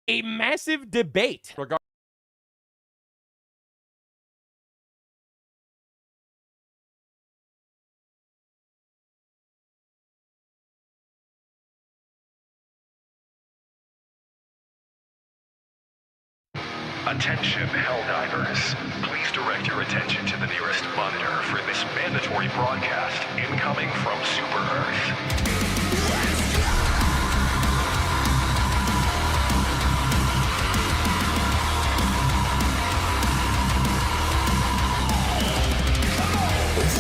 a massive debate regarding Attention, hell divers. Please direct your attention to the nearest monitor for this mandatory broadcast incoming from Super Earth.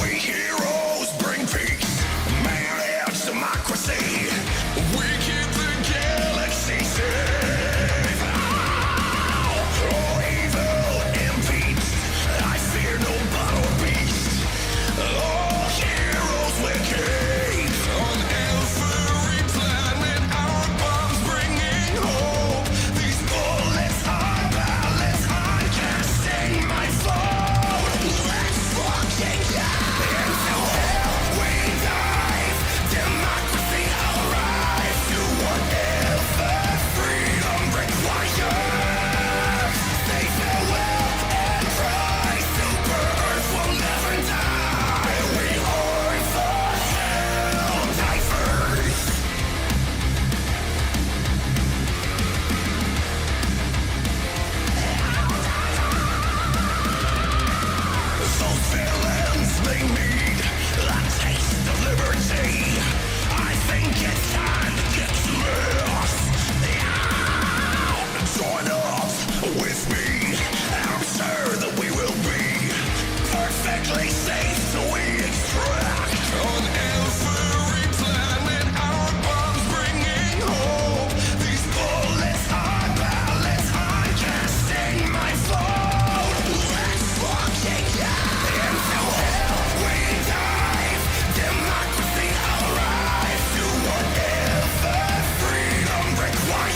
We heroes bring peace, manage democracy. We keep the galaxy safe. Oh, evil impeached, I fear no bottle beast. All heroes wicked on every planet. Our bombs bringing hope. These bullets are balance. I can't stay my foe. Let's fucking go. Into hell we dive. Democracy arrives to whatever freedom requires. Say farewell and try. Super Earth will never die. We are the hell divers. Those villains, they need a taste of liberty. I think it's time to get lost. Join up with me. I'm sure that we will be perfectly safe, so we extract on every planet. Our bombs bringing hope. These bullets are balance. I can't stay my foe. Let's fucking go. Into hell we dive. Democracy arrives to whatever freedom requires.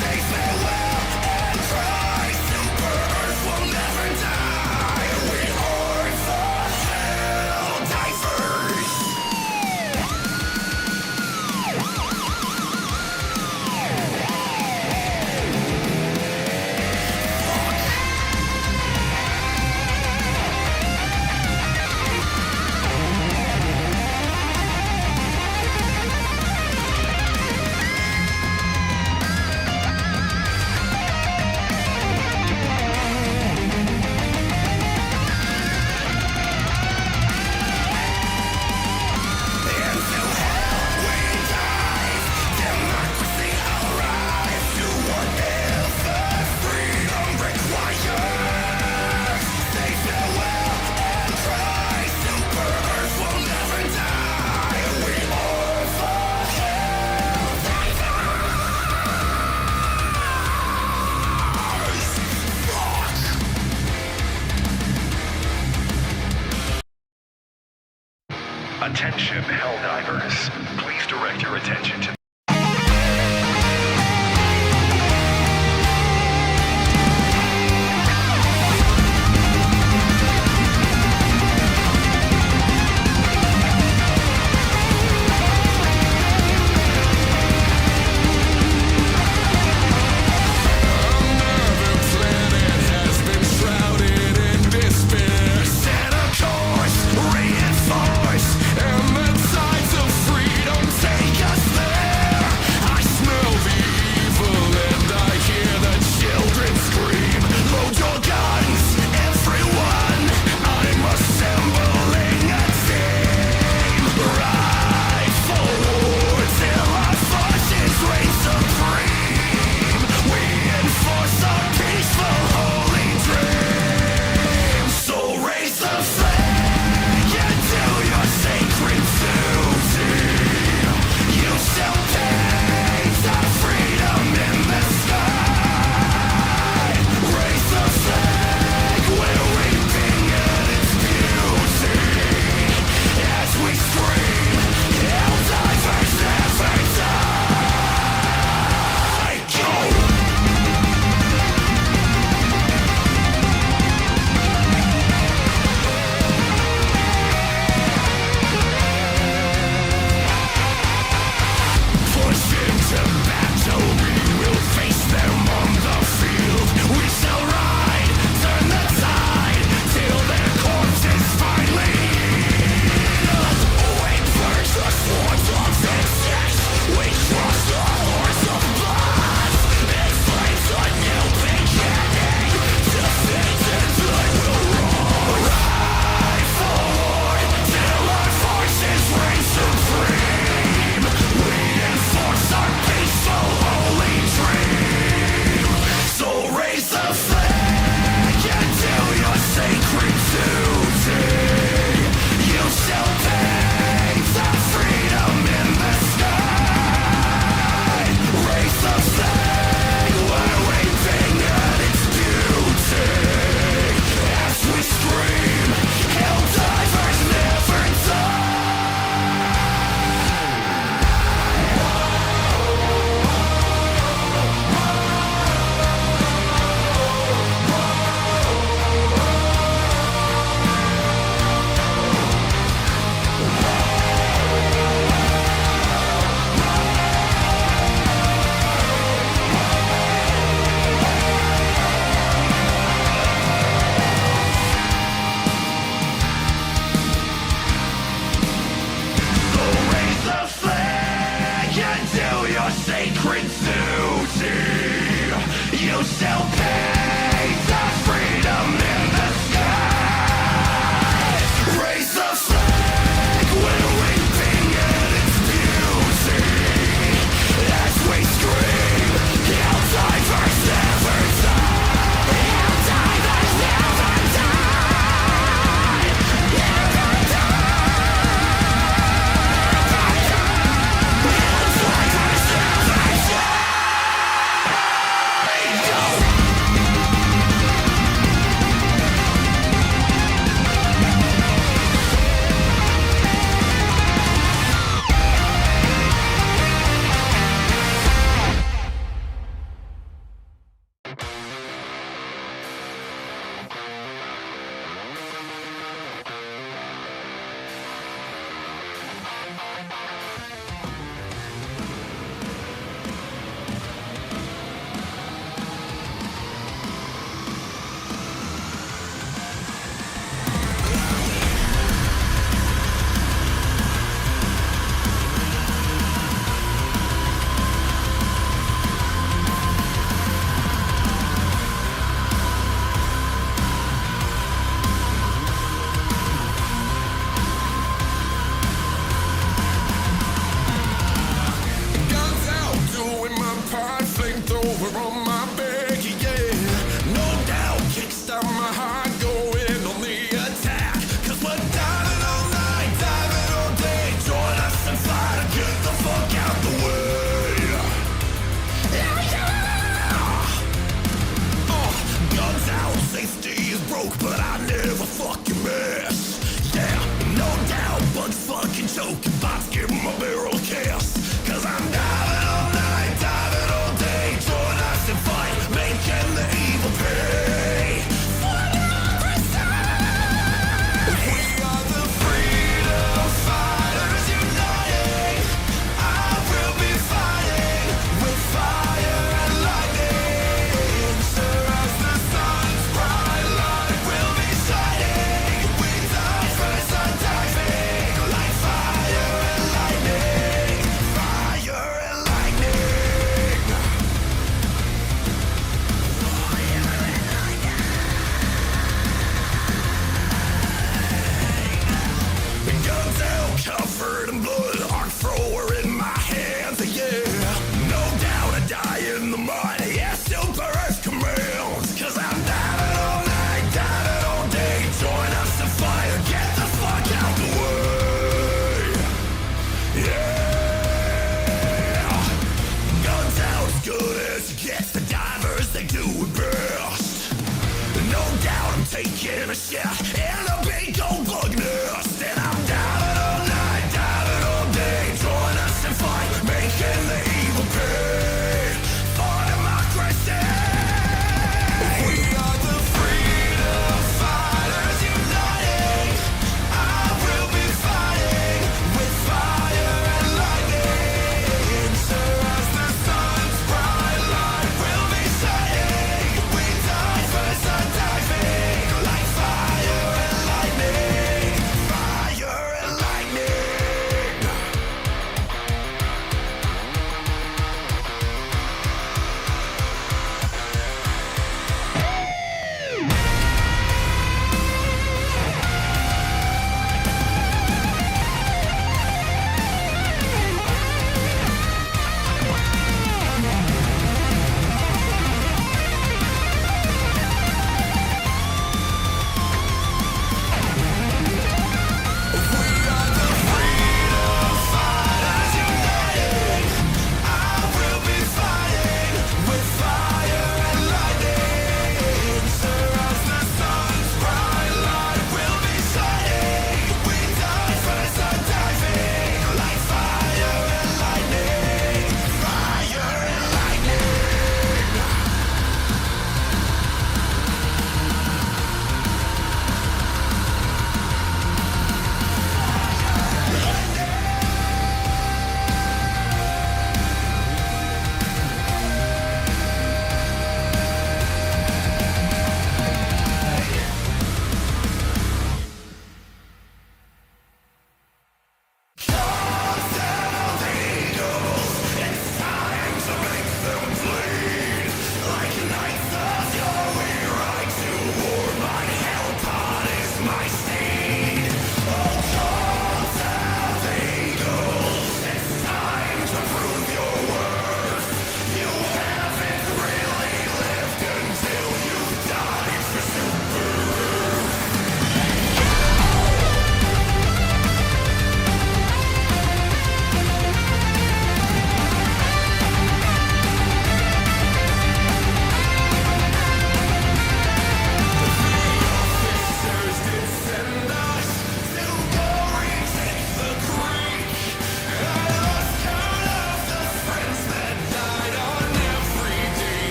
Say farewell and try. Super Earth will never die. We are the hell divers. Into hell we dive. Democracy arrives to whatever freedom requires. Say farewell and try. Super Earth will never die. We are the hell divers. Fuck. Attention, hell divers. Please direct your attention to Another planet has been shrouded in despair. Set a course, reinforce, and the tides of freedom take us there. still beats of freedom in the sky. Raise the flag, we're reaping at its beauty. As we scream, Helldivers never die. Helldivers never die. Never guns out, doing my part, flamethrower on my back, yeah. No doubt, kickstart my heart, going on the attack. 'Cause we're diving all night, diving all day. Join us and fight or get the fuck out the way. Yeah, yeah! Guns out, safety is broke, but I never fucking miss. Yeah, no doubt, bugs fucking choking, bots give my barrel kiss. 'Cause I'm diving all night, diving all day. Join us and fight.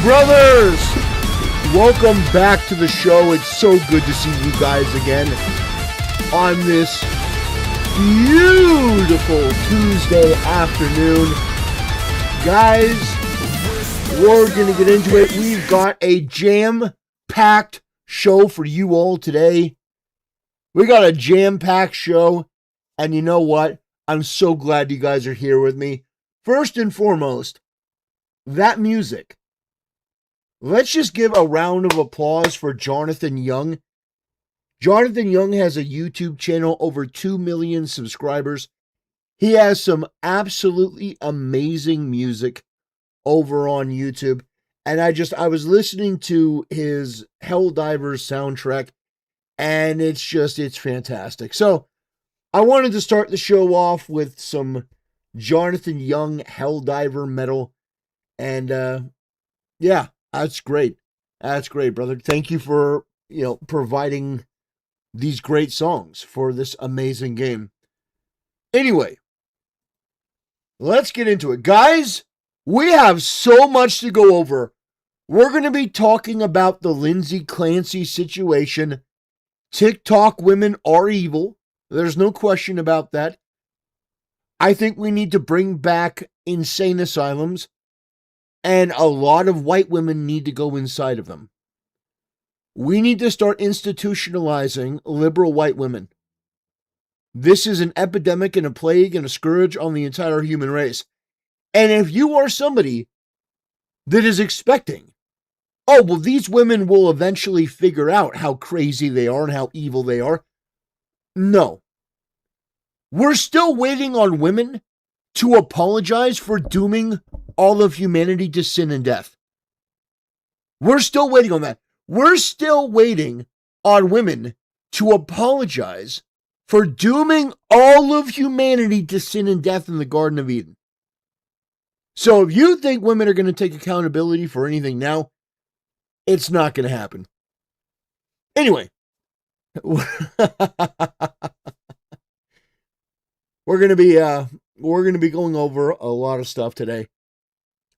Brothers, welcome back to the show. It's so good to see you guys again on this beautiful Tuesday afternoon. Guys, we're going to get into it. We've got a jam-packed show for you all today. We got a jam-packed show, and you know what? I'm so glad you guys are here with me. First and foremost, that music. Let's just give a round of applause for Jonathan Young. Jonathan Young has a YouTube channel, over 2 million subscribers. He has some absolutely amazing music over on YouTube. And I was listening to his Helldivers soundtrack, and it's fantastic. So I wanted to start the show off with some Jonathan Young Helldiver metal. And yeah. That's great. That's great, brother. Thank you for, providing these great songs for this amazing game. Anyway, let's get into it. Guys, we have so much to go over. We're going to be talking about the Lindsay Clancy situation. TikTok women are evil. There's no question about that. I think we need to bring back insane asylums. And a lot of white women need to go inside of them. We need to start institutionalizing liberal white women. This is an epidemic and a plague and a scourge on the entire human race. And if you are somebody that is expecting, oh, well, these women will eventually figure out how crazy they are and how evil they are. No. We're still waiting on women to apologize for dooming all of humanity to sin and death. We're still waiting on that. We're still waiting on women to apologize for dooming all of humanity to sin and death in the Garden of Eden. So if you think women are going to take accountability for anything now, it's not going to happen. Anyway, we're going to be going over a lot of stuff today.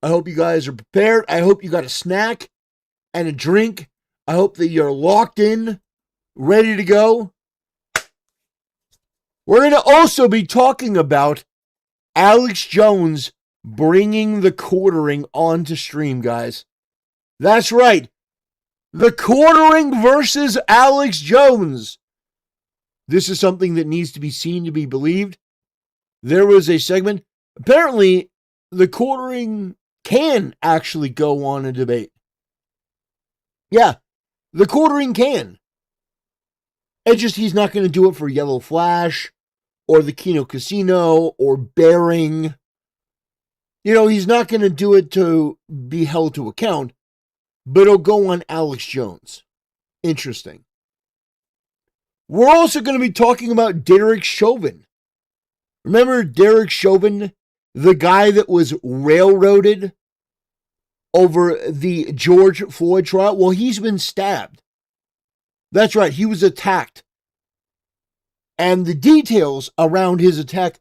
I hope you guys are prepared. I hope you got a snack and a drink. I hope that you're locked in, ready to go. We're going to also be talking about Alex Jones bringing the quartering onto stream, guys. That's right. The quartering versus Alex Jones. This is something that needs to be seen to be believed. There was a segment. Apparently, the quartering can actually go on a debate. Yeah, the quartering can. It's just he's not going to do it for Yellow Flash or the Kino Casino or Bearing. He's not going to do it to be held to account, but it'll go on Alex Jones. Interesting. We're also going to be talking about Derek Chauvin. Remember Derek Chauvin, the guy that was railroaded over the George Floyd trial? Well, he's been stabbed. That's right, he was attacked. And the details around his attack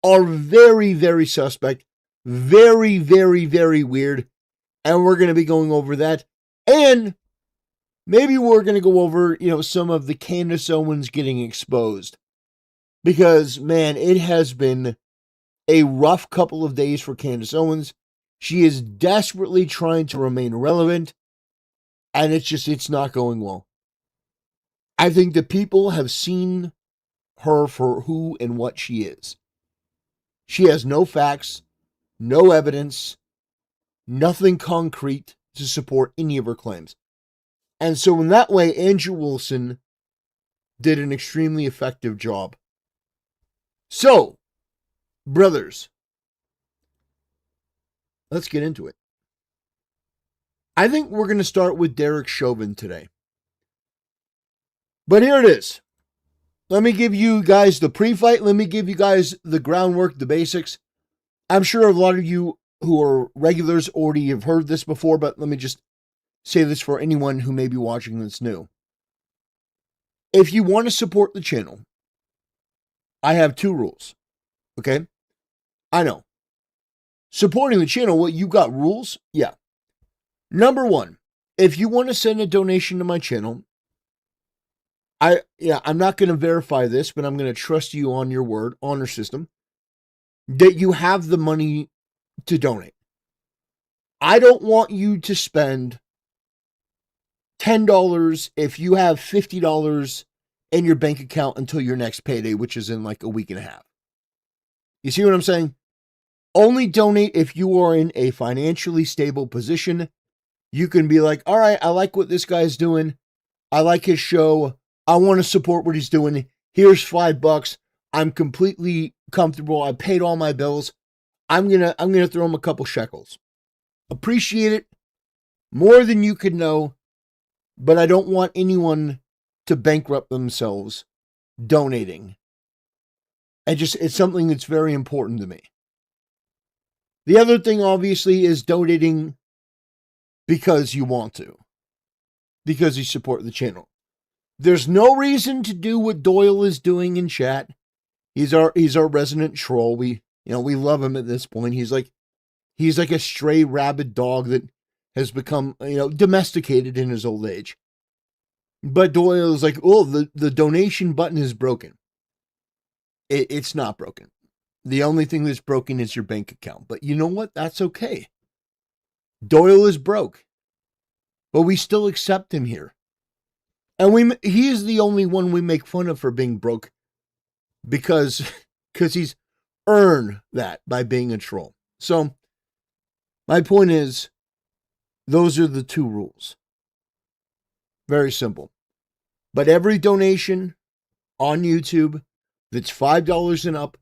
are very, very suspect. Very, very, very weird. And we're going to be going over that. And maybe we're going to go over, some of the Candace Owens getting exposed. Because, man, it has been a rough couple of days for Candace Owens. She is desperately trying to remain relevant, and it's not going well. I think the people have seen her for who and what she is. She has no facts, no evidence, nothing concrete to support any of her claims. And so in that way, Andrew Wilson did an extremely effective job. So, brothers, let's get into it. I think we're going to start with Derek Chauvin today. But here it is. Let me give you guys the pre-fight. Let me give you guys the groundwork, the basics. I'm sure a lot of you who are regulars already have heard this before, but let me just say this for anyone who may be watching that's new. If you want to support the channel, I have 2 rules. Okay? I know. Supporting the channel, what, you got rules? Yeah. Number one, if you want to send a donation to my channel, I'm not going to verify this, but I'm going to trust you on your word, honor system, that you have the money to donate. I don't want you to spend $10 if you have $50 in your bank account until your next payday, which is in like a week and a half. You see what I'm saying? Only donate if you are in a financially stable position. You can be like, all right, I like what this guy's doing. I like his show. I want to support what he's doing. Here's $5. I'm completely comfortable. I paid all my bills. I'm gonna throw him a couple shekels. Appreciate it more than you could know, but I don't want anyone to bankrupt themselves donating. It's something that's very important to me. The other thing, obviously, is donating because you want to, because you support the channel. There's no reason to do what Doyle is doing in chat. He's our resident troll. We love him at this point. He's like a stray rabid dog that has become, domesticated in his old age. But Doyle is like, oh, the donation button is broken. It's not broken. The only thing that's broken is your bank account. But you know what? That's okay. Doyle is broke. But we still accept him here. And he is the only one we make fun of for being broke because he's earned that by being a troll. So my point is, those are the two rules. Very simple. But every donation on YouTube that's $5 and up,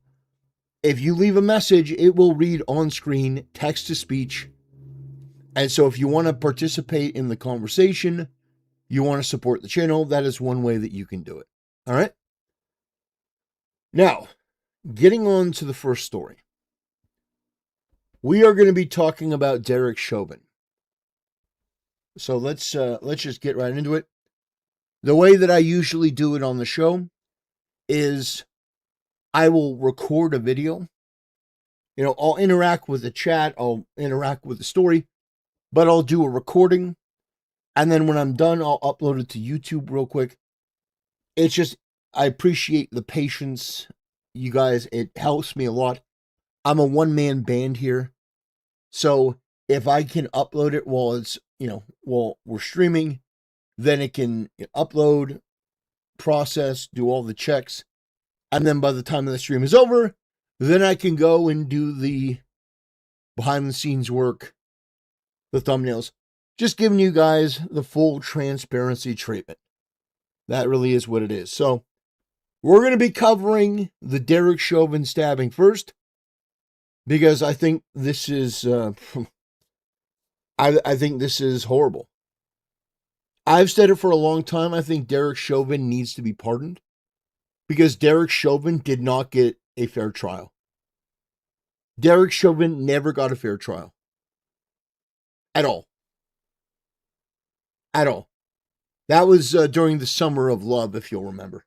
if you leave a message, it will read on screen, text to speech. And so if you want to participate in the conversation, you want to support the channel, that is one way that you can do it. All right? Now, getting on to the first story. We are going to be talking about Derek Chauvin. So let's just get right into it. The way that I usually do it on the show is I will record a video. I'll interact with the chat, I'll interact with the story, but I'll do a recording. And then when I'm done, I'll upload it to YouTube real quick. It's just, I appreciate the patience, you guys. It helps me a lot. I'm a one-man band here. So if I can upload it while it's, while we're streaming, then it can upload, process, do all the checks. And then by the time the stream is over, then I can go and do the behind-the-scenes work, the thumbnails. Just giving you guys the full transparency treatment. That really is what it is. So, we're going to be covering the Derek Chauvin stabbing first, because I think this is, I think this is horrible. I've said it for a long time. I think Derek Chauvin needs to be pardoned, because Derek Chauvin did not get a fair trial. Derek Chauvin never got a fair trial. At all. At all. That was during the Summer of Love, if you'll remember.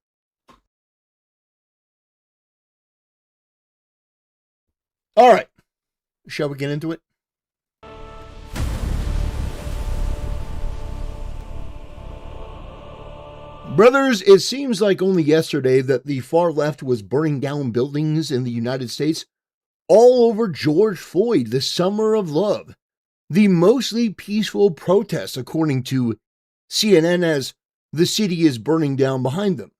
All right. Shall we get into it? Brothers, it seems like only yesterday that the far left was burning down buildings in the United States all over George Floyd, the Summer of Love. The mostly peaceful protests, according to CNN, as the city is burning down behind them.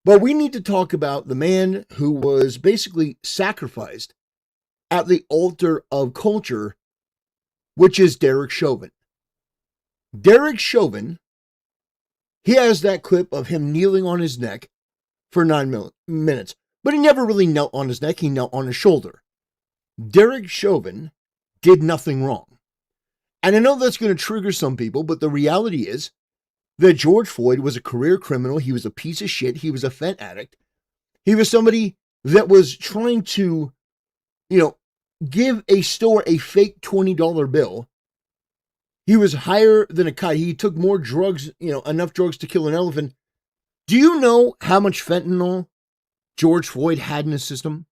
But we need to talk about the man who was basically sacrificed at the altar of culture, which is Derek Chauvin. Derek Chauvin, he has that clip of him kneeling on his neck for 9 minutes, but he never really knelt on his neck, he knelt on his shoulder. Derek Chauvin did nothing wrong. And I know that's going to trigger some people, but the reality is that George Floyd was a career criminal. He was a piece of shit. He was a fent addict. He was somebody that was trying to, give a store a fake $20 bill. He was higher than a kite. He took more drugs, enough drugs to kill an elephant. Do you know how much fentanyl George Floyd had in his system?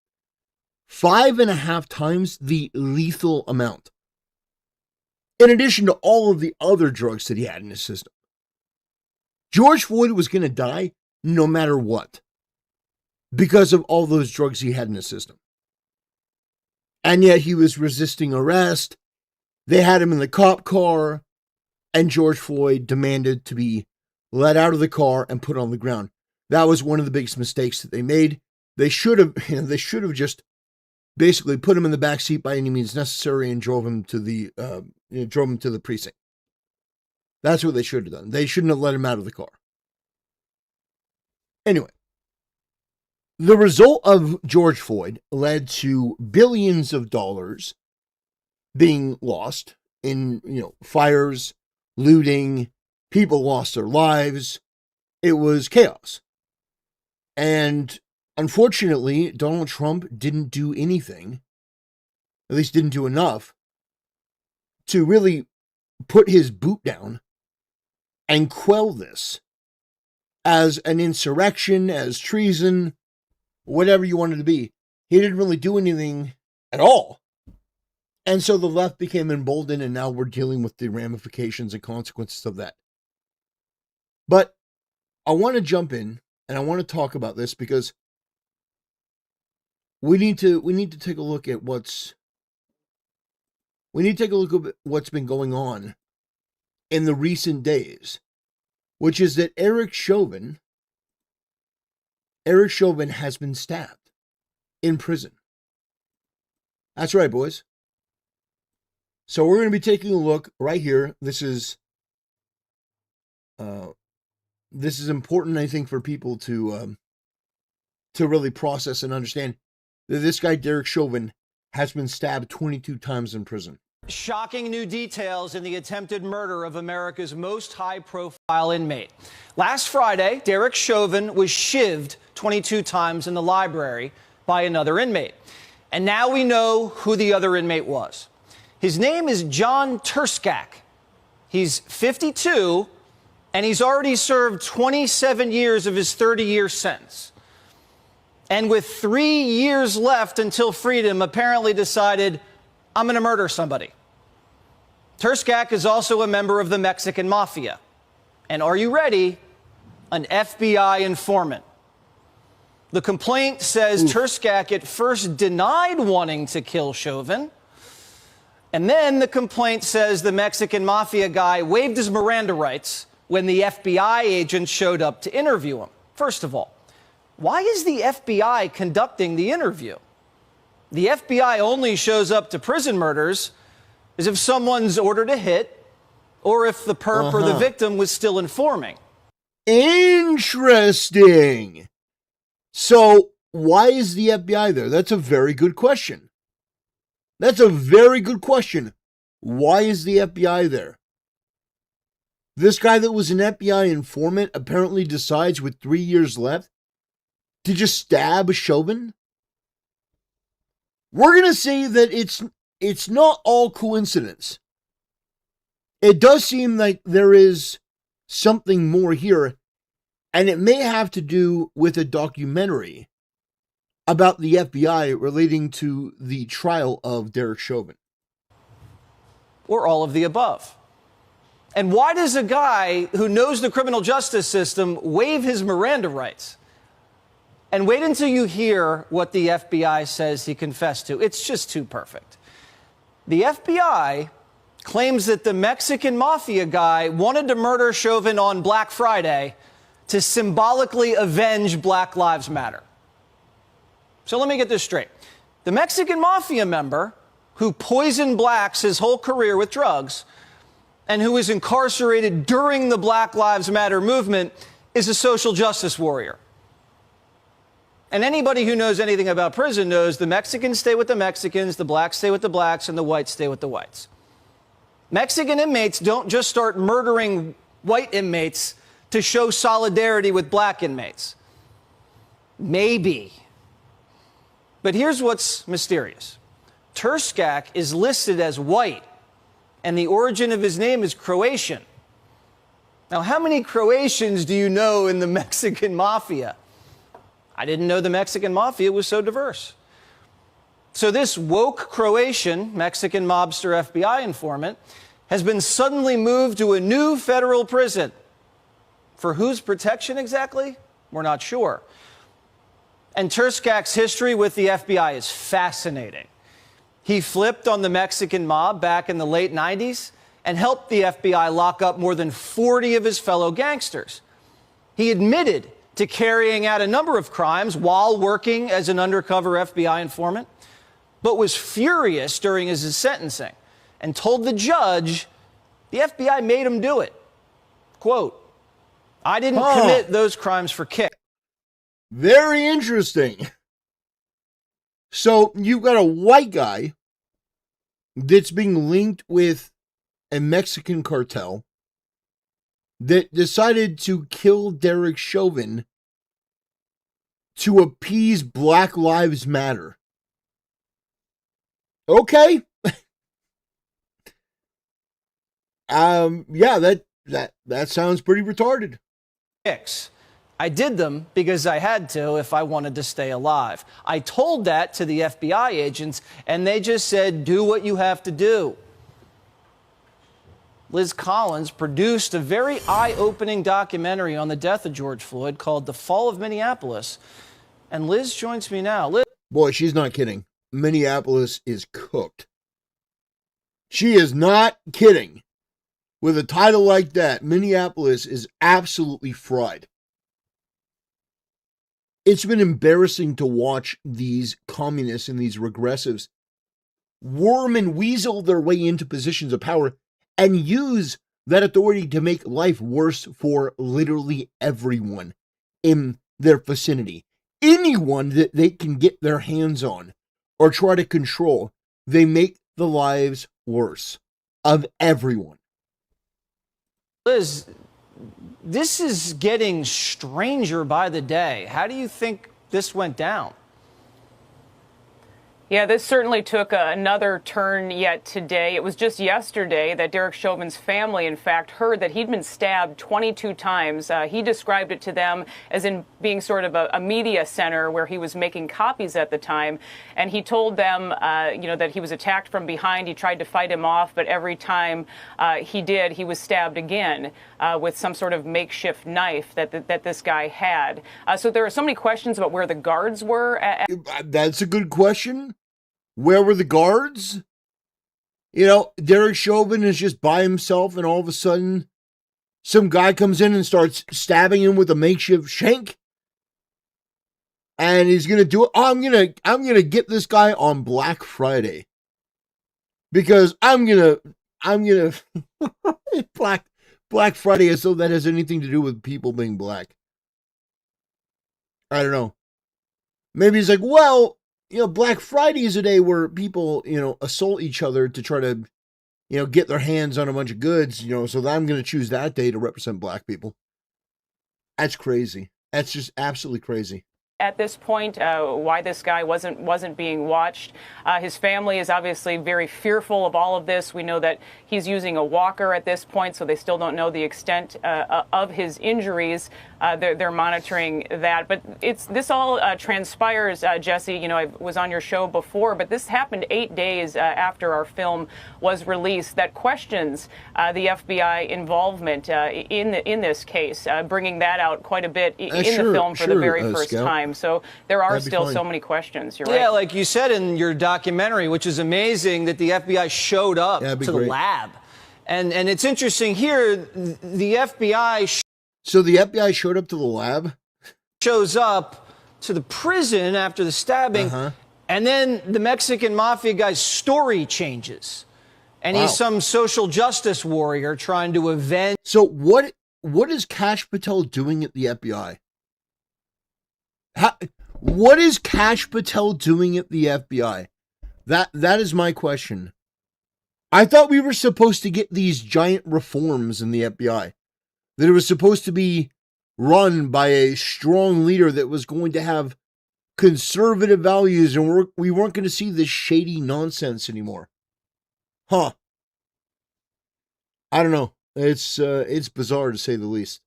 5.5 times the lethal amount. in addition to all of the other drugs that he had in his system. George Floyd was going to die no matter what because of all those drugs he had in his system. And yet he was resisting arrest. They had him in the cop car, and George Floyd demanded to be let out of the car and put on the ground. That was one of the biggest mistakes that they made. They should have just basically put him in the back seat by any means necessary and drove him to the precinct. That's what they should have done. They shouldn't have let him out of the car. Anyway, the result of George Floyd led to billions of dollars being lost in, fires, looting, people lost their lives. It was chaos. And unfortunately, Donald Trump didn't do anything, at least didn't do enough, to really put his boot down and quell this as an insurrection, as treason, whatever you want it to be. He didn't really do anything at all. And so the left became emboldened, and now we're dealing with the ramifications and consequences of that. But I want to jump in and I want to talk about this because we need to take a look at what's been going on in the recent days, which is that Eric Chauvin has been stabbed in prison. That's right, boys. So we're going to be taking a look right here. This is important, I think, for people to really process and understand that this guy, Derek Chauvin, has been stabbed 22 times in prison. Shocking new details in the attempted murder of America's most high-profile inmate. Last Friday, Derek Chauvin was shivved 22 times in the library by another inmate. And now we know who the other inmate was. His name is John Turskak. He's 52, and he's already served 27 years of his 30-year sentence. And with 3 years left until freedom, apparently decided, I'm going to murder somebody. Turskak is also a member of the Mexican Mafia. And are you ready? An FBI informant. The complaint says Turskak at first denied wanting to kill Chauvin. And then the complaint says the Mexican Mafia guy waived his Miranda rights when the FBI agent showed up to interview him. First of all, why is the FBI conducting the interview? The FBI only shows up to prison murders as if someone's ordered a hit or if the perp or the victim was still informing. Interesting. So why is the FBI there? That's a very good question. That's a very good question. Why is the FBI there? This guy that was an FBI informant apparently decides with 3 years left to just stab Chauvin? We're going to say that it's not all coincidence. It does seem like there is something more here, and it may have to do with a documentary about the FBI relating to the trial of Derek Chauvin. Or all of the above. And why does a guy who knows the criminal justice system waive his Miranda rights? And wait until you hear what the FBI says he confessed to. It's just too perfect. The FBI claims that the Mexican Mafia guy wanted to murder Chauvin on Black Friday to symbolically avenge Black Lives Matter. So let me get this straight. The Mexican Mafia member who poisoned blacks his whole career with drugs and who was incarcerated during the Black Lives Matter movement is a social justice warrior. And anybody who knows anything about prison knows the Mexicans stay with the Mexicans, the blacks stay with the blacks, and the whites stay with the whites. Mexican inmates don't just start murdering white inmates to show solidarity with black inmates. Maybe. But here's what's mysterious. Turskak is listed as white, and the origin of his name is Croatian. Now, how many Croatians do you know in the Mexican Mafia? I didn't know the Mexican Mafia was so diverse. So this woke Croatian Mexican mobster FBI informant has been suddenly moved to a new federal prison. For whose protection exactly? We're not sure. And Terskak's history with the FBI is fascinating. He flipped on the Mexican mob back in the late 90s and helped the FBI lock up more than 40 of his fellow gangsters. He admitted to carrying out a number of crimes while working as an undercover FBI informant, but was furious during his sentencing and told the judge the FBI made him do it. Quote, "I didn't commit those crimes for kicks." Very interesting. So you've got a white guy that's being linked with a Mexican cartel that decided to kill Derek Chauvin to appease Black Lives Matter. Okay. Yeah, that sounds pretty retarded. I did them because I had to if I wanted to stay alive. I told that to the FBI agents, and they just said, do what you have to do. Liz Collins produced a very eye-opening documentary on the death of George Floyd called The Fall of Minneapolis. And Liz joins me now. Liz. Boy, she's not kidding. Minneapolis is cooked. She is not kidding. With a title like that, Minneapolis is absolutely fried. It's been embarrassing to watch these communists and these regressives worm and weasel their way into positions of power and use that authority to make life worse for literally everyone in their vicinity. Anyone that they can get their hands on or try to control, they make the lives worse of everyone. Liz, this is getting stranger by the day. How do you think this went down? Yeah, this certainly took another turn yet today. It was just yesterday that Derek Chauvin's family, in fact, heard that he'd been stabbed 22 times. He described it to them as in being sort of a media center where he was making copies at the time. And he told them, that he was attacked from behind. He tried to fight him off, but every time he did, he was stabbed again with some sort of makeshift knife that this guy had. So there are so many questions about where the guards were. That's a good question. Where were the guards? Derek Chauvin is just by himself, and all of a sudden, some guy comes in and starts stabbing him with a makeshift shank. And he's gonna do it. Oh, I'm gonna get this guy on Black Friday. Because I'm gonna Black Friday as though that has anything to do with people being black. I don't know. Maybe he's like, well, Black Friday is a day where people, assault each other to try to, get their hands on a bunch of goods, so that I'm going to choose that day to represent black people. That's crazy. That's just absolutely crazy. At this point, why this guy wasn't being watched. His family is obviously very fearful of all of this. We know that he's using a walker at this point, so they still don't know the extent of his injuries. They're monitoring that. But this all transpires, Jesse. I was on your show before, but this happened 8 days after our film was released. That questions the FBI involvement in this case, bringing that out quite a bit in the film for the very first time. So there are still so many questions. You're right. Yeah, like you said in your documentary, which is amazing that the FBI showed up to the lab. And it's interesting here, the FBI... So the FBI showed up to the lab? Shows up to the prison after the stabbing, and then the Mexican mafia guy's story changes. And he's some social justice warrior trying to avenge... So what is Kash Patel doing at the FBI? What is Kash Patel doing at the FBI? That is my question. I thought we were supposed to get these giant reforms in the FBI. That it was supposed to be run by a strong leader that was going to have conservative values, and we weren't going to see this shady nonsense anymore. I don't know. It's bizarre to say the least.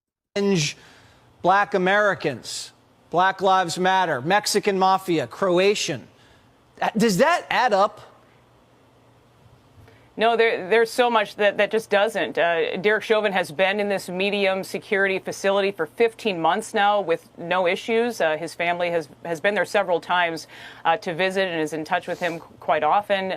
Black Americans. Black Lives Matter, Mexican Mafia, Croatian. Does that add up? No, there's so much that just doesn't. Derek Chauvin has been in this medium security facility for 15 months now with no issues. His family has been there several times to visit and is in touch with him quite often.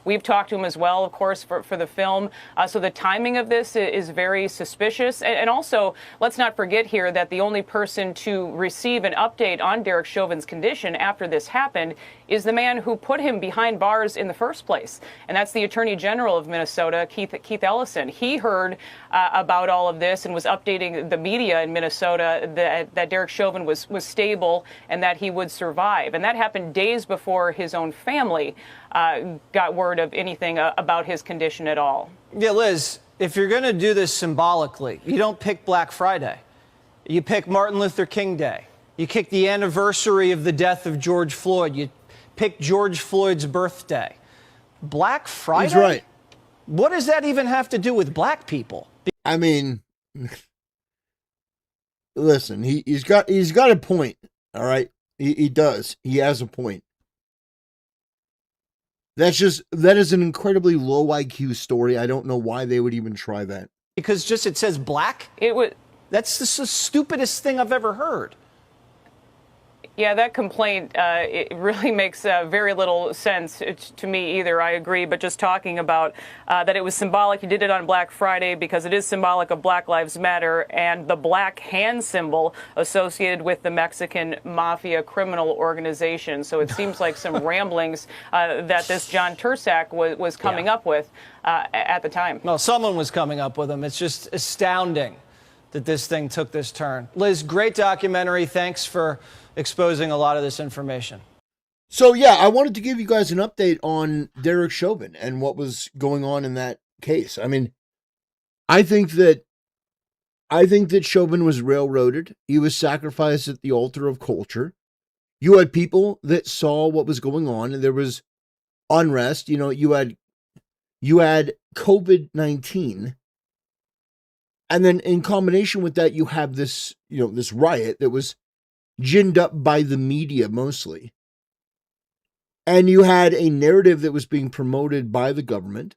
We've talked to him as well, of course, for the film. So the timing of this is very suspicious. And also, let's not forget here that the only person to receive an update on Derek Chauvin's condition after this happened is the man who put him behind bars in the first place. And that's the Attorney General of Minnesota, Keith Ellison. He heard about all of this and was updating the media in Minnesota that Derek Chauvin was stable and that he would survive. And that happened days before his own family got word of anything about his condition at all. Yeah, Liz, if you're going to do this symbolically, you don't pick Black Friday. You pick Martin Luther King Day. You pick the anniversary of the death of George Floyd. You pick George Floyd's birthday. Black Friday? He's right. What does that even have to do with black people? I mean, listen, he's got a point, all right? He does. He has a point. That is an incredibly low IQ story. I don't know why they would even try that. Because just it says black? That's the stupidest thing I've ever heard. Yeah, that complaint, it really makes very little sense to me either. I agree. But just talking about that it was symbolic. He did it on Black Friday because it is symbolic of Black Lives Matter and the black hand symbol associated with the Mexican mafia criminal organization. So it seems like some ramblings that this John Tursak was coming up with at the time. Well, someone was coming up with them. It's just astounding that this thing took this turn. Liz, great documentary. Thanks for exposing a lot of this information. So, yeah, I wanted to give you guys an update on Derek Chauvin and what was going on in that case. I mean, I think that Chauvin was railroaded. He was sacrificed at the altar of culture. You had people that saw what was going on, and there was unrest. You know, you had COVID-19. And then in combination with that, you have this, this riot that was ginned up by the media mostly. And you had a narrative that was being promoted by the government,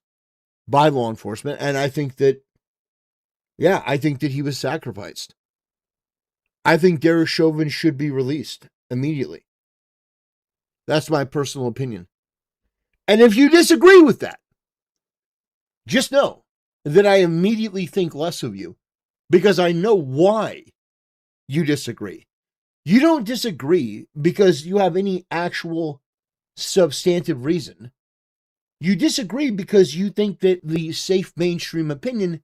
by law enforcement. And I think that he was sacrificed. I think Derek Chauvin should be released immediately. That's my personal opinion. And if you disagree with that, just know that I immediately think less of you because I know why you disagree. You don't disagree because you have any actual substantive reason. You disagree because you think that the safe mainstream opinion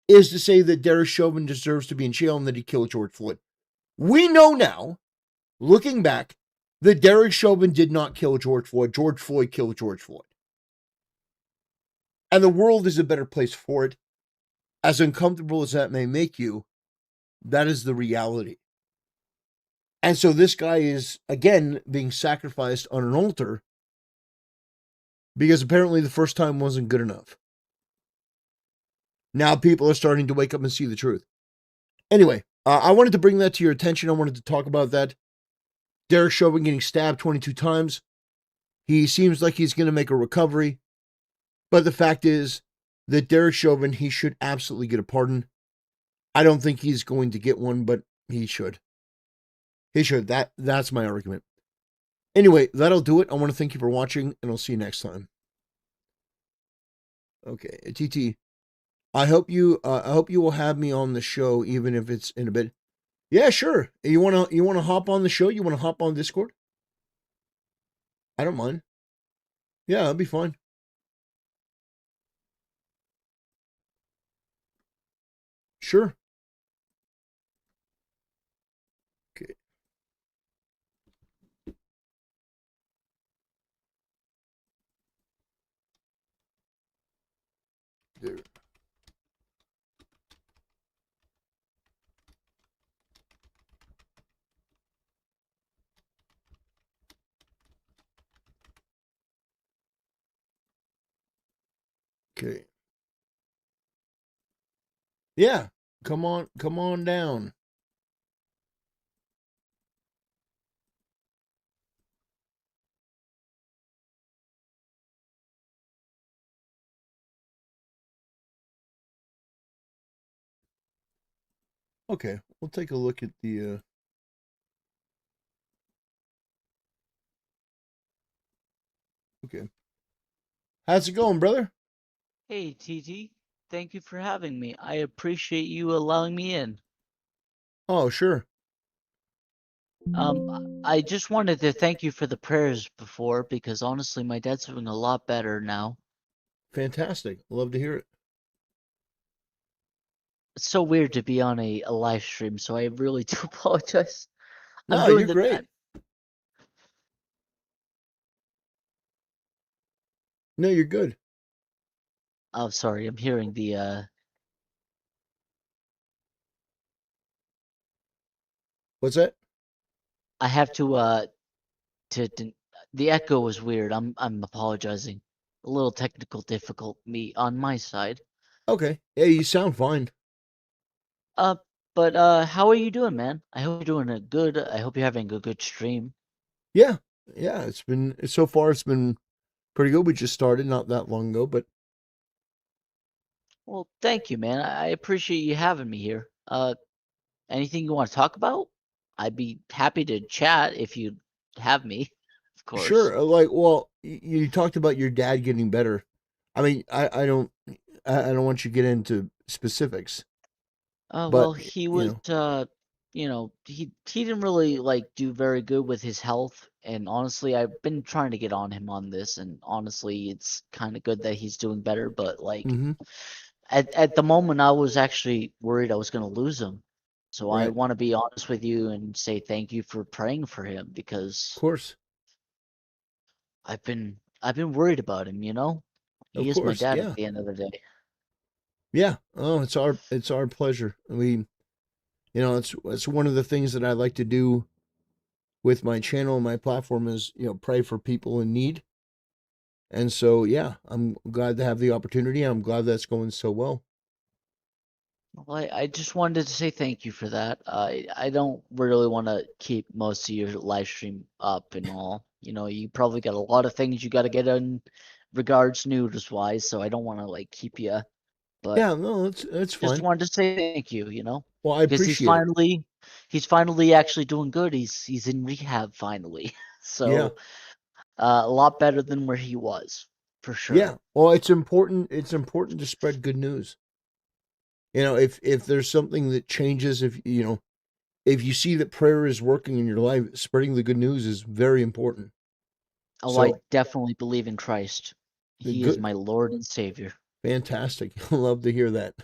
is to say that Derek Chauvin deserves to be in jail and that he killed George Floyd. We know now, looking back, that Derek Chauvin did not kill George Floyd. George Floyd killed George Floyd. And the world is a better place for it. As uncomfortable as that may make you, that is the reality. And so this guy is, again, being sacrificed on an altar because apparently the first time wasn't good enough. Now people are starting to wake up and see the truth. Anyway, I wanted to bring that to your attention. I wanted to talk about that. Derek Chauvin getting stabbed 22 times. He seems like he's going to make a recovery. But the fact is that Derek Chauvin, he should absolutely get a pardon. I don't think he's going to get one, but he should. He should. That's my argument. Anyway, that'll do it. I want to thank you for watching, and I'll see you next time. Okay, TT. I hope you will have me on the show, even if it's in a bit. Yeah, sure. You wanna hop on the show? You wanna hop on Discord? I don't mind. Yeah, that'll be fine. Sure. Okay. There. Okay. Yeah. Come on down. Okay, we'll take a look at the. Okay, how's it going, brother? Hey, TT. Thank you for having me. I appreciate you allowing me in. Oh, sure. I just wanted to thank you for the prayers before because honestly, my dad's doing a lot better now. Fantastic. Love to hear it. It's so weird to be on a live stream, so I really do apologize. I'm No, doing you're the. great. No, you're good. Oh, sorry. I'm hearing the. What's that? I have to. The echo was weird. I'm apologizing. A little technical difficulty on my side. Okay. Hey, you sound fine. Uh, but how are you doing, man? I hope you're doing a good. I hope you're having a good stream. Yeah, yeah. It's been so far. It's been pretty good. We just started not that long ago, but Well, thank you, man. I appreciate you having me here. Anything you want to talk about? I'd be happy to chat if you have me, of course. sure. Like, well, you talked about your dad getting better. I mean, I don't want you to get into specifics, but Well, he you was, know, he didn't really like do very good with his health, and honestly, I've been trying to get on him on this, and honestly, it's kind of good that he's doing better, but like mm-hmm, at the moment, I was actually worried I was gonna lose him. So I right, want to be honest with you and say thank you for praying for him of because course, I've been worried about him, you know? He is my dad at yeah, the end of the day. yeah. Oh, it's our pleasure. It's one of the things that I like to do with my channel and my platform is pray for people in need. And so, yeah, I'm glad to have the opportunity. I'm glad that's going so well. Well, I just wanted to say thank you for that. I don't really want to keep most of your live stream up and all. You know, you probably got a lot of things you got to get in regards news wise, so I don't want to like keep you. But Yeah, no, that's just fine. wanted to say thank you, you know, Well, I because appreciate it. he's finally actually doing good. He's in rehab finally, Yeah, so a lot better than where he was, for sure. yeah. Well, it's important. It's important to spread good news. If there's something that changes, if you see that prayer is working in your life, spreading the good news is very important. Oh, I So, definitely believe in Christ. the He is good, my Lord and Savior. fantastic. Love to hear that.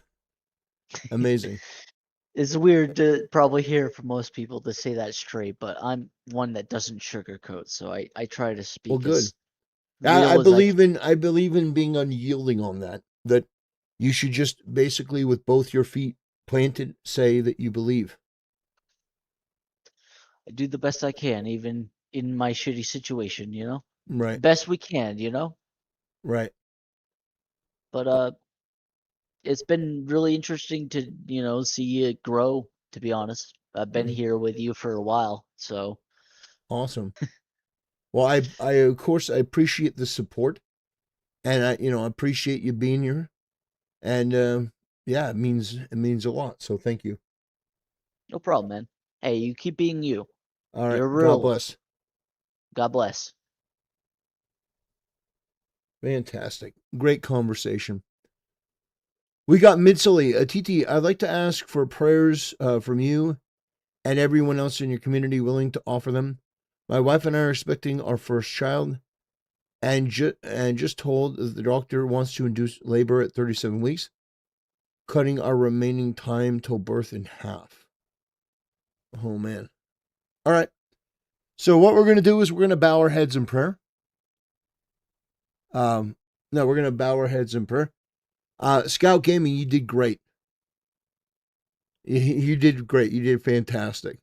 Amazing. It's weird to probably hear from most people to say that straight, but I'm one that doesn't sugarcoat, so I try to Well, speak good. as real as I can. I believe in being unyielding on that. That you should just basically, with both your feet planted, say that you believe. I do the best I can, even in my shitty situation, you know? Right. Best we can, you know? Right. But it's been really interesting to, see it grow, to be honest. I've been Mm, here with you for a while, so awesome. Well, I of course I appreciate the support, and I appreciate you being here, and yeah, it means a lot. So thank you. no problem, man. Hey, you keep being you. All right. You're God real. bless. God bless. Fantastic. Great conversation. We got Mitsley. TT, I'd like to ask for prayers from you and everyone else in your community willing to offer them. My wife and I are expecting our first child, and just told that the doctor wants to induce labor at 37 weeks, cutting our remaining time till birth in half. Oh man! All right. So what we're gonna do is we're gonna bow our heads in prayer. No, we're gonna bow our heads in prayer. Scout Gaming, you did great. You did great. You did fantastic.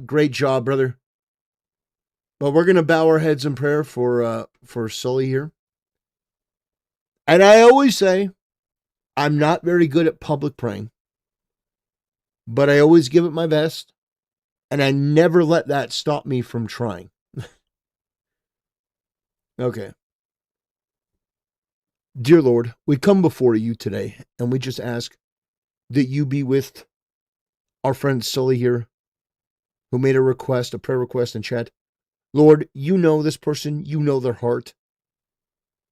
Great job, brother. But we're gonna bow our heads in prayer for Sully here. And I always say I'm not very good at public praying, but I always give it my best, and I never let that stop me from trying. Okay. Dear Lord, we come before you today, and we just ask that you be with our friend Sully here, who made a prayer request in chat. Lord, you know this person, you know their heart.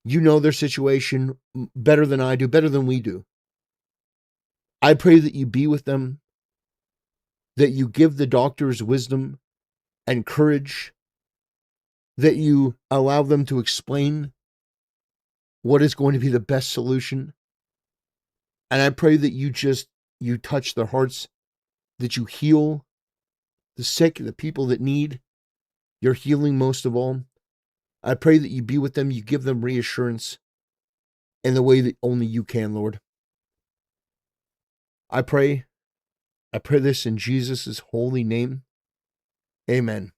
You know their situation better than I do, better than we do. I pray that you be with them, that you give the doctors wisdom and courage, that you allow them to explain what is going to be the best solution. And I pray that you touch their hearts, that you heal the sick, the people that need your healing most of all. I pray that you be with them, you give them reassurance in the way that only you can, Lord. I pray this in Jesus' holy name. Amen.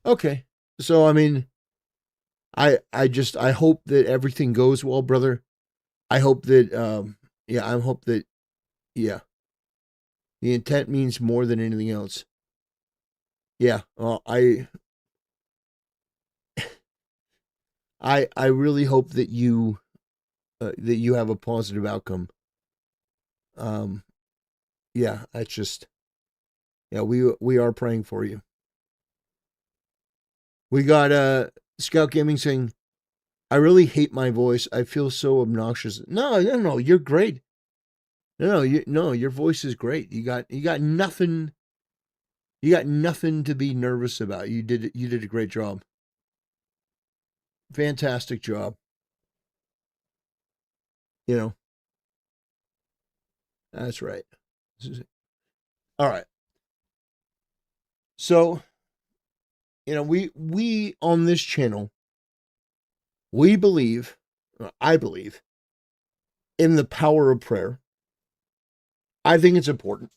Okay. So, I mean, I hope that everything goes well, brother. I hope that, yeah, the intent means more than anything else. Yeah, I really hope that you have a positive outcome. Yeah, we are praying for you. We got Scout Gaming saying, I really hate my voice. I feel so obnoxious. No, you're great. No, your voice is great. You got nothing. You got nothing to be nervous about. You did a great job. Fantastic job. You know. That's right. All right. So, we on this channel, I believe in the power of prayer. I think it's important.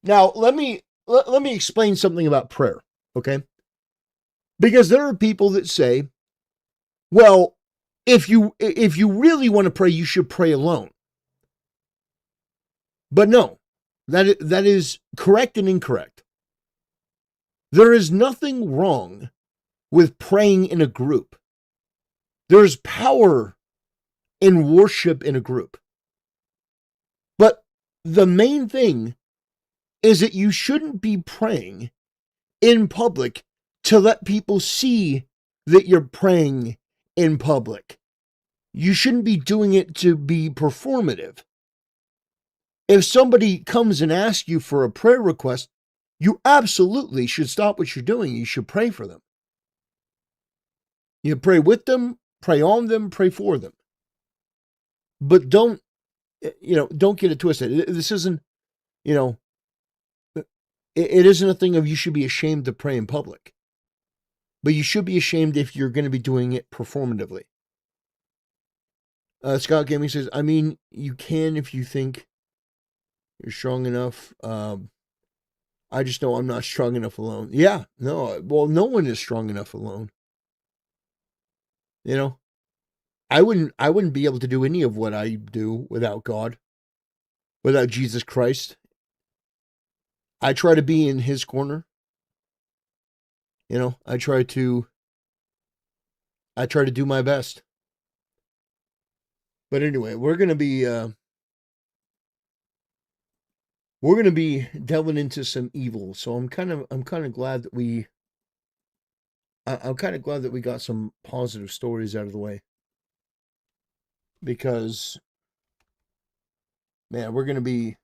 Now, let me explain something about prayer, okay? Because there are people that say, well, if you really want to pray, you should pray alone. But no, that is correct and incorrect. There is nothing wrong with praying in a group. There's power in worship in a group. But the main thing is that you shouldn't be praying in public to let people see that you're praying in public. You shouldn't be doing it to be performative. If somebody comes and asks you for a prayer request, you absolutely should stop what you're doing. You should pray for them. You pray with them, pray on them, pray for them. But don't get it twisted. This isn't, it isn't a thing of you should be ashamed to pray in public. But you should be ashamed if you're going to be doing it performatively. Scott Gaming says, I mean, you can if you think you're strong enough. I just know I'm not strong enough alone. Yeah, no, well, no one is strong enough alone. I wouldn't be able to do any of what I do without God, without Jesus Christ. I try to be in his corner. I try to do my best. But anyway, we're going to be delving into some evil. So I'm kind of glad that we got some positive stories out of the way. Because man, we're going to be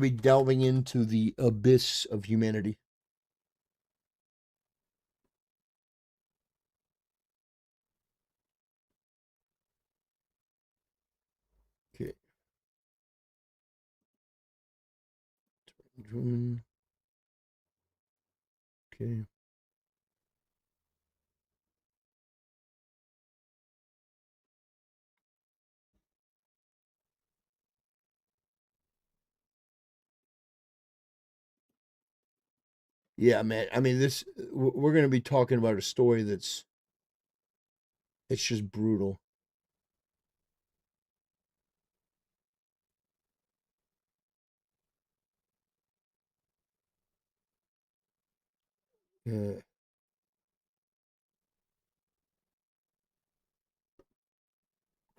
delving into the abyss of humanity. Okay. Okay. Yeah, man. I mean, we're going to be talking about a story it's just brutal. Yeah.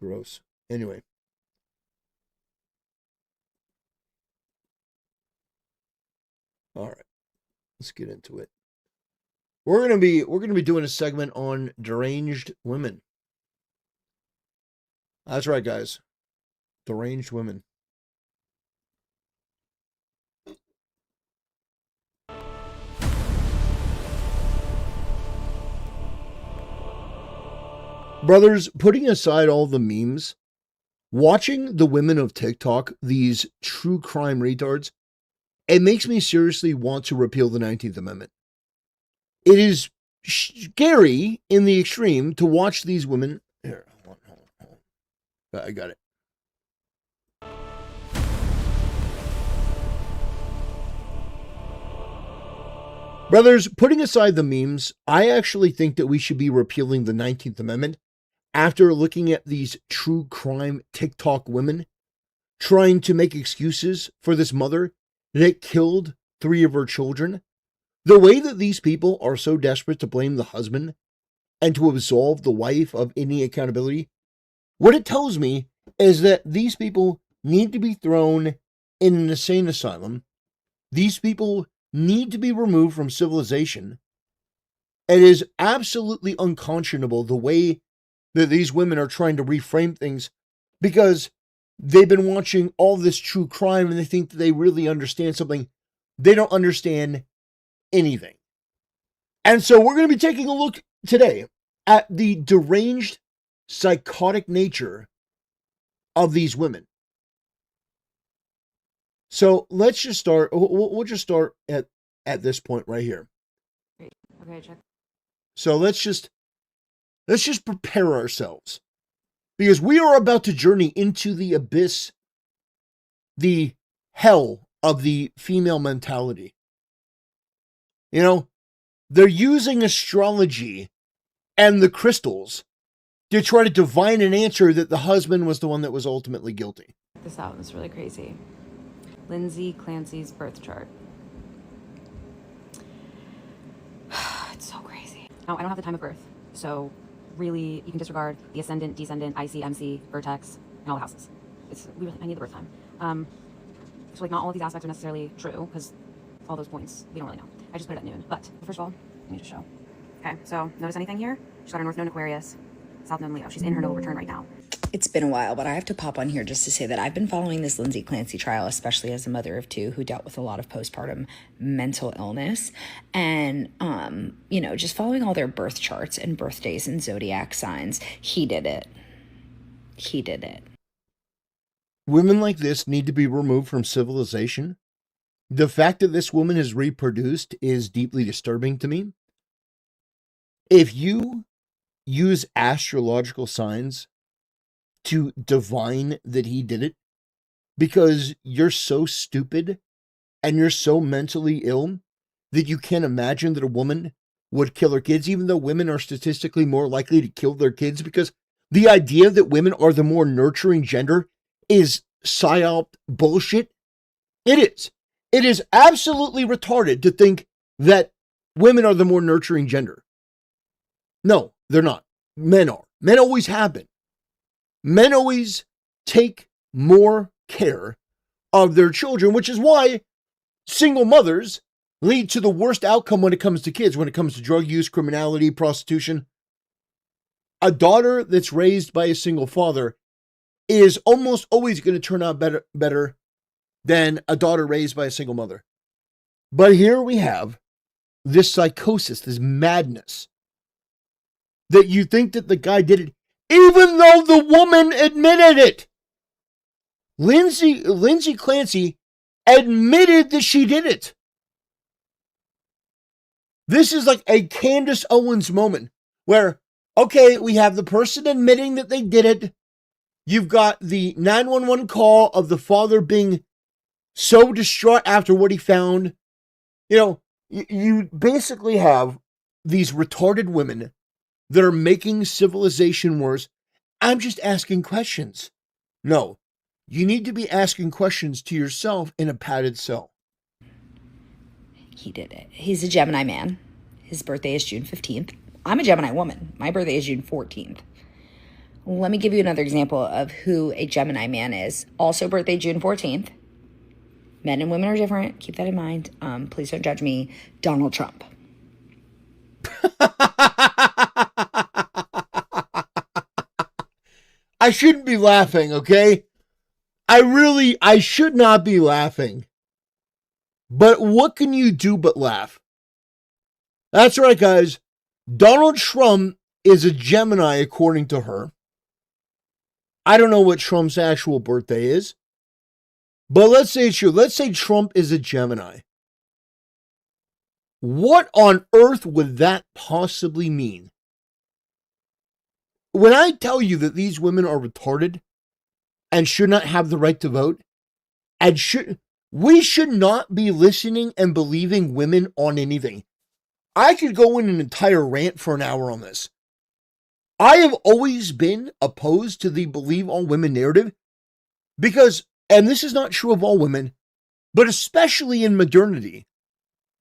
Gross. Anyway. All right, let's get into it. We're gonna be doing a segment on deranged women. That's right, guys. Deranged women. Brothers, putting aside all the memes, watching the women of TikTok, these true crime retards, it makes me seriously want to repeal the 19th Amendment. It is scary in the extreme to watch these women. Here, hold on. I got it. Brothers, putting aside the memes, I actually think that we should be repealing the 19th Amendment after looking at these true crime TikTok women trying to make excuses for this mother that killed 3 of her children. The way that these people are so desperate to blame the husband and to absolve the wife of any accountability, what it tells me is that these people need to be thrown in an insane asylum. These people need to be removed from civilization. It is absolutely unconscionable the way that these women are trying to reframe things, because they've been watching all this true crime and they think that they really understand something. They don't understand anything. And so we're going to be taking a look today at the deranged, psychotic nature of these women. So let's just start. We'll just start at this point right here. Great. Okay, check. So let's just prepare ourselves, because we are about to journey into the abyss, the hell of the female mentality. You know, they're using astrology and the crystals to try to divine an answer that the husband was the one that was ultimately guilty. Check this out. It's really crazy. Lindsay Clancy's birth chart. It's so crazy. Now, I don't have the time of birth, so really, you can disregard the ascendant, descendant, IC, MC, vertex, and all the houses. I need the birth time. So, like, not all of these aspects are necessarily true, because all those points, we don't really know. I just put it at noon. But first of all, let me just show. Okay, so notice anything here? She's got her North Node Aquarius, South Node Leo. She's in her nodal return right now. It's been a while, but I have to pop on here just to say that I've been following this Lindsay Clancy trial, especially as a mother of 2 who dealt with a lot of postpartum mental illness. And, just following all their birth charts and birthdays and zodiac signs. He did it. He did it. Women like this need to be removed from civilization. The fact that this woman has reproduced is deeply disturbing to me. If you use astrological signs to divine that he did it because you're so stupid and you're so mentally ill that you can't imagine that a woman would kill her kids, even though women are statistically more likely to kill their kids, because the idea that women are the more nurturing gender is psyop bullshit. It is. It is absolutely retarded to think that women are the more nurturing gender. No, they're not. Men are. Men always have been. Men always take more care of their children, which is why single mothers lead to the worst outcome when it comes to kids, when it comes to drug use, criminality, prostitution. A daughter that's raised by a single father is almost always going to turn out better than a daughter raised by a single mother. But here we have this psychosis, this madness, that you think that the guy did it, even though the woman admitted it. Lindsay Clancy admitted that she did it. This is like a Candace Owens moment where, okay, we have the person admitting that they did it. You've got the 911 call of the father being so distraught after what he found. You know, you basically have these retarded women that are making civilization worse. I'm just asking questions. No, you need to be asking questions to yourself in a padded cell. He did it. He's a Gemini man. His birthday is June 15th. I'm a Gemini woman. My birthday is June 14th. Let me give you another example of who a Gemini man is. Also birthday June 14th. Men and women are different. Keep that in mind. Please don't judge me. Donald Trump. I shouldn't be laughing, okay? I should not be laughing. But what can you do but laugh? That's right, guys. Donald Trump is a Gemini, according to her. I don't know what Trump's actual birthday is. But let's say it's true. Let's say Trump is a Gemini. What on earth would that possibly mean? When I tell you that these women are retarded and should not have the right to vote, we should not be listening and believing women on anything. I could go in an entire rant for an hour on this. I have always been opposed to the believe all women narrative because, and this is not true of all women, but especially in modernity,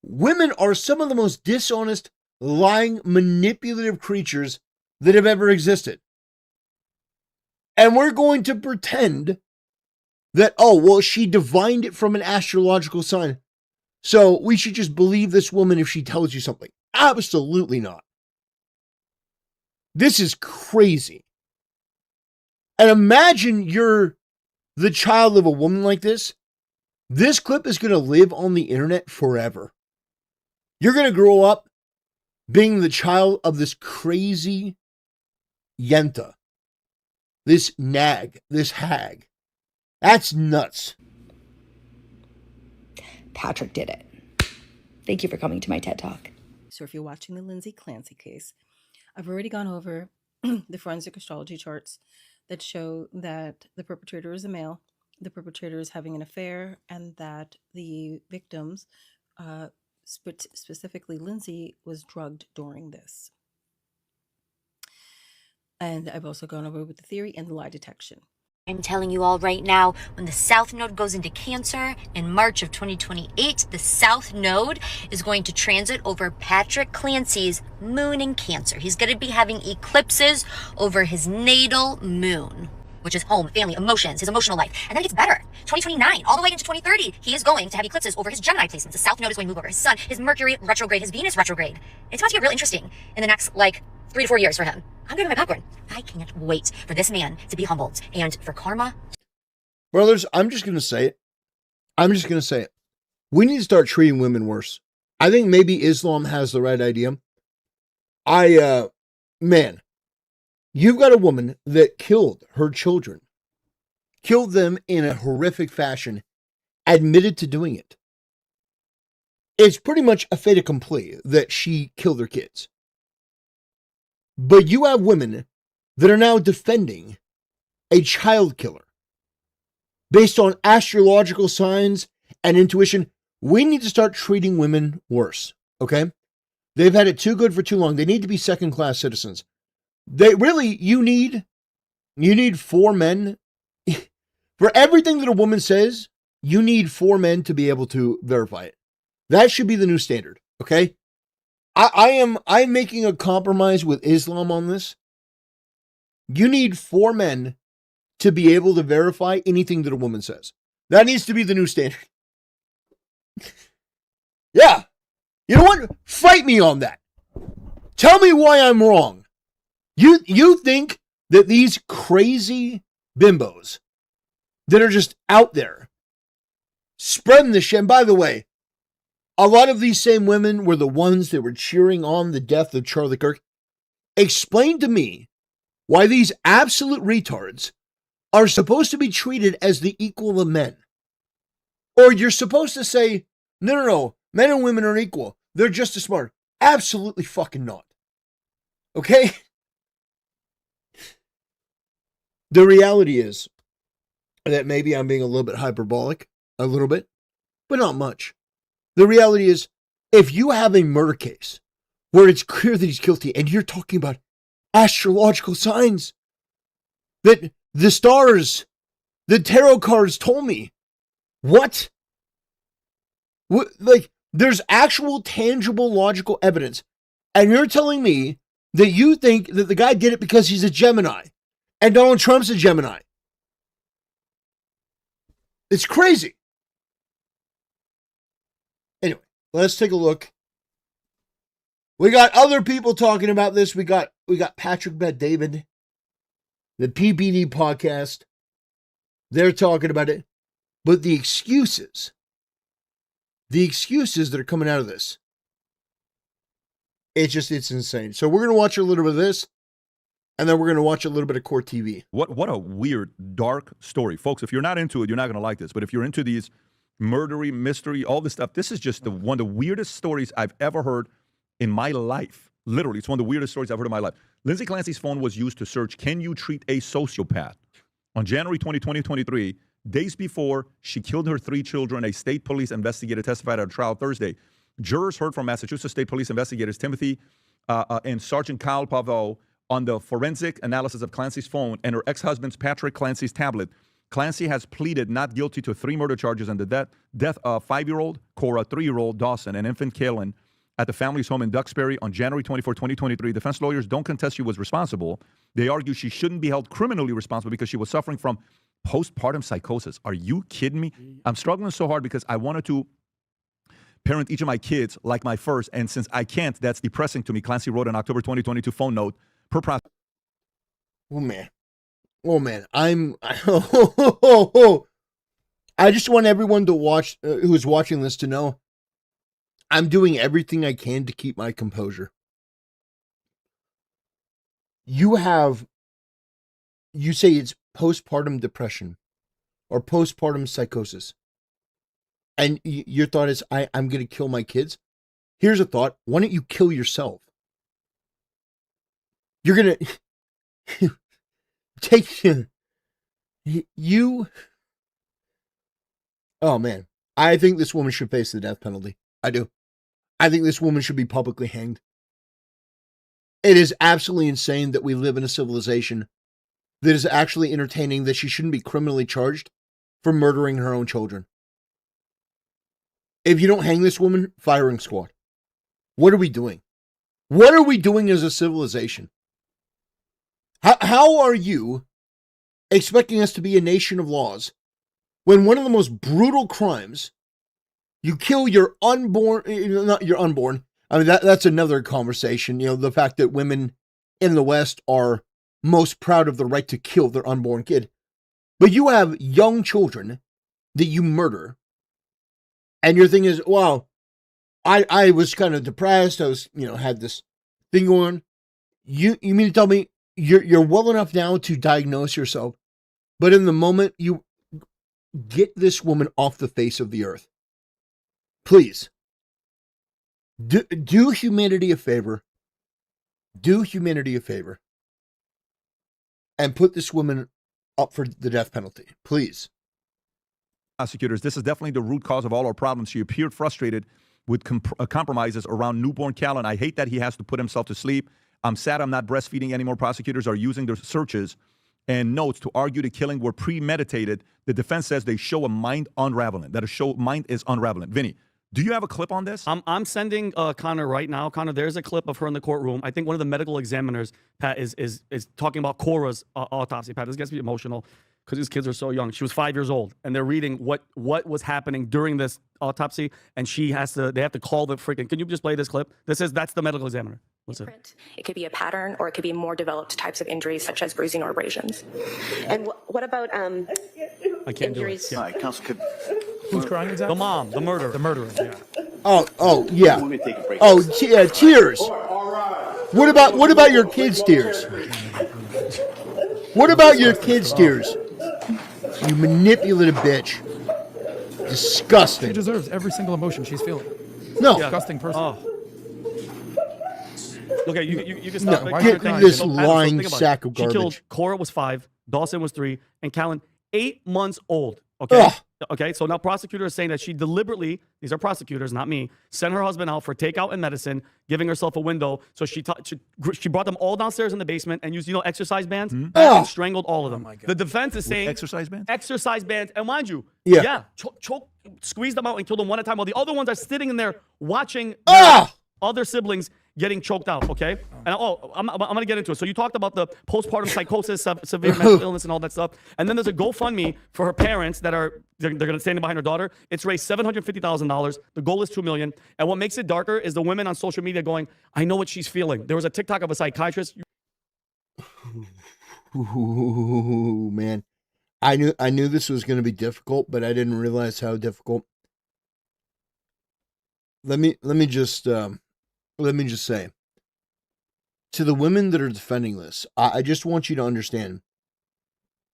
women are some of the most dishonest, lying, manipulative creatures that have ever existed. And we're going to pretend that, oh, well, she divined it from an astrological sign, so we should just believe this woman if she tells you something. Absolutely not. This is crazy. And imagine you're the child of a woman like this. This clip is going to live on the internet forever. You're going to grow up being the child of this crazy yenta, this nag, this hag. That's nuts. Patrick did it. Thank you for coming to my TED Talk. So if you're watching the Lindsay Clancy case, I've already gone over the forensic astrology charts that show that the perpetrator is a male, the perpetrator is having an affair, and that the victims, specifically Lindsay, was drugged during this. And I've also gone over with the theory and the lie detection. I'm telling you all right now, when the South Node goes into Cancer in March of 2028, the South Node is going to transit over Patrick Clancy's moon in Cancer. He's going to be having eclipses over his natal moon, which is home, family, emotions, his emotional life. And then it gets better. 2029, all the way into 2030, he is going to have eclipses over his Gemini placements. The South Node is going to move over his Sun, his Mercury retrograde, his Venus retrograde. It's about to get real interesting in the next, 3 to 4 years for him. I'm grabbing my popcorn. I can't wait for this man to be humbled and for karma. Brothers, I'm just going to say it. We need to start treating women worse. I think maybe Islam has the right idea. Man, you've got a woman that killed her children, killed them in a horrific fashion, admitted to doing it. It's pretty much a fait accompli that she killed her kids. But you have women that are now defending a child killer based on astrological signs and intuition. We need to start treating women worse, okay? They've had it too good for too long. They need to be second-class citizens. You need 4 men. For everything that a woman says, you need 4 men to be able to verify it. That should be the new standard, okay? I'm making a compromise with Islam on this. You need 4 men to be able to verify anything that a woman says. That needs to be the new standard. Yeah. You know what? Fight me on that. Tell me why I'm wrong. You think that these crazy bimbos that are just out there spreading the shit. And by the way, a lot of these same women were the ones that were cheering on the death of Charlie Kirk. Explain to me why these absolute retards are supposed to be treated as the equal of men. Or you're supposed to say, no, men and women are equal. They're just as smart. Absolutely fucking not. Okay? The reality is that maybe I'm being a little bit hyperbolic, a little bit, but not much. The reality is, if you have a murder case where it's clear that he's guilty and you're talking about astrological signs, that the stars, the tarot cards told me, what? There's actual tangible logical evidence. And you're telling me that you think that the guy did it because he's a Gemini and Donald Trump's a Gemini. It's crazy. let's take a look. We got other people talking about this. We got Patrick Bet-David, the PBD podcast. They're talking about it. But the excuses that are coming out of this, it's insane. So we're going to watch a little bit of this, and then we're going to watch a little bit of Court TV. What a weird, dark story. Folks, if you're not into it, you're not going to like this. But if you're into these murdery, mystery, all this stuff, this is just one of the weirdest stories I've ever heard in my life. Literally, it's one of the weirdest stories I've heard in my life. Lindsay Clancy's phone was used to search, can you treat a sociopath? On January 20, 2023, days before she killed her 3 children, a state police investigator testified at a trial Thursday. Jurors heard from Massachusetts State Police investigators Timothy and Sergeant Kyle Pavot on the forensic analysis of Clancy's phone and her ex-husband's Patrick Clancy's tablet. Clancy has pleaded not guilty to 3 murder charges and the death of 5-year-old Cora, 3-year-old Dawson, and infant Kaylin at the family's home in Duxbury on January 24, 2023. Defense lawyers don't contest she was responsible. They argue she shouldn't be held criminally responsible because she was suffering from postpartum psychosis. Are you kidding me? I'm struggling so hard because I wanted to parent each of my kids like my first, and since I can't, that's depressing to me. Clancy wrote an October 2022 phone note per process. Oh man, I just want everyone to watch, who's watching this, to know I'm doing everything I can to keep my composure. You say it's postpartum depression or postpartum psychosis, and your thought is, I'm going to kill my kids. Here's a thought. Why don't you kill yourself? You're going to take you. Oh man, I think this woman should face the death penalty. I do. I think this woman should be publicly hanged. It is absolutely insane that we live in a civilization that is actually entertaining that she shouldn't be criminally charged for murdering her own children. If you don't hang this woman, firing squad. What are we doing? What are we doing as a civilization? How are you expecting us to be a nation of laws when one of the most brutal crimes, you kill your unborn, not your unborn, I mean, that's another conversation. You know, the fact that women in the West are most proud of the right to kill their unborn kid. But you have young children that you murder. And your thing is, well, I was kind of depressed. I was, had this thing going on. You mean to tell me you're well enough now to diagnose yourself, but in the moment you get this woman off the face of the earth. Please. Do humanity a favor. Do humanity a favor. And put this woman up for the death penalty. Please. Prosecutors, this is definitely the root cause of all our problems. She appeared frustrated with compromises around newborn Callan. I hate that he has to put himself to sleep. I'm sad I'm not breastfeeding anymore. Prosecutors are using their searches and notes to argue the killing were premeditated. The defense says they show a mind unraveling, that mind is unraveling. Vinny, do you have a clip on this? I'm sending Connor right now. Connor, there's a clip of her in the courtroom. I think one of the medical examiners, Pat, is talking about Cora's autopsy. Pat, this gets me emotional because these kids are so young. She was 5 years old, and they're reading what was happening during this autopsy, and they have to call the freaking. Can you just play this clip? That's the medical examiner. Listen. It could be a pattern, or it could be more developed types of injuries, such as bruising or abrasions. And what about I can't injuries? do it. Yeah. Who's crying exactly? The mom, the murderer. Yeah. Oh, yeah. Yeah, tears. What about your kids' tears? What about your kids' tears? You manipulative bitch. Disgusting. She deserves every single emotion she's feeling. No. Disgusting person. Oh. Okay, you can stop. No, get this lying sack of garbage. She killed, Cora was 5, Dawson was 3, and Callan 8 months old. Okay. Ugh. Okay. So now prosecutors are saying that she deliberately, these are prosecutors, not me, sent her husband out for takeout and medicine, giving herself a window. So she brought them all downstairs in the basement and used exercise bands and strangled all of them. The defense is saying exercise bands. Exercise bands, and mind you, choke, squeeze them out and kill them one at a time, while the other ones are sitting in there watching other siblings getting choked out, okay? And I'm going to get into it. So you talked about the postpartum psychosis, severe mental illness and all that stuff. And then there's a GoFundMe for her parents that are they're going to stand behind her daughter. It's raised $750,000. The goal is $2 million. And what makes it darker is the women on social media going, I know what she's feeling. There was a TikTok of a psychiatrist. Ooh, man. I knew this was going to be difficult, but I didn't realize how difficult. Let me just say to the women that are defending this, I just want you to understand.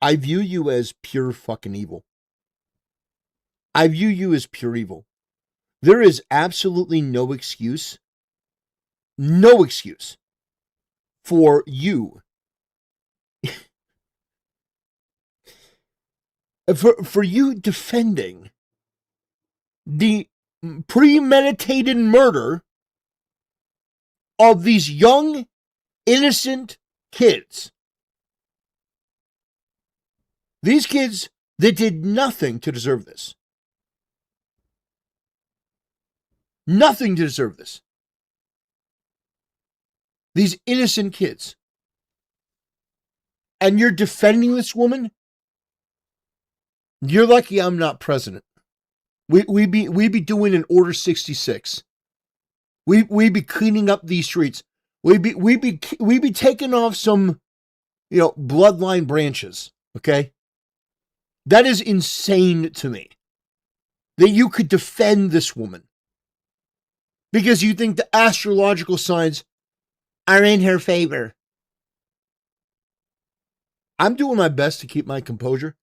I view you as pure fucking evil. I view you as pure evil. There is absolutely no excuse for you for you defending the premeditated murder of these young, innocent kids. These kids that did nothing to deserve this. Nothing to deserve this. These innocent kids. And you're defending this woman? You're lucky I'm not president. We be doing an Order 66. We be cleaning up these streets. We be taking off some, bloodline branches. Okay? That is insane to me. That you could defend this woman. Because you think the astrological signs are in her favor. I'm doing my best to keep my composure.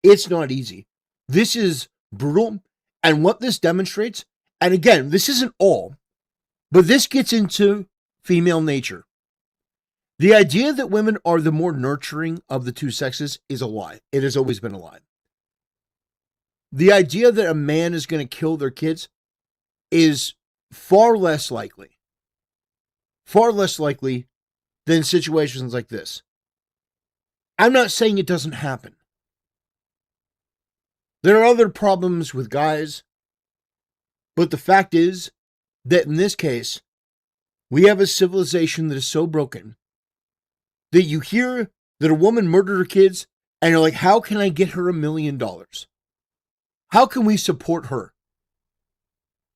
It's not easy. This is brutal. And what this demonstrates, and again, this isn't all, but this gets into female nature. The idea that women are the more nurturing of the two sexes is a lie. It has always been a lie. The idea that a man is going to kill their kids is far less likely than situations like this. I'm not saying it doesn't happen. There are other problems with guys, but the fact is that in this case, we have a civilization that is so broken that you hear that a woman murdered her kids and you're like, how can I get her $1 million? How can we support her?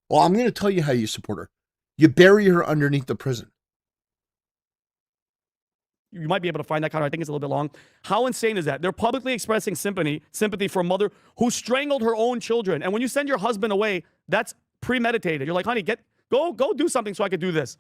Well, I'm going to tell you how you support her. You bury her underneath the prison. You might be able to find that kind of, I think it's a little bit long. How insane is that? They're publicly expressing sympathy for a mother who strangled her own children. And when you send your husband away, that's premeditated. You're like, honey, go do something so I could do this.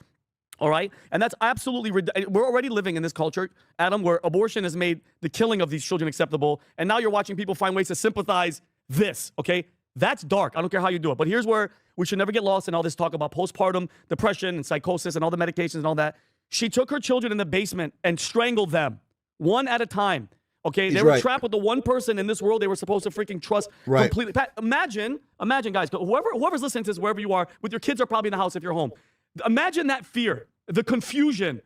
All right? And that's absolutely, we're already living in this culture, Adam, where abortion has made the killing of these children acceptable. And now you're watching people find ways to sympathize this, okay? That's dark. I don't care how you do it. But here's where we should never get lost in all this talk about postpartum depression and psychosis and all the medications and all that. She took her children in the basement and strangled them one at a time. Okay, they were trapped with the one person in this world they were supposed to freaking trust completely. Pat, imagine, guys, whoever's listening to this, wherever you are, with your kids are probably in the house if you're home. Imagine that fear, the confusion.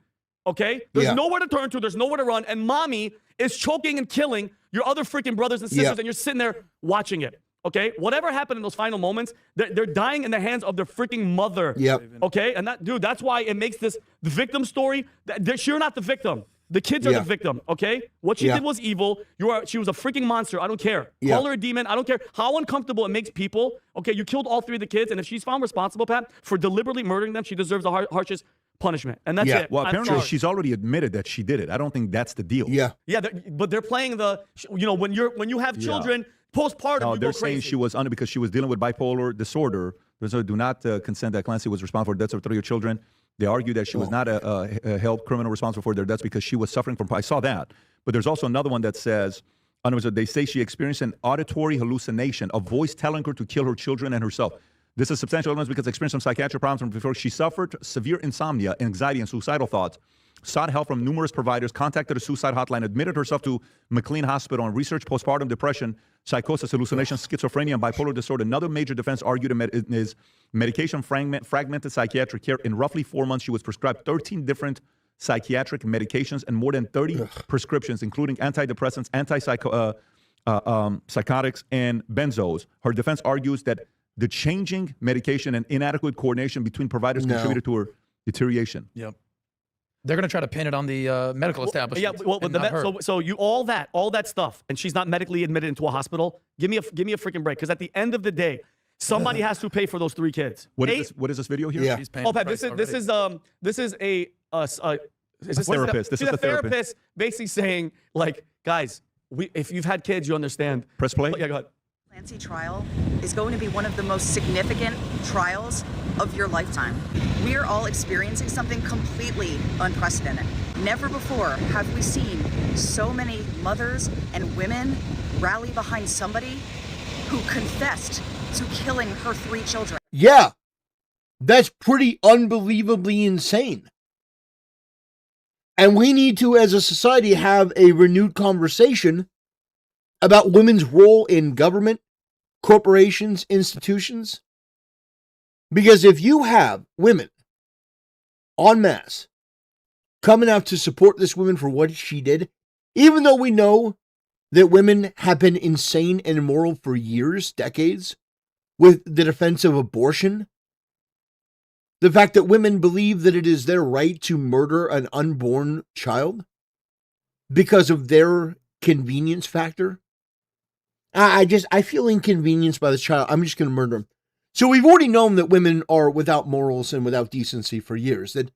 Okay, there's nowhere to turn to, there's nowhere to run, and mommy is choking and killing your other freaking brothers and sisters, and you're sitting there watching it. Okay, whatever happened in those final moments, they're dying in the hands of their freaking mother. Okay, and that's why it makes this the victim story. You're not the victim. The kids are the victim. Okay, what she did was evil. She was a freaking monster. I don't care. Call her a demon. I don't care how uncomfortable it makes people. Okay, you killed all 3 of the kids, and if she's found responsible, Pat, for deliberately murdering them, she deserves the harshest punishment. And that's it. Well, apparently she's already admitted that she did it. I don't think that's the deal. But they're playing when you have children. Postpartum, no, they're saying she was under because she was dealing with bipolar disorder. So do not consent that Clancy was responsible for the deaths of 3 of your children. They argue that she was not held criminal responsible for their deaths because she was suffering from. I saw that, but there's also another one that says, they say she experienced an auditory hallucination, a voice telling her to kill her children and herself. This is substantial evidence because experienced some psychiatric problems from before. She suffered severe insomnia, anxiety, and suicidal thoughts. Sought help from numerous providers, contacted a suicide hotline, admitted herself to McLean Hospital on research postpartum depression, psychosis, hallucinations, schizophrenia, and bipolar disorder. Another major defense argued is medication fragmented psychiatric care. In roughly 4 months, she was prescribed 13 different psychiatric medications and more than 30 prescriptions, including antidepressants, psychotics, and benzos. Her defense argues that the changing medication and inadequate coordination between providers contributed to her deterioration. Yep. They're going to try to pin it on the medical establishment. Yeah, well, and not her. so you all that stuff, and she's not medically admitted into a hospital. Give me a freaking break, because at the end of the day, somebody has to pay for those 3 kids. What is this video here? Yeah. She's paying Oh, the Pat, price this is a therapist. This is she's a a therapist basically saying, like, guys, if you've had kids, you understand. Press play. Yeah, go ahead. Clancy trial is going to be one of the most significant trials of your lifetime. We are all experiencing something completely unprecedented. Never before have we seen so many mothers and women rally behind somebody who confessed to killing her 3 children. Yeah, that's pretty unbelievably insane. And we need to, as a society, have a renewed conversation about women's role in government, corporations, institutions. Because if you have women en masse coming out to support this woman for what she did, even though we know that women have been insane and immoral for years, decades, with the defense of abortion, the fact that women believe that it is their right to murder an unborn child because of their convenience factor. I feel inconvenienced by this child. I'm just going to murder him. So we've already known that women are without morals and without decency for years, that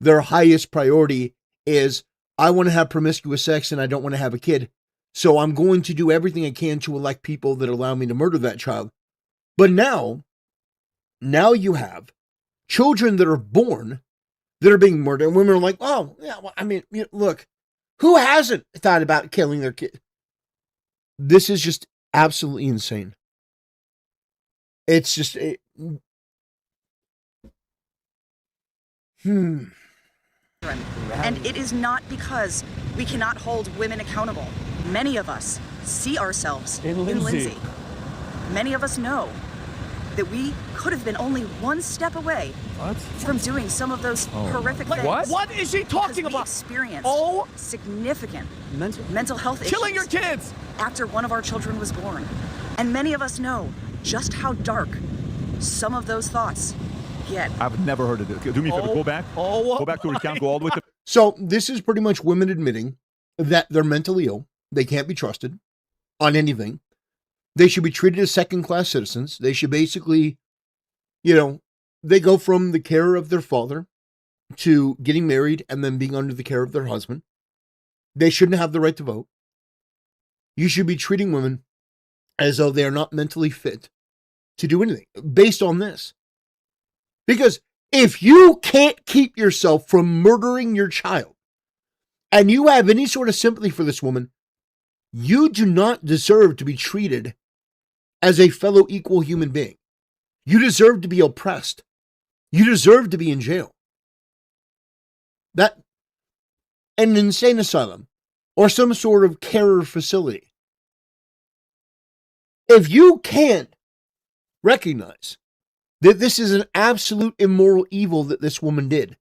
their highest priority is, I want to have promiscuous sex and I don't want to have a kid. So I'm going to do everything I can to elect people that allow me to murder that child. But now you have children that are born that are being murdered. And women are like, oh, yeah, well, I mean, look, who hasn't thought about killing their kid? This is just absolutely insane. It's just... And it is not because we cannot hold women accountable. Many of us see ourselves in Lindsay. Many of us know that we could have been only one step away from doing some of those horrific things. What is she talking about? Experienced significant mental health issues. Killing your kids after one of our children was born. And many of us know just how dark some of those thoughts get. I've never heard of it. Do me a favor. Go back. Go back to recount. Go all the way to... So this is pretty much women admitting that they're mentally ill. They can't be trusted on anything. They should be treated as second-class citizens. They should basically, they go from the care of their father to getting married and then being under the care of their husband. They shouldn't have the right to vote. You should be treating women as though they are not mentally fit to do anything based on this. Because if you can't keep yourself from murdering your child and you have any sort of sympathy for this woman, you do not deserve to be treated as a fellow equal human being. You deserve to be oppressed. You deserve to be in jail. That, an insane asylum or some sort of care facility. If you can't recognize that this is an absolute immoral evil that this woman did,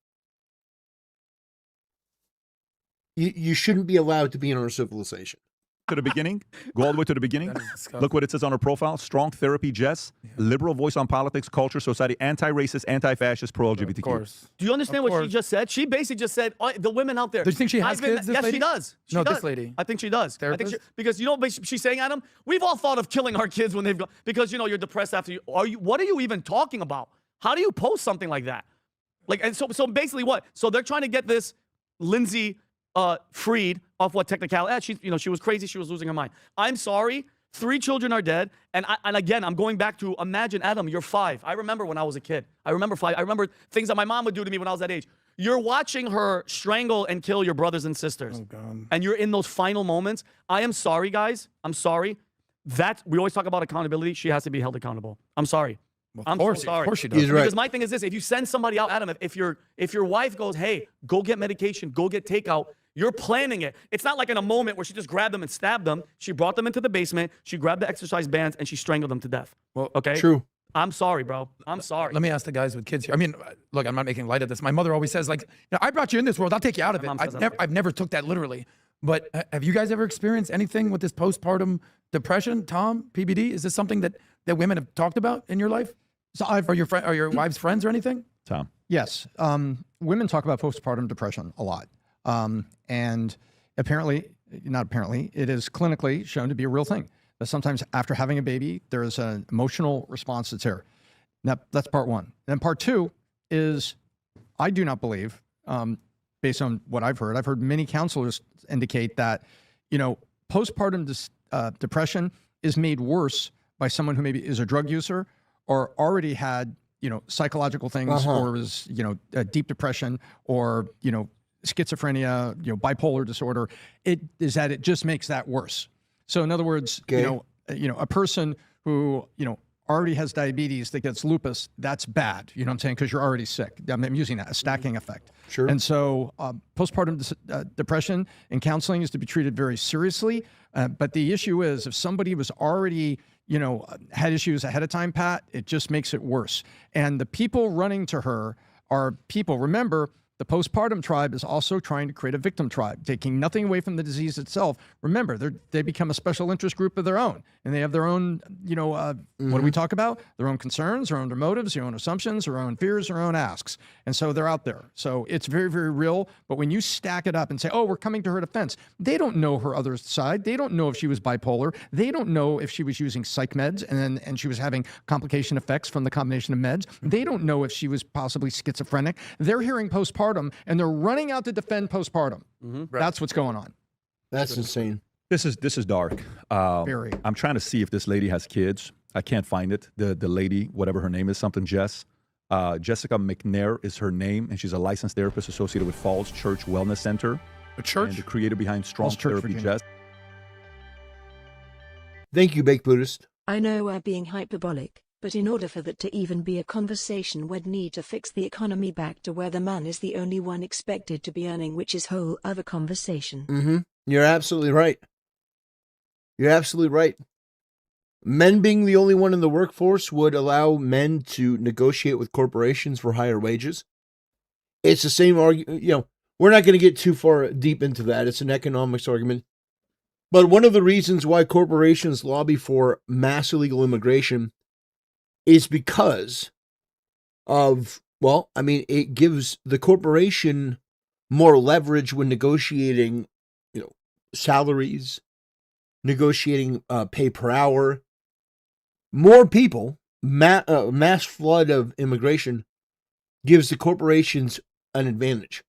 you shouldn't be allowed to be in our civilization. To the beginning, go all the way to the beginning. Look what it says on her profile. Strong therapy, Jess. Liberal voice on politics, culture, society, anti-racist, anti-fascist, pro-LGBTQ. Of course. Do you understand what she just said? She basically just said, the women out there. Do you think she has kids, this yes, lady? she does. She No, does. this lady. I think she does. Therapist? Because you know what she's saying, Adam? We've all thought of killing our kids when they've gone, because, you're depressed after you. What are you even talking about? How do you post something like that? And so basically what? So they're trying to get this Lindsay freed off what technicality. She was crazy. She was losing her mind. I'm sorry. 3 children are dead. And again, I'm going back to imagine, Adam, you're 5. I remember when I was a kid. I remember 5. I remember things that my mom would do to me when I was that age. You're watching her strangle and kill your brothers and sisters. Oh, God. And you're in those final moments. I am sorry, guys. I'm sorry. We always talk about accountability. She has to be held accountable. I'm sorry. Well, I'm so sorry. Of course she does. He's right. Because my thing is this: if you send somebody out, Adam, if your wife goes, "Hey, go get medication, go get takeout," you're planning it. It's not like in a moment where she just grabbed them and stabbed them. She brought them into the basement. She grabbed the exercise bands and she strangled them to death. Well, okay. True. I'm sorry, bro. I'm sorry. Let me ask the guys with kids here. I mean, look, I'm not making light of this. My mother always says, I brought you in this world. I'll take you out of it. I've never took that literally. But have you guys ever experienced anything with this postpartum depression? Tom, PBD, is this something that women have talked about in your life? So or your wife's friends or anything? Tom. Yes. women talk about postpartum depression a lot. And apparently, not apparently, it is clinically shown to be a real thing. That sometimes after having a baby, there is an emotional response that's there. Now, that's part one. Then part two is, I do not believe, based on what I've heard many counselors indicate that, postpartum depression is made worse by someone who maybe is a drug user or already had, psychological things or was, a deep depression or, schizophrenia, bipolar disorder. It just makes that worse. So in other words, a person who, already has diabetes that gets lupus, that's bad. You know what I'm saying? Because you're already sick. I'm using that, a stacking effect. Sure. And so postpartum depression and counseling is to be treated very seriously. But the issue is if somebody was already, had issues ahead of time, Pat, it just makes it worse. And the people running to her are people, remember, the postpartum tribe is also trying to create a victim tribe, taking nothing away from the disease itself. Remember, they become a special interest group of their own, and they have their own, what do we talk about? Their own concerns, their own motives, their own assumptions, their own fears, their own asks. And so they're out there. So it's very, very real. But when you stack it up and say, oh, we're coming to her defense, they don't know her other side. They don't know if she was bipolar. They don't know if she was using psych meds and she was having complication effects from the combination of meds. They don't know if she was possibly schizophrenic. They're hearing postpartum and they're running out to defend postpartum. Right. That's what's going on. That's insane. This is dark. Very. I'm trying to see if this lady has kids. I can't find it. The lady, whatever her name is, something Jess. Jessica McNair is her name, and she's a licensed therapist associated with Falls Church Wellness Center. A church? And the creator behind Strong Falls Church, Therapy, Virginia. Jess. Thank you, Baked Buddhist. I know we're being hyperbolic, but in order for that to even be a conversation, we'd need to fix the economy back to where the man is the only one expected to be earning, which is whole other conversation. Mm-hmm. You're absolutely right. You're absolutely right. Men being the only one in the workforce would allow men to negotiate with corporations for higher wages. It's the same argument, we're not going to get too far deep into that. It's an economics argument. But one of the reasons why corporations lobby for mass illegal immigration is because of, it gives the corporation more leverage when negotiating, salaries, negotiating pay per hour. More people, mass flood of immigration gives the corporations an advantage.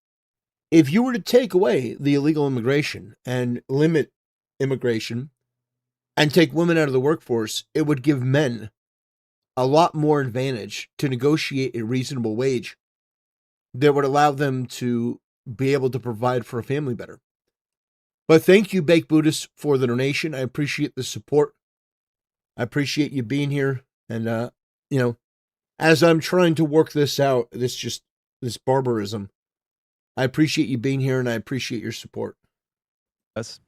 If you were to take away the illegal immigration and limit immigration and take women out of the workforce, it would give men a lot more advantage to negotiate a reasonable wage that would allow them to be able to provide for a family better. But thank you, Baked Buddhist, for the donation. I appreciate the support. I appreciate you being here. And, as I'm trying to work this out, this barbarism, I appreciate you being here and I appreciate your support.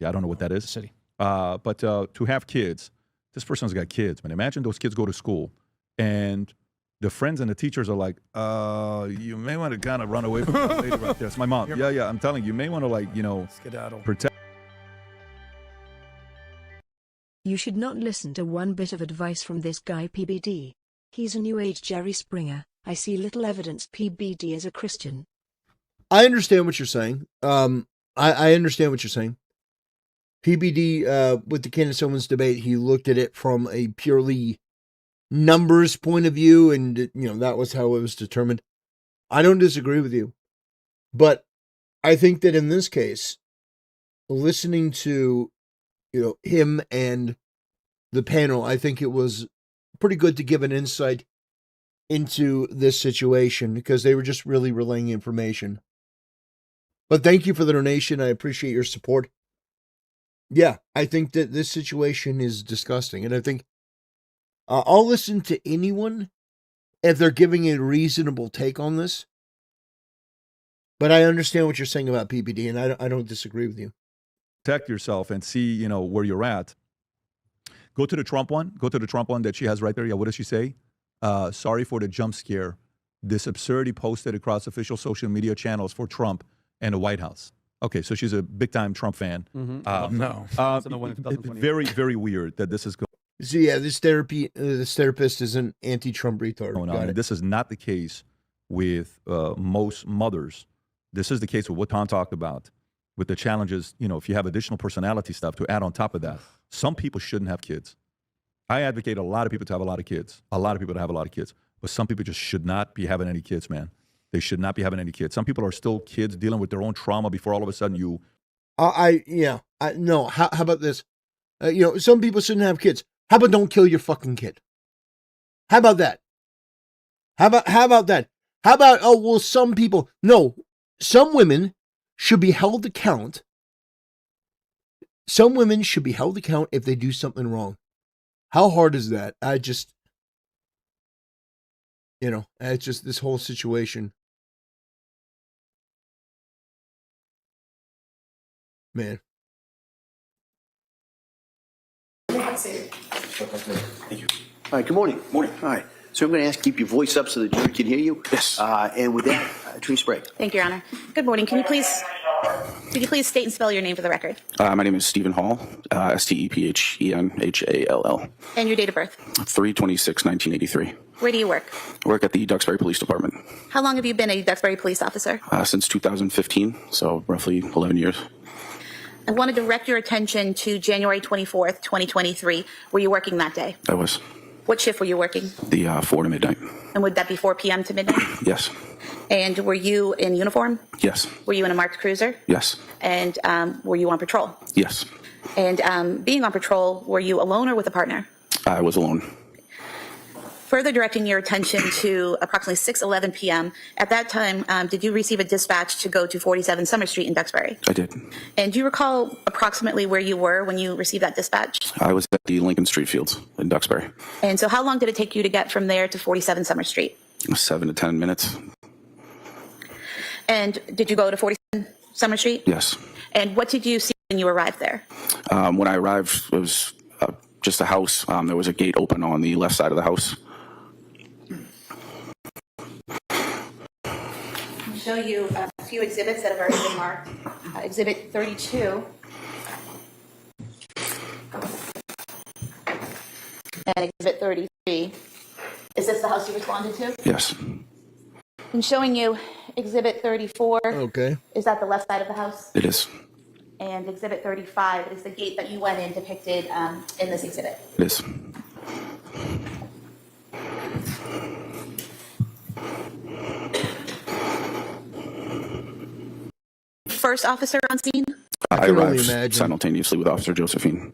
Yeah, I don't know what that is. City. But to have kids, this person's got kids, man. Imagine those kids go to school and the friends and the teachers are like, you may want to kind of run away from that lady right there. It's my mom. Yeah, I'm telling you, you may want to skedaddle. Protect. You should not listen to one bit of advice from this guy PBD. He's a new age Jerry Springer. I see little evidence PBD is a Christian. I understand what you're saying. I understand what you're saying. PBD, with the Candace Owens debate, he looked at it from a purely numbers point of view, and that was how it was determined. I don't disagree with you, but I think that in this case, listening to him and the panel, I think it was pretty good to give an insight into this situation because they were just really relaying information. But thank you for the donation. I appreciate your support. Yeah, I think that this situation is disgusting. And I think I'll listen to anyone if they're giving a reasonable take on this. But I understand what you're saying about PPD, and I don't disagree with you. Protect yourself and see, where you're at. Go to the Trump one. Go to the Trump one that she has right there. Yeah, what does she say? Sorry for the jump scare. This absurdity posted across official social media channels for Trump and the White House. Okay, so she's a big-time Trump fan. Mm-hmm. Very, very weird that this is going. So yeah, this therapist is an anti-Trump retard. No, this is not the case with most mothers. This is the case with what Tom talked about, with the challenges, if you have additional personality stuff to add on top of that. Some people shouldn't have kids. I advocate a lot of people to have a lot of kids, but some people just should not be having any kids, man. They should not be having any kids. Some people are still kids dealing with their own trauma before all of a sudden you. No. How about this? Some people shouldn't have kids. How about don't kill your fucking kid? How about that? How about that? How about, some people, no, some women should be held to account. Some women should be held to account if they do something wrong. How hard is that? It's just this whole situation. Man. Thank you. All right, good morning. Morning. All right. So I'm going to ask, keep your voice up so the jury can hear you. Yes. And with that, Attorney Sprague. Thank you, Your Honor. Good morning. Could you please state and spell your name for the record? My name is Stephen Hall, Stephenhall, And your date of birth? 3/26/1983. Where do you work? I work at the Duxbury Police Department How long have you been a Duxbury police officer? since 2015, so roughly 11 years. I want to direct your attention to January 24th, 2023. Were you working that day? I was What shift were you working? the 4 to midnight. And would that be 4 p.m. to midnight? Yes. And were you in uniform? Yes. Were you in a marked cruiser? Yes. And were you on patrol? Yes. And being on patrol, were you alone or with a partner? I was alone. Further directing your attention to approximately 6:11 p.m. At that time, did you receive a dispatch to go to 47 Summer Street in Duxbury? I did. And do you recall approximately where you were when you received that dispatch? I was at the Lincoln Street Fields in Duxbury. And so how long did it take you to get from there to 47 Summer Street? 7 to 10 minutes. And did you go to 47 Summer Street? Yes. And what did you see when you arrived there? When I arrived, it was just a house. There was a gate open on the left side of the house. I'll show you a few exhibits that have already been marked. Exhibit 32. And Exhibit 33. Is this the house you responded to? Yes. I'm showing you Exhibit 34. Okay. Is that the left side of the house? It is. And Exhibit 35 is the gate that you went in depicted in this exhibit. It is. First officer on scene? I arrived simultaneously with Officer Josephine.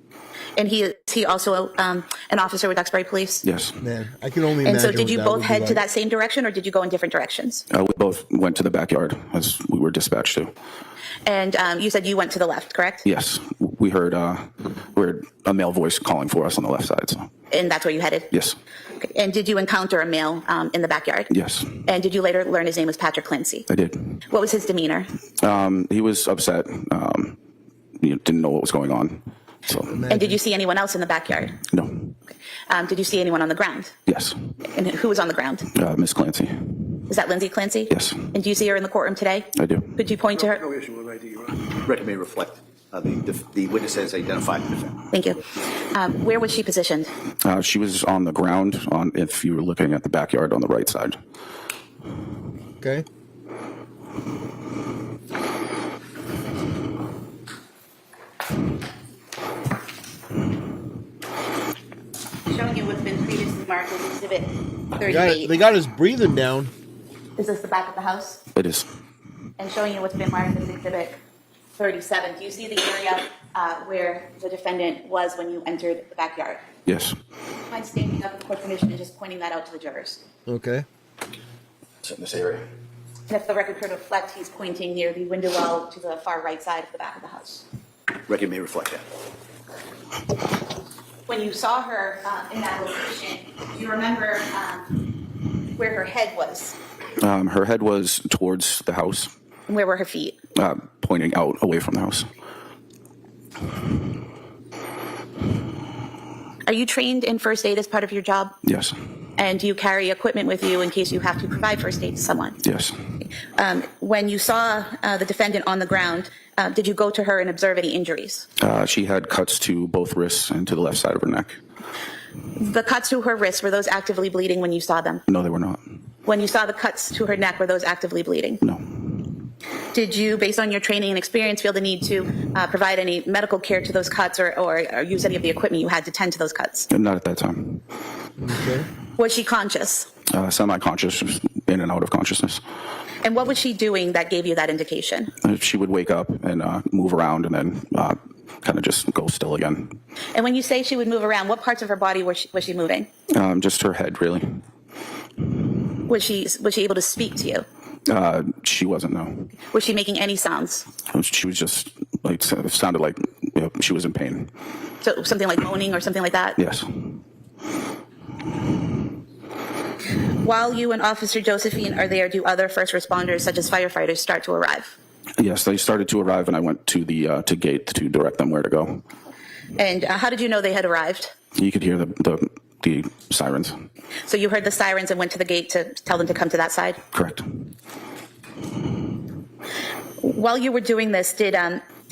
And is he also an officer with Duxbury Police? Yes. Man, I can only And imagine. so did you what both would be head to like. that same direction or did you go in different directions? We both went to the backyard as we were dispatched to. And you said you went to the left, correct? Yes. We heard a male voice calling for us on the left side. So. And that's where you headed? Yes. Okay. And did you encounter a male in the backyard? Yes. And did you later learn his name was Patrick Clancy? I did. What was his demeanor? He was upset. Didn't know what was going on. So. And did you see anyone else in the backyard? No. Okay. Did you see anyone on the ground? Yes. And who was on the ground? Miss Clancy. Is that Lindsay Clancy? Yes. And do you see her in the courtroom today? I do. Could you point to her? No issue with ID, Your Honor. Record may reflect. The witness has identified the defendant. Thank you. Where was she positioned? She was on the ground, if you were looking at the backyard on the right side. Okay. Showing you what's been previously marked as Exhibit 38. They got his breathing down. Is this the back of the house? It is. And showing you what's been marked as Exhibit 37. Do you see the area where the defendant was when you entered the backyard? Yes. Mind standing up with court permission and just pointing that out to the jurors? Okay. It's in this area. And if the record could reflect, he's pointing near the window well to the far right side of the back of the house. Record may reflect that. When you saw her in that location, do you remember where her head was? Her head was towards the house. And where were her feet? Pointing out away from the house. Are you trained in first aid as part of your job? Yes. And do you carry equipment with you in case you have to provide first aid to someone? Yes. When you saw the defendant on the ground, did you go to her and observe any injuries? She had cuts to both wrists and to the left side of her neck. The cuts to her wrists, were those actively bleeding when you saw them? No, they were not. When you saw the cuts to her neck, were those actively bleeding? No. Did you, based on your training and experience, feel the need to provide any medical care to those cuts or use any of the equipment you had to tend to those cuts? Not at that time. Okay. Was she conscious? Semi-conscious, in and out of consciousness. And what was she doing that gave you that indication? She would wake up and move around and then kind of just go still again. And when you say she would move around, what parts of her body was she moving? Just her head, really. Was she able to speak to you? She wasn't, no. Was she making any sounds? She was just, like, it sounded like she was in pain. So something like moaning or something like that? Yes. While you and Officer Josephine are there, do other first responders, such as firefighters, start to arrive? Yes, they started to arrive, and I went to the gate to direct them where to go. And how did you know they had arrived? You could hear the sirens. So you heard the sirens and went to the gate to tell them to come to that side? Correct. While you were doing this, did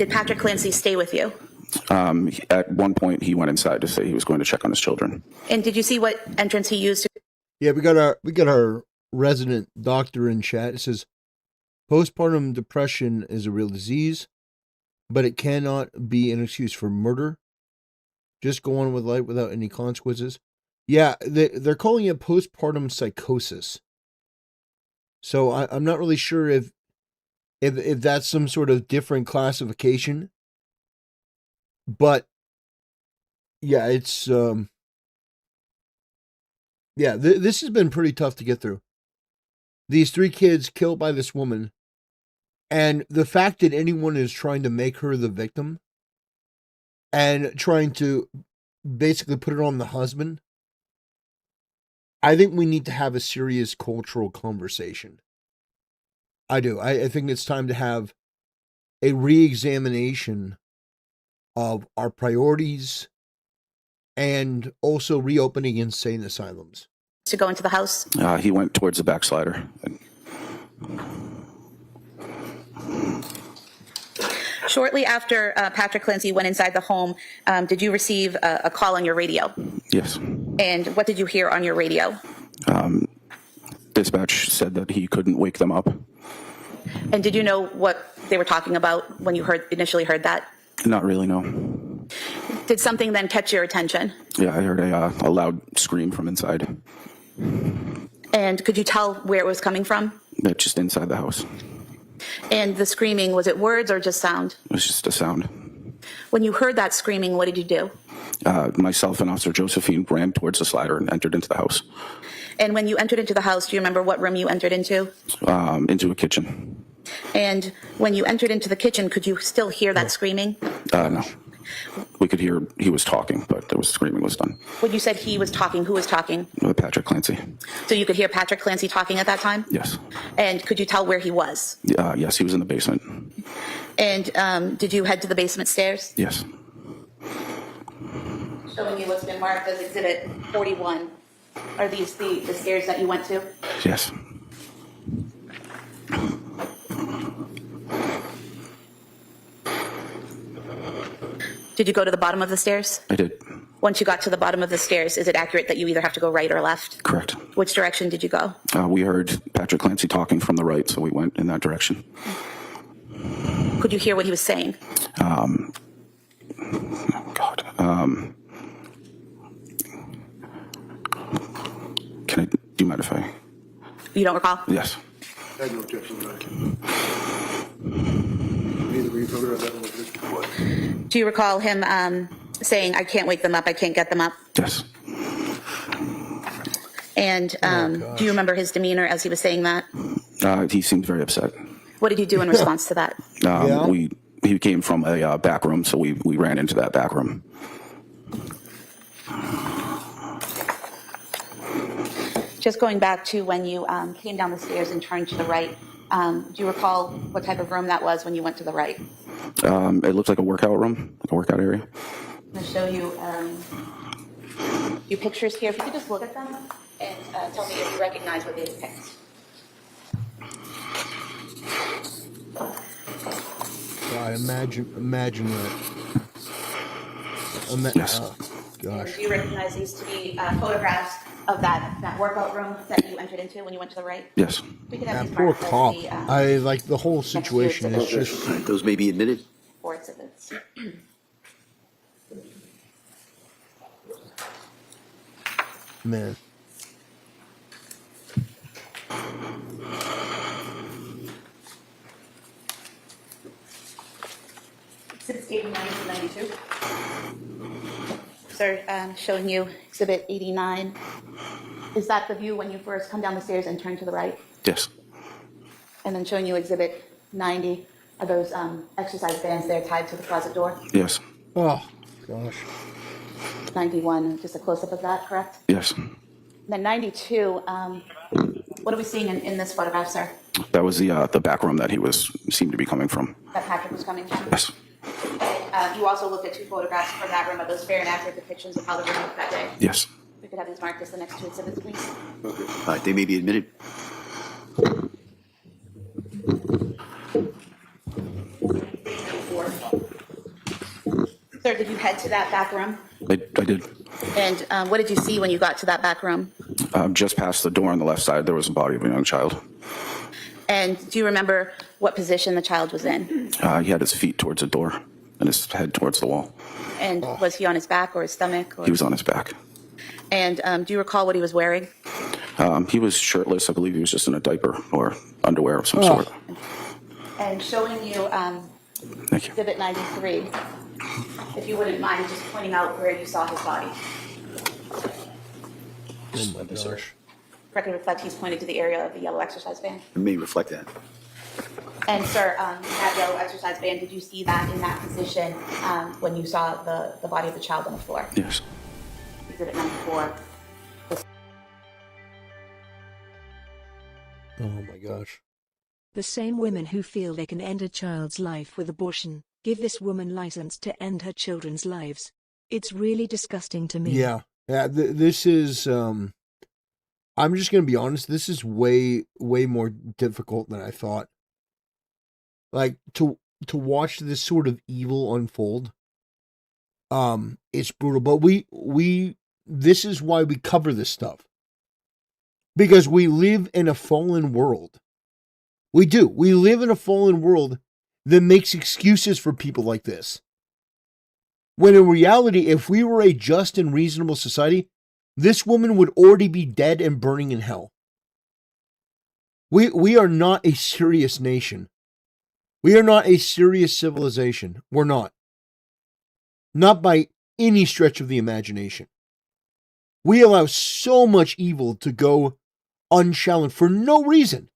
Patrick Clancy stay with you? At one point, he went inside to say he was going to check on his children. And did you see what entrance he used? Yeah, we got our resident doctor in chat. It says, postpartum depression is a real disease, but it cannot be an excuse for murder. Just go on with life without any consequences. Yeah, they're calling it postpartum psychosis. So I'm not really sure if that's some sort of different classification. But yeah, it's this has been pretty tough to get through. These 3 kids killed by this woman, and the fact that anyone is trying to make her the victim and trying to basically put it on the husband, I think we need to have a serious cultural conversation. I do. I think it's time to have a re-examination of our priorities and also reopening insane asylums. To go into the house? He went towards the backslider. Shortly after Patrick Clancy went inside the home, did you receive a call on your radio? Yes. And what did you hear on your radio? Dispatch said that he couldn't wake them up. And did you know what they were talking about when you initially heard that? Not really, no. Did something then catch your attention? Yeah, I heard a loud scream from inside. And could you tell where it was coming from? Just inside the house. And the screaming, was it words or just sound? It was just a sound. When you heard that screaming, what did you do? Myself and Officer Josephine ran towards the slider and entered into the house. And when you entered into the house, do you remember what room you entered into? Into a kitchen. And when you entered into the kitchen, could you still hear that screaming? No. We could hear he was talking, but the screaming was done. When you said he was talking, who was talking? Patrick Clancy. So you could hear Patrick Clancy talking at that time? Yes. And could you tell where he was? Yes, he was in the basement. And did you head to the basement stairs? Yes. Showing you what's been marked as Exhibit 41. Are these the stairs that you went to? Yes. Did you go to the bottom of the stairs? I did. Once you got to the bottom of the stairs, is it accurate that you either have to go right or left? Correct. Which direction did you go? We heard Patrick Clancy talking from the right, so we went in that direction. Could you hear what he was saying? Do you mind if I? You don't recall? Yes. I have no objection to that. Do you recall him saying, I can't wake them up, I can't get them up? Yes. And do you remember his demeanor as he was saying that? He seemed very upset. What did you do in response to that? He came from a back room, so we ran into that back room. Just going back to when you came down the stairs and turned to the right, do you recall what type of room that was when you went to the right? It looked like a workout room, like a workout area. I'm going to show you your pictures here. If you could just look at them and tell me if you recognize what they depict. God, imagine that. Yes. Gosh. Do you recognize these to be photographs of that workout room that you entered into when you went to the right? Yes. We could have these Poor marked as cop. the, I like the whole situation is exhibits. just. All right, those may be admitted. 4 exhibits. Man. Exhibits 89 to 92. Sir, showing you exhibit 89. Is that the view when you first come down the stairs and turn to the right? Yes. And then showing you exhibit 90. Are those exercise bands there tied to the closet door? Yes. Oh, gosh. 91, just a close-up of that, correct? Yes. Then 92, what are we seeing in this photograph, sir? That was the back room that he seemed to be coming from. That Patrick was coming from? Yes. You also looked at 2 photographs from that room. Are those fair and accurate depictions of how the room looked that day? Yes. We could have these marked as the next 2 exhibits, please. All right, they may be admitted. Sir, did you head to that back room? I did. And what did you see when you got to that back room? Just past the door on the left side, there was a body of a young child. And do you remember what position the child was in? He had his feet towards the door and his head towards the wall. And was he on his back or his stomach? Or... He was on his back. And do you recall what he was wearing? He was shirtless. I believe he was just in a diaper or underwear of some sort. And showing you Thank you. exhibit 93, if you wouldn't mind just pointing out where you saw his body. Oh my gosh. Record reflect he's pointed to the area of the yellow exercise band. It may reflect that. And sir, that yellow exercise band, did you see that in that position when you saw the body of the child on the floor? Yes. Exhibit 94. Oh my gosh. The same women who feel they can end a child's life with abortion, give this woman license to end her children's lives. It's really disgusting to me. Yeah. Yeah. This is, I'm just going to be honest. This is way more difficult than I thought. Like to watch this sort of evil unfold. It's brutal, but this is why we cover this stuff. Because we live in a fallen world. We do. We live in a fallen world that makes excuses for people like this. When in reality, if we were a just and reasonable society, this woman would already be dead and burning in hell. We are not a serious nation. We are not a serious civilization. We're not. Not by any stretch of the imagination. We allow so much evil to go unchallenged for no reason.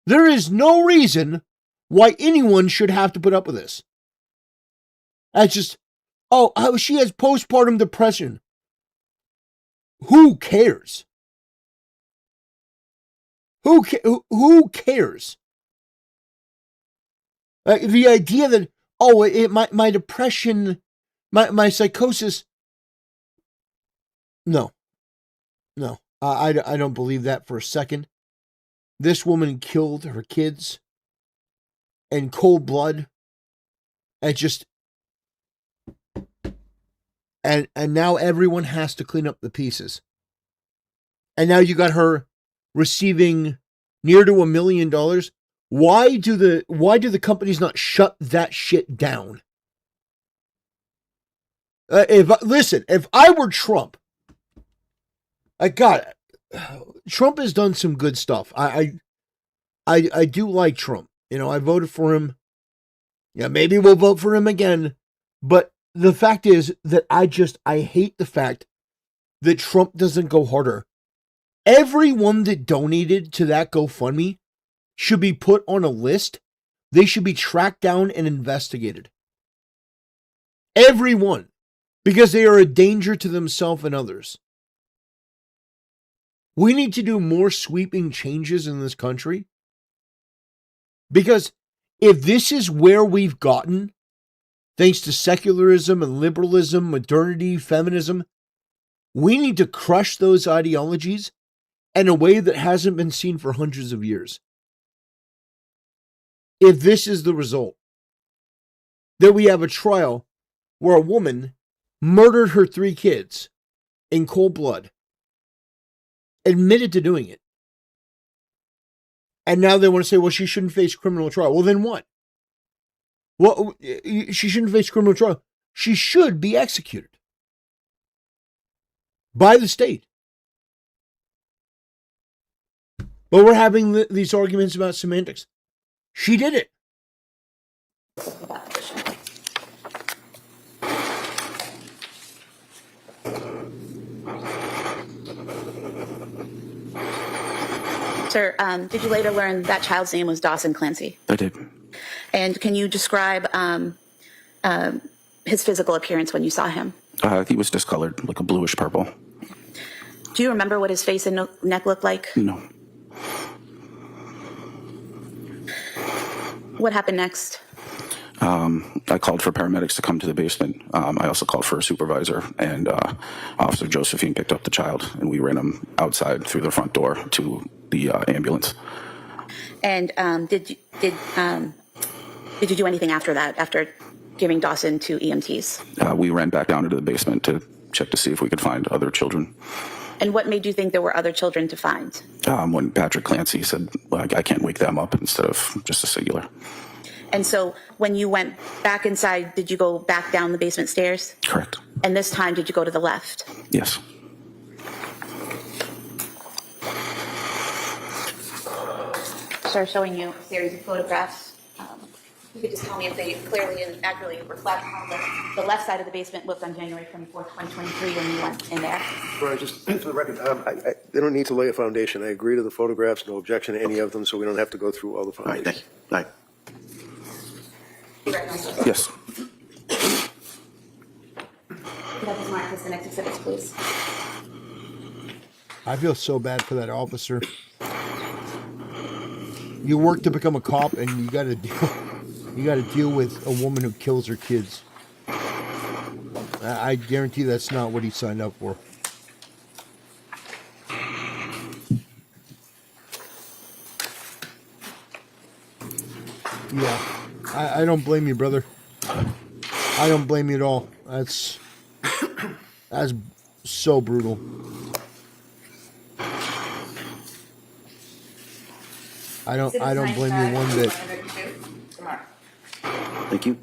There is no reason why anyone should have to put up with this. That's just, she has postpartum depression. Who cares? Who cares? The idea that, my depression, my psychosis. No. I don't believe that for a second. This woman killed her kids in cold blood. And now everyone has to clean up the pieces. And now you got her receiving near to $1 million. Why do the companies not shut that shit down? If I were Trump, Trump has done some good stuff. I do like Trump. I voted for him. Yeah, maybe we'll vote for him again. But the fact is that I hate the fact that Trump doesn't go harder. Everyone that donated to that GoFundMe should be put on a list. They should be tracked down and investigated. Everyone. Because they are a danger to themselves and others. We need to do more sweeping changes in this country. Because if this is where we've gotten, thanks to secularism and liberalism, modernity, feminism, we need to crush those ideologies in a way that hasn't been seen for hundreds of years. If this is the result, that we have a trial where a woman murdered her 3 kids in cold blood, admitted to doing it. And now they want to say, well, she shouldn't face criminal trial. Well, then what? Well, she shouldn't face criminal trial. She should be executed by the state. But we're having these arguments about semantics. She did it. Sir, did you later learn that child's name was Dawson Clancy? I did. And can you describe his physical appearance when you saw him? He was discolored, like a bluish purple. Do you remember what his face and neck looked like? No. What happened next? I called for paramedics to come to the basement. I also called for a supervisor, and Officer Josephine picked up the child, and we ran him outside through the front door to the ambulance. And did you do anything after that, after giving Dawson to EMTs? We ran back down into the basement to check to see if we could find other children. And what made you think there were other children to find? When Patrick Clancy said, well, I can't wake them up, instead of just a singular. And so when you went back inside, did you go back down the basement stairs? Correct. And this time, did you go to the left? Yes. Sir, showing you a series of photographs. You could just tell me if they clearly and accurately reflect how the left side of the basement looked on January 24th, 2023 when you went in there. Right, just for the record, they don't need to lay a foundation. I agree to the photographs, no objection to any of them, so we don't have to go through all the foundations. All right. Yes. Could I just mark this the next exhibits, please? I feel so bad for that officer. You work to become a cop, and you got to deal with a woman who kills her kids. I guarantee that's not what he signed up for. Yeah, I don't blame you, brother. I don't blame you at all. That's so brutal. I don't blame you one bit. Thank you.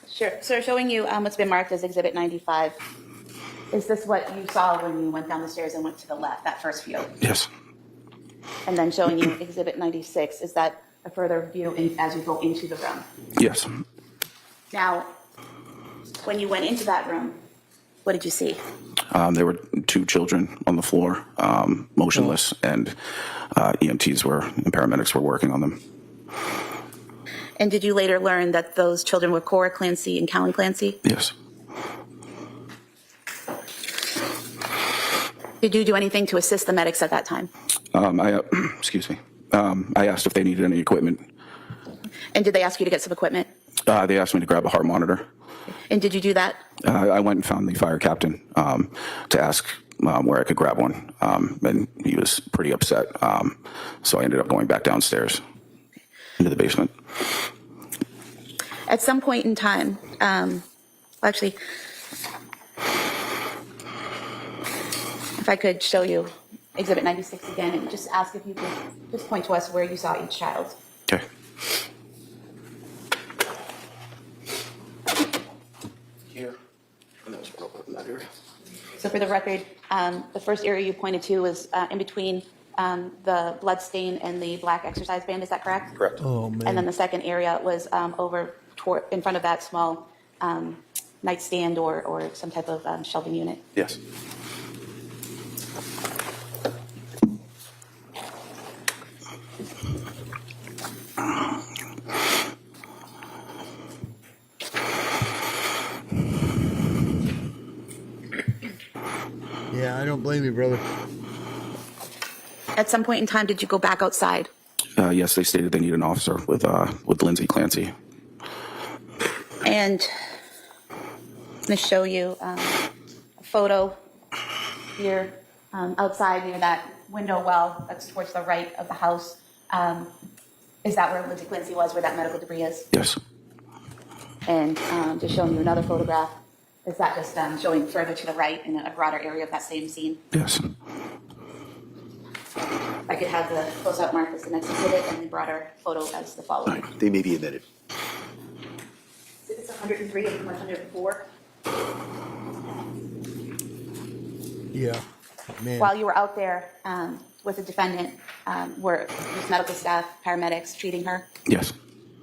Sure. Sir, showing you what's been marked as Exhibit 95. Is this what you saw when you went down the stairs and went to the left, that first view? Yes. And then showing you Exhibit 96. Is that a further view as you go into the room? Yes. Now, when you went into that room, what did you see? There were two children on the floor, motionless, and EMTs and paramedics were working on them. And did you later learn that those children were Cora Clancy and Callan Clancy? Yes. Did you do anything to assist the medics at that time? Excuse me. I asked if they needed any equipment. And did they ask you to get some equipment? They asked me to grab a heart monitor. And did you do that? I went and found the fire captain to ask where I could grab one, and he was pretty upset. So I ended up going back downstairs into the basement. At some point in time, actually, if I could show you Exhibit 96 again and just ask if you could just point to us where you saw each child. Okay. Here, and that's in that area. So for the record, the first area you pointed to was in between the blood stain and the black exercise band. Is that correct? Correct. Oh, man. And then the second area was over in front of that small nightstand or some type of shelving unit. Yes. Yeah, I don't blame you, brother. At some point in time, did you go back outside? Yes, they stated they need an officer with Lindsay Clancy. And I'm going to show you a photo here outside near that window well that's towards the right of the house. Is that where Lindsay Clancy was, where that medical debris is? Yes. And just showing you another photograph. Is that just showing further to the right in a broader area of that same scene? Yes. I could have the close-up mark as the next exhibit and the broader photo as the All following. right, they may be admitted. Exhibits 103 and 104. Yeah, man. While you were out there with the defendant, were these medical staff, paramedics treating her? Yes.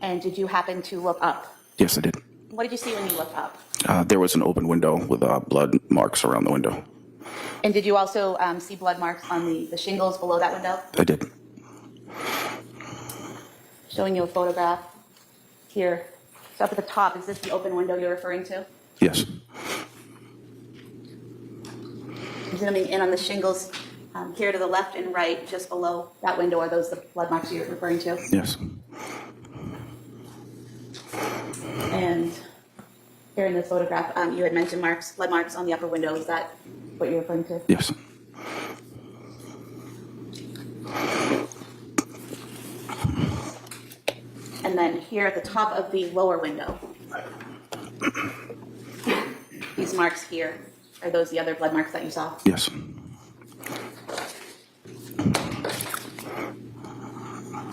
And did you happen to look up? Yes, I did. What did you see when you looked up? There was an open window with blood marks around the window. And did you also see blood marks on the shingles below that window? I did. Showing you a photograph here. So up at the top, is this the open window you're referring to? Yes. Zooming in on the shingles here to the left and right, just below that window, are those the blood marks you're referring to? Yes. And here in the photograph, you had mentioned blood marks on the upper window. Is that what you're referring to? Yes. And then here at the top of the lower window, these marks here, are those the other blood marks that you saw? Yes.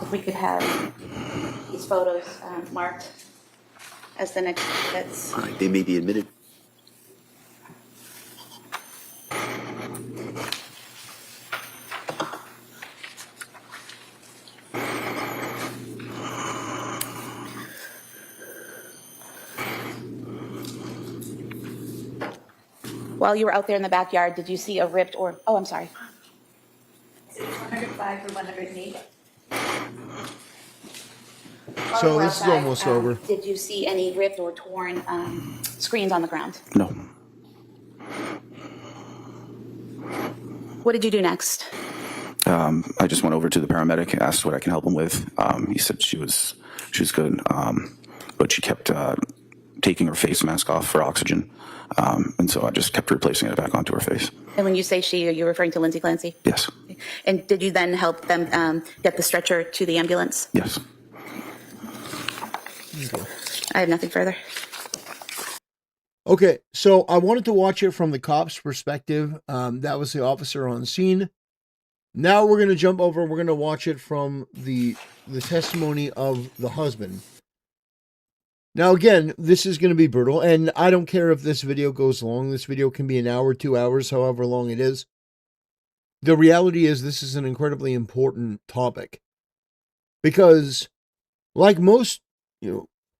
If we could have these photos marked as the next exhibits. All right, they may be admitted. While you were out there in the backyard, did you see a ripped or, oh, I'm sorry. 105 or 108. So this is almost over. Did you see any ripped or torn screens on the ground? No. What did you do next? I just went over to the paramedic, asked what I can help him with. He said she was good, but she kept taking her face mask off for oxygen, and so I just kept replacing it back onto her face. And when you say she, are you referring to Lindsay Clancy? Yes. And did you then help them get the stretcher to the ambulance? Yes. I have nothing further. Okay, so I wanted to watch it from the cop's perspective. That was the officer on scene. Now we're going to jump over and we're going to watch it from the testimony of the husband. Now, again, this is going to be brutal, and I don't care if this video goes long. This video can be an hour, 2 hours, however long it is. The reality is this is an incredibly important topic because, like most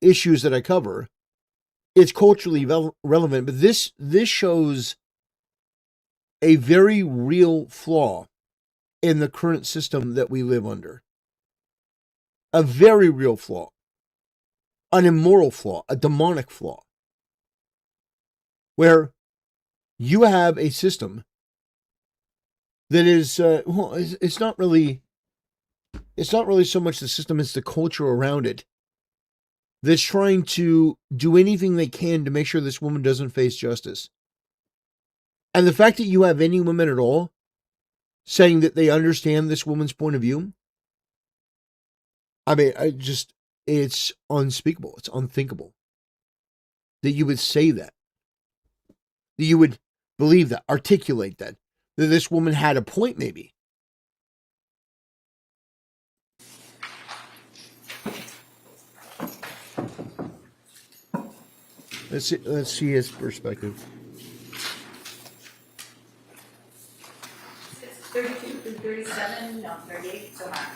issues that I cover, it's culturally relevant, but this shows a very real flaw in the current system that we live under. A very real flaw. An immoral flaw, a demonic flaw, where you have a system that is, it's not really so much the system, it's the culture around it that's trying to do anything they can to make sure this woman doesn't face justice. And the fact that you have any women at all saying that they understand this woman's point of view, I mean, it's unspeakable. It's unthinkable that you would say that you would believe that, articulate that this woman had a point maybe. Let's see his perspective. 32 through 37, no, 38, so high.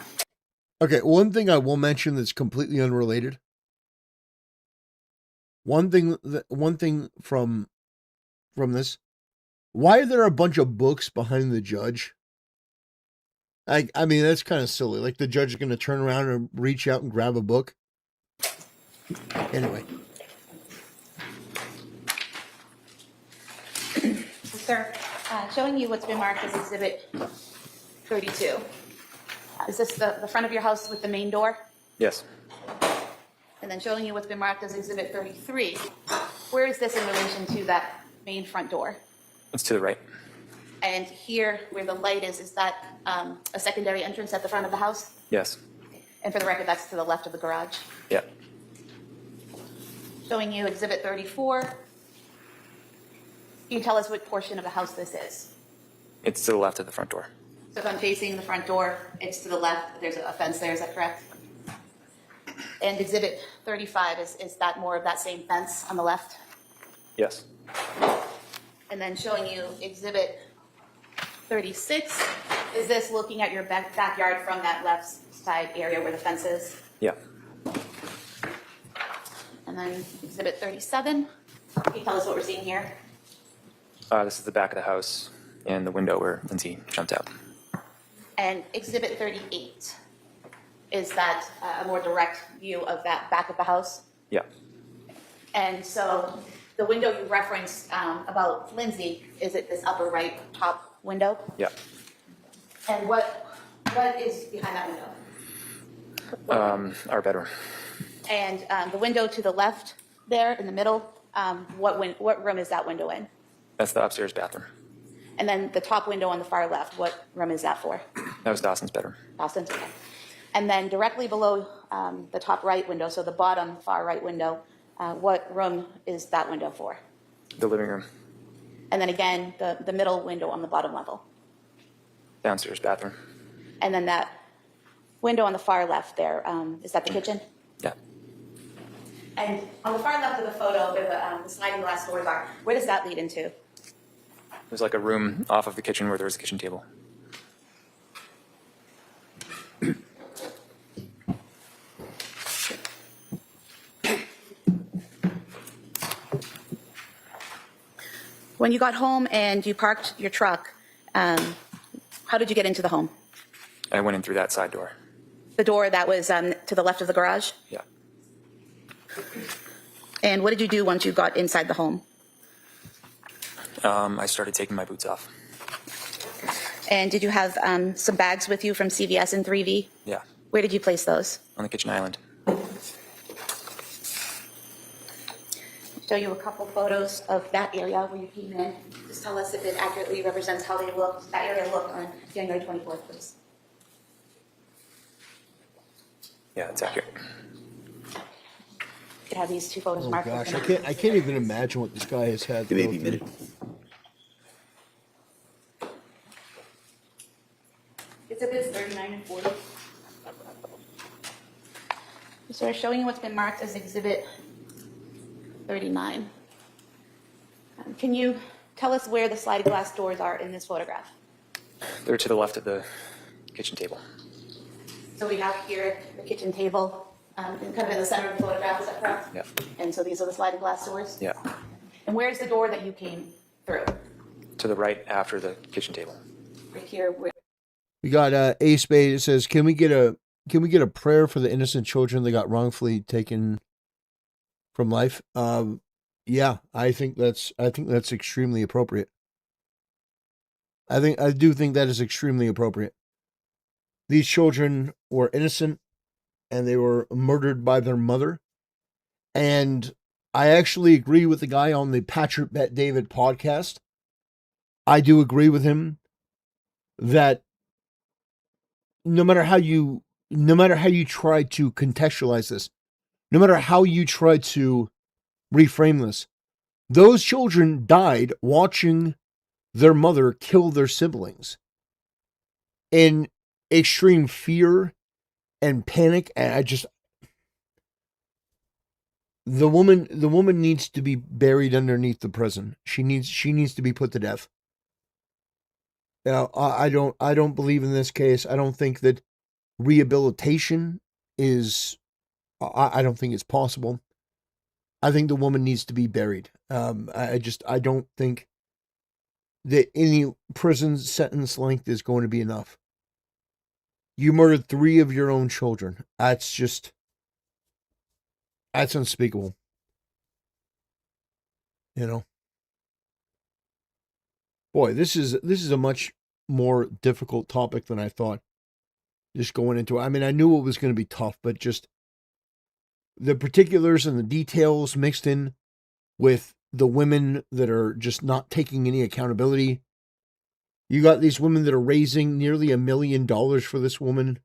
Okay, one thing I will mention that's completely unrelated. One thing from this. Why are there a bunch of books behind the judge? I mean, that's kind of silly. Like the judge is going to turn around and reach out and grab a book. Anyway. Sir, showing you what's been marked as Exhibit 32. Is this the front of your house with the main door? Yes. And then showing you what's been marked as Exhibit 33. Where is this in relation to that main front door? It's to the right. And here, where the light is that a secondary entrance at the front of the house? Yes. And for the record, that's to the left of the garage. Yeah. Showing you Exhibit 34. Can you tell us what portion of the house this is? It's to the left of the front door. So if I'm facing the front door, it's to the left. There's a fence there. Is that correct? And exhibit 35, is that more of that same fence on the left? Yes. And then showing you exhibit 36, is this looking at your backyard from that left side area where the fence is? Yeah. And then exhibit 37, can you tell us what we're seeing here? This is the back of the house and the window where Lindsay jumped out. And exhibit 38, is that a more direct view of that back of the house? Yeah. And so the window you referenced about Lindsay, is it this upper right top window? Yeah. And what is behind that window? Our bedroom. And the window to the left there in the middle, what room is that window in? That's the upstairs bathroom. And then the top window on the far left, what room is that for? That was Dawson's bedroom. Dawson's, okay. And then directly below the top right window, so the bottom far right window, what room is that window for? The living room. And then again, the middle window on the bottom level. Downstairs bathroom. And then that window on the far left there, is that the kitchen? Yeah. And on the far left of the photo where the sliding glass doors are, where does that lead into? There's like a room off of the kitchen where there's a kitchen table. When you got home and you parked your truck, how did you get into the home? I went in through that side door. The door that was to the left of the garage? Yeah. And what did you do once you got inside the home? I started taking my boots off. And did you have some bags with you from CVS and 3V? Yeah. Where did you place those? On the kitchen island. Show you a couple photos of that area where you came in. Just tell us if it accurately represents how they looked, that area looked on January 24th, please. Yeah, that's accurate. You could have these two photos Oh marked. gosh, I can't even imagine what this guy has had. Give me a minute. Exhibits 39 and 40. So we're showing you what's been marked as exhibit 39. Can you tell us where the sliding glass doors are in this photograph? They're to the left of the kitchen table. So we have here the kitchen table, kind of in the center of the photograph, is that correct? Yeah. And so these are the sliding glass doors? Yeah. And where's the door that you came through? To the right after the kitchen table. Right here. We got A Spade. It says, "Can we get a prayer for the innocent children that got wrongfully taken from life?" Yeah, I think that's extremely appropriate. I do think that is extremely appropriate. These children were innocent, and they were murdered by their mother. And I actually agree with the guy on the Patrick Bet David podcast. I do agree with him that no matter how you try to contextualize this, no matter how you try to reframe this, those children died watching their mother kill their siblings in extreme fear and panic. And the woman needs to be buried underneath the prison. She needs to be put to death. Now, I don't believe in this case. I don't think that rehabilitation is, I don't think it's possible. I think the woman needs to be buried. I don't think that any prison sentence length is going to be enough. You murdered 3 of your own children. That's unspeakable. You know? Boy, this is a much more difficult topic than I thought. Just going into it. I mean, I knew it was going to be tough, but just the particulars and the details mixed in with the women that are just not taking any accountability. You got these women that are raising nearly $1 million for this woman.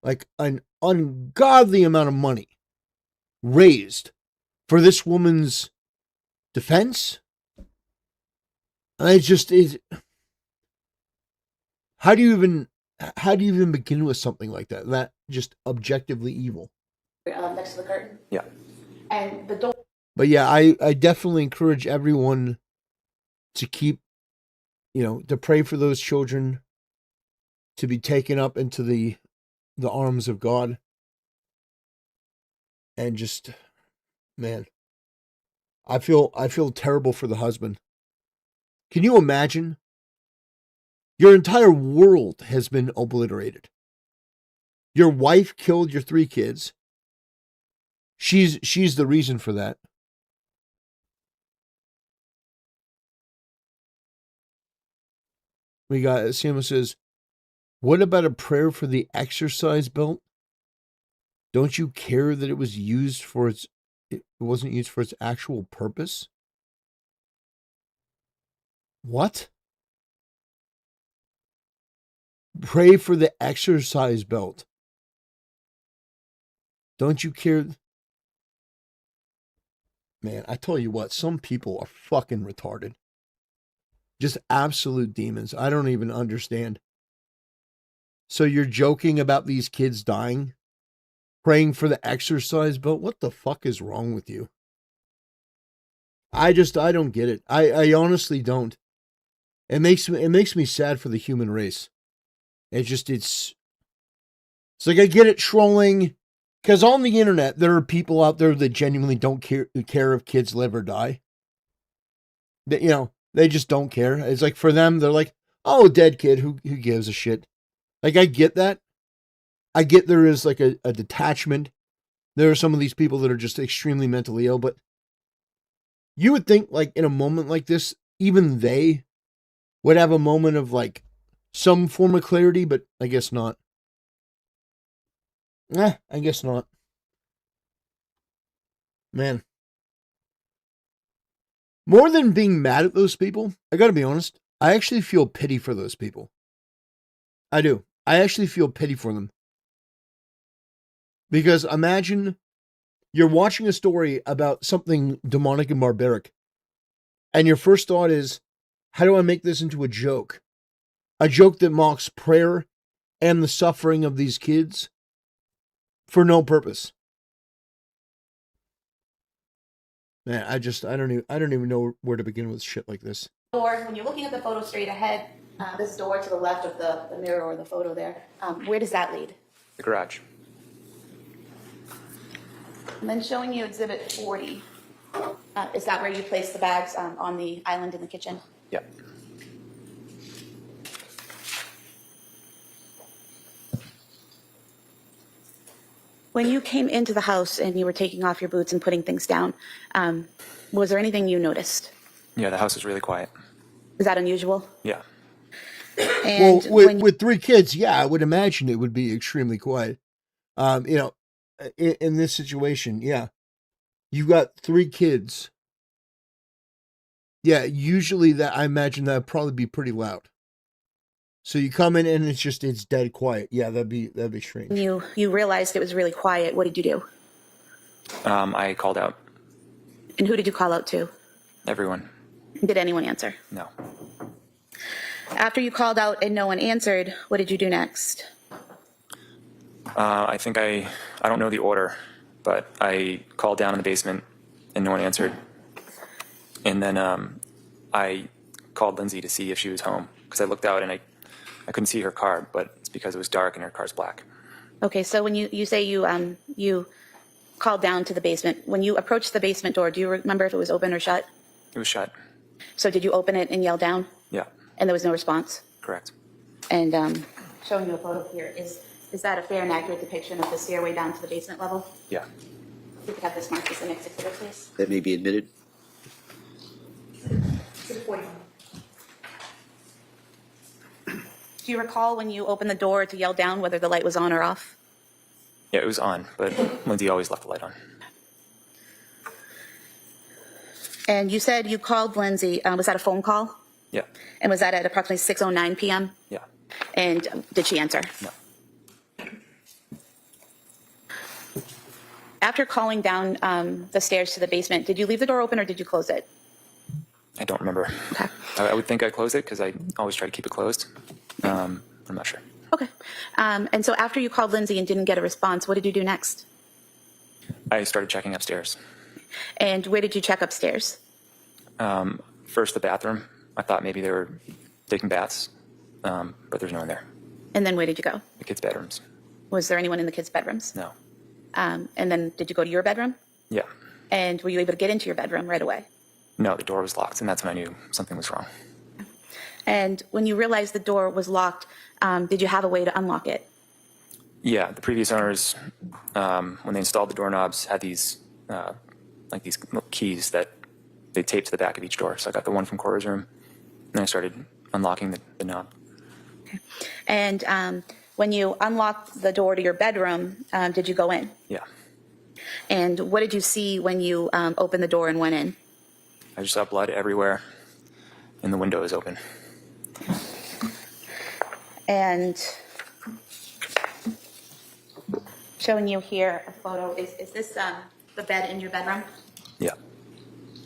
Like an ungodly amount of money raised for this woman's defense. And it just is. How do you even begin with something like that? That just objectively evil. Next to the curtain. Yeah. And the door. But yeah, I definitely encourage everyone to keep, to pray for those children to be taken up into the arms of God. And just, man, I feel terrible for the husband. Can you imagine? Your entire world has been obliterated. Your wife killed your 3 kids. She's the reason for that. We got Samuel says, what about a prayer for the exercise belt? Don't you care that it wasn't used for its actual purpose? What? Pray for the exercise belt. Don't you care? Man, I tell you what, some people are fucking retarded. Just absolute demons. I don't even understand. So you're joking about these kids dying? Praying for the exercise belt? What the fuck is wrong with you? I don't get it. I honestly don't. It makes me sad for the human race. It's like I get it trolling, because on the internet there are people out there that genuinely don't care if kids live or die. They just don't care. It's like for them, they're like, oh, dead kid, who gives a shit? Like, I get that. I get there is like a detachment. There are some of these people that are just extremely mentally ill, but you would think like in a moment like this, even they would have a moment of like some form of clarity, but I guess not. I guess not. Man. More than being mad at those people, I gotta be honest, I actually feel pity for those people. I do. I actually feel pity for them. Because imagine you're watching a story about something demonic and barbaric, and your first thought is, how do I make this into a joke? A joke that mocks prayer and the suffering of these kids for no purpose. Man, I don't even know where to begin with shit like this. Door, when you're looking at the photo straight ahead, this door to the left of the mirror or the photo there, where does that lead? The garage. And then showing you exhibit 40. Is that where you place the bags on the island in the kitchen? Yeah. When you came into the house and you were taking off your boots and putting things down, was there anything you noticed? Yeah, the house is really quiet. Is that unusual? Yeah. And well, with 3 kids, yeah, I would imagine it would be extremely quiet. In this situation, yeah, you got 3 kids. Yeah, usually that I imagine that would probably be pretty loud. So you come in and it's dead quiet. Yeah, that'd be strange. You realized it was really quiet. What did you do? I called out. And who did you call out to? Everyone. Did anyone answer? No. After you called out and no one answered, what did you do next? I think I don't know the order, but I called down in the basement and no one answered. And then I called Lindsay to see if she was home because I looked out and I couldn't see her car, but it's because it was dark and her car's black. Okay, so when you say you called down to the basement, when you approached the basement door, do you remember if it was open or shut? It was shut. So did you open it and yell down? Yeah. And there was no response? Correct. And showing you a photo here, is that a fair and accurate depiction of the stairway down to the basement level? Yeah. We could have this marked as the next exhibit, please. That may be admitted. Do you recall when you opened the door to yell down whether the light was on or off? Yeah, it was on, but Lindsay always left the light on. And you said you called Lindsay. Was that a phone call? Yeah. And was that at approximately 6:09 p.m.? Yeah. And did she answer? No. After calling down the stairs to the basement, did you leave the door open or did you close it? I don't remember. Okay. I would think I closed it because I always try to keep it closed. I'm not sure. Okay. And so after you called Lindsay and didn't get a response, what did you do next? I started checking upstairs. And where did you check upstairs? First, the bathroom. I thought maybe they were taking baths, but there's no one there. And then where did you go? The kids' bedrooms. Was there anyone in the kids' bedrooms? No. And then did you go to your bedroom? Yeah. And were you able to get into your bedroom right away? No, the door was locked, and that's when I knew something was wrong. And when you realized the door was locked, did you have a way to unlock it? Yeah, the previous owners, when they installed the doorknobs, had these like these little keys that they taped to the back of each door. So I got the one from Cora's room, and I started unlocking the knob. Okay. And when you unlocked the door to your bedroom, did you go in? Yeah. And what did you see when you opened the door and went in? I just saw blood everywhere, and the window is open. And showing you here a photo, is this the bed in your bedroom? Yeah.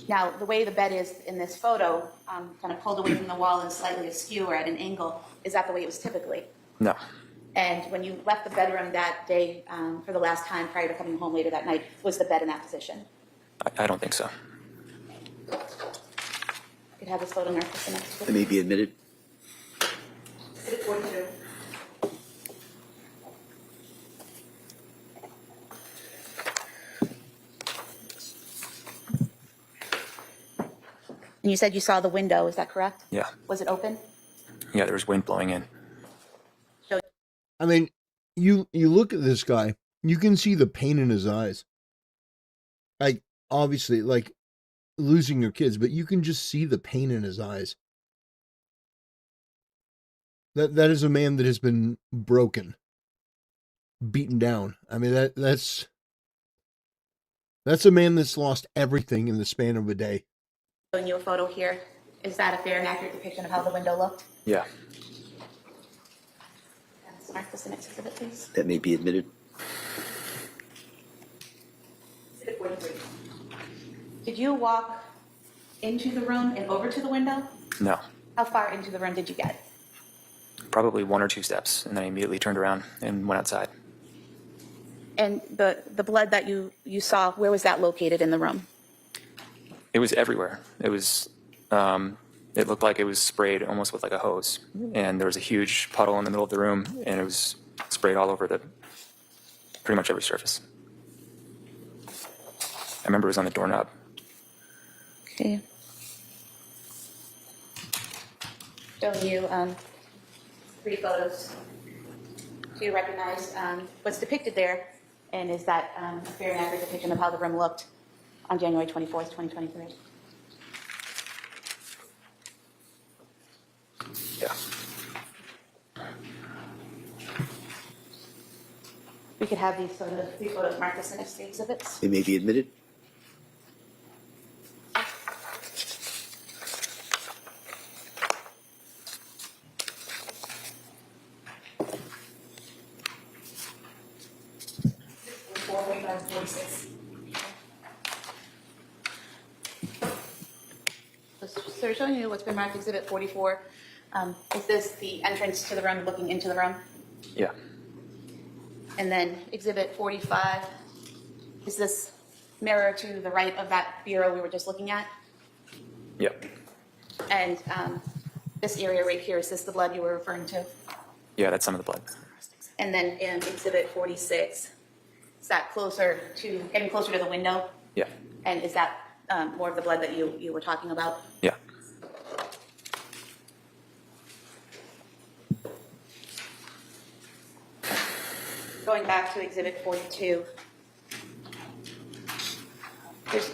Now, the way the bed is in this photo, kind of pulled away from the wall and slightly askew or at an angle, is that the way it was typically? No. And when you left the bedroom that day for the last time prior to coming home later that night, was the bed in that position? I don't think so. You could have this photo marked with the next It may be admitted. Exhibit 42. And you said you saw the window, is that correct? Yeah. Was it open? Yeah, there was wind blowing in. I mean, you look at this guy, you can see the pain in his eyes. Like, obviously, like losing your kids, but you can just see the pain in his eyes. That is a man that has been broken, beaten down. I mean, that's a man that's lost everything in the span of a day. Showing you a photo here. Is that a fair and accurate depiction of how the window looked? Yeah. Mark this the next exhibit, please. That may be admitted. Exhibit 43. Did you walk into the room and over to the window? No. How far into the room did you get? Probably 1 or 2 steps, and then I immediately turned around and went outside. And the blood that you saw, where was that located in the room? It was everywhere. It was, it looked like it was sprayed almost with like a hose. And there was a huge puddle in the middle of the room, and it was sprayed all over pretty much every surface. I remember it was on the doorknob. Okay. Showing you 3 photos. Do you recognize what's depicted there? And is that a fair and accurate depiction of how the room looked on January 24th, 2023? Yeah. We could have these 3 photos marked as the next 3 exhibits. It may be admitted. So we're showing you what's been marked exhibit 44. Is this the entrance to the room, looking into the room? Yeah. And then exhibit 45, is this mirror to the right of that bureau we were just looking at? Yep. And this area right here, is this the blood you were referring to? Yeah, that's some of the blood. And then in exhibit 46, is that getting closer to the window? Yeah. And is that more of the blood that you were talking about? Yeah. Going back to exhibit 42,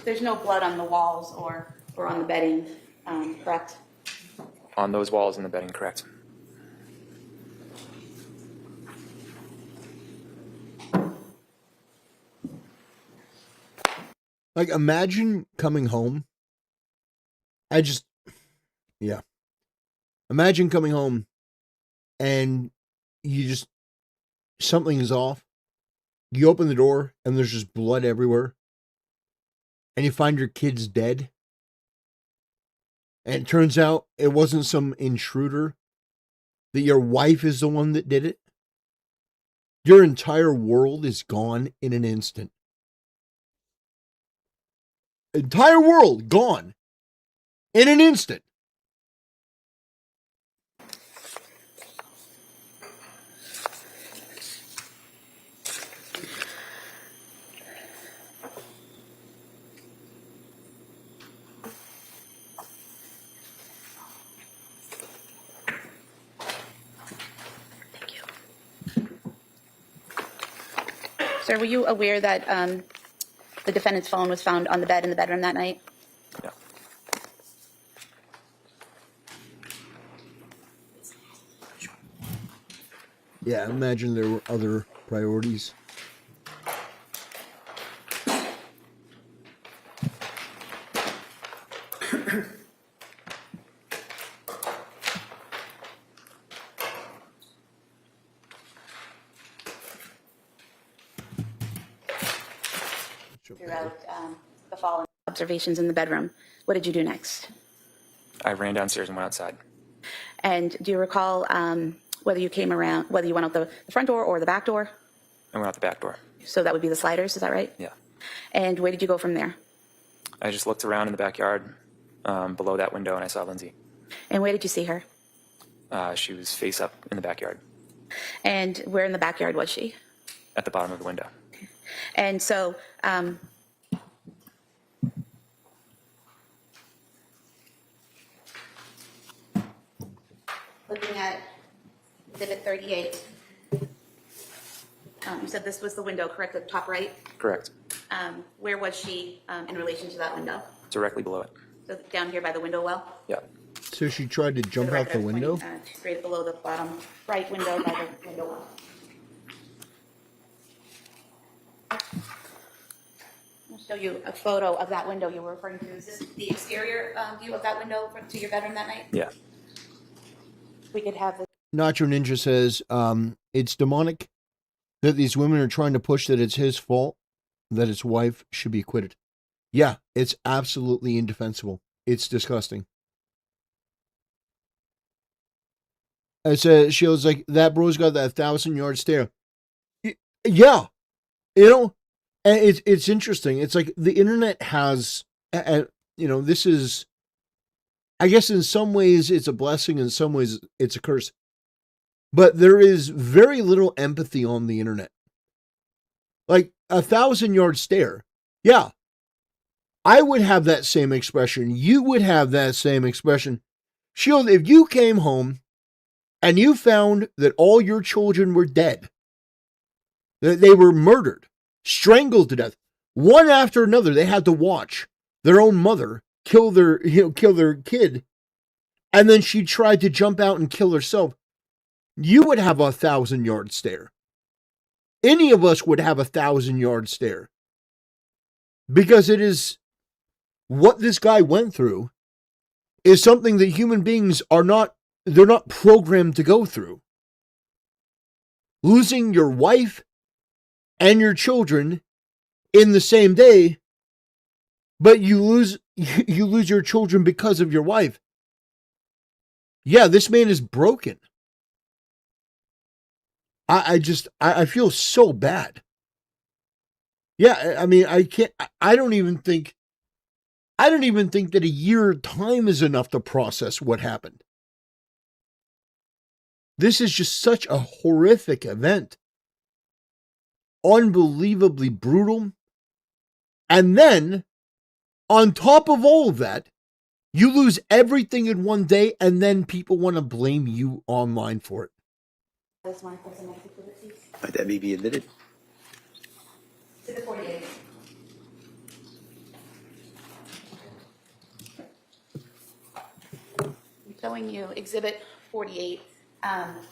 there's no blood on the walls or on the bedding, correct? On those walls in the bedding, correct. Like, imagine coming home. Yeah. Imagine coming home and something is off. You open the door and there's just blood everywhere. And you find your kids dead. And it turns out it wasn't some intruder that your wife is the one that did it, your entire world is gone in an instant. Entire world gone in an instant. Sir, were you aware that the defendant's phone was found on the bed in the bedroom that night? Yeah. Yeah, I imagine there were other priorities. Throughout the following observations in the bedroom, what did you do next? I ran downstairs and went outside. And do you recall whether you came around, whether you went out the front door or the back door? I went out the back door. So that would be the sliders, is that right? Yeah. And where did you go from there? I just looked around in the backyard below that window, and I saw Lindsay. And where did you see her? She was face up in the backyard, And where in the backyard was she? at the bottom of the window. And so, looking at Exhibit 38, you said this was the window, correct, at the top right? Correct. Where was she in relation to that window? Directly below it. So down here by the window well? Yeah. So she tried to jump out the window? Straight below the bottom right window by the window well. I'll show you a photo of that window you were referring to. Is this the exterior view of that window to your bedroom that night? Yeah. We could have the Nacho Ninja says it's demonic that these women are trying to push that it's his fault, that his wife should be acquitted. Yeah, it's absolutely indefensible. It's disgusting. I said, she was like, that bro's got that 1,000-yard stare. Yeah, you know, and it's interesting. It's like the internet has, this is, I guess in some ways it's a blessing, in some ways it's a curse. But there is very little empathy on the internet. Like a 1,000-yard stare. Yeah. I would have that same expression. You would have that same expression. Shield, if you came home and you found that all your children were dead, that they were murdered, strangled to death, one after another, they had to watch their own mother kill their kid, and then she tried to jump out and kill herself, you would have a 1,000-yard stare. Any of us would have a 1,000-yard stare. Because it is what this guy went through is something that human beings they're not programmed to go through. Losing your wife and your children in the same day, but you lose your children because of your wife. Yeah, this man is broken. I feel so bad. Yeah, I mean, I don't even think that a year of time is enough to process what happened. This is just such a horrific event. Unbelievably brutal. And then, on top of all of that, you lose everything in one day, and then people want to blame you online for it. Might that may be admitted? Exhibit 48. I'm showing you Exhibit 48.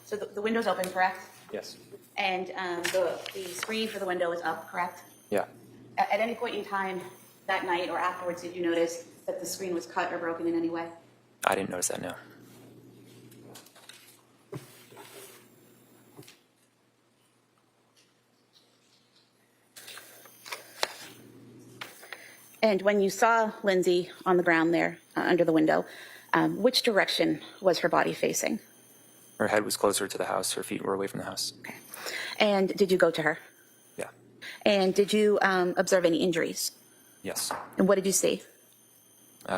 So the window's open, correct? Yes. And the screen for the window is up, correct? Yeah. At any point in time that night or afterwards, did you notice that the screen was cut or broken in any way? I didn't notice that, no. And when you saw Lindsay on the ground there under the window, which direction was her body facing? Her head was closer to the house. Her feet were away from the house. Okay. And did you go to her? Yeah. And did you observe any injuries? Yes. And what did you see?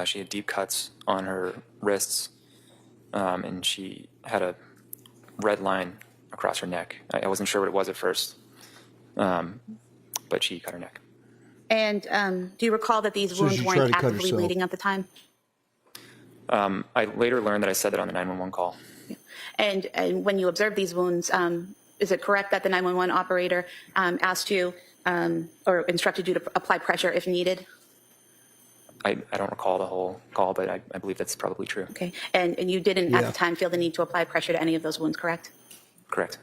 She had deep cuts on her wrists, and she had a red line across her neck. I wasn't sure what it was at first, but she cut her neck. And do you recall that these wounds weren't actively bleeding at the time? I later learned that I said that on the 911 call. And when you observed these wounds, is it correct that the 911 operator asked you or instructed you to apply pressure if needed? I don't recall the whole call, but I believe that's probably true. Okay. And you didn't at the time feel the need to apply pressure to any of those wounds, correct? Correct.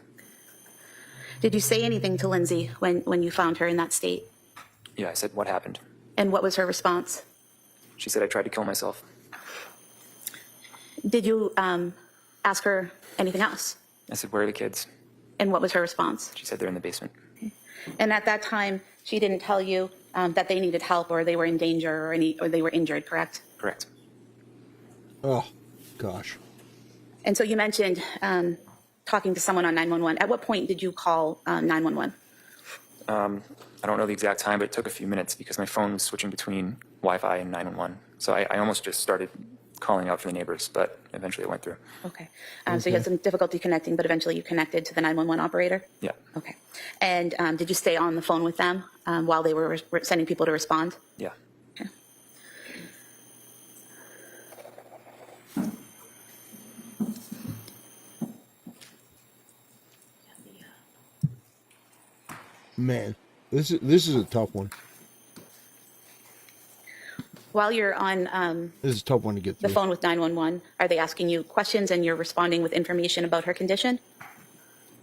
Did you say anything to Lindsay when you found her in that state? Yeah, I said, what happened? And what was her response? She said, I tried to kill myself. Did you ask her anything else? I said, where are the kids? And what was her response? She said, they're in the basement. Okay. And at that time, she didn't tell you that they needed help or they were in danger or they were injured, correct? Correct. Oh, gosh. And so you mentioned talking to someone on 911. At what point did you call 911? I don't know the exact time, but it took a few minutes because my phone was switching between Wi-Fi and 911. So I almost just started calling out for the neighbors, but eventually it went through. Okay. So you had some difficulty connecting, but eventually you connected to the 911 operator? Yeah. Okay. And did you stay on the phone with them while they were sending people to respond? Yeah. Okay. Man, this is a tough one. While you're on This is a tough one to get the through. phone with 911, are they asking you questions and you're responding with information about her condition?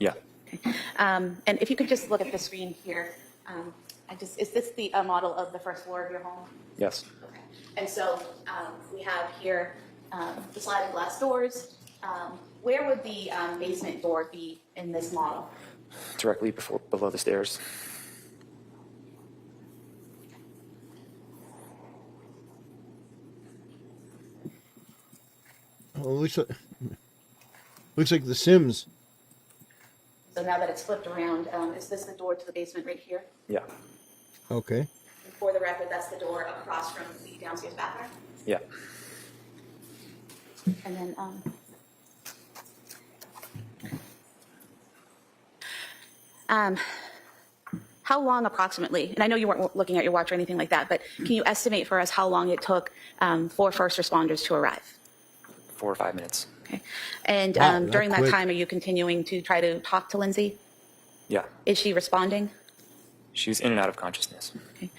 Yeah. Okay. And if you could just look at the screen here, is this the model of the first floor of your home? Yes. Okay. And so we have here the sliding glass doors. Where would the basement door be in this model? Directly below the stairs. Oh, looks like The Sims. So now that it's flipped around, is this the door to the basement right here? Yeah. Okay. And for the record, that's the door across from the downstairs bathroom. Yeah. And then, how long approximately, and I know you weren't looking at your watch or anything like that, but can you estimate for us how long it took for first responders to arrive? 4 or 5 minutes. Okay. And Wow, during that quick. time, are you continuing to try to talk to Lindsay? Yeah. Is she responding? She's in and out of consciousness. Okay.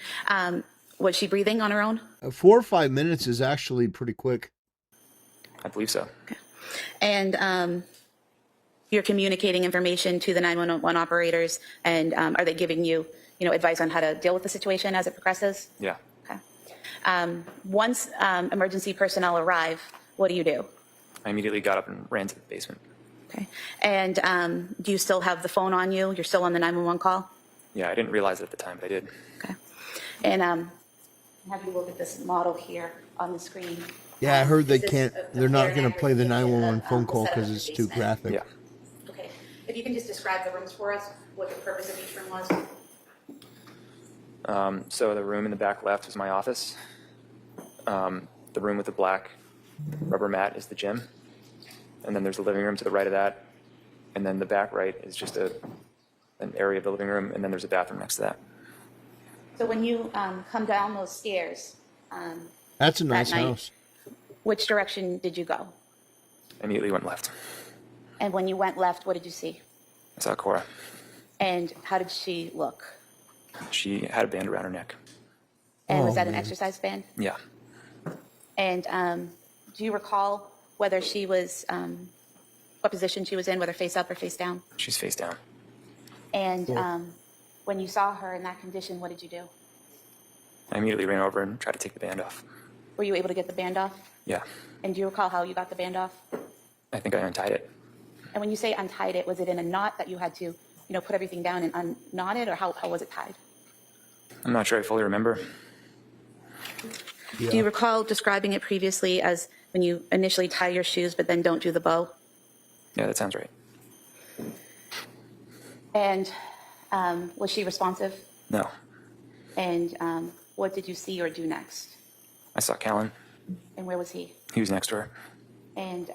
Was she breathing on her own? 4 or 5 minutes is actually pretty quick. I believe so. And you're communicating information to the 911 operators, and are they giving you, advice on how to deal with the situation as it progresses? Yeah. Okay. Once emergency personnel arrive, what do you do? I immediately got up and ran to the basement. Okay. And do you still have the phone on you? You're still on the 911 call? Yeah, I didn't realize it at the time, but I did. Okay. And have you look at this model here on the screen? Yeah, I heard they Is this can't. a They're not fair going to play the depiction of 911 phone the call setup because of it's the too basement? graphic. Yeah. Okay. If you can just describe the rooms for us, what the purpose of each room was. So the room in the back left was my office. The room with the black rubber mat is the gym. And then there's a living room to the right of that. And then the back right is just an area of the living room. And then there's a bathroom next to that. So when you come down those stairs, That's a that nice night, house. which direction did you go? I immediately went left. And when you went left, what did you see? I saw Cora. And how did she look? She had a band around her neck. And was Oh, that an man. exercise band? Yeah. And do you recall whether she was, what position she was in, whether face up or face down? She's face down. And when you saw her in that condition, what did you do? I immediately ran over and tried to take the band off. Were you able to get the band off? Yeah. And do you recall how you got the band off? I think I untied it. And when you say untied it, was it in a knot that you had to, put everything down and unknot it, or how was it tied? I'm not sure I fully remember. Do you recall describing it previously as when you initially tie your shoes but then don't do the bow? Yeah, that sounds right. And was she responsive? No. And what did you see or do next? I saw Callan. And where was he? He was next to her. And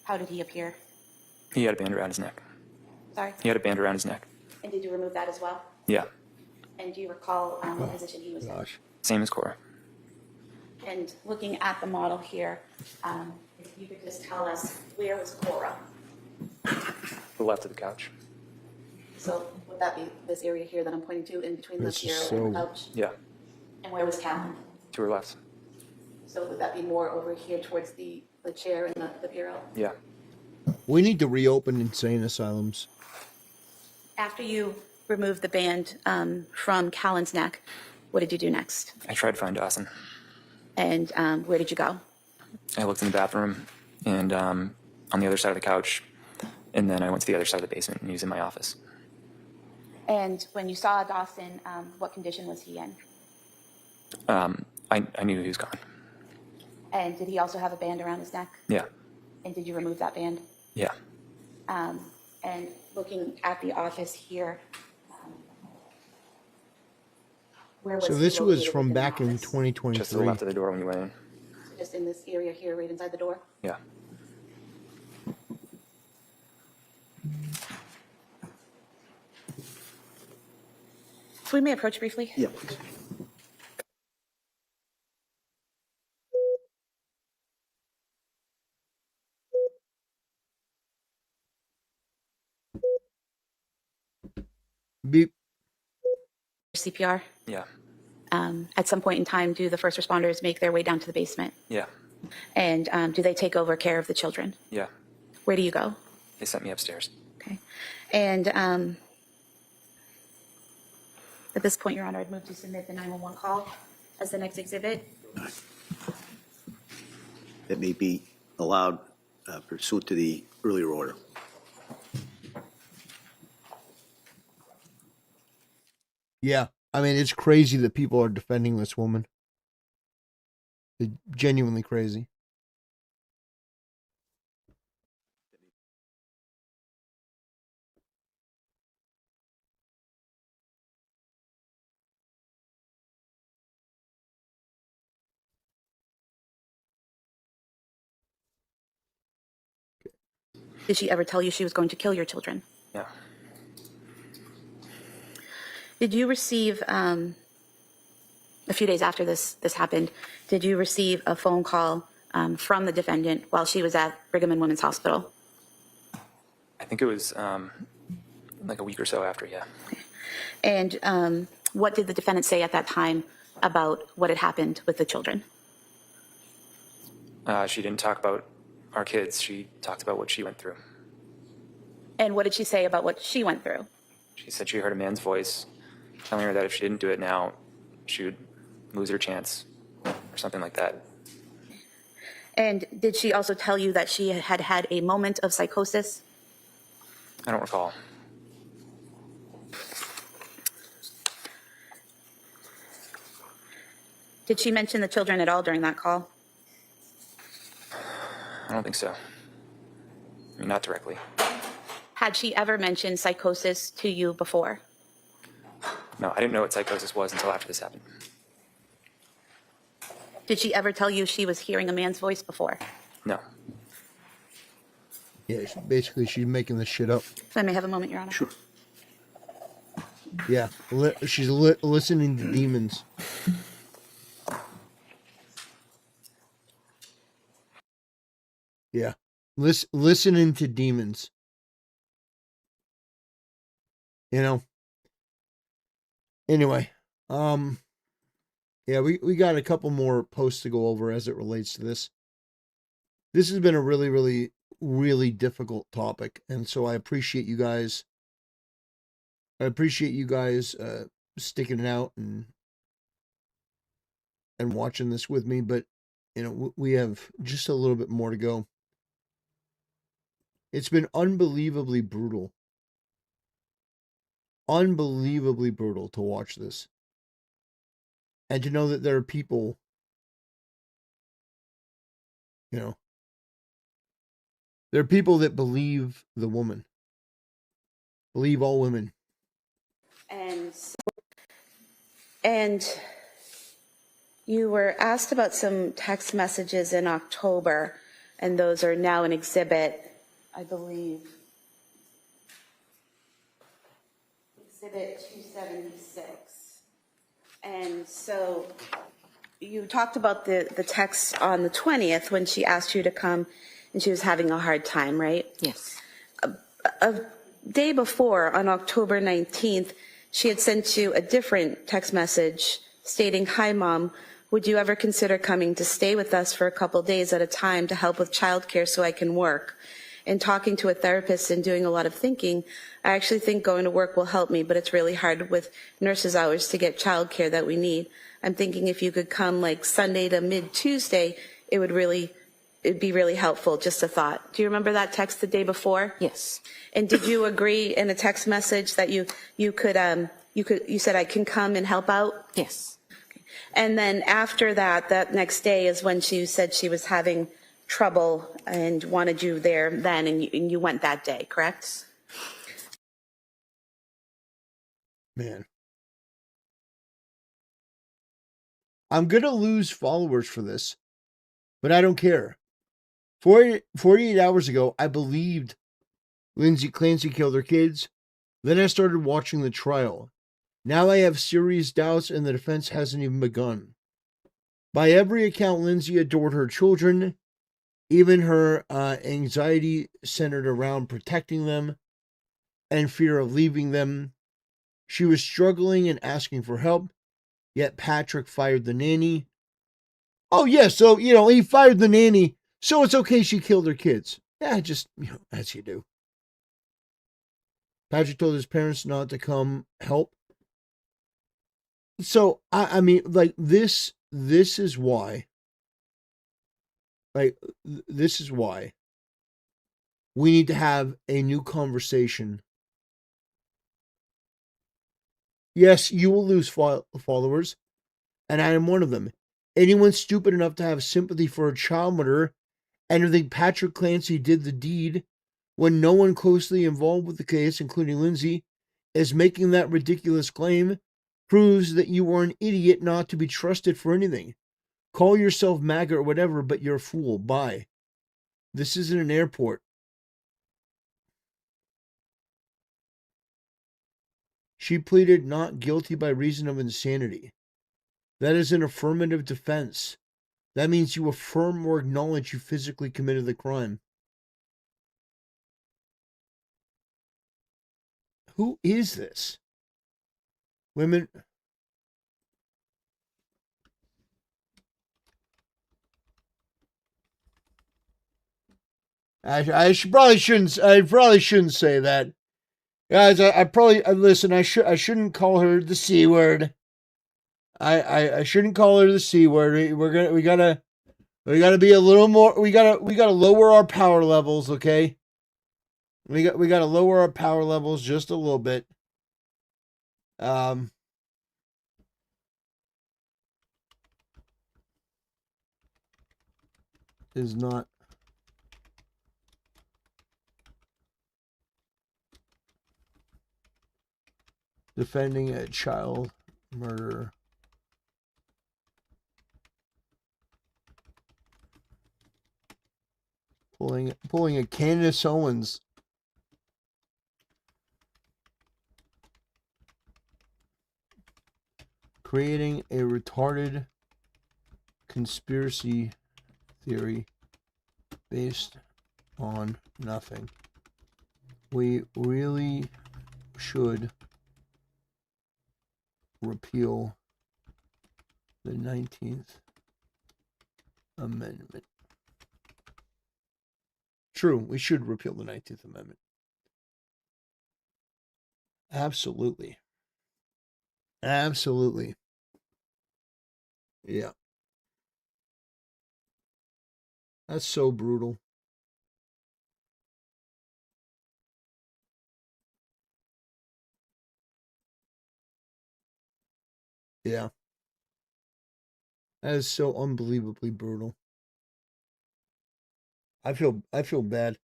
how did he appear? He had a band around his neck. Sorry? He had a band around his neck. And did you remove that as well? Yeah. And do you recall what position he was in? Same as Cora. And looking at the model here, if you could just tell us, where was Cora? The left of the couch. So would that be this area here that I'm pointing to, in between the This is bureau and the couch? Yeah. And where was Callan? To her left. So would that be more over here towards the chair and the bureau? Yeah. We need to reopen insane asylums. After you removed the band from Callan's neck, what did you do next? I tried to find Dawson. And where did you go? I looked in the bathroom and on the other side of the couch, and then I went to the other side of the basement and he was in my office. And when you saw Dawson, what condition was he in? I knew he was gone. And did he also have a band around his neck? Yeah. And did you remove that band? Yeah. And looking at the office here, where was So he this was located from within back the in office? 2023. Just to the left of the door when you went in. Just in this area here, right inside the door? Yeah. So we may approach briefly? Yeah, please. Beep. CPR? Yeah. At some point in time, do the first responders make their way down to the basement? Yeah. And do they take over care of the children? Yeah. Where do you go? They sent me upstairs. Okay. And at this point, Your Honor, I'd move to submit the 911 call as the next exhibit. That may be allowed pursuant to the earlier order. Yeah. I mean, it's crazy that people are defending this woman. It's genuinely crazy. Did she ever tell you she was going to kill your children? Yeah. Did you receive, a few days after this happened, did you receive a phone call from the defendant while she was at Brigham and Women's Hospital? I think it was like a week or so after, yeah. And what did the defendant say at that time about what had happened with the children? She didn't talk about our kids. She talked about what she went through. And what did she say about what she went through? She said she heard a man's voice telling her that if she didn't do it now, she would lose her chance or something like that. And did she also tell you that she had had a moment of psychosis? I don't recall. Did she mention the children at all during that call? I don't think so. I mean, not directly. Had she ever mentioned psychosis to you before? No, I didn't know what psychosis was until after this happened. Did she ever tell you she was hearing a man's voice before? No. Yeah, basically she's making this shit up. If I may have a moment, Your Honor. Sure. Yeah, she's listening to demons. Yeah, listening to demons. You know. Anyway, yeah, we got a couple more posts to go over as it relates to this. This has been a really, really, really difficult topic, and so I appreciate you guys. Sticking it out and watching this with me, but you know, we have just a little bit more to go. It's been unbelievably brutal. Unbelievably brutal to watch this. And to know that there are people, you know, There are people that believe the woman. Believe all women. And you were asked about some text messages in October, and those are now an exhibit, I believe. Exhibit 276. And so you talked about the text on the 20th when she asked you to come and she was having a hard time, right? Yes. A day before, on October 19th, she had sent you a different text message stating, "Hi, Mom. Would you ever consider coming to stay with us for a couple days at a time to help with childcare so I can work?" And talking to a therapist and doing a lot of thinking, I actually think going to work will help me, but it's really hard with nurses' hours to get childcare that we need. I'm thinking if you could come like Sunday to mid-Tuesday, it'd be really helpful. Just a thought. Do you remember that text the day before? Yes. And did you agree in a text message that you said I can come and help out? Yes. And then after that next day is when she said she was having trouble and wanted you there then, and you went that day, correct? Man. I'm going to lose followers for this, but I don't care. 48 hours ago, I believed Lindsay Clancy killed her kids. Then I started watching the trial. Now I have serious doubts and the defense hasn't even begun. By every account, Lindsay adored her children. Even her anxiety centered around protecting them and fear of leaving them. She was struggling and asking for help, yet Patrick fired the nanny. Oh, yeah, so, he fired the nanny, so it's okay she killed her kids. Yeah, just, as you do. Patrick told his parents not to come help. So, I mean, like, this is why. Like, this is why we need to have a new conversation. Yes, you will lose followers, and I am one of them. Anyone stupid enough to have sympathy for a child murderer and to think Patrick Clancy did the deed when no one closely involved with the case, including Lindsay, is making that ridiculous claim proves that you are an idiot not to be trusted for anything. Call yourself MAGA or whatever, but you're a fool. Bye. This isn't an airport. She pleaded not guilty by reason of insanity. That is an affirmative defense. That means you affirm or acknowledge you physically committed the crime. Who is this? Women. I probably shouldn't say that. Guys, I probably listen, I shouldn't call her the C word. I shouldn't call her the C word. We gotta be a little more, we gotta lower our power levels, okay? We gotta lower our power levels just a little bit. Is not defending a child murderer. Pulling a Candace Owens. Creating a retarded conspiracy theory based on nothing. We really should repeal the 19th Amendment. True, we should repeal the 19th Amendment. Absolutely. Absolutely. Yeah. That's so brutal. Yeah. That is so unbelievably brutal. I feel bad.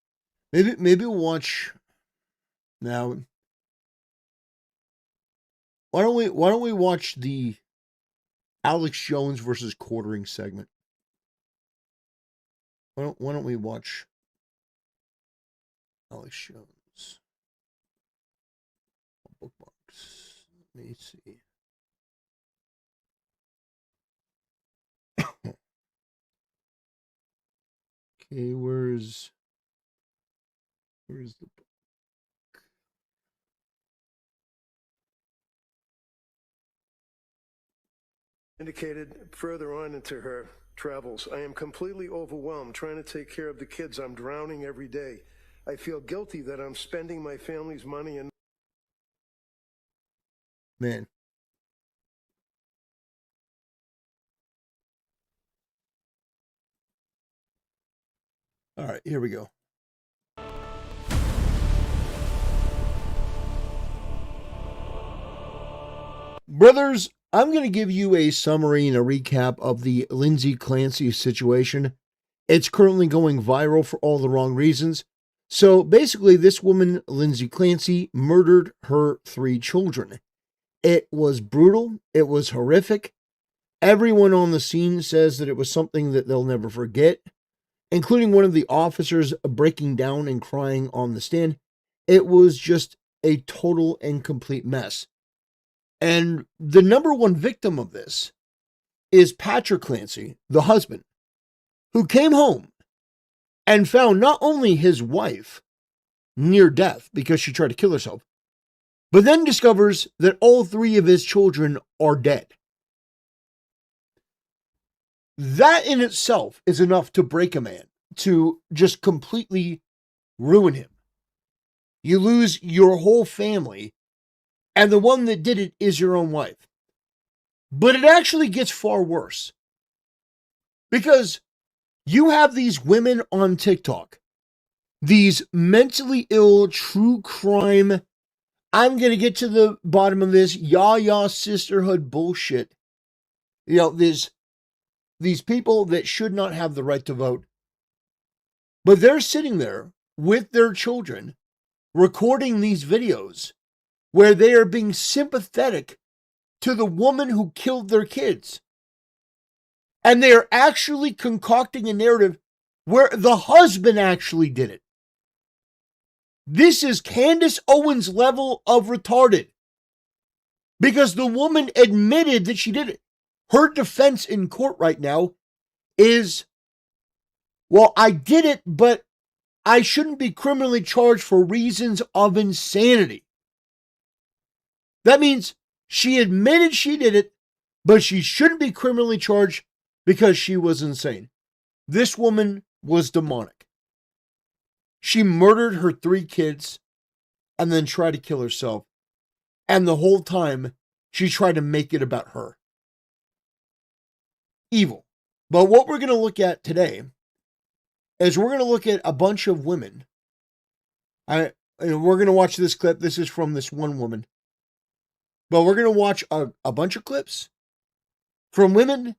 Maybe we'll watch now. Why don't we watch the Alex Jones versus quartering segment? Why don't we watch Alex Jones? Bookmarks. Let me see. Okay, where's the book? Indicated further on into her travels, I am completely overwhelmed trying to take care of the kids. I'm drowning every day. I feel guilty that I'm spending my family's money and Man. All right, here we go. Brothers, I'm going to give you a summary and a recap of the Lindsay Clancy situation. It's currently going viral for all the wrong reasons. So basically, this woman, Lindsay Clancy, murdered her 3 children. It was brutal. It was horrific. Everyone on the scene says that it was something that they'll never forget, including one of the officers breaking down and crying on the stand. It was just a total and complete mess. And the number one victim of this is Patrick Clancy, the husband, who came home and found not only his wife near death because she tried to kill herself, but then discovers that all 3 of his children are dead. That in itself is enough to break a man, to just completely ruin him. You lose your whole family, and the one that did it is your own wife. But it actually gets far worse. Because you have these women on TikTok, these mentally ill, true crime, I'm going to get to the bottom of this, sisterhood bullshit. You know, there's these people that should not have the right to vote. But they're sitting there with their children, recording these videos where they are being sympathetic to the woman who killed their kids. And they are actually concocting a narrative where the husband actually did it. This is Candace Owens' level of retarded. Because the woman admitted that she did it. Her defense in court right now is, well, I did it, but I shouldn't be criminally charged for reasons of insanity. That means she admitted she did it, but she shouldn't be criminally charged because she was insane. This woman was demonic. She murdered her 3 kids and then tried to kill herself. And the whole time, she tried to make it about her. Evil. But what we're going to look at today is we're going to look at a bunch of women. We're going to watch this clip. This is from this one woman. But we're going to watch a bunch of clips from women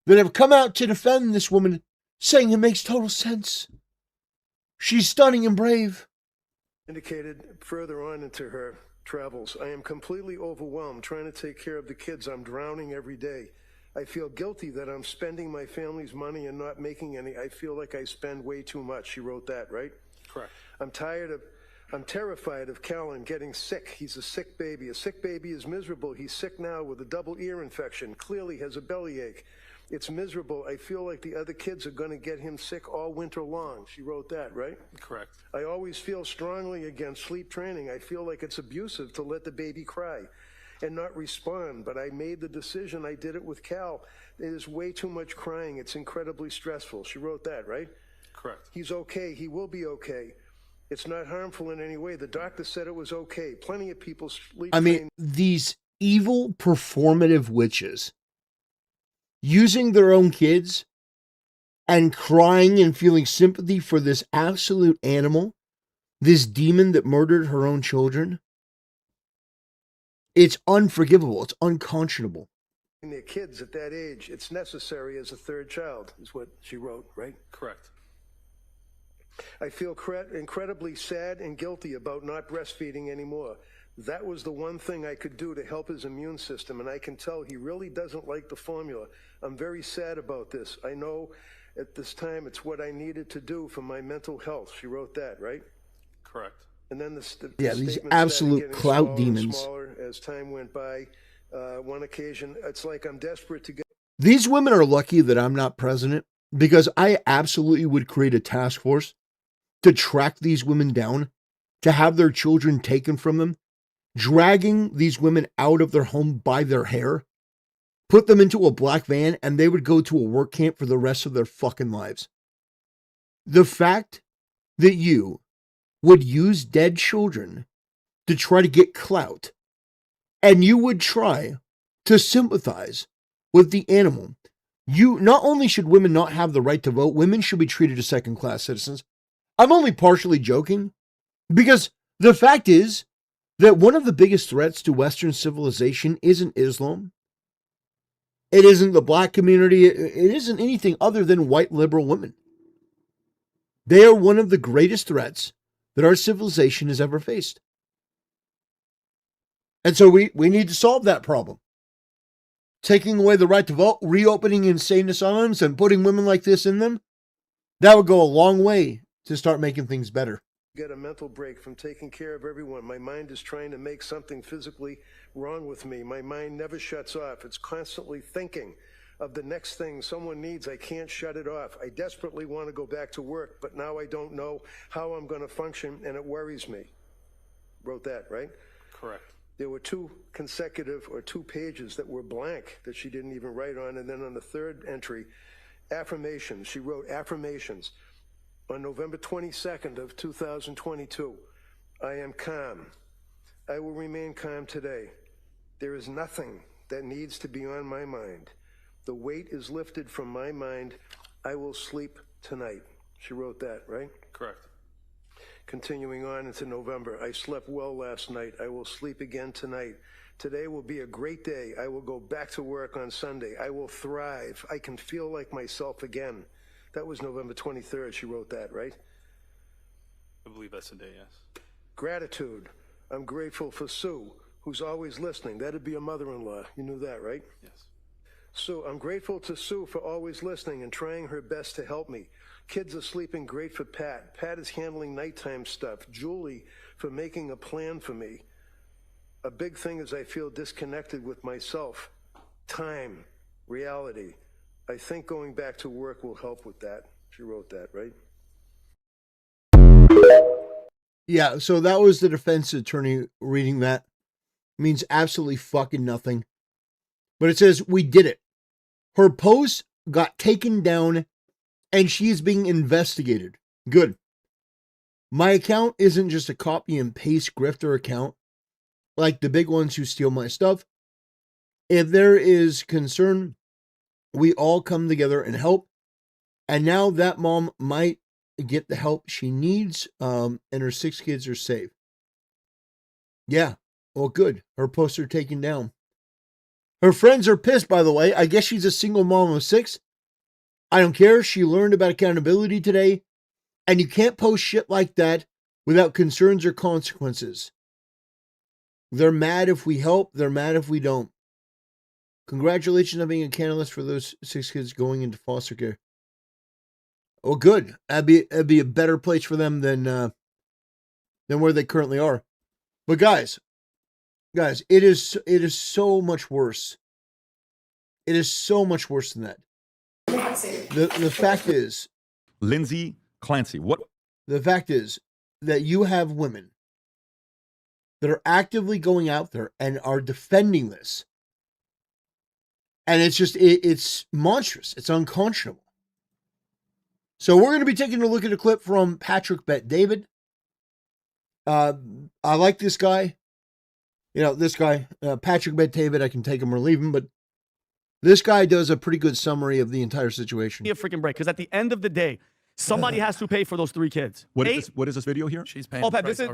that have come out to defend this woman, saying it makes total sense. She's stunning and brave. indicated further on into her travels, I am completely overwhelmed trying to take care of the kids. I'm drowning every day. I feel guilty that I'm spending my family's money and not making any. I feel like I spend way too much. She wrote that, right? Correct. I'm terrified of Callan getting sick. He's a sick baby. A sick baby is miserable. He's sick now with a double ear infection. Clearly has a bellyache. It's miserable. I feel like the other kids are going to get him sick all winter long. She wrote that, right? Correct. I always feel strongly against sleep training. I feel like it's abusive to let the baby cry and not respond, but I made the decision. I did it with Cal. There's way too much crying. It's incredibly stressful. She wrote that, right? Correct. He's okay. He will be okay. It's not harmful in any way. The doctor said it was okay. Plenty of people sleep train. These evil performative witches using their own kids and crying and feeling sympathy for this absolute animal, this demon that murdered her own children. It's unforgivable. It's unconscionable. Their kids at that age, it's necessary as a third child, is what she wrote, right? Correct. I feel incredibly sad and guilty about not breastfeeding anymore. That was the one thing I could do to help his immune system, and I can tell he really doesn't like the formula. I'm very sad about this. I know at this time it's what I needed to do for my mental health. She wrote that, right? Correct. And then the Yeah, these statement absolute started getting clout smaller and demons. smaller as time went by. One occasion, it's like I'm desperate to get. These women are lucky that I'm not president, because I absolutely would create a task force to track these women down, to have their children taken from them, dragging these women out of their home by their hair, put them into a black van, and they would go to a work camp for the rest of their fucking lives. The fact that you would use dead children to try to get clout, and you would try to sympathize with the animal. Not only should women not have the right to vote, women should be treated as second-class citizens. I'm only partially joking, because the fact is that one of the biggest threats to Western civilization isn't Islam. It isn't the black community. It isn't anything other than white liberal women. They are one of the greatest threats that our civilization has ever faced. And so we need to solve that problem. Taking away the right to vote, reopening insane asylums, and putting women like this in them, that would go a long way to start making things better. Get a mental break from taking care of everyone. My mind is trying to make something physically wrong with me. My mind never shuts off. It's constantly thinking of the next thing someone needs. I can't shut it off. I desperately want to go back to work, but now I don't know how I'm going to function, and it worries me. Wrote that, right? Correct. There were two pages that were blank that she didn't even write on. And then on the third entry, affirmations. She wrote affirmations. On November 22nd of 2022, I am calm. I will remain calm today. There is nothing that needs to be on my mind. The weight is lifted from my mind. I will sleep tonight. She wrote that, right? Correct. Continuing on into November, I slept well last night. I will sleep again tonight. Today will be a great day. I will go back to work on Sunday. I will thrive. I can feel like myself again. That was November 23rd. She wrote that, right? I believe that's the day, yes. Gratitude. I'm grateful for Sue, who's always listening. That'd be a mother-in-law. You knew that, right? Yes. Sue, I'm grateful to Sue for always listening and trying her best to help me. Kids are sleeping great for Pat. Pat is handling nighttime stuff. Julie for making a plan for me. A big thing is I feel disconnected with myself. Time, reality. I think going back to work will help with that. She wrote that, right? Yeah, so that was the defense attorney reading that. Means absolutely fucking nothing. But it says, we did it. Her post got taken down and she is being investigated. Good. My account isn't just a copy and paste grifter account like the big ones who steal my stuff. If there is concern, we all come together and help. And now that mom might get the help she needs, and her 6 kids are safe. Yeah, well, good. Her posts are taken down. Her friends are pissed, by the way. I guess she's a single mom of 6. I don't care. She learned about accountability today. And you can't post shit like that without concerns or consequences. They're mad if we help. They're mad if we don't. Congratulations on being a catalyst for those 6 kids going into foster care. Well, good. That'd be a better place for them than where they currently are. But guys, it is so much worse. It is so much worse than that. The fact is, Lindsay Clancy, what? The fact is that you have women that are actively going out there and are defending this. And it's just, it's monstrous. It's unconscionable. So we're going to be taking a look at a clip from Patrick Bet-David. I like this guy. You know, this guy, Patrick Bet-David, I can take him or leave him, but this guy does a pretty good summary of the entire situation. Give me a freaking break, because at the end of the day, somebody has to pay for those 3 kids. What is this video here? She's paying. Oh, Pat, this is a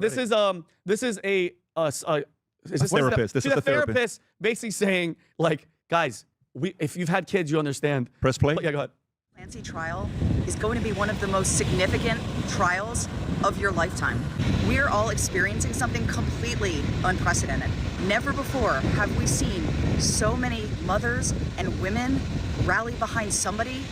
therapist. This is a therapist basically saying, like, guys, if you've had kids, you understand. Press play. Yeah, go ahead. Clancy trial is going to be one of the most significant trials of your lifetime. We're all experiencing something completely unprecedented. Never before have we seen so many mothers and women rally behind somebody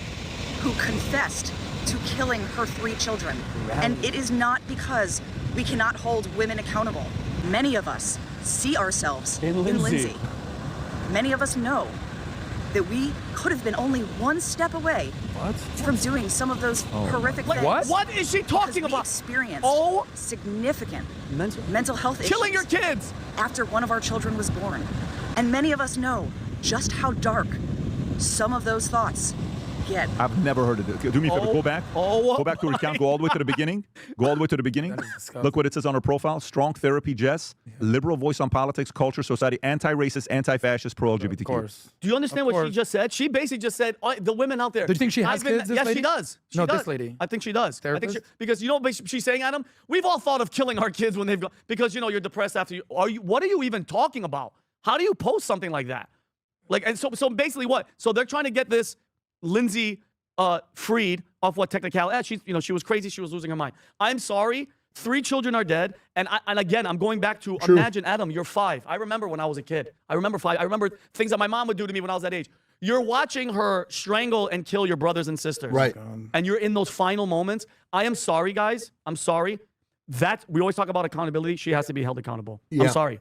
who confessed to killing her 3 children. And it is not because we cannot hold women accountable. Many of us see ourselves in Lindsay. Many of us know that we could have been only one step away from doing some of those horrific things. What is she talking about? Experienced significant mental health issues. Killing your kids after one of our children was born. And many of us know just how dark some of those thoughts get. I've never heard of it. Do me a favor. Go back. Go back to her account. Go all the way to the beginning. Go all the way to the beginning. Look what it says on her profile. Strong therapy, Jess. Liberal voice on politics, culture, society, anti-racist, anti-fascist, pro-LGBTQ. Of course. Do you understand what she just said? She basically just said, the women out there. Do you think she has kids, this yes, lady? She does. She No, does. this lady. I think she does. Therapist? Because you know what she's saying, Adam? We've all thought of killing our kids when they've gone, because, you know, you're depressed after you. What are you even talking about? How do you post something like that? Like, and so basically what? So they're trying to get this Lindsay freed off what technicality. She was crazy. She was losing her mind. I'm sorry. 3 children are dead. And again, I'm going back to imagine, Adam, you're 5. I remember when I was a kid. I remember 5. I remember things that my mom would do to me when I was that age. You're watching her strangle and kill your brothers and sisters. Right. And you're in those final moments. I am sorry, guys. I'm sorry. That we always talk about accountability. She has to be held accountable. Yeah. I'm sorry.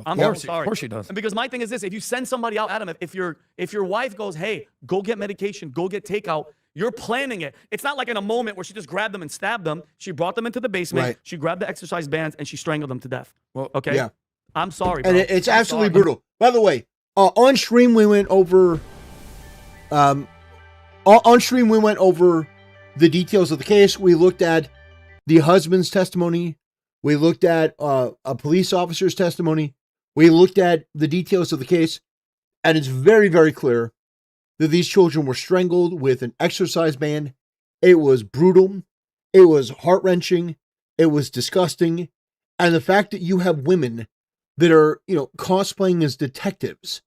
Of course she does. And because my thing is this: if you send somebody out, Adam, if your wife goes, hey, go get medication, go get takeout, you're planning it. It's not like in a moment where she just grabbed them and stabbed them. She brought them into the basement. Right. She grabbed the exercise bands and she strangled them to death. Well, okay. Yeah. I'm sorry, bro. And it's I'm absolutely sorry. brutal. By the way, on stream we went over the details of the case. We looked at the husband's testimony. We looked at a police officer's testimony. We looked at the details of the case, and it's very, very clear that these children were strangled with an exercise band. It was brutal. It was heart-wrenching. It was disgusting. And the fact that you have women that are, cosplaying as detectives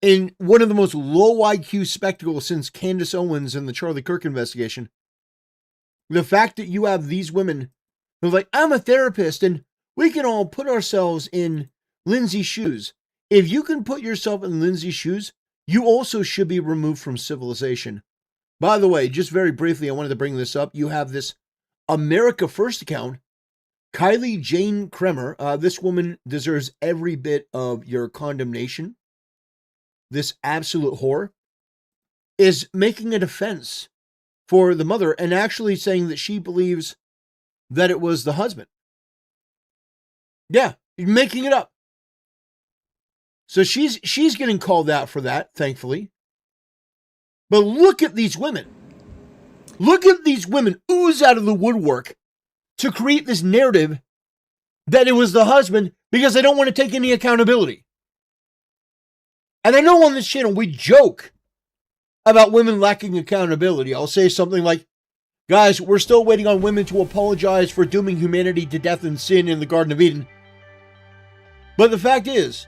in one of the most low IQ spectacles since Candace Owens and the Charlie Kirk investigation, the fact that you have these women who are like, I'm a therapist, and we can all put ourselves in Lindsay's shoes. If you can put yourself in Lindsay's shoes, you also should be removed from civilization. By the way, just very briefly, I wanted to bring this up. You have this America First account, Kylie Jane Kremer. This woman deserves every bit of your condemnation. This absolute whore is making a defense for the mother and actually saying that she believes that it was the husband. Yeah, making it up. So she's getting called out for that, thankfully. But look at these women. Look at these women ooze out of the woodwork to create this narrative that it was the husband because they don't want to take any accountability. And I know on this channel we joke about women lacking accountability. I'll say something like, guys, we're still waiting on women to apologize for dooming humanity to death and sin in the Garden of Eden. But the fact is,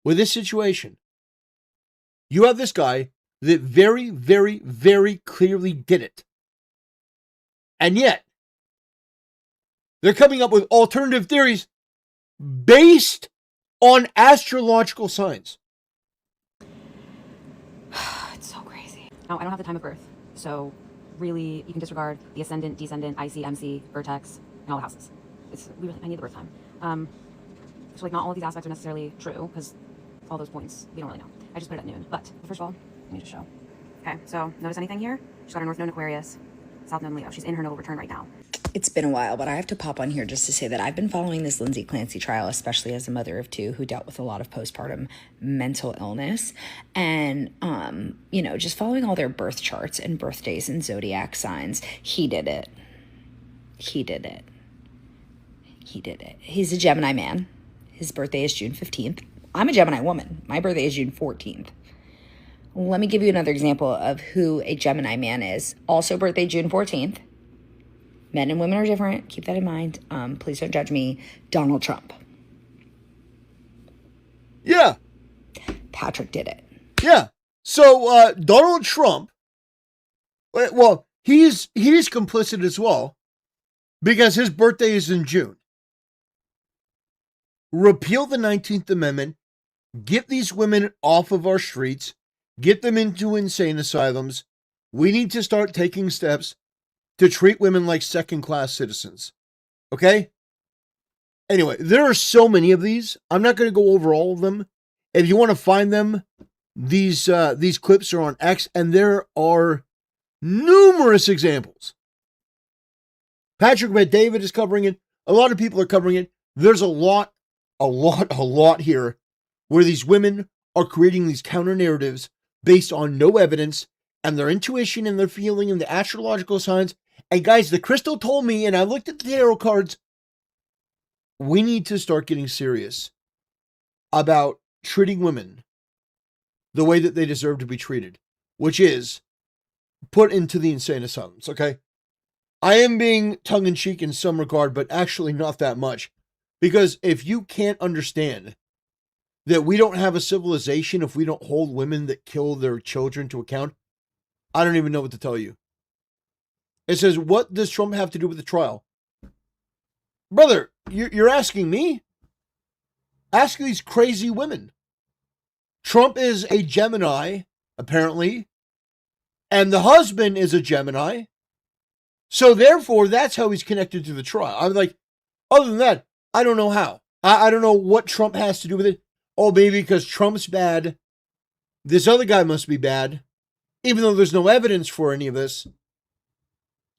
with this situation, you have this guy that very, very, very clearly did it. And yet, they're coming up with alternative theories based on astrological signs. It's so crazy. No, I don't have the time of birth. So really, you can disregard the ascendant, descendant, IC, MC, vertex, and all the houses. I need the birth time. So not all of these aspects are necessarily true, because all those points, we don't really know. I just put it at noon. But first of all, let me just show. Okay, so notice anything here? She's got her North Node Aquarius, South Node Leo. She's in her nodal return right now. It's been a while, but I have to pop on here just to say that I've been following this Lindsay Clancy trial, especially as a mother of 2 who dealt with a lot of postpartum mental illness. And, just following all their birth charts and birthdays and zodiac signs. He did it. He's a Gemini man. His birthday is June 15th. I'm a Gemini woman. My birthday is June 14th. Let me give you another example of who a Gemini man is. Also birthday June 14th. Men and women are different. Keep that in mind. Please don't judge me. Donald Trump. Yeah. Patrick did it. Yeah. So Donald Trump, well, he's complicit as well because his birthday is in June. Repeal the 19th Amendment, get these women off of our streets, get them into insane asylums. We need to start taking steps to treat women like second-class citizens. Okay? Anyway, there are so many of these. I'm not going to go over all of them. If you want to find them, these clips are on X, and there are numerous examples. Patrick Bet-David is covering it. A lot of people are covering it. There's a lot here where these women are creating these counter narratives based on no evidence and their intuition and their feeling and the astrological signs. And guys, the crystal told me, and I looked at the tarot cards, we need to start getting serious about treating women the way that they deserve to be treated, which is put into the insane asylums, okay? I am being tongue-in-cheek in some regard, but actually not that much. Because if you can't understand that we don't have a civilization if we don't hold women that kill their children to account, I don't even know what to tell you. It says, what does Trump have to do with the trial? Brother, you're asking me? Ask these crazy women. Trump is a Gemini, apparently, and the husband is a Gemini. So therefore, that's how he's connected to the trial. I'm like, other than that, I don't know how. I don't know what Trump has to do with it. Oh, maybe because Trump's bad, this other guy must be bad, even though there's no evidence for any of this.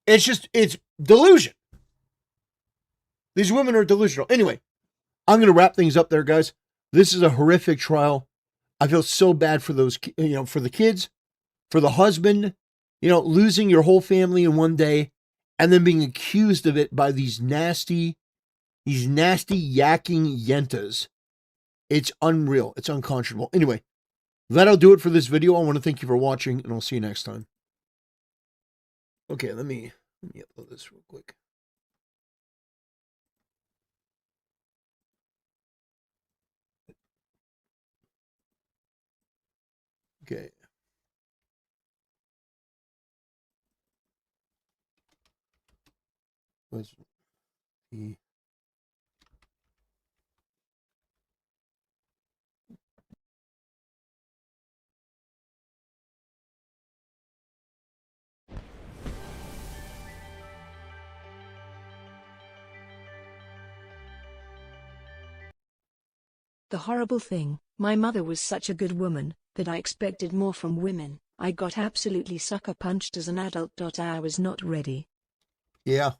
It's delusion. These women are delusional. Anyway, I'm going to wrap things up there, guys. This is a horrific trial. I feel so bad for those, for the kids, for the husband, losing your whole family in one day and then being accused of it by these nasty yakking yentas. It's unreal. It's unconscionable. Anyway, that'll do it for this video. I want to thank you for watching, and I'll see you next time. Okay, let me upload this real quick. Okay. What's the... The horrible thing, my mother was such a good woman, that I expected more from women. I got absolutely sucker punched as an adult. I was not ready. Yeah.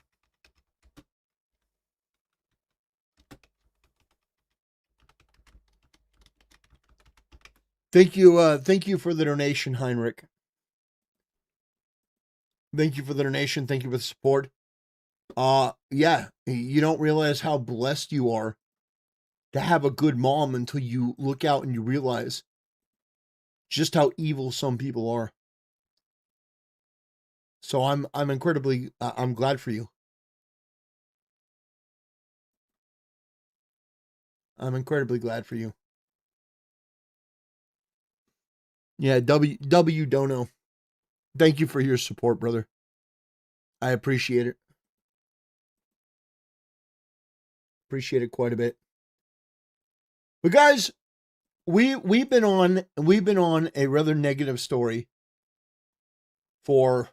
Thank you for the donation, Heinrich. Thank you for the donation. Thank you for the support. Yeah, you don't realize how blessed you are to have a good mom until you look out and you realize just how evil some people are. So I'm incredibly, I'm glad for you. I'm incredibly glad for you. Yeah, W Dono. Thank you for your support, brother. I appreciate it. Appreciate it quite a bit. But guys, we've been on a rather negative story for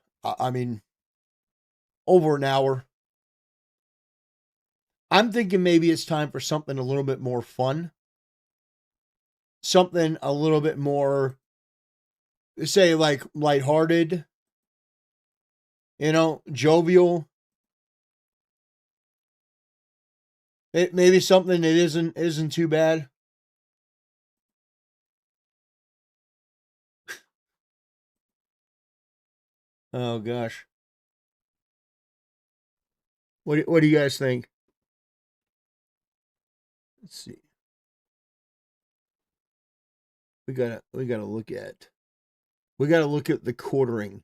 over an hour. I'm thinking maybe it's time for something a little bit more fun. Something a little bit more, say, like lighthearted, jovial. Maybe something that isn't too bad. Oh gosh. What do you guys think? Let's see. We gotta look at the quartering.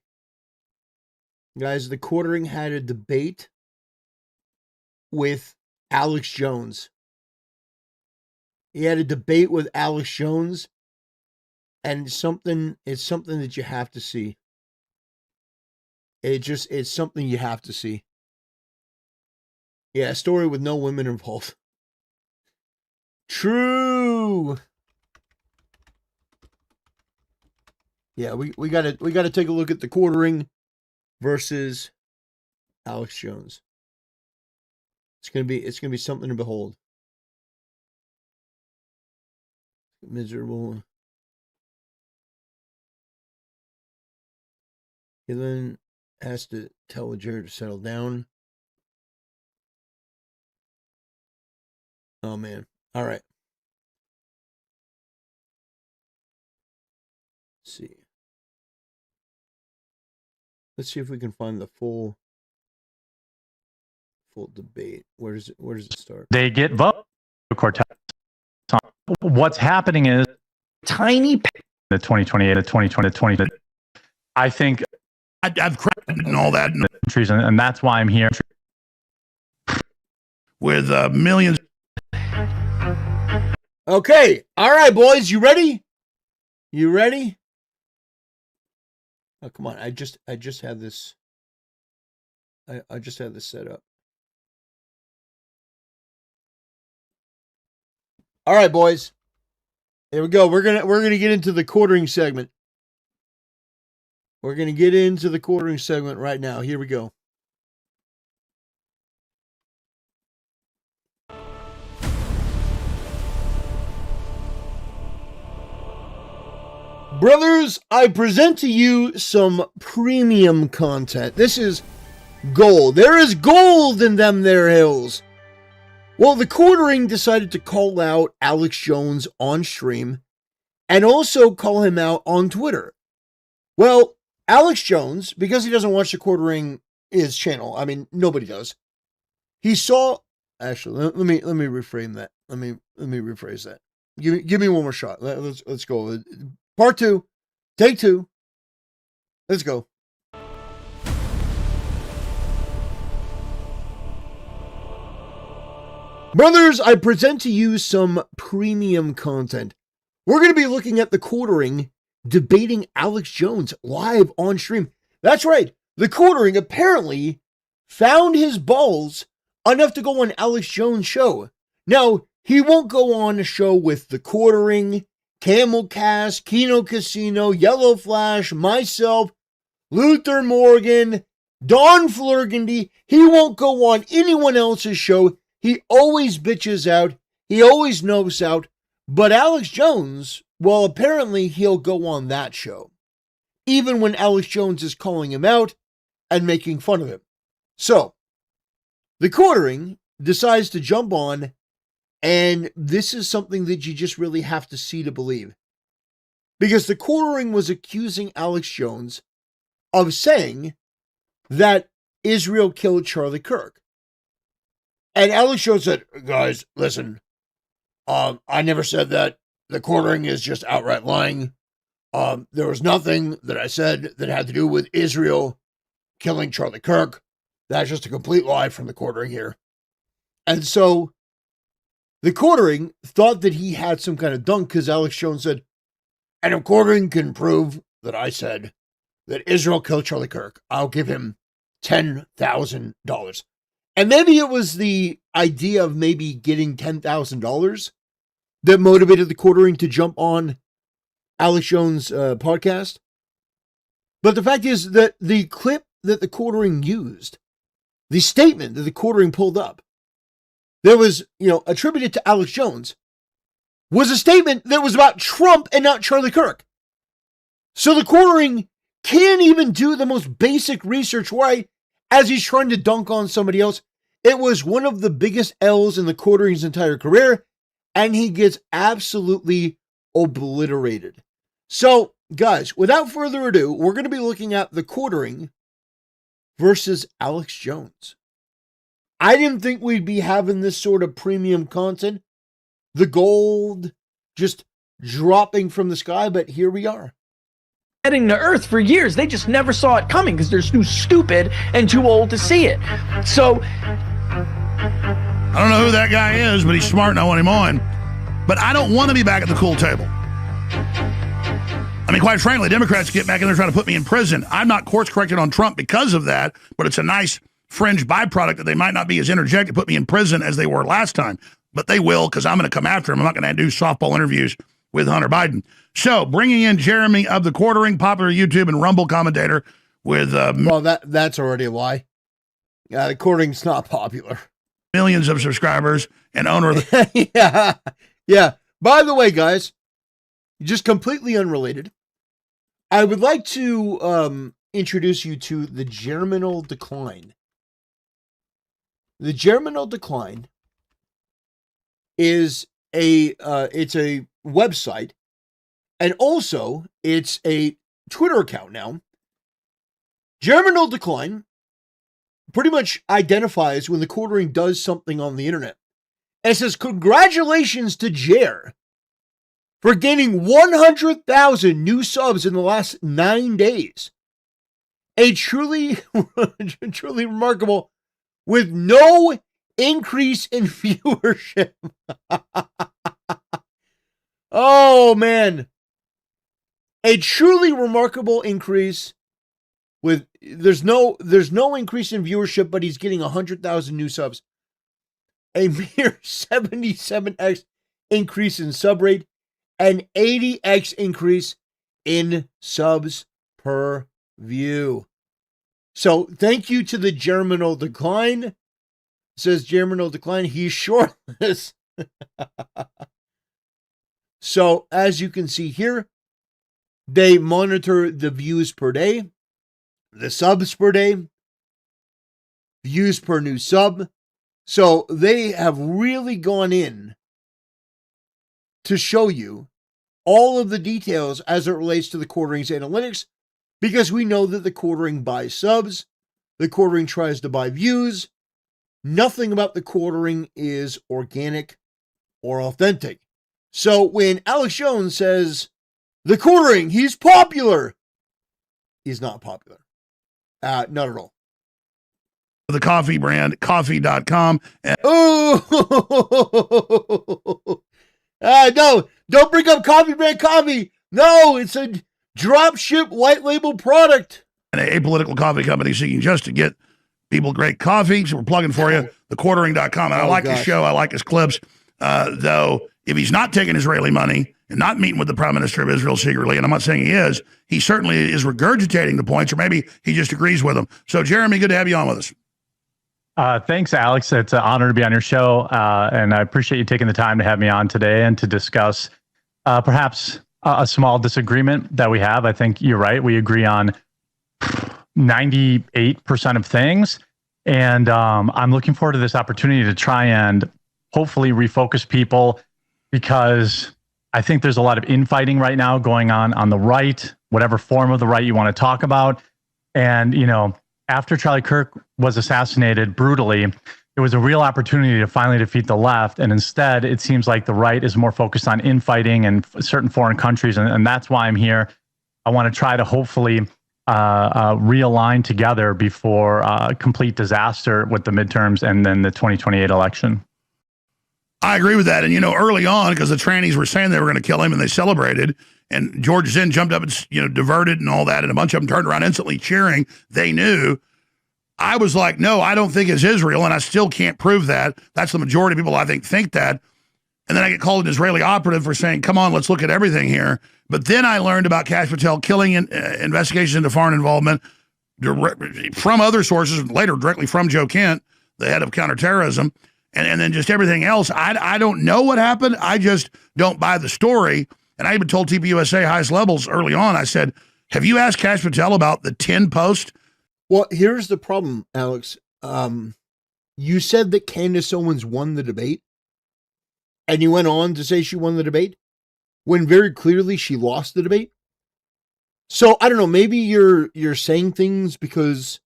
Guys, the quartering had a debate with Alex Jones. He had a debate with Alex Jones, And it's something that you have to see. It's something you have to see. Yeah, a story with no women involved. True. Yeah, we gotta take a look at the quartering versus Alex Jones. It's gonna be something to behold. Miserable. He then has to tell the juror to settle down. Oh man. All right. Let's see. Let's see if we can find the full debate. Where does it start? They get vote Cortez. What's happening is tiny the 2028 to 2020 to 20. I think I've credited and all that, and that's why I'm here with millions. Okay, all right, boys, you ready? You ready? Oh, come on! I just had this. I just had this set up. All right, boys. Here we go. We're gonna get into the quartering segment. We're gonna get into the quartering segment right now. Here we go. Brothers, I present to you some premium content. This is gold. There is gold in them there hills. Well, the quartering decided to call out Alex Jones on stream and also call him out on Twitter. Well, Alex Jones, because he doesn't watch the quartering his channel, I mean, nobody does. He saw, actually, let me reframe that. Let me rephrase that. Give me one more shot. Let's go. Part 2, take 2. Let's go. Brothers, I present to you some premium content. We're going to be looking at the quartering debating Alex Jones live on stream. That's right. The quartering apparently found his balls enough to go on Alex Jones' show. Now, he won't go on a show with the quartering, Camelcast, Kino Casino, Yellow Flash, myself, Luther Morgan, Don Flurgandy. He won't go on anyone else's show. He always bitches out. He always nopes out. But Alex Jones, well, apparently he'll go on that show, even when Alex Jones is calling him out and making fun of him. So, the quartering decides to jump on, and this is something that you just really have to see to believe. Because the quartering was accusing Alex Jones of saying that Israel killed Charlie Kirk. And Alex Jones said, guys, listen, I never said that. The quartering is just outright lying. There was nothing that I said that had to do with Israel killing Charlie Kirk. That's just a complete lie from the quartering here. And so the quartering thought that he had some kind of dunk because Alex Jones said, and if quartering can prove that I said that Israel killed Charlie Kirk, I'll give him $10,000. And maybe it was the idea of maybe getting $10,000 that motivated the quartering to jump on Alex Jones' podcast. But the fact is that the clip that the quartering used, the statement that the quartering pulled up, that was, attributed to Alex Jones, was a statement that was about Trump and not Charlie Kirk. So the quartering can't even do the most basic research right as he's trying to dunk on somebody else. It was one of the biggest L's in the quartering's entire career, and he gets absolutely obliterated. So, guys, without further ado, we're going to be looking at the quartering versus Alex Jones. I didn't think we'd be having this sort of premium content, the gold just dropping from the sky, but here we are. Heading to Earth for years. They just never saw it coming because they're too stupid and too old to see it. So, I don't know who that guy is, but he's smart and I want him on. But I don't want to be back at the cool table. I mean, quite frankly, Democrats get back in there trying to put me in prison. I'm not course corrected on Trump because of that, but it's a nice fringe byproduct that they might not be as interjected, put me in prison as they were last time. But they will, because I'm going to come after him. I'm not going to do softball interviews with Hunter Biden. So, bringing in Jeremy of the Quartering, popular YouTube and Rumble commentator with... well, that's already a lie. The Quartering's not popular. Millions of subscribers and owner of the... Yeah. By the way, guys, just completely unrelated, I would like to introduce you to the germinal decline. The germinal decline is it's a website, and also it's a Twitter account now. Germinal decline pretty much identifies when the Quartering does something on the internet. And it says, congratulations to Jer for gaining 100,000 new subs in the last 9 days. A truly remarkable, with no increase in viewership. Oh, man. A truly remarkable increase with, there's no increase in viewership, but he's getting 100,000 new subs. A mere 77x increase in sub rate, an 80x increase in subs per view. So thank you to the germinal decline. It says germinal decline. He's shortless. So as you can see here, they monitor the views per day, the subs per day, views per new sub. So they have really gone in to show you all of the details as it relates to the Quartering's analytics, because we know that the Quartering buys subs, the Quartering tries to buy views. Nothing about the Quartering is organic or authentic. So when Alex Jones says, the Quartering, he's popular, he's not popular. Not at all. The coffee brand, coffee.com. Oh, no, don't bring up coffee brand coffee. No, it's a drop ship white label product. An apolitical coffee company seeking just to get people great coffee. So we're plugging for you, thequartering.com. And I like his show. I like his clips. Though, if he's not taking Israeli money and not meeting with the Prime Minister of Israel secretly, and I'm not saying he is, he certainly is regurgitating the points, or maybe he just agrees with them. So, Jeremy, good to have you on with us. Thanks, Alex. It's an honor to be on your show, and I appreciate you taking the time to have me on today and to discuss perhaps a small disagreement that we have. I think you're right. We agree on 98% of things, and I'm looking forward to this opportunity to try and hopefully refocus people, because I think there's a lot of infighting right now going on the right, whatever form of the right you want to talk about. And, you know, after Charlie Kirk was assassinated brutally, it was a real opportunity to finally defeat the left. And instead, it seems like the right is more focused on infighting in certain foreign countries. And that's why I'm here. I want to try to hopefully realign together before complete disaster with the midterms and then the 2028 election. I agree with that. And, you know, early on, because the trannies were saying they were going to kill him and they celebrated, and George Zinn jumped up and, you know, diverted and all that, and a bunch of them turned around instantly cheering. They knew. I was like, no, I don't think it's Israel, and I still can't prove that. That's the majority of people, I think that. And then I get called an Israeli operative for saying, come on, let's look at everything here. But then I learned about Kash Patel killing and investigations into foreign involvement from other sources, later directly from Joe Kent, the head of counterterrorism. And then just everything else. I don't know what happened. I just don't buy the story. And I even told TPUSA highest levels early on, I said, have you asked Kash Patel about the 10 post? Well, here's the problem, Alex. You said that Candace Owens won the debate, and you went on to say she won the debate, when very clearly she lost the debate. So, I don't know, maybe you're saying things because,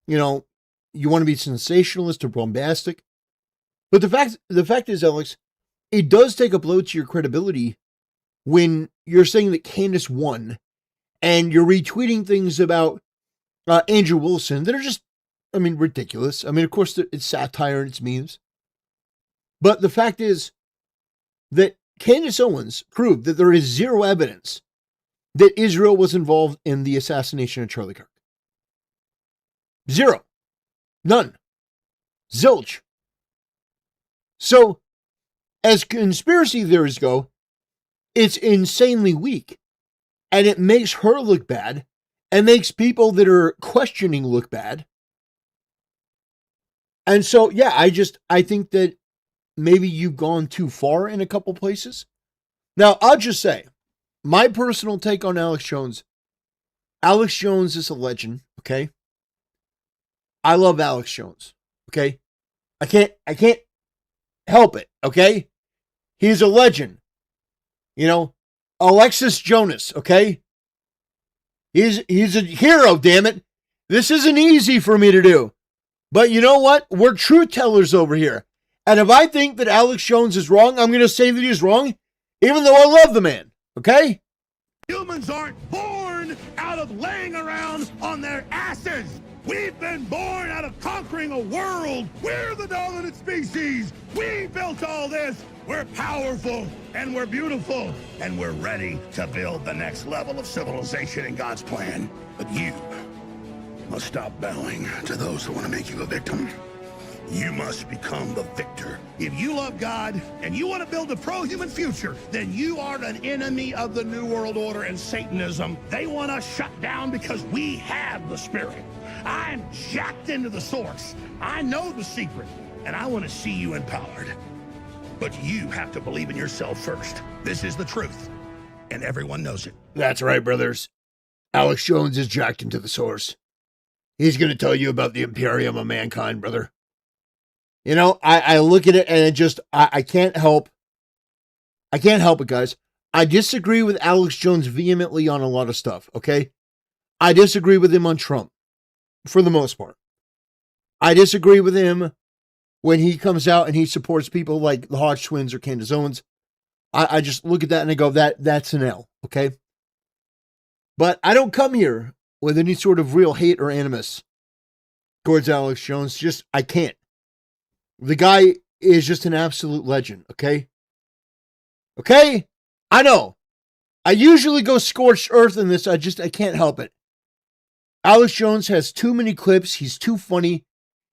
you know, you want to be sensationalist or bombastic. But the fact is, Alex, it does take a blow to your credibility when you're saying that Candace won, and you're retweeting things about Andrew Wilson that are just, I mean, ridiculous. I mean, of course, it's satire and it's memes. But the fact is that Candace Owens proved that there is zero evidence that Israel was involved in the assassination of Charlie Kirk. Zero. None. Zilch. So, as conspiracy theories go, it's insanely weak. And it makes her look bad and makes people that are questioning look bad. And so, yeah, I think that maybe you've gone too far in a couple places. Now, I'll just say, my personal take on Alex Jones is a legend, okay? I love Alex Jones, okay? I can't help it, okay? He's a legend. You know, Alexis Jonas, okay? He's a hero, damn it. This isn't easy for me to do. But you know what? We're truth tellers over here. And if I think that Alex Jones is wrong, I'm going to say that he's wrong, even though I love the man, okay? Humans aren't born out of laying around on their asses. We've been born out of conquering a world. We're the dominant species. We built all this. We're powerful and we're beautiful and we're ready to build the next level of civilization in God's plan. But you must stop bowing to those who want to make you a victim. You must become the victor. If you love God and you want to build a pro-human future, then you are an enemy of the New World Order and Satanism. They want us shut down because we have the spirit. I'm jacked into the source. I know the secret, and I want to see you empowered. But you have to believe in yourself first. This is the truth, and everyone knows it. That's right, brothers. Alex Jones is jacked into the source. He's going to tell you about the Imperium of Mankind, brother. You know, I look at it and it just, I can't help it, guys. I disagree with Alex Jones vehemently on a lot of stuff, okay? I disagree with him on Trump, for the most part. I disagree with him when he comes out and he supports people like the Hodge twins or Candace Owens. I just look at that and I go, that's an L, okay? But I don't come here with any sort of real hate or animus towards Alex Jones. Just, I can't. The guy is just an absolute legend, okay? Okay? I know. I usually go scorched earth in this. I can't help it. Alex Jones has too many clips. He's too funny.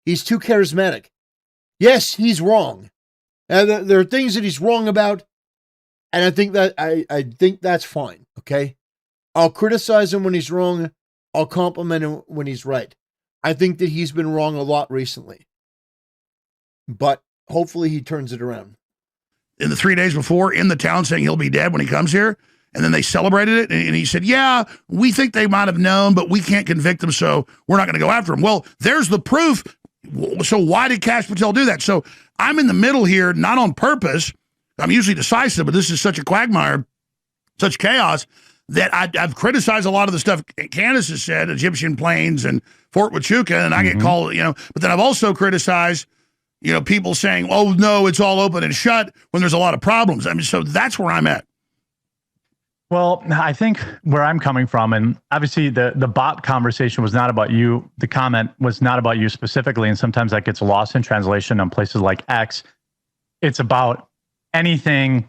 He's too charismatic. Yes, he's wrong. And there are things that he's wrong about. And I think that I think that's fine, okay? I'll criticize him when he's wrong. I'll compliment him when he's right. I think that he's been wrong a lot recently. But hopefully he turns it around. In the 3 days before, in the town saying he'll be dead when he comes here, and then they celebrated it, and he said, yeah, we think they might have known, but we can't convict them, so we're not going to go after him. Well, there's the proof. So why did Kash Patel do that? So I'm in the middle here, not on purpose. I'm usually decisive, but this is such a quagmire, such chaos, that I've criticized a lot of the stuff Candace has said, Egyptian planes and Fort Huachuca, and I get called, but then I've also criticized people saying, oh, no, it's all open and shut when there's a lot of problems. I mean, so that's where I'm at. Well, I think where I'm coming from, and obviously the bot conversation was not about you. The comment was not about you specifically, and sometimes that gets lost in translation on places like X. It's about anything,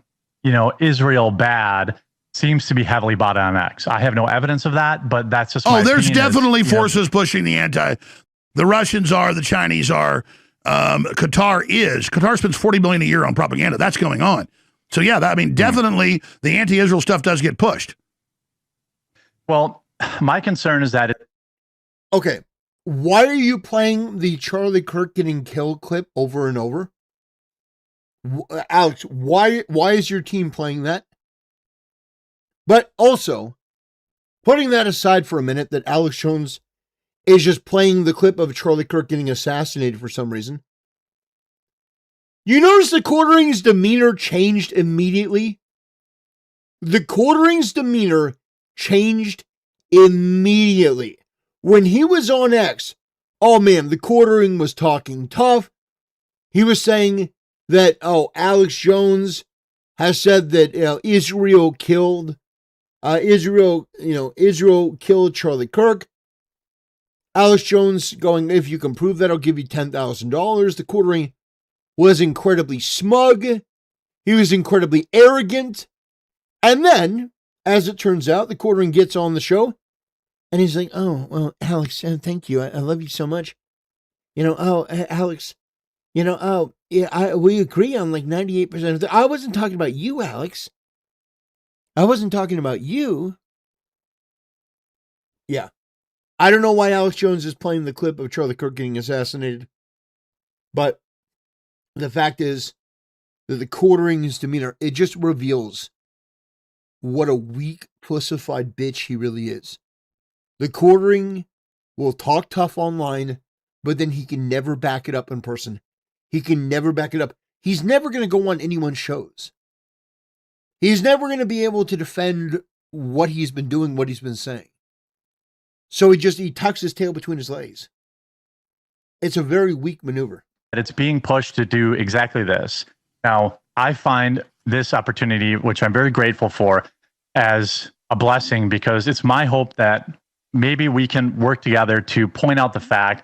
Israel bad seems to be heavily bought on X. I have no evidence of that, but that's just my there's opinion definitely forces pushing the anti. The Russians are, the Chinese are. Qatar spends $40 billion a year on propaganda. That's going on. So yeah, definitely the anti-Israel stuff does get pushed. Well, my concern is that okay, why are you playing the Charlie Kirk getting killed clip over and over? Alex, why is your team playing that? But also, putting that aside for a minute, that Alex Jones is just playing the clip of Charlie Kirk getting assassinated for some reason. You notice the Quartering's demeanor changed immediately? The Quartering's demeanor changed immediately. When he was on X, oh man, the Quartering was talking tough. He was saying that, Alex Jones has said that Israel killed Charlie Kirk. Alex Jones going, if you can prove that, I'll give you $10,000. The Quartering was incredibly smug. He was incredibly arrogant. And then, as it turns out, the quartering gets on the show, and he's like, "Oh, well, Alex, thank you. I love you so much. Alex, we agree on like 98% of I wasn't talking about you, Alex. I wasn't talking about you." Yeah. I don't know why Alex Jones is playing the clip of Charlie Kirk getting assassinated, but the fact is that the quartering's demeanor, it just reveals what a weak, pussified bitch he really is. The quartering will talk tough online, but then he can never back it up in person. He can never back it up. He's never going to go on anyone's shows. He's never going to be able to defend what he's been doing, what he's been saying. So he tucks his tail between his legs. It's a very weak maneuver. It's being pushed to do exactly this. Now, I find this opportunity, which I'm very grateful for, as a blessing, because it's my hope that maybe we can work together to point out the fact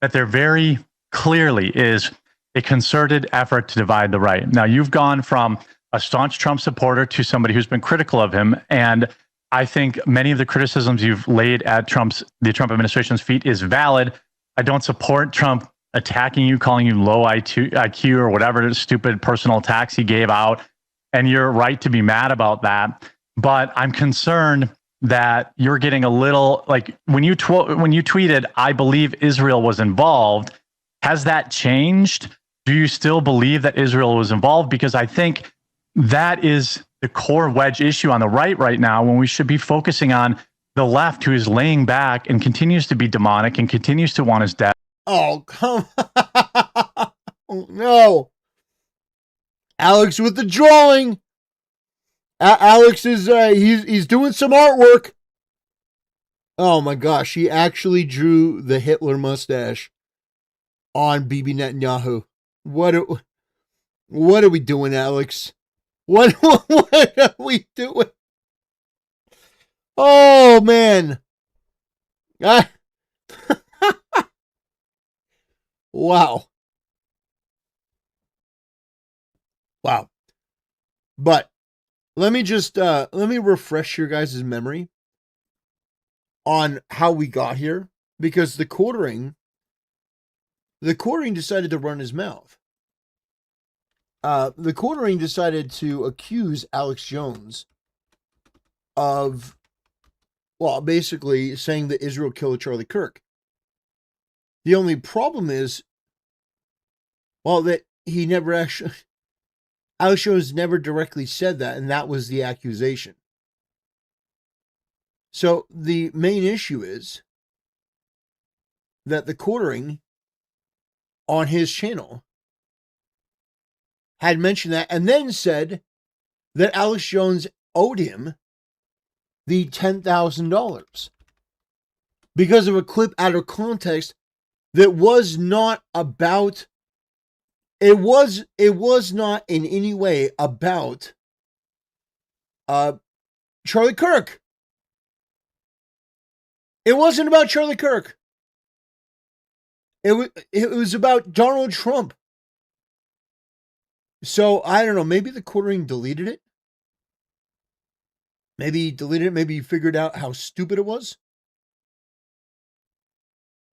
that there very clearly is a concerted effort to divide the right. Now, you've gone from a staunch Trump supporter to somebody who's been critical of him, and I think many of the criticisms you've laid at the Trump administration's feet is valid. I don't support Trump attacking you, calling you low IQ or whatever stupid personal attacks he gave out. And you're right to be mad about that. But I'm concerned that you're getting a little, like when you tweeted, "I believe Israel was involved," has that changed? Do you still believe that Israel was involved? Because I think that is the core wedge issue on the right now, when we should be focusing on the left, who is laying back and continues to be demonic and continues to want his death. Oh, come on. No. Alex with the drawing. Alex is, he's doing some artwork. Oh my gosh, he actually drew the Hitler mustache on Bibi Netanyahu. What are we doing, Alex? What are we doing? Oh, man. Wow. Wow. But let me just, let me refresh your guys' memory on how we got here, because the quartering decided to run his mouth. The quartering decided to accuse Alex Jones of, well, basically saying that Israel killed Charlie Kirk. The only problem is, well, that he never actually, Alex Jones never directly said that, and that was the accusation. So the main issue is that the quartering on his channel had mentioned that, and then said that Alex Jones owed him the $10,000 because of a clip out of context that was not about, it was not in any way about Charlie Kirk. It wasn't about Charlie Kirk. It was about Donald Trump. So, I don't know, maybe the quartering deleted it. Maybe he deleted it. Maybe he figured out how stupid it was.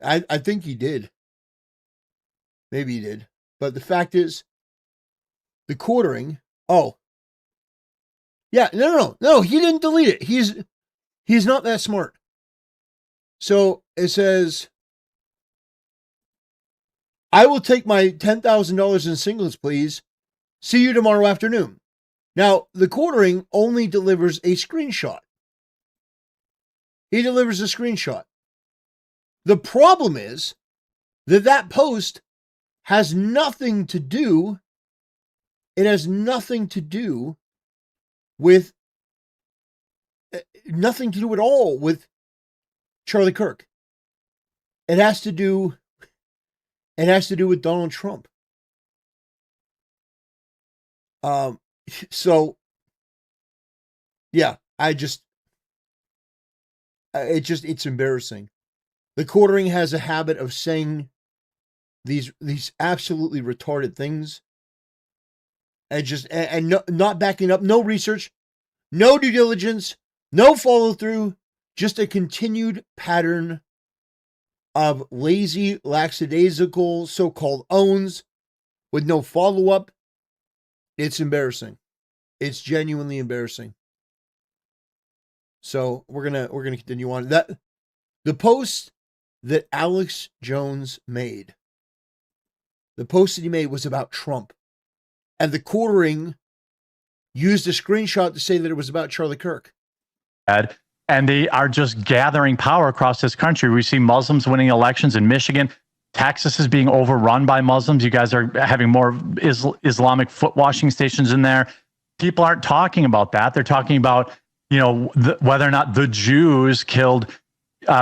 I think he did. Maybe he did. But the fact is, the quartering, no, he didn't delete it. He's not that smart. So, it says, "I will take my $10,000 in singles, please. See you tomorrow afternoon." Now, the quartering only delivers a screenshot. He delivers a screenshot. The problem is that post has nothing to do, it has nothing to do with, nothing to do at all with Charlie Kirk. It has to do with Donald Trump. So, yeah, it's embarrassing. The quartering has a habit of saying these absolutely retarded things and not backing up, no research, No due diligence, no follow through, just a continued pattern of lazy, lackadaisical so-called owns with no follow-up. It's embarrassing. It's genuinely embarrassing. So we're gonna continue on. That the post that Alex Jones made, the post that he made was about Trump. And the quartering used a screenshot to say that it was about Charlie Kirk. And they are just gathering power across this country. We see Muslims winning elections in Michigan. Texas is being overrun by Muslims. You guys are having more Islamic foot washing stations in there. People aren't talking about that. They're talking about, whether or not the Jews killed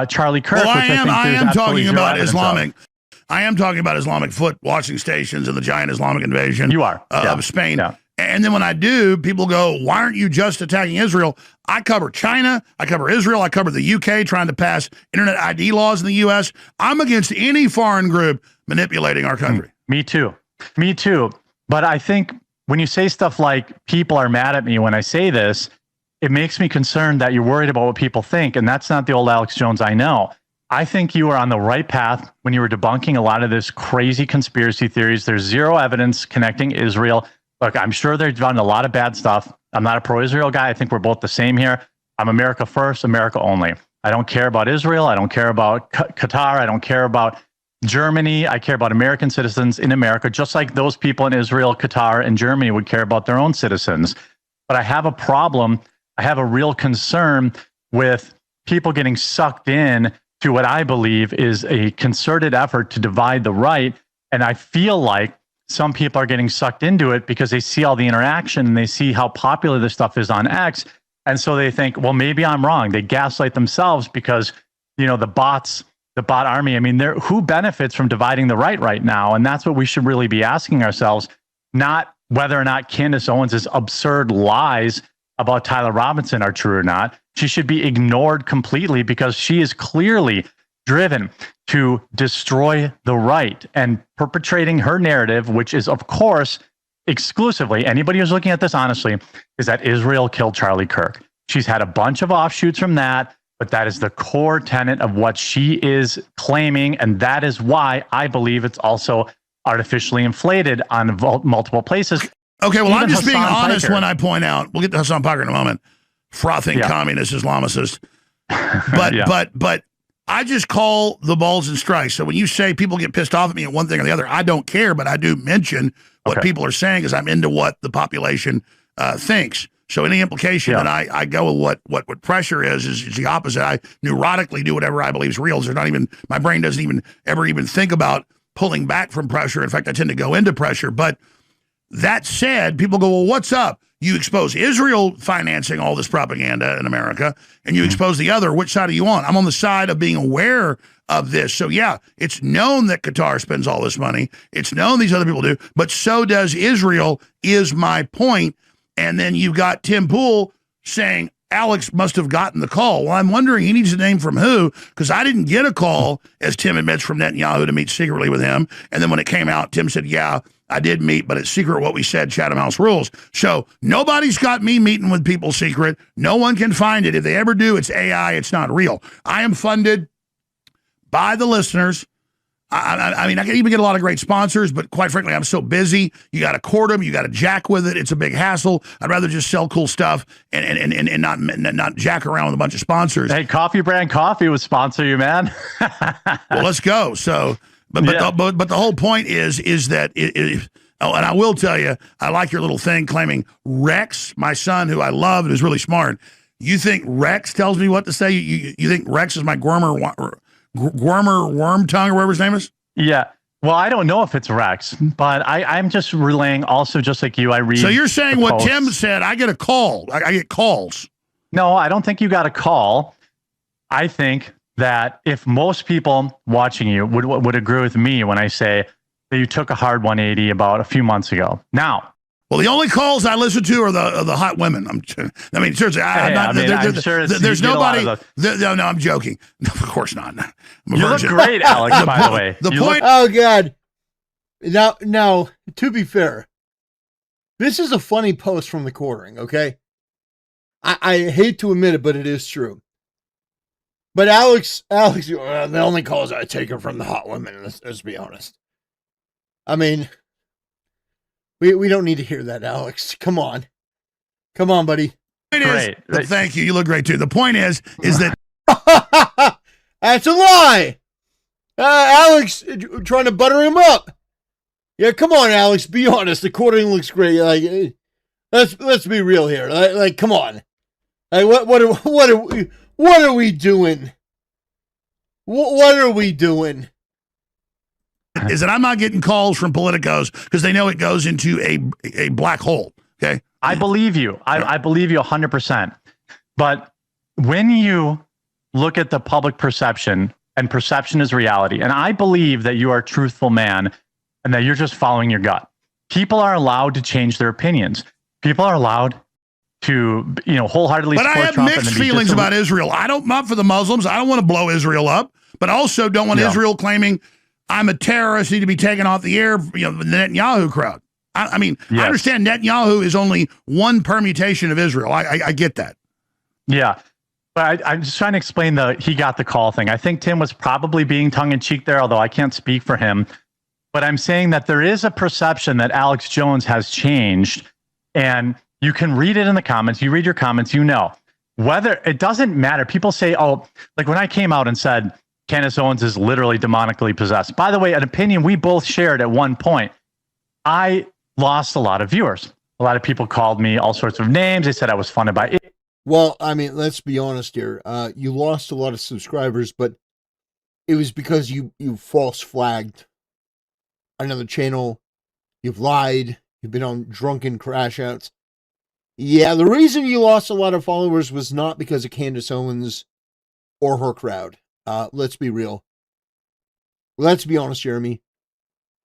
Charlie Kirk. Well, I am talking about Islamic. I am talking about Islamic foot washing stations and the giant Islamic invasion of Spain. Yeah. And then when I do, people go, why aren't you just attacking Israel? I cover China. I cover Israel. I cover the UK trying to pass internet ID laws in the U.S. I'm against any foreign group manipulating our country. Me too. Me too. But I think when you say stuff like people are mad at me when I say this, it makes me concerned that you're worried about what people think. And that's not the old Alex Jones I know. I think you were on the right path when you were debunking a lot of this crazy conspiracy theories. There's zero evidence connecting Israel. Look, I'm sure they've done a lot of bad stuff. I'm not a pro-Israel guy. I think we're both the same here. I'm America first, America only. I don't care about Israel. I don't care about Qatar. I don't care about Germany. I care about American citizens in America, just like those people in Israel, Qatar, and Germany would care about their own citizens. But I have a problem. I have a real concern with people getting sucked in to what I believe is a concerted effort to divide the right. And I feel like some people are getting sucked into it because they see all the interaction and they see how popular this stuff is on X. And so they think, well, maybe I'm wrong. They gaslight themselves because, the bot army, I mean, who benefits from dividing the right now? And that's what we should really be asking ourselves, not whether or not Candace Owens' absurd lies about Tyler Robinson are true or not. She should be ignored completely because she is clearly driven to destroy the right and perpetrating her narrative, which is, of course, exclusively, anybody who's looking at this honestly, is that Israel killed Charlie Kirk. She's had a bunch of offshoots from that, but that is the core tenet of what she is claiming. And that is why I believe it's also artificially inflated on multiple places. Okay, well, Even I'm just being Hassan honest Piker. when I point out, we'll get to Hassan Piker in a moment, frothing communist Islamicist. But I just call the balls and strikes. So when you say people get pissed off at me at one thing or the other, I don't care, but I do mention what people are saying because I'm into what the population thinks. So any implication that I go with what pressure is the opposite. I neurotically do whatever I believe is real. There's not even, my brain doesn't ever think about pulling back from pressure. In fact, I tend to go into pressure. But that said, people go, well, what's up? You expose Israel financing all this propaganda in America, and you expose the other. Which side are you on? I'm on the side of being aware of this. So, yeah, it's known that Qatar spends all this money. It's known these other people do, but so does Israel, is my point. And then you've got Tim Pool saying Alex must have gotten the call. Well, I'm wondering, he needs a name from who? Because I didn't get a call, as Tim admits, from Netanyahu to meet secretly with him. And then when it came out, Tim said, yeah, I did meet, but it's secret what we said, Chatham House rules. So nobody's got me meeting with people secret. No one can find it. If they ever do, it's AI. It's not real. I am funded by the listeners. I mean, I can even get a lot of great sponsors, but quite frankly, I'm so busy. You got to court them. You got to jack with it. It's a big hassle. I'd rather just sell cool stuff and not jack around with a bunch of sponsors. Hey, Coffee Brand Coffee would sponsor you, man. Well, let's go. So, but the whole point is that oh, and I will tell you, I like your little thing claiming Rex, my son, who I love and is really smart. You think Rex tells me what to say? You think Rex is my Gormer Worm Tongue or whatever his name is? Yeah. Well, I don't know if it's Rex, but I'm just relaying also, just like you, I read. So you're saying what Tim said, I get a call. I get calls. No, I don't think you got a call. I think that if most people watching you would agree with me when I say that you took a hard 180 about a few months ago. Now, well, the only calls I listen to are the hot women. I mean, seriously, I'm sure there's nobody. No, I'm joking. No, of course not. You look great, Alex. By the way, the point. Oh God. Now, to be fair, this is a funny post from the quartering. Okay, I hate to admit it, but it is true. But Alex, the only calls I take are from the hot women. Let's be honest. I mean, we don't need to hear that, Alex. Come on, buddy. Great. Thank you. You look great too. The point is that that's a lie. Alex trying to butter him up. Yeah, come on, Alex. Be honest. The quartering looks great. Like, let's be real here. Like, come on. Like, what are we doing? What are we doing? Is that I'm not getting calls from politicos because they know it goes into a black hole. Okay. I believe you. I believe you 100%. But when you look at the public perception, and perception is reality, and I believe that you are a truthful man and that you're just following your gut. People are allowed to change their opinions. People are allowed to, wholeheartedly support Trump. But I have mixed feelings about Israel. I'm not for the Muslims. I don't want to blow Israel up, but also don't want Israel claiming I'm a terrorist, need to be taken off the air, the Netanyahu crowd. I mean, yes. I understand Netanyahu is only one permutation of Israel. I get that. Yeah. But I'm just trying to explain he got the call thing. I think Tim was probably being tongue-in-cheek there, although I can't speak for him. But I'm saying that there is a perception that Alex Jones has changed, and you can read it in the comments. You read your comments, whether it doesn't matter. People say, like when I came out and said Candace Owens is literally demonically possessed. By the way, an opinion we both shared at one point. I lost a lot of viewers. A lot of people called me all sorts of names. They said I was funded by it. Well, I mean, let's be honest here. You lost a lot of subscribers, but it was because you false flagged another channel. You've lied. You've been on drunken crash outs. Yeah, the reason you lost a lot of followers was not because of Candace Owens or her crowd. Let's be real. Let's be honest, Jeremy.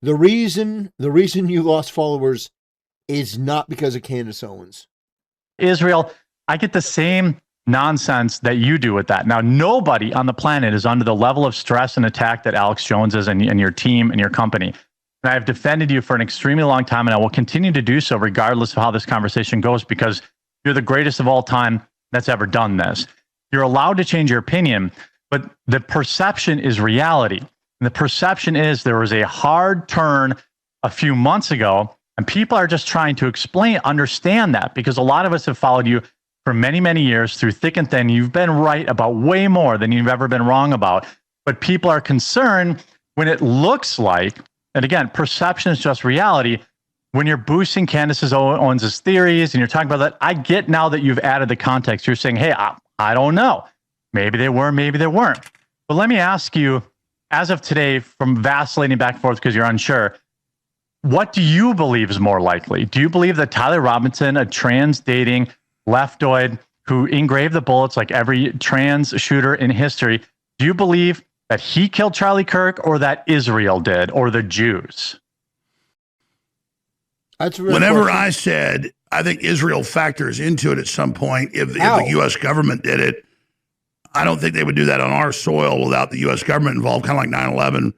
The reason you lost followers is not because of Candace Owens. Israel, I get the same nonsense that you do with that. Now, nobody on the planet is under the level of stress and attack that Alex Jones is and your team and your company. And I have defended you for an extremely long time, and I will continue to do so regardless of how this conversation goes, because you're the greatest of all time that's ever done this. You're allowed to change your opinion, but the perception is reality. And the perception is there was a hard turn a few months ago, and people are just trying to understand that, because a lot of us have followed you for many, many years through thick and thin. You've been right about way more than you've ever been wrong about. But people are concerned when it looks like, and again, perception is just reality, when you're boosting Candace Owens' theories and you're talking about that. I get now that you've added the context. You're saying, hey, I don't know. Maybe they were, maybe they weren't. But let me ask you, as of today, from vacillating back and forth because you're unsure, what do you believe is more likely? Do you believe that Tyler Robinson, a trans dating leftoid who engraved the bullets like every trans shooter in history, do you believe that he killed Charlie Kirk, or that Israel did, or the Jews? That's a real Whenever question. I said I think Israel factors into it at some point, if the U.S. government did it, I don't think they would do that on our soil without the U.S. government involved, kind of like 9/11,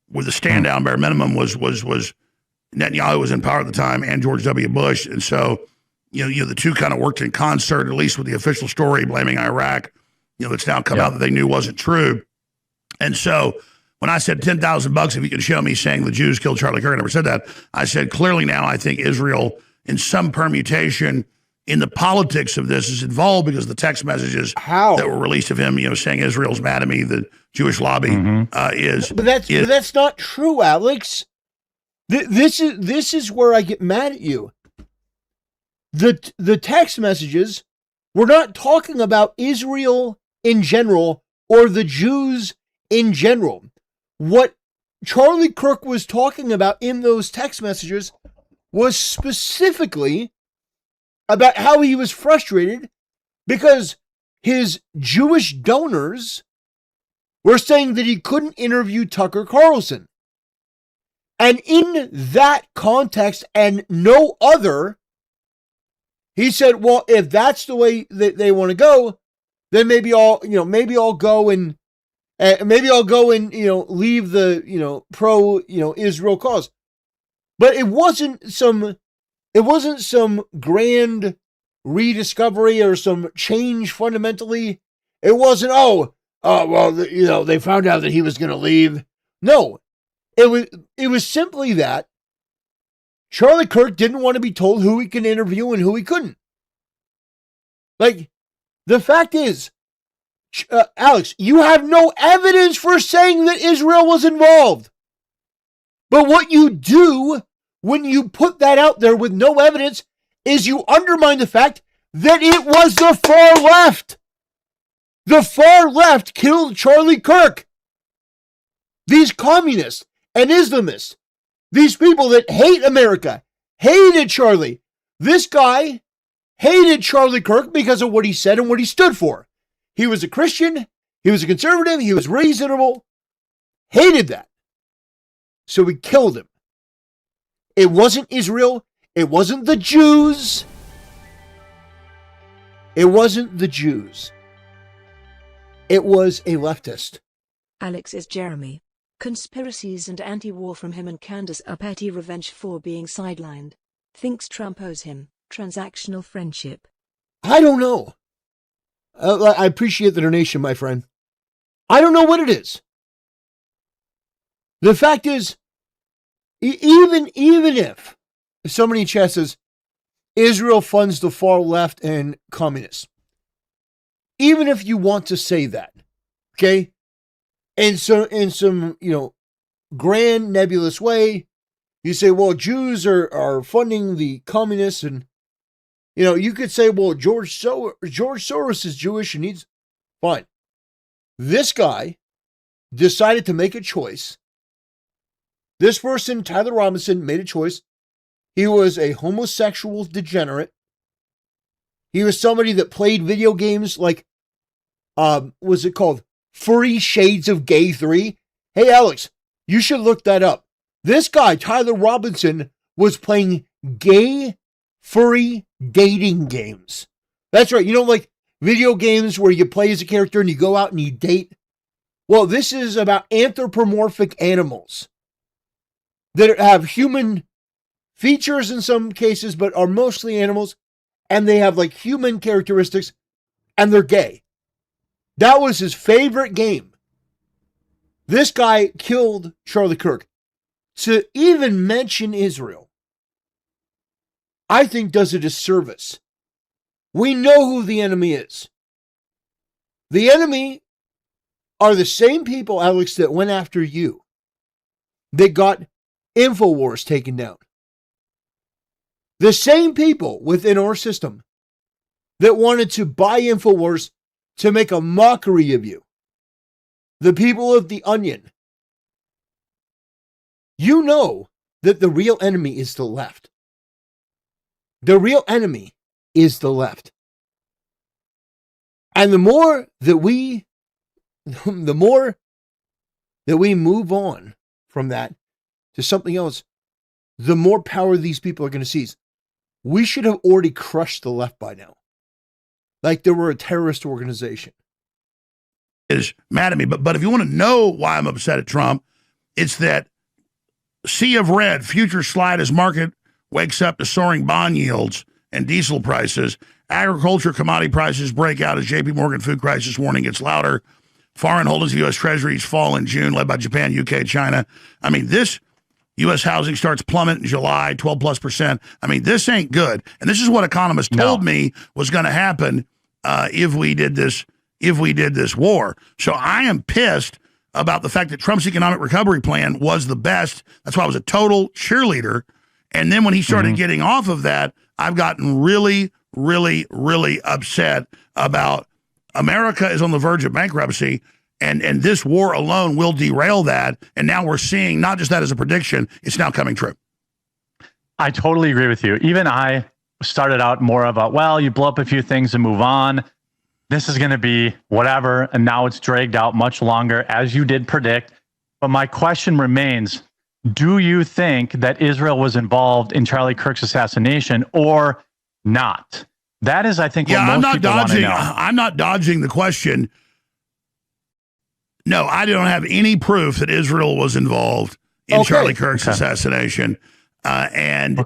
where the stand down bare minimum was Netanyahu was in power at the time, and George W. Bush. And so, the two kind of worked in concert, at least with the official story blaming Iraq, that's now come out that they knew wasn't true. And so when I said $10,000 if you can show me saying the Jews killed Charlie Kirk, I never said that. I said clearly now I think Israel, in some permutation in the politics of this, is involved because the text messages that were released of him, saying Israel's mad at me, the Jewish lobby is. But that's not true, Alex. This is where I get mad at you. The text messages were not talking about Israel in general or the Jews in general. What Charlie Kirk was talking about in those text messages was specifically about how he was frustrated because his Jewish donors were saying that he couldn't interview Tucker Carlson. And in that context and no other, he said, well, if that's the way that they want to go, then maybe I'll go and leave the, pro, Israel cause. But it wasn't some grand rediscovery or some change fundamentally. It wasn't, they found out that he was going to leave. No, it was simply that Charlie Kirk didn't want to be told who he could interview and who he couldn't. Like, the fact is, Alex, you have no evidence for saying that Israel was involved. But what you do when you put that out there with no evidence is you undermine the fact that it was the far left. The far left killed Charlie Kirk. These communists and Islamists, these people that hate America, hated Charlie. This guy hated Charlie Kirk because of what he said and what he stood for. He was a Christian, he was a conservative, he was reasonable, hated that. So we killed him. It wasn't Israel, it wasn't the Jews. It wasn't the Jews. It was a leftist. Alex is Jeremy. Conspiracies and anti-war from him and Candace are petty revenge for being sidelined. Thinks Trump owes him transactional friendship. I don't know. I appreciate the donation, my friend. I don't know what it is. The fact is, even if somebody in chat says Israel funds the far left and communists, even if you want to say that, okay, in some grand nebulous way, you say, well, Jews are funding the communists, and you could say, well, George Soros is Jewish and he's fine. This guy decided to make a choice. This person, Tyler Robinson, made a choice. He was a homosexual degenerate. He was somebody that played video games like, was it called Furry Shades of Gay 3? Hey, Alex, you should look that up. This guy, Tyler Robinson, was playing gay, furry dating games. That's right. Like video games where you play as a character and you go out and you date. Well, this is about anthropomorphic animals that have human features in some cases, but are mostly animals, and they have like human characteristics, and they're gay. That was his favorite game. This guy killed Charlie Kirk. To even mention Israel, I think does a disservice. We know who the enemy is. The enemy are the same people, Alex, that went after you. They got InfoWars taken down. The same people within our system that wanted to buy InfoWars to make a mockery of you. The people of the Onion. You know that the real enemy is the left. The real enemy is the left. And the more that we move on from that to something else, the more power these people are going to seize. We should have already crushed the left by now. Like they were a terrorist organization. Is mad at me. But if you want to know why I'm upset at Trump, it's that sea of red, future slide as market wakes up to soaring bond yields and diesel prices. Agriculture commodity prices break out as JP Morgan food crisis warning gets louder. Foreign holdings of U.S. Treasuries fall in June, led by Japan, UK, China. I mean, this U.S. housing starts plummet in July, 12+%. I mean, this ain't good. And this is what economists told me was going to happen if we did this war. So I am pissed about the fact that Trump's economic recovery plan was the best. That's why I was a total cheerleader. And then when he started getting off of that, I've gotten really, really, really upset about America is on the verge of bankruptcy. And this war alone will derail that. And now we're seeing not just that as a prediction, it's now coming true. I totally agree with you. Even I started out more of a, well, you blow up a few things and move on. This is going to be whatever. And now it's dragged out much longer, as you did predict. But my question remains, do you think that Israel was involved in Charlie Kirk's assassination or not? That is, I think, what most people want to know. I'm not dodging the question. No, I don't have any proof that Israel was involved in Charlie Kirk's assassination. And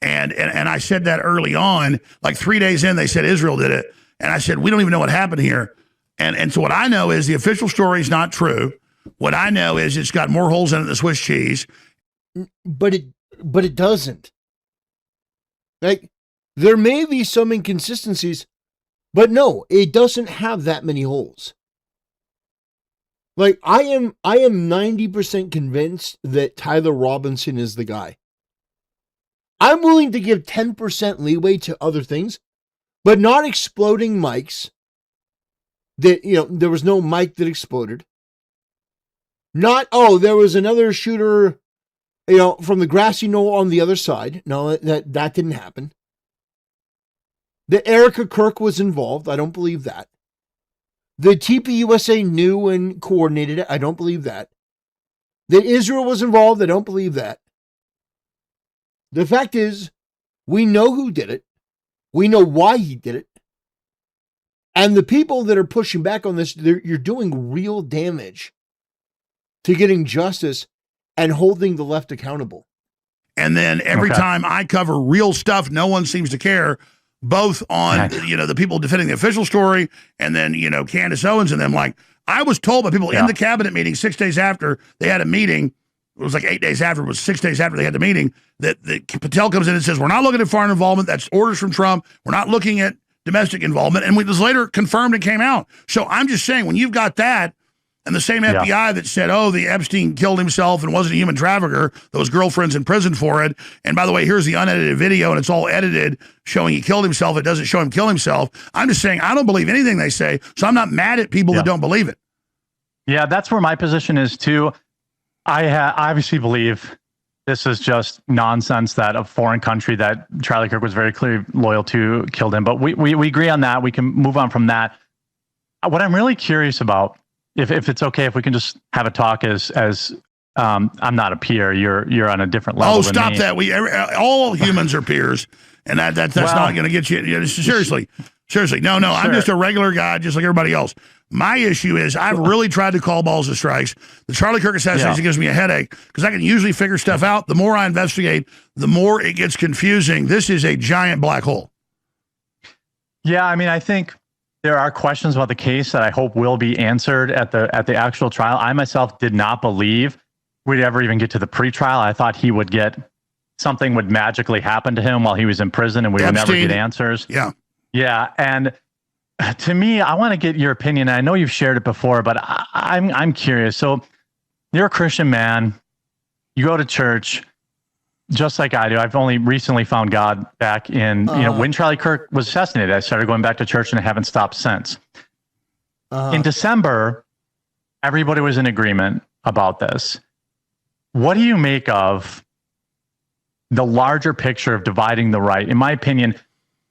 And I said that early on, like 3 days in, they said Israel did it. And I said, we don't even know what happened here. And so what I know is the official story is not true. What I know is it's got more holes in it than Swiss cheese. But it doesn't. Like, there may be some inconsistencies, but no, it doesn't have that many holes. Like, I am 90% convinced that Tyler Robinson is the guy. I'm willing to give 10% leeway to other things, but not exploding mics. That, there was no mic that exploded. Not, there was another shooter, from the grassy knoll on the other side. No, that didn't happen. That Erica Kirk was involved. I don't believe that. The TPUSA knew and coordinated it. I don't believe that. That Israel was involved. I don't believe that. The fact is, we know who did it. We know why he did it. And the people that are pushing back on this, you're doing real damage to getting justice and holding the left accountable. And then every time I cover real stuff, no one seems to care, both on, the people defending the official story and then, Candace Owens and them. Like, I was told by people in the cabinet meeting 6 days after they had a meeting, it was like 8 days after, it was 6 days after they had the meeting, that Patel comes in and says, we're not looking at foreign involvement. That's orders from Trump. We're not looking at domestic involvement. And it was later confirmed and came out. So I'm just saying, when you've got that, and the same FBI that said, the Epstein killed himself and wasn't a human trafficker, those girlfriends in prison for it. And by the way, here's the unedited video, and it's all edited showing he killed himself. It doesn't show him kill himself. I'm just saying, I don't believe anything they say, so I'm not mad at people that don't believe it. Yeah, that's where my position is too. I obviously believe this is just nonsense that a foreign country that Charlie Kirk was very clearly loyal to killed him. But we agree on that. We can move on from that. What I'm really curious about, if it's okay, if we can just have a talk as I'm not a peer, you're on a different level. Oh, stop that! All humans are peers, and that's not going to get you. Seriously, no. Sure. I'm just a regular guy, just like everybody else. My issue is I've really tried to call balls and strikes. The Charlie Kirk assassination gives me a headache because I can usually figure stuff out. The more I investigate, the more it gets confusing. This is a giant black hole. Yeah, I mean, I think there are questions about the case that I hope will be answered at the actual trial. I myself did not believe we'd ever even get to the pretrial. I thought something would magically happen to him while he was in prison and we would never get answers. Yeah. And to me, I want to get your opinion. I know you've shared it before, but I'm curious. So you're a Christian man. You go to church. Just like I do. I've only recently found God back in, when Charlie Kirk was assassinated. I started going back to church and I haven't stopped since. In December, everybody was in agreement about this. What do you make of the larger picture of dividing the right? In my opinion,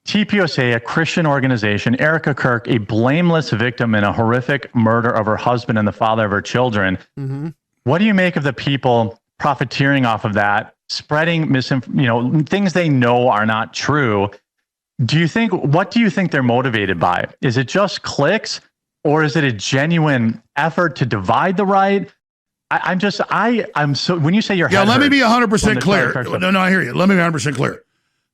TPUSA, a Christian organization, Erica Kirk, a blameless victim in a horrific murder of her husband and the father of her children. Mm-hmm. What do you make of the people profiteering off of that, spreading things they know are not true? What do you think they're motivated by? Is it just clicks, or is it a genuine effort to divide the right? I'm so, when you say your head let me be 100% clear. No, I hear you. Let me be 100% clear.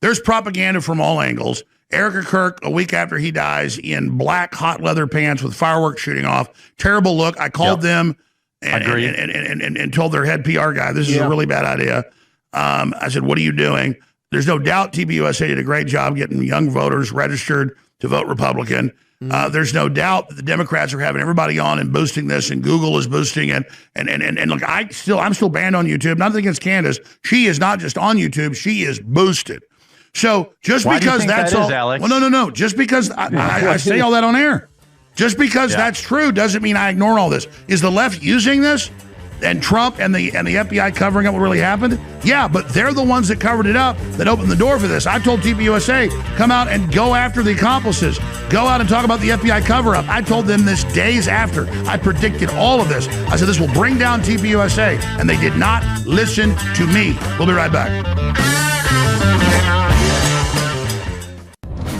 There's propaganda from all angles. Erica Kirk, a week after he dies, in black hot leather pants with fireworks shooting off. Terrible look. I called them and told their head PR guy, this is a really bad idea. I said, what are you doing? There's no doubt TPUSA did a great job getting young voters registered to vote Republican. There's no doubt that the Democrats are having everybody on and boosting this, and Google is boosting it. And look, I'm still banned on YouTube. Nothing against Candace. She is not just on YouTube. She is boosted. So just because that's all, Alex? Well, no. Just because I say all that on air, just because that's true doesn't mean I ignore all this. Is the left using this? And Trump and the FBI covering up what really happened? Yeah, but they're the ones that covered it up, that opened the door for this. I told TPUSA, come out and go after the accomplices. Go out and talk about the FBI cover-up. I told them this days after. I predicted all of this. I said, this will bring down TPUSA, and they did not listen to me. We'll be right back.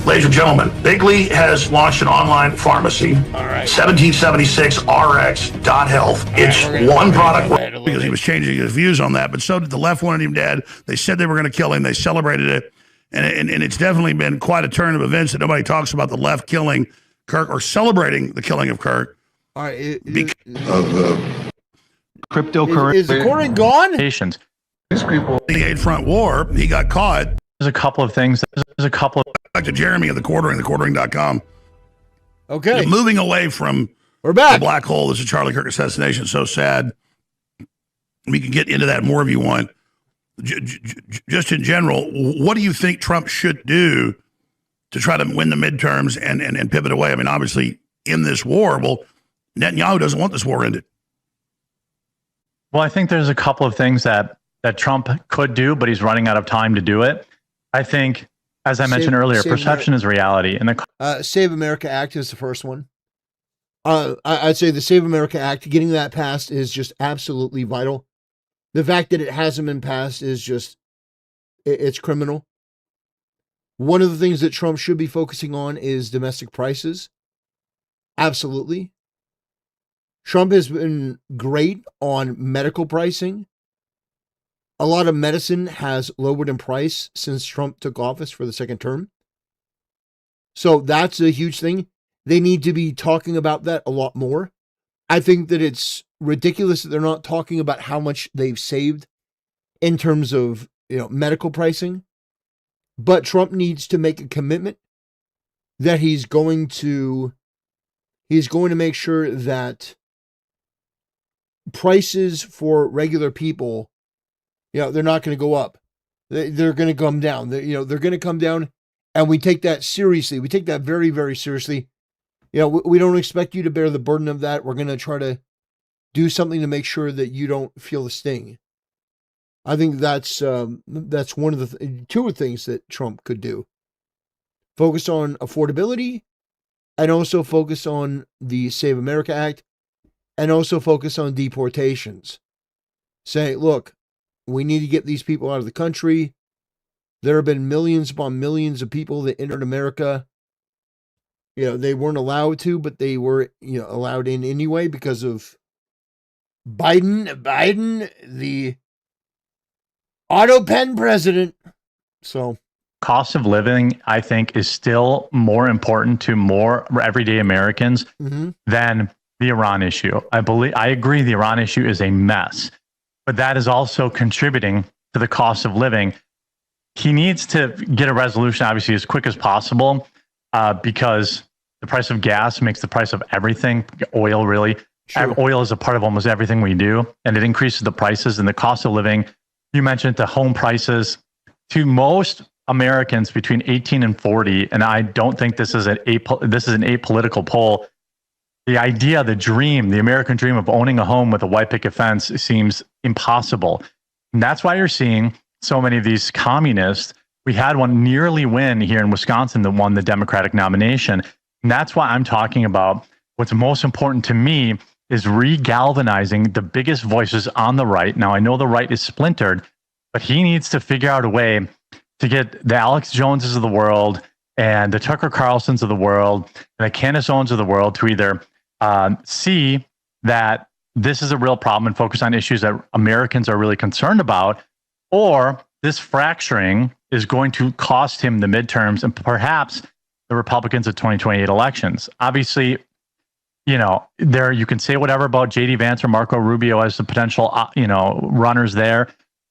Ladies and gentlemen, Bigley has launched an online pharmacy, 1776rx.health. It's one product because he was changing his views on that, but so did the left wanted him dead. They said they were going to kill him. They celebrated it. And it's definitely been quite a turn of events that nobody talks about the left killing Kirk or celebrating the killing of Kirk. All right. Cryptocurrency. Is the Corbin gone? Patients. The 8 Front War, he got caught. There's a couple of things. Back to Jeremy at the Quartering.com. Okay. Moving away from We're back. the black hole. This is Charlie Kirk assassination. So sad. We can get into that more if you want. Just in general, what do you think Trump should do to try to win the midterms and pivot away? I mean, obviously, in this war, well, Netanyahu doesn't want this war ended. Well, I think there's a couple of things that Trump could do, but he's running out of time to do it. I think, as I mentioned earlier, perception is reality. And the Save America Act is the first one. I'd say the Save America Act, getting that passed is just absolutely vital. The fact that it hasn't been passed is just, it's criminal. One of the things that Trump should be focusing on is domestic prices. Absolutely. Trump has been great on medical pricing. A lot of medicine has lowered in price since Trump took office for the second term. So that's a huge thing. They need to be talking about that a lot more. I think that it's ridiculous that they're not talking about how much they've saved in terms of, medical pricing. But Trump needs to make a commitment that he's going to make sure that prices for regular people, they're not going to go up. They're going to come down. They're going to come down, and we take that seriously. We take that very, very seriously. We don't expect you to bear the burden of that. We're going to try to do something to make sure that you don't feel the sting. I think that's one of the two things that Trump could do. Focus on affordability, and also focus on the Save America Act, and also focus on deportations. Say, look, we need to get these people out of the country. There have been millions upon millions of people that entered America. They weren't allowed to, but they were, allowed in anyway because of Biden, the auto pen president. So cost of living, I think, is still more important to more everyday Americans than the Iran issue. I agree the Iran issue is a mess, but that is also contributing to the cost of living. He needs to get a resolution, obviously, as quick as possible, because the price of gas makes the price of everything, oil really. Sure. Oil is a part of almost everything we do, and it increases the prices and the cost of living. You mentioned the home prices to most Americans between 18 and 40, and I don't think this is an apolitical poll. The idea, the dream, the American dream of owning a home with a white picket fence seems impossible. And that's why you're seeing so many of these communists. We had one nearly win here in Wisconsin that won the Democratic nomination. And that's why I'm talking about what's most important to me is regalvanizing the biggest voices on the right. Now, I know the right is splintered, but he needs to figure out a way to get the Alex Joneses of the world and the Tucker Carlsons of the world and the Candace Owens of the world to either see that this is a real problem and focus on issues that Americans are really concerned about, or this fracturing is going to cost him the midterms and perhaps the Republicans at 2028 elections. Obviously, there you can say whatever about J.D. Vance or Marco Rubio as the potential, runners there,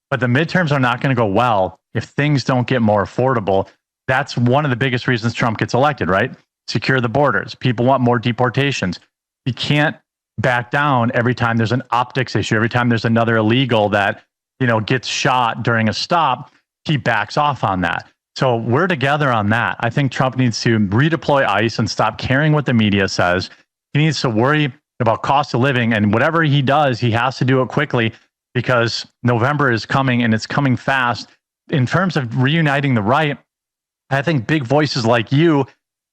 but the midterms are not going to go well if things don't get more affordable. That's one of the biggest reasons Trump gets elected, right? Secure the borders. People want more deportations. You can't back down every time there's an optics issue, every time there's another illegal that, gets shot during a stop, he backs off on that. So we're together on that. I think Trump needs to redeploy ICE and stop caring what the media says. He needs to worry about cost of living, and whatever he does, he has to do it quickly because November is coming and it's coming fast. In terms of reuniting the right, I think big voices like you,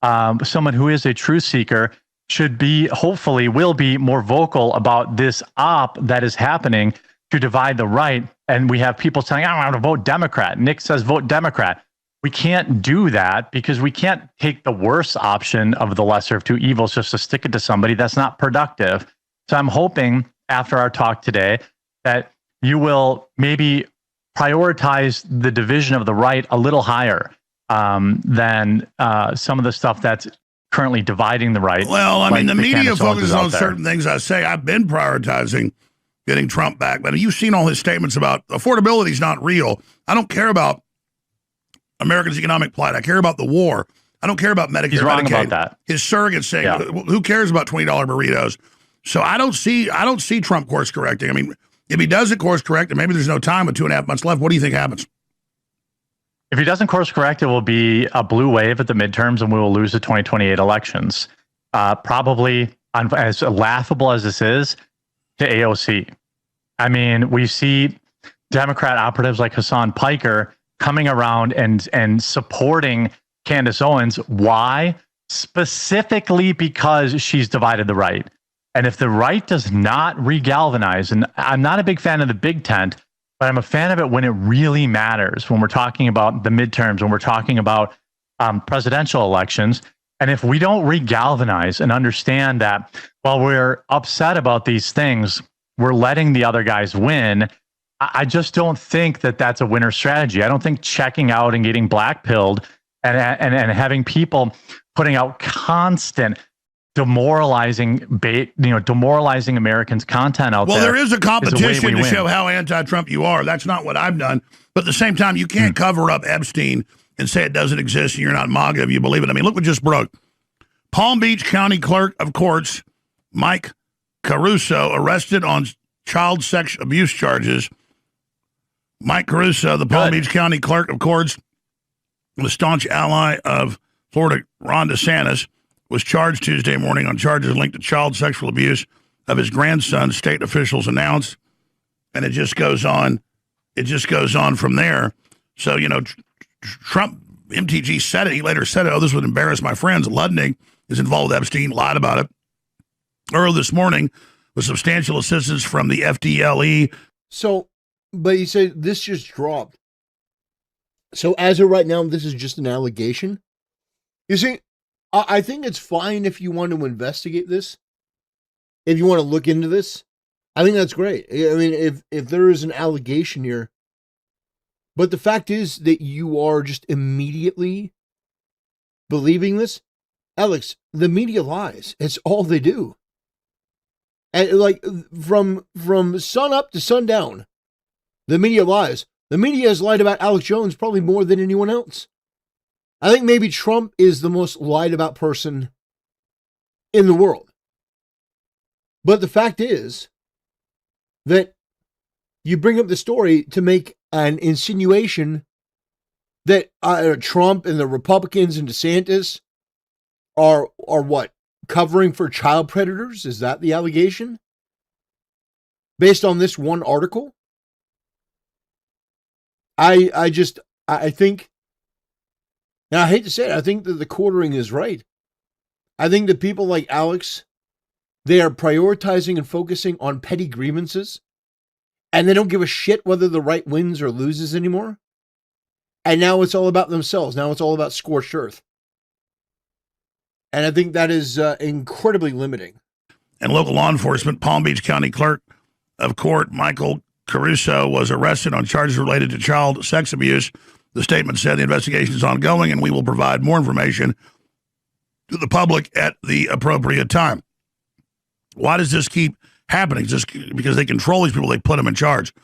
someone who is a truth seeker, will be more vocal about this op that is happening to divide the right. And we have people saying, I want to vote Democrat. Nick says vote Democrat. we can't do that because we can't take the worst option of the lesser of two evils just to stick it to somebody. That's not productive. So I'm hoping after our talk today that you will maybe prioritize the division of the right a little higher than some of the stuff that's currently dividing the right. Well, I mean, the media Candace Owens focuses is out on there. certain things. I say I've been prioritizing getting Trump back, but you've seen all his statements about affordability is not real. I don't care about Americans' economic plight. I care about the war. I don't care about Medicare. He's wrong Medicaid. about that. His surrogates saying, Yeah. who cares about $20 burritos? So I don't see Trump course correcting. I mean, if he doesn't course correct, and maybe there's no time with 2.5 months left, what do you think happens? If he doesn't course correct, it will be a blue wave at the midterms and we will lose the 2028 elections. Probably, as laughable as this is, to AOC. I mean, we see Democrat operatives like Hassan Piker coming around and supporting Candace Owens. Why? Specifically because she's divided the right. And if the right does not regalvanize, and I'm not a big fan of the big tent, but I'm a fan of it when it really matters, when we're talking about the midterms, when we're talking about presidential elections. And if we don't regalvanize and understand that while we're upset about these things, we're letting the other guys win, I just don't think that that's a winner strategy. I don't think checking out and getting blackpilled and having people putting out constant demoralizing Americans' content out there. Well, there is a competition to win. show how anti-Trump you are. That's not what I've done. But at the same time, you can't cover up Epstein and say it doesn't exist and you're not MAGA if you believe it. I mean, look what just broke. Palm Beach County Clerk of Courts, Mike Caruso, arrested on child sex abuse charges. Mike Caruso, the Palm Beach County Clerk of Courts, the staunch ally of Florida Ron DeSantis, was charged Tuesday morning on charges linked to child sexual abuse of his grandson, state officials announced. And it just goes on. It just goes on from there. So, Trump, MTG said it. He later said it. Oh, this would embarrass my friends. Ludnick is involved with Epstein, lied about it. Earlier this morning, with substantial assistance from the FDLE. So, but he said this just dropped. So as of right now, this is just an allegation. You see, I think it's fine if you want to investigate this. If you want to look into this, I think that's great. I mean, if there is an allegation here, but the fact is that you are just immediately believing this, Alex, the media lies. It's all they do. And like from sun up to sundown, the media lies. The media has lied about Alex Jones probably more than anyone else. I think maybe Trump is the most lied about person in the world. But the fact is that you bring up the story to make an insinuation that Trump and the Republicans and DeSantis are what? Covering for child predators? Is that the allegation? Based on this one article? I think, and I hate to say it, I think that the quartering is right. I think that people like Alex, they are prioritizing and focusing on petty grievances, and they don't give a shit whether the right wins or loses anymore. And now it's all about themselves. Now it's all about scorched earth. And I think that is incredibly limiting. And local law enforcement, Palm Beach County Clerk of Court Michael Caruso was arrested on charges related to child sex abuse. The statement said the investigation is ongoing and we will provide more information to the public at the appropriate time. Why does this keep happening? Just because they control these people, they put them in charge.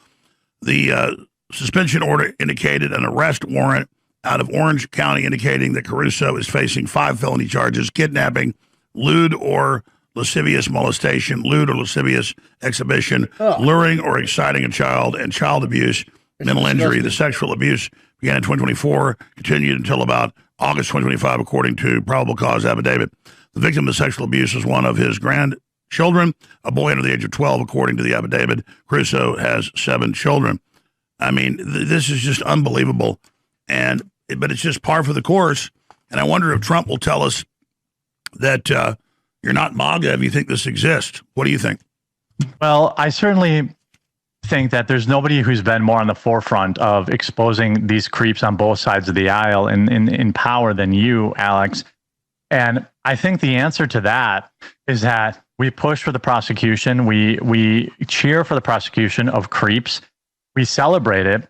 The suspension order indicated an arrest warrant out of Orange County indicating that Caruso is facing 5 felony charges: kidnapping, lewd or lascivious molestation, lewd or lascivious exhibition, luring or exciting a child, and child abuse, mental injury. The sexual abuse began in 2024, continued until about August 2025, according to probable cause affidavit. The victim of sexual abuse was one of his grandchildren, a boy under the age of 12, according to the affidavit. Caruso has 7 children. I mean, this is just unbelievable. But it's just par for the course. And I wonder if Trump will tell us that you're not MAGA if you think this exists. What do you think? Well, I certainly think that there's nobody who's been more on the forefront of exposing these creeps on both sides of the aisle in power than you, Alex. And I think the answer to that is that we push for the prosecution. We cheer for the prosecution of creeps. We celebrate it,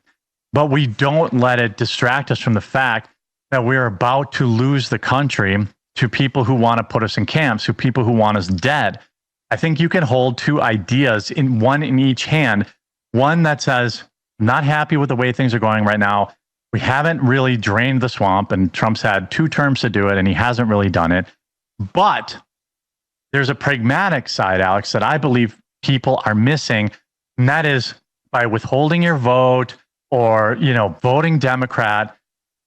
but we don't let it distract us from the fact that we're about to lose the country to people who want to put us in camps, to people who want us dead. I think you can hold two ideas one in each hand. One that says, not happy with the way things are going right now. We haven't really drained the swamp, and Trump's had 2 terms to do it, and he hasn't really done it. But there's a pragmatic side, Alex, that I believe people are missing, and that is by withholding your vote or, voting Democrat,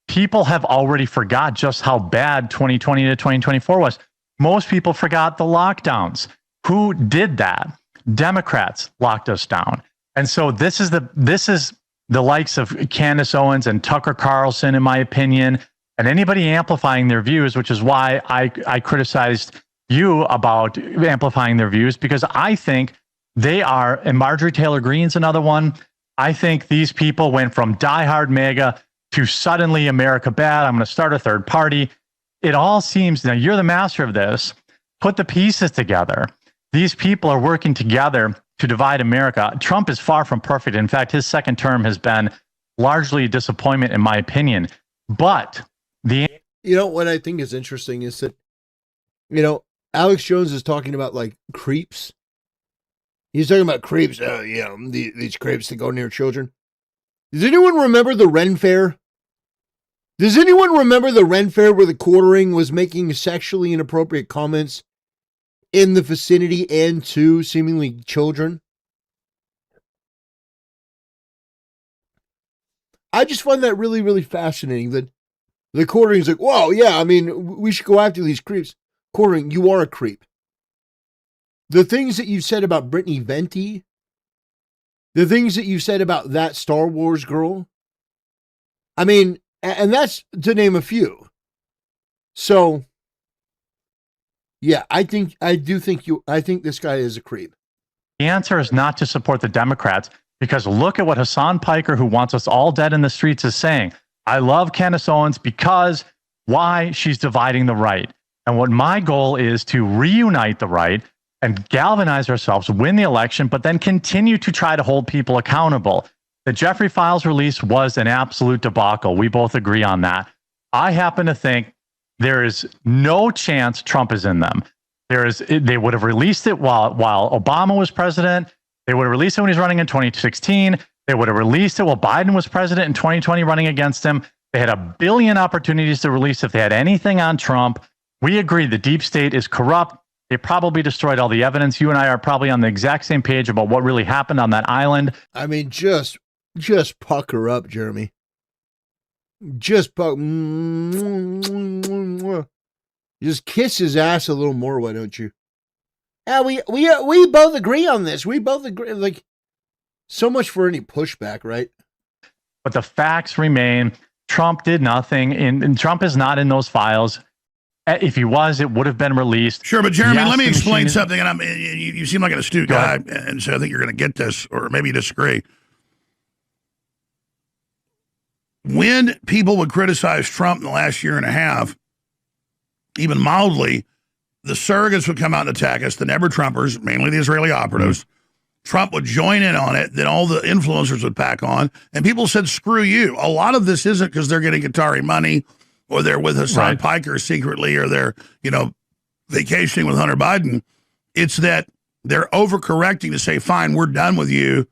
people have already forgot just how bad 2020 to 2024 was. Most people forgot the lockdowns. Who did that? Democrats locked us down. And so this is the likes of Candace Owens and Tucker Carlson, in my opinion, and anybody amplifying their views, which is why I criticized you about amplifying their views, because I think they are, and Marjorie Taylor Greene's another one. I think these people went from diehard MAGA to suddenly America bad. I'm going to start a third party. It all seems, now you're the master of this, put the pieces together. These people are working together to divide America. Trump is far from perfect. In fact, his second term has been largely a disappointment, in my opinion. But what I think is interesting is that, Alex Jones is talking about like creeps. He's talking about creeps. These creeps that go near children. Does anyone remember the Ren Fair? Does anyone remember the Ren Fair where the quartering was making sexually inappropriate comments in the vicinity and to seemingly children? I just find that really, really fascinating that the quartering is like, whoa, yeah, I mean, we should go after these creeps. Quartering, you are a creep. The things that you said about Brittany Venti, the things that you said about that Star Wars girl, I mean, and that's to name a few. So, yeah, I think this guy is a creep. the answer is not to support the Democrats, because look at what Hassan Piker, who wants us all dead in the streets, is saying. I love Candace Owens because why? She's dividing the right. And what my goal is to reunite the right and galvanize ourselves, win the election, but then continue to try to hold people accountable. The Jeffrey Files release was an absolute debacle. We both agree on that. I happen to think there is no chance Trump is in them. They would have released it while Obama was president. They would have released it when he was running in 2016. They would have released it while Biden was president in 2020 running against him. They had a billion opportunities to release if they had anything on Trump. We agree the deep state is corrupt. They probably destroyed all the evidence. You and I are probably on the exact same page about what really happened on that island. I mean, just pucker up, Jeremy. Just just kiss his ass a little more, why don't you? Yeah, we both agree on this. We both agree. Like, so much for any pushback, right? But the facts remain. Trump did nothing, and Trump is not in those files. If he was, it would have been released. Sure, but Jeremy, Yes, let me the explain machine is- something. And you seem like an astute guy, and so I think you're going to get this, or maybe you disagree. When people would criticize Trump in the last year and a half, even mildly, the surrogates would come out and attack us, the never-Trumpers, mainly the Israeli operatives. Trump would join in on it, then all the influencers would pack on, and people said, screw you. A lot of this isn't because they're getting Qatari money, or they're with Hassan Piker secretly, or they're, vacationing with Hunter Biden. It's that they're overcorrecting to say, fine, we're done with you,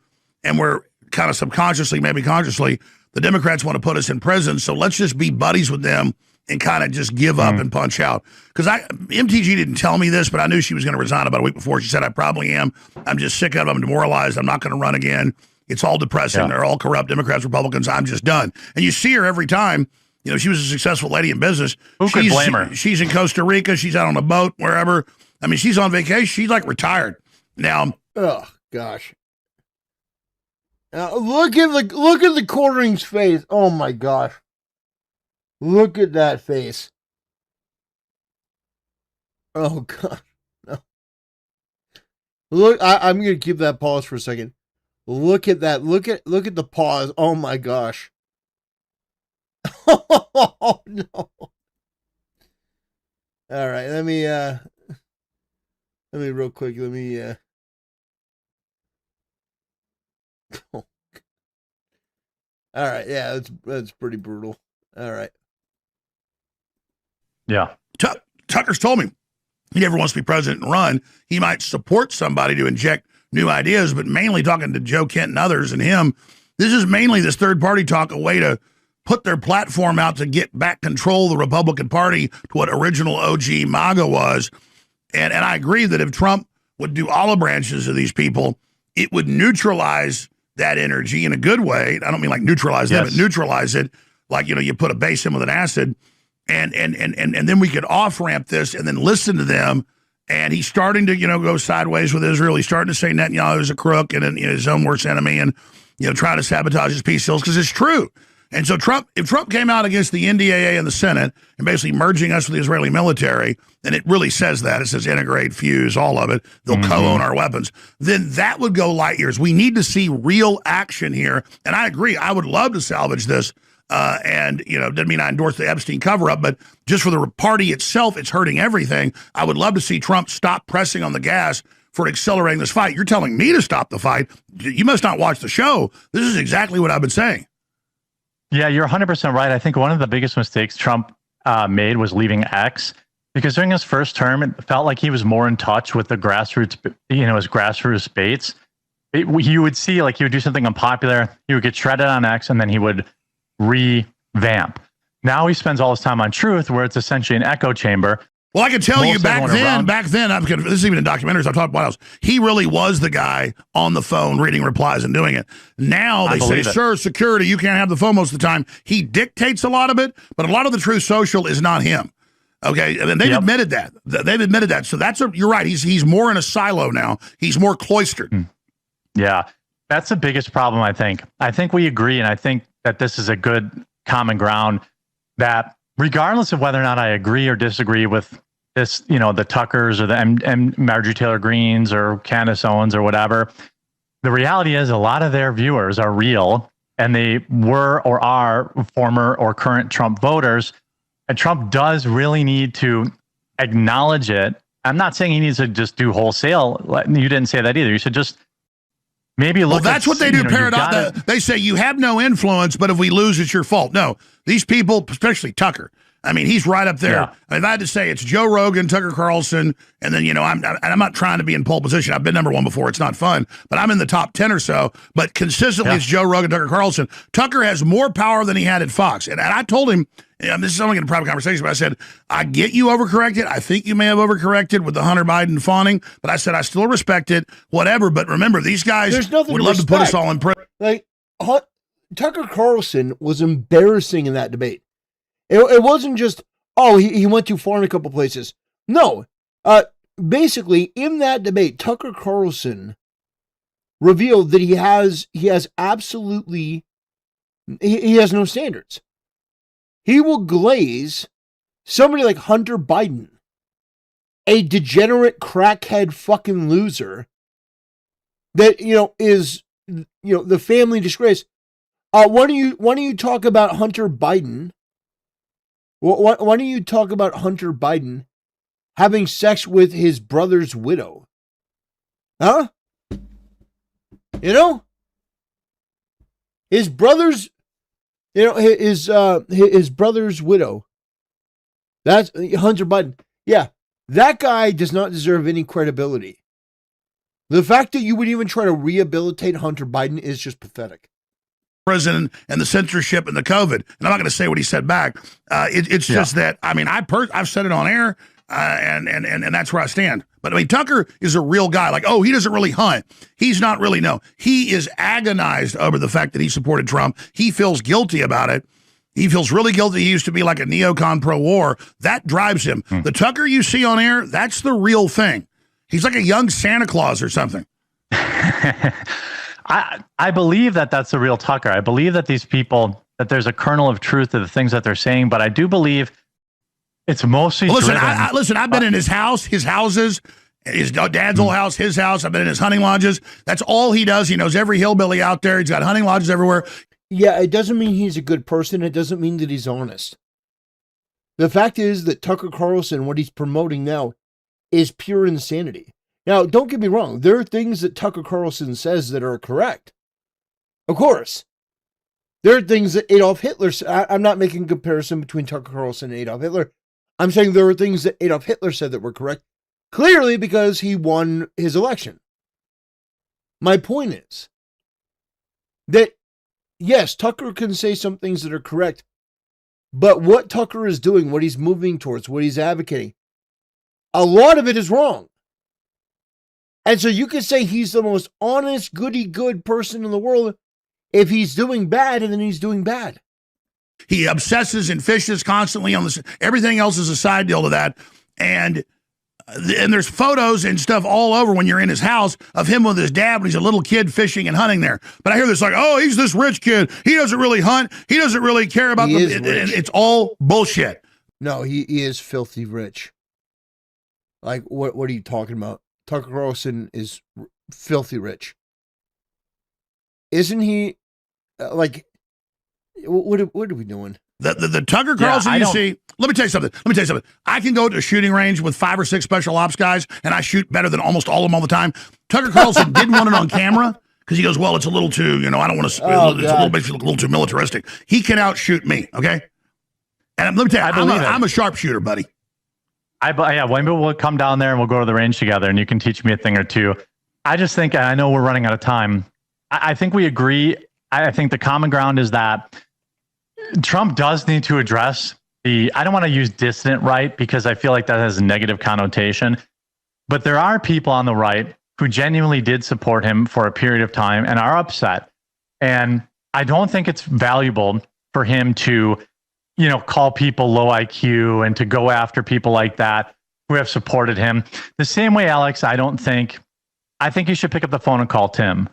and we're kind of subconsciously, maybe consciously, the Democrats want to put us in prison, so let's just be buddies with them and kind of just give up and punch out. Because MTG didn't tell me this, but I knew she was going to resign about a week before. She said, I probably am. I'm just sick of them. I'm demoralized. I'm not going to run again. It's all depressing. They're all corrupt, Democrats, Republicans. I'm just done. And you see her every time. She was a successful lady in business. Who could blame her? She's in Costa Rica. She's out on a boat, wherever. I mean, she's on vacation. She's like retired. Now, oh, gosh. Look at the quartering's face. Oh, my gosh. Look at that face. Oh, God. No. Look, I'm going to keep that pause for a second. Look at that. Look at the pause. Oh my gosh. Oh no. All right, let me real quick, all right, yeah, that's pretty brutal. All right. Yeah. Tucker's told me he never wants to be president and run. He might support somebody to inject new ideas, but mainly talking to Joe Kent and others and him, this is mainly this third party talk, a way to put their platform out to get back control of the Republican Party to what original OG MAGA was. And I agree that if Trump would do olive branches of these people, it would neutralize that energy in a good way. I don't mean like neutralize them, but neutralize it like, you put a base in with an acid. And then we could off-ramp this and then listen to them. And he's starting to, go sideways with Israel. He's starting to say Netanyahu is a crook and his own worst enemy and, trying to sabotage his peace deals because it's true. And so if Trump came out against the NDAA in the Senate and basically merging us with the Israeli military, and it really says that, it says integrate, fuse, all of it, they'll co-own our weapons, then that would go light years. We need to see real action here. And I agree. I would love to salvage this. Doesn't mean I endorse the Epstein cover-up, but just for the party itself, it's hurting everything. I would love to see Trump stop pressing on the gas for accelerating this fight. You're telling me to stop the fight. You must not watch the show. This is exactly what I've been saying. Yeah, you're 100% right. I think one of the biggest mistakes Trump made was leaving X, because during his first term, it felt like he was more in touch with the grassroots, his grassroots base. You would see, like, he would do something unpopular, he would get shredded on X, and then he would revamp. Now he spends all his time on Truth, where it's essentially an echo chamber. Well, I can tell you back then, this is even in documentaries I've talked about else, he really was the guy on the phone reading replies and doing it. Now they say, sir, security, you can't have the phone most of the time. He dictates a lot of it, but a lot of the Truth Social is not him. Okay, and they've admitted that. They've admitted that. So you're right. He's more in a silo now. He's more cloistered. Yeah, that's the biggest problem, I think. I think we agree, and I think that this is a good common ground, that regardless of whether or not I agree or disagree with this, the Tuckers or the Marjorie Taylor Greens or Candace Owens or whatever, the reality is a lot of their viewers are real, and they were or are former or current Trump voters. And Trump does really need to acknowledge it. I'm not saying he needs to just do wholesale. You didn't say that either. You should just maybe look. Well, that's what they do. Paradox. They say you have no influence, but if we lose, it's your fault. No, these people, especially Tucker, I mean, he's right up there. Yeah. I mean, if I had to say, it's Joe Rogan, Tucker Carlson, and then, I'm not trying to be in pole position. I've been number one before. It's not fun, but I'm in the top 10 or so. But consistently, it's Joe Rogan, Tucker Carlson. Tucker has more power than he had at Fox. And I told him, this is only in a private conversation, but I said, I get you overcorrected. I think you may have overcorrected with the Hunter Biden fawning, but I said, I still respect it, whatever. But remember, these guys would love to put us all in prison. Like, Tucker Carlson was embarrassing in that debate. It wasn't just, he went too far in a couple places. No. Basically, in that debate, Tucker Carlson revealed that he has absolutely, he has no standards. He will glaze somebody like Hunter Biden, a degenerate crackhead fucking loser that, is, the family disgrace. Why don't you talk about Hunter Biden? Why don't you talk about Hunter Biden having sex with his brother's widow? Huh? His brother's, his brother's widow. That's Hunter Biden. Yeah, that guy does not deserve any credibility. The fact that you would even try to rehabilitate Hunter Biden is just pathetic. Prison and the censorship and the COVID. And I'm not going to say what he said back. It's just that, I mean, I've said it on air, and that's where I stand. But I mean, Tucker is a real guy. Like, he doesn't really hunt. He's not really, no. He is agonized over the fact that he supported Trump. He feels guilty about it. He feels really guilty. He used to be like a neocon pro-war. That drives him. The Tucker you see on air, that's the real thing. He's like a young Santa Claus or something. I believe that that's the real Tucker. I believe that these people, that there's a kernel of truth to the things that they're saying, but I do believe it's mostly listen, I've been in his houses, His dad's old house, his house. I've been in his hunting lodges. That's all he does. He knows every hillbilly out there. He's got hunting lodges everywhere. Yeah, it doesn't mean he's a good person. It doesn't mean that he's honest. The fact is that Tucker Carlson, what he's promoting now, is pure insanity. Now, don't get me wrong. There are things that Tucker Carlson says that are correct. Of course. There are things that Adolf Hitler said. I'm not making a comparison between Tucker Carlson and Adolf Hitler. I'm saying there are things that Adolf Hitler said that were correct, clearly because he won his election. My point is that, yes, Tucker can say some things that are correct, but what Tucker is doing, what he's moving towards, what he's advocating, a lot of it is wrong. And so you could say he's the most honest, goody-good person in the world if he's doing bad, and then he's doing bad. He obsesses and fishes constantly on this. Everything else is a side deal to that. And there's photos and stuff all over when you're in his house of him with his dad when he's a little kid fishing and hunting there. But I hear this like, oh, he's this rich kid. He doesn't really hunt. He doesn't really care about them. It's all bullshit. No, he is filthy rich. Like, what are you talking about? Tucker Carlson is filthy rich. Isn't he, like, what are we doing? The Tucker Carlson you see, let me tell you something. I can go to a shooting range with 5 or 6 special ops guys, and I shoot better than almost all of them all the time. Tucker Carlson didn't want it on camera because he goes, well, it's a little too, I don't want to, it's a little too militaristic. He can outshoot me, okay? And let me tell you, I'm a sharpshooter, buddy. When we'll come down there and we'll go to the range together and you can teach me a thing or two. I just think, I know we're running out of time. I think we agree. I think the common ground is that Trump does need to address I don't want to use dissident right because I feel like that has a negative connotation, but there are people on the right who genuinely did support him for a period of time and are upset. And I don't think it's valuable for him to, call people low IQ and to go after people like that who have supported him. The same way, Alex, I think you should pick up the phone and call Tim.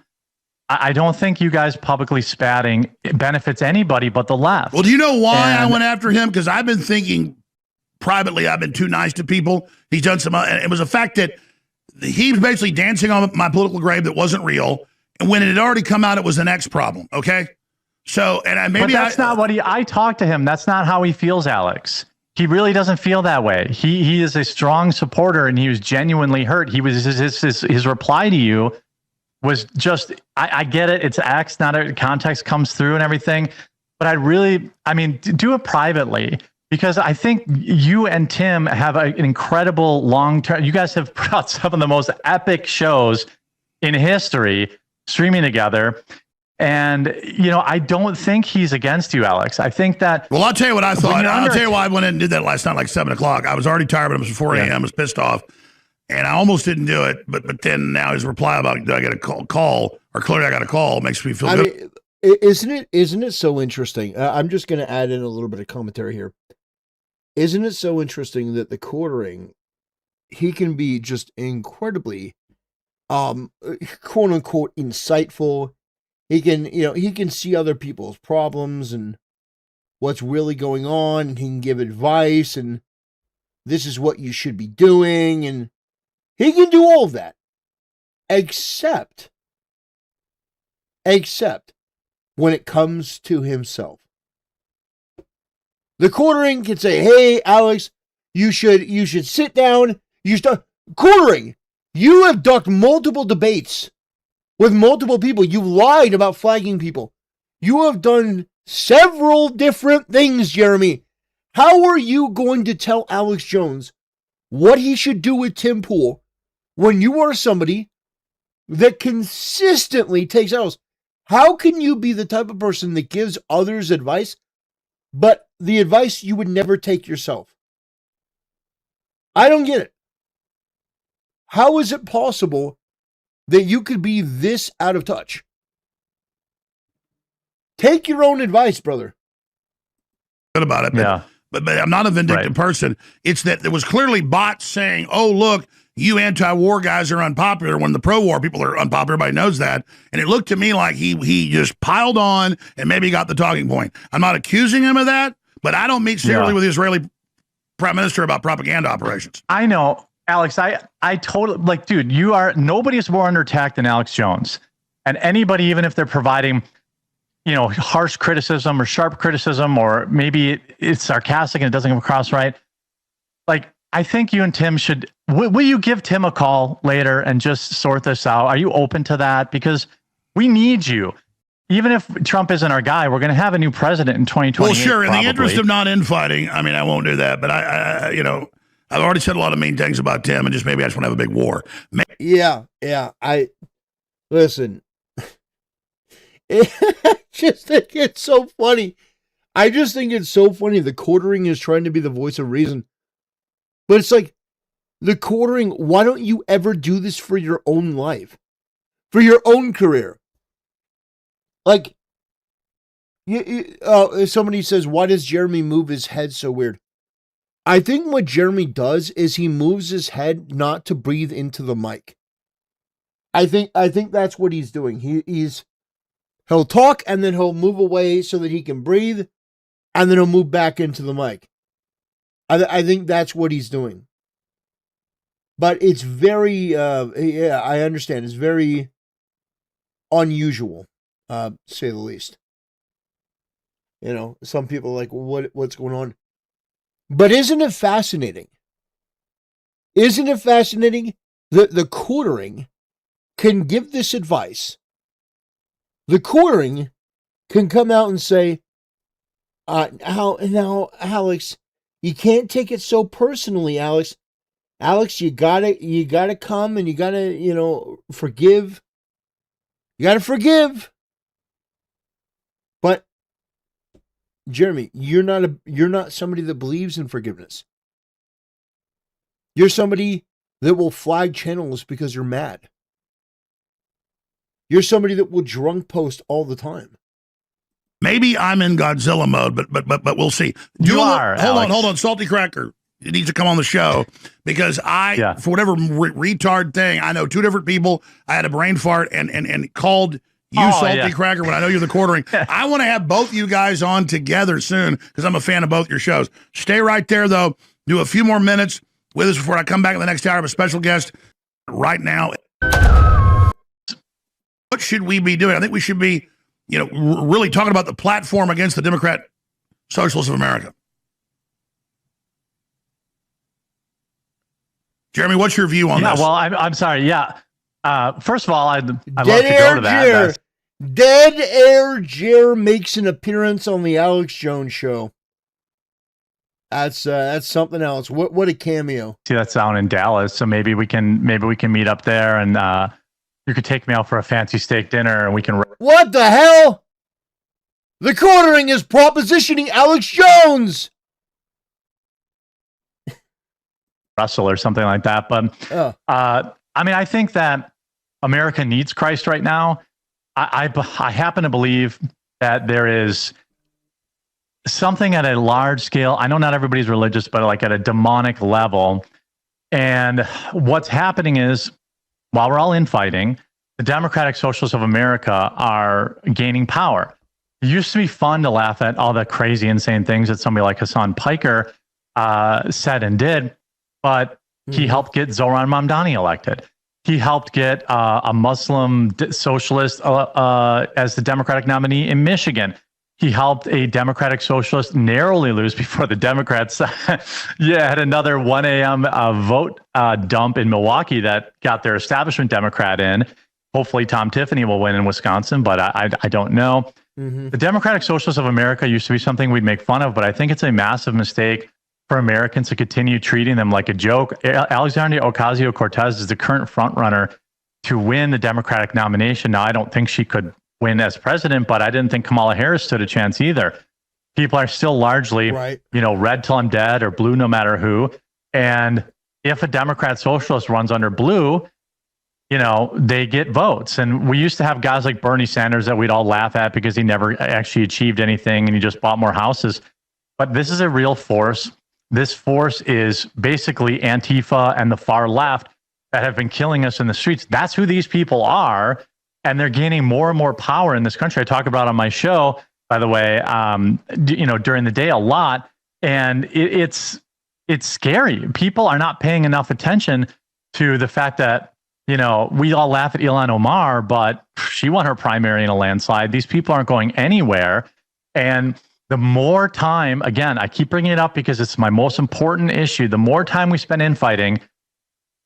I don't think you guys publicly spatting benefits anybody but the left. Well, do you know why I went after him? Because I've been thinking privately I've been too nice to people. He's done some, and it was a fact that he was basically dancing on my political grave that wasn't real. And when it had already come out, it was the next problem. Okay. So, and I talked to him. That's not how he feels, Alex. He really doesn't feel that way. He is a strong supporter and he was genuinely hurt. He was his reply to you was just, I get it. It's X, not a context comes through and everything. But do it privately because I think you and Tim have an incredible long-term, you guys have put out some of the most epic shows in history streaming together. And, I don't think he's against you, Alex. I think that. Well, I'll tell you what I thought. I'll tell you why I went in and did that last night, like 7 o'clock. I was already tired, but it was 4 a.m. I was pissed off. And I almost didn't do it, but then now his reply about I got a call, or clearly I got a call, makes me feel good. Isn't it so interesting? I'm just going to add in a little bit of commentary here. Isn't it so interesting that the quartering, he can be just incredibly, quote unquote, insightful. He can see other people's problems and what's really going on. And he can give advice and this is what you should be doing. And he can do all of that, except when it comes to himself. The quartering can say, hey, Alex, you should sit down. Quartering, you have ducked multiple debates with multiple people. You lied about flagging people. You have done several different things, Jeremy. How are you going to tell Alex Jones what he should do with Tim Pool when you are somebody that consistently takes L's? How can you be the type of person that gives others advice, but the advice you would never take yourself? I don't get it. How is it possible that you could be this out of touch? Take your own advice, brother. Good about it. But I'm not a vindictive person. It's that there was clearly bots saying, oh, look, you anti-war guys are unpopular when the pro-war people are unpopular. Everybody knows that. And it looked to me like he just piled on and maybe got the talking point. I'm not accusing him of that, but I don't meet seriously with the Israeli prime minister about propaganda operations. I know. Alex, I totally like, dude, nobody is more under attack than Alex Jones. And anybody, even if they're providing, harsh criticism or sharp criticism, or maybe it's sarcastic and it doesn't come across right. Like, I think you and Tim should, will you give Tim a call later and just sort this out? Are you open to that? Because we need you. Even if Trump isn't our guy, we're going to have a new president in 2028. Well, sure. In probably. the interest of not infighting, I mean, I won't do that. But I've already said a lot of mean things about Tim, and just maybe I just want to have a big war. Yeah. Listen. I just think it's so funny. I just think it's so funny. The quartering is trying to be the voice of reason. But it's like, the quartering, why don't you ever do this for your own life? For your own career? Like, somebody says, why does Jeremy move his head so weird? I think what Jeremy does is he moves his head not to breathe into the mic. I think that's what he's doing. He'll talk and then he'll move away so that he can breathe, and then he'll move back into the mic. I think that's what he's doing. But it's very, I understand. It's very unusual, to say the least. Some people are like, what's going on? But isn't it fascinating? Isn't it fascinating that the quartering can give this advice? The quartering can come out and say, now, Alex, you can't take it so personally, Alex. Alex, you gotta come and you gotta, forgive. You gotta forgive. But Jeremy, you're not somebody that believes in forgiveness. You're somebody that will flag channels because you're mad. You're somebody that will drunk post all the time. Maybe I'm in Godzilla mode, but we'll see. Hold on, Salty Cracker. It needs to come on the show because for whatever retard thing, I know two different people. I had a brain fart and called you Salty Cracker when I know you're the quartering. I want to have both you guys on together soon because I'm a fan of both your shows. Stay right there, though. Do a few more minutes with us before I come back in the next hour. I have a special guest right now. What should we be doing? I think we should be, really talking about the platform against the Democrat Socialists of America. Jeremy, what's your view on this? Well, I'm sorry. Yeah. First of all, I'd love to go to that. Dead Air Jer makes an appearance on the Alex Jones show. That's something else. What a cameo. See, that's down in Dallas, so maybe we can meet up there, and you could take me out for a fancy steak dinner, and we can. What the hell? The quartering is propositioning Alex Jones. Russell or something like that. But I think that America needs Christ right now. I happen to believe that there is something at a large scale. I know not everybody's religious, but like at a demonic level. And what's happening is, while we're all infighting, the Democratic Socialists of America are gaining power. It used to be fun to laugh at all the crazy, insane things that somebody like Hassan Piker said and did. But he helped get Zoran Mamdani elected. He helped get a Muslim socialist as the Democratic nominee in Michigan. He helped a Democratic socialist narrowly lose before the Democrats had another 1 a.m. Vote dump in Milwaukee that got their establishment Democrat in. Hopefully Tom Tiffany will win in Wisconsin, but I don't know. Mm-hmm. The Democratic Socialists of America used to be something we'd make fun of, but I think it's a massive mistake for Americans to continue treating them like a joke. Alexandria Ocasio-Cortez is the current frontrunner to win the Democratic nomination. Now, I don't think she could win as president, but I didn't think Kamala Harris stood a chance either. People are still largely, red till I'm dead or blue no matter who. And if a Democrat socialist runs under blue, they get votes. And we used to have guys like Bernie Sanders that we'd all laugh at because he never actually achieved anything and he just bought more houses. But this is a real force. This force is basically Antifa and the far left that have been killing us in the streets. That's who these people are. And they're gaining more and more power in this country. I talk about on my show, by the way, during the day a lot. And it's it's scary. People are not paying enough attention to the fact that, you know, we all laugh at Ilhan Omar, but she won her primary in a landslide. These people aren't going anywhere. And the more time, again, I keep bringing it up because it's my most important issue. The more time we spend infighting,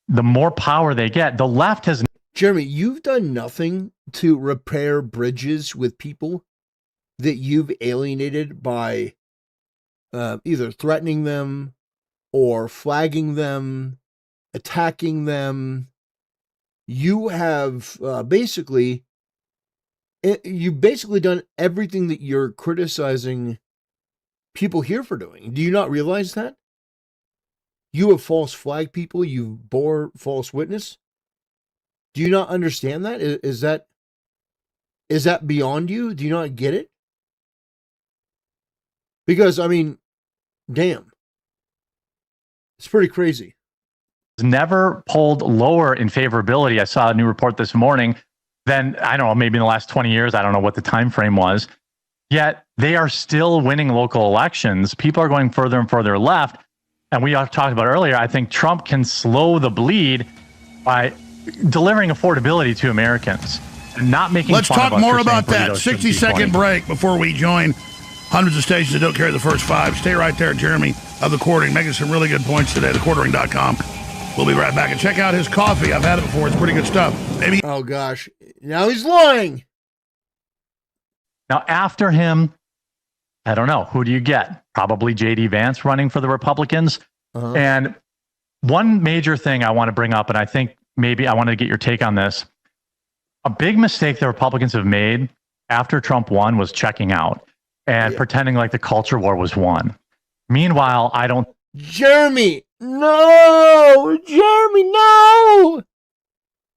the more power they get. The left has... Jeremy, you've done nothing to repair bridges with people that you've alienated by either threatening them or flagging them, attacking them. You have basically done everything that you're criticizing people here for doing. Do you not realize that? You have false flag people. You bore false witness. Do you not understand that? Is that beyond you? Do you not get it? Because, I mean, damn. It's pretty crazy. Never polled lower in favorability. I saw a new report this morning than, I don't know, maybe in the last 20 years. I don't know what the time frame was. Yet they are still winning local elections. People are going further and further left. And we talked about earlier, I think Trump can slow the bleed by delivering affordability to Americans and not making Let's fun talk of us more for about saying that. burritos shouldn't be 60-second 20. break before we join hundreds of stations that don't carry the first five. Stay right there, Jeremy of The Quartering, making some really good points today, thequartering.com. We'll be right back. And check out his coffee. I've had it before. It's pretty good stuff. Maybe. Oh, gosh. Now he's lying. Now, after him, I don't know. Who do you get? Probably J.D. Vance running for the Republicans. Uh-huh. And one major thing I want to bring up, and I think maybe I wanted to get your take on this. A big mistake the Republicans have made after Trump won was checking out and pretending like the culture war was won. Meanwhile, I don't... Jeremy, no! Jeremy, no!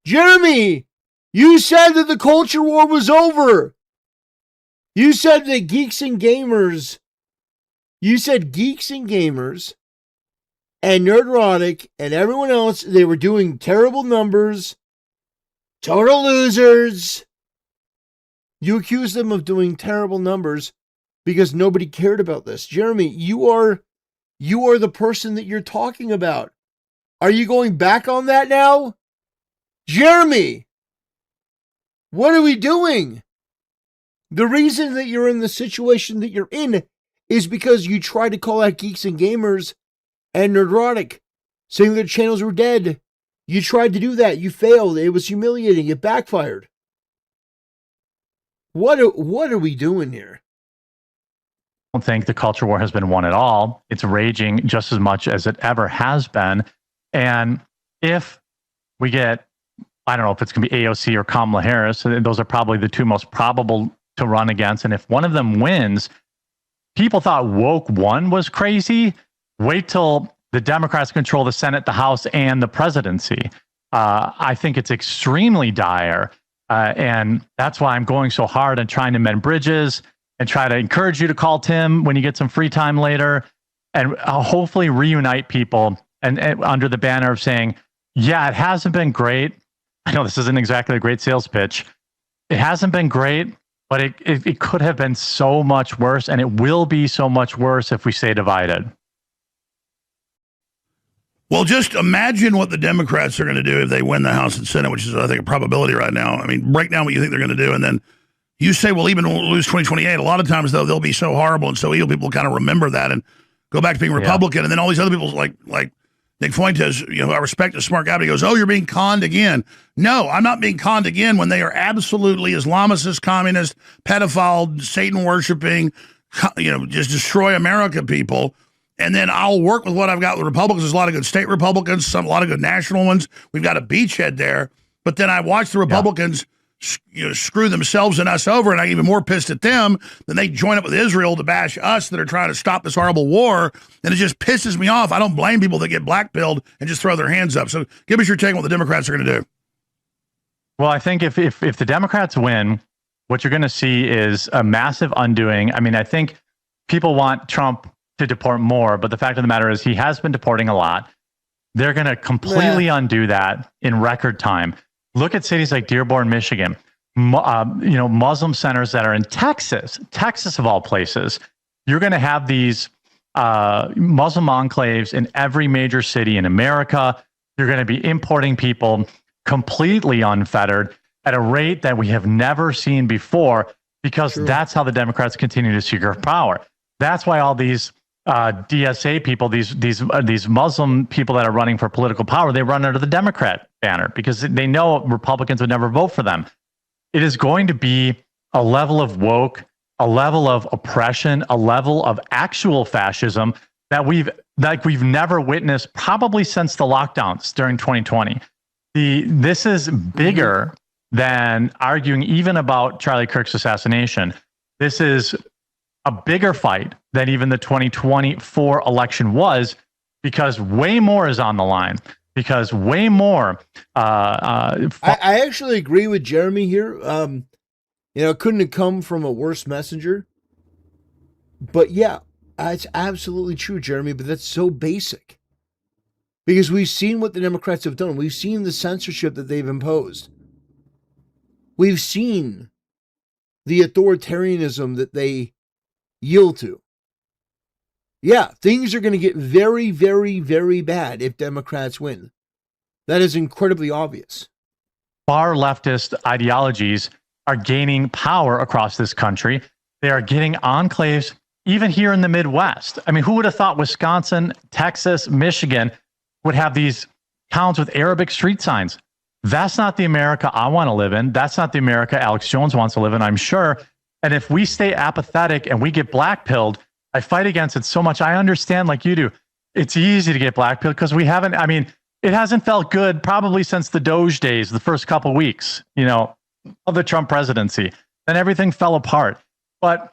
Jeremy, you said that the culture war was over. You said that geeks and gamers and Nerdrotic and everyone else, they were doing terrible numbers, total losers. You accused them of doing terrible numbers because nobody cared about this. Jeremy, you are the person that you're talking about. Are you going back on that now? Jeremy, what are we doing? The reason that you're in the situation that you're in is because you tried to call out geeks and gamers and Nerdrotic, saying their channels were dead. You tried to do that. You failed. It was humiliating. It backfired. What are we doing here? don't think the culture war has been won at all. It's raging just as much as it ever has been. And if we get, I don't know if it's going to be AOC or Kamala Harris, those are probably the two most probable to run against. And if one of them wins, people thought woke one was crazy. Wait till the Democrats control the Senate, the House, and the presidency. I think it's extremely dire. And that's why I'm going so hard and trying to mend bridges and try to encourage you to call Tim when you get some free time later and hopefully reunite people and under the banner of saying, yeah, it hasn't been great. I know this isn't exactly a great sales pitch. It hasn't been great, but it could have been so much worse, and it will be so much worse if we stay divided. Well, just imagine what the Democrats are going to do if they win the House and Senate, which is, I think, a probability right now. I mean, break down what you think they're going to do, and then you say, well, even when we'll lose 2028, a lot of times, though, they'll be so horrible and so evil, people kind of remember that and go back to being Republican. And then all these other people, like Nick Fuentes, I respect a smart guy, but he goes, oh, you're being conned again. No, I'm not being conned again when they are absolutely Islamicist, communist, pedophile, Satan-worshiping, just destroy America people. And then I'll work with what I've got with Republicans. There's a lot of good state Republicans, a lot of good national ones. We've got a beachhead there. But then I watch the Republicans screw themselves and us over, and I'm even more pissed at them than they join up with Israel to bash us that are trying to stop this horrible war. And it just pisses me off. I don't blame people that get blackpilled and just throw their hands up. So give us your take on what the Democrats are going to do. Well, I think if the Democrats win, what you're going to see is a massive undoing. I mean, I think people want Trump to deport more, but the fact of the matter is he has been deporting a lot. They're going to completely undo that in record time. Look at cities like Dearborn, Michigan, Muslim centers that are in Texas of all places. You're going to have these Muslim enclaves in every major city in America. You're going to be importing people completely unfettered at a rate that we have never seen before, because that's how the Democrats continue to secure power. That's why all these DSA people, these Muslim people that are running for political power, they run under the Democrat banner because they know Republicans would never vote for them. It is going to be a level of woke, a level of oppression, a level of actual fascism that we've never witnessed probably since the lockdowns during 2020. This is bigger than arguing even about Charlie Kirk's assassination. This is a bigger fight than even the 2024 election was, because way more is on the line. Because way more. I actually agree with Jeremy here. It couldn't have come from a worse messenger. But yeah, it's absolutely true, Jeremy. But that's so basic. Because we've seen what the Democrats have done. We've seen the censorship that they've imposed. We've seen the authoritarianism that they yield to. Yeah, things are going to get very, very, very bad if Democrats win. That is incredibly obvious. Far leftist ideologies are gaining power across this country. They are getting enclaves even here in the Midwest. I mean, who would have thought Wisconsin, Texas, Michigan would have these towns with Arabic street signs? That's not the America I want to live in. That's not the America Alex Jones wants to live in, I'm sure. And if we stay apathetic and we get blackpilled, I fight against it so much. I understand, like you do, it's easy to get blackpilled because we haven't, I mean, it hasn't felt good probably since the Doge days, the first couple of weeks, of the Trump presidency. Then everything fell apart. But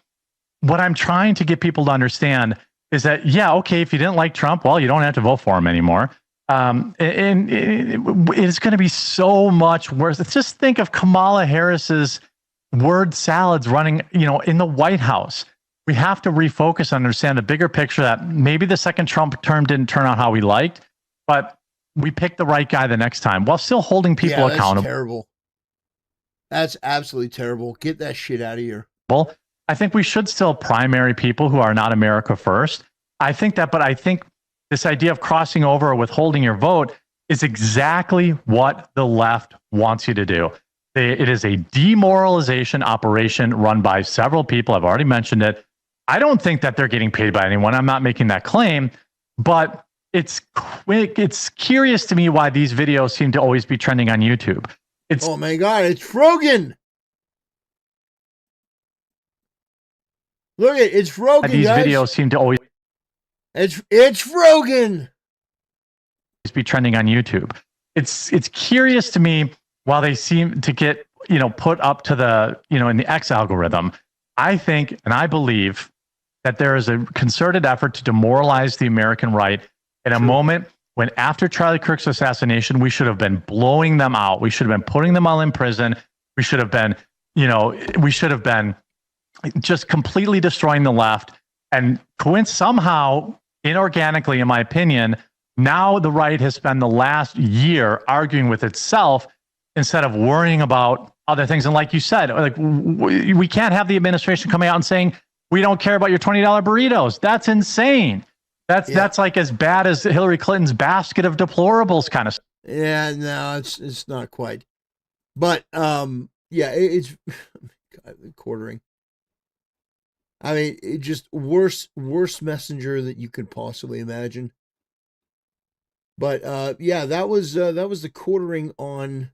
what I'm trying to get people to understand is that, yeah, okay, if you didn't like Trump, well, you don't have to vote for him anymore. And it's going to be so much worse. Just think of Kamala Harris's word salads running, in the White House. We have to refocus and understand the bigger picture that maybe the second Trump term didn't turn out how we liked, but we picked the right guy the next time while still holding people accountable. Terrible. That's absolutely terrible. Get that shit out of here. Well, I think we should still primary people who are not America first. I think this idea of crossing over or withholding your vote is exactly what the left wants you to do. It is a demoralization operation run by several people. I've already mentioned it. I don't think that they're getting paid by anyone. I'm not making that claim, but it's curious to me why these videos seem to always be trending on YouTube. Oh my God, it's Rogan. Look at it's Rogan. These guys. Videos seem to always it's Rogan. Be trending on YouTube. It's curious to me while they seem to get put up to the in the X algorithm. I think and I believe that there is a concerted effort to demoralize the American right in a moment when, after Charlie Kirk's assassination, we should have been blowing them out. We should have been putting them all in prison. We should have been, just completely destroying the left. And somehow, inorganically, in my opinion, now the right has spent the last year arguing with itself instead of worrying about other things. And like you said, we can't have the administration coming out and saying, we don't care about your $20 burritos. That's insane. That's like as bad as Hillary Clinton's basket of deplorables kind of stuff. Yeah, no, it's not quite. But it's God, quartering. I mean, it just worst messenger that you could possibly imagine. But that was the quartering on.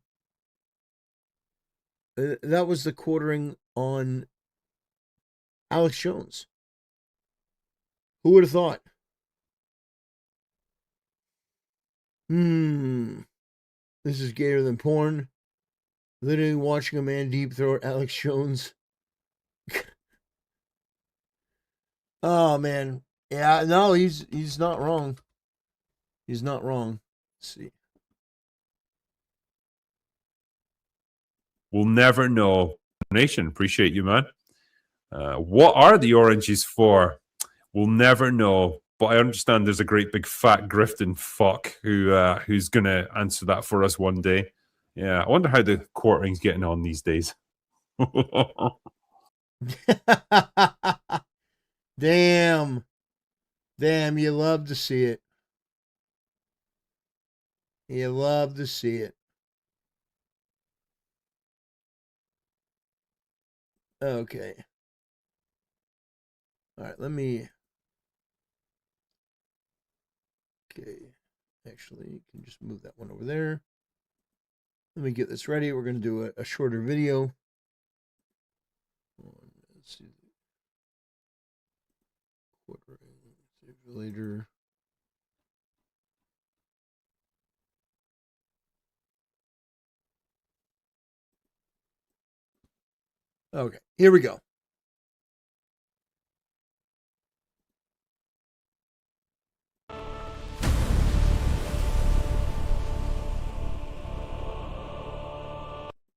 That was the quartering on Alex Jones. Who would have thought? This is gayer than porn. Literally watching a man deep throat Alex Jones. Oh man. Yeah, no, he's not wrong. He's not wrong. Let's see. We'll never know. Nation, appreciate you, man. What are the oranges for? We'll never know. But I understand there's a great big fat grifting fuck who's gonna answer that for us one day. Yeah, I wonder how the quartering's getting on these days. Damn. Damn, you love to see it. You love to see it. Okay. All right, let me... Okay. Actually, you can just move that one over there. Let me get this ready. We're going to do a shorter video. Let's see. Later. Okay, here we go.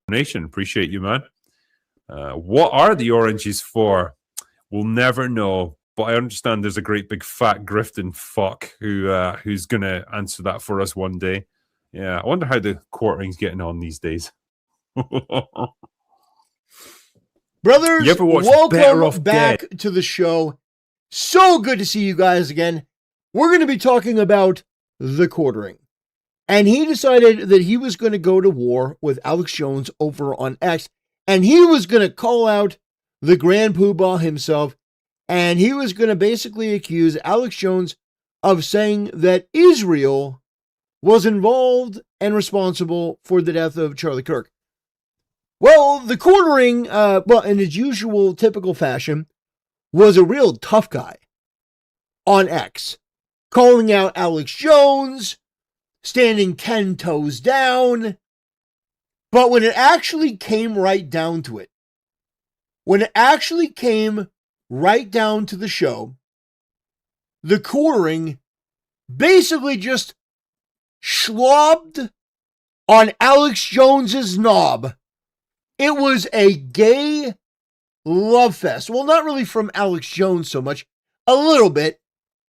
Nation, appreciate you, man. What are the oranges for? We'll never know, but I understand there's a great big fat grifting fuck who's gonna answer that for us one day. Yeah, I wonder how the quartering's getting on these days. Brothers, You ever watch Better welcome Off back to the show. So good to see you guys again. We're going to be talking about the quartering. And he decided that he was going to go to war with Alex Jones over on X. And he was going to call out the Grand Poobah himself. And he was going to basically accuse Alex Jones of saying that Israel was involved and responsible for the death of Charlie Kirk. Well, the quartering, in his usual typical fashion, was a real tough guy on X, calling out Alex Jones, standing 10 toes down. But when it actually came right down to it, when it actually came right down to the show, the quartering basically just slobbed on Alex Jones's knob. It was a gay love fest. Well, not really from Alex Jones so much, a little bit,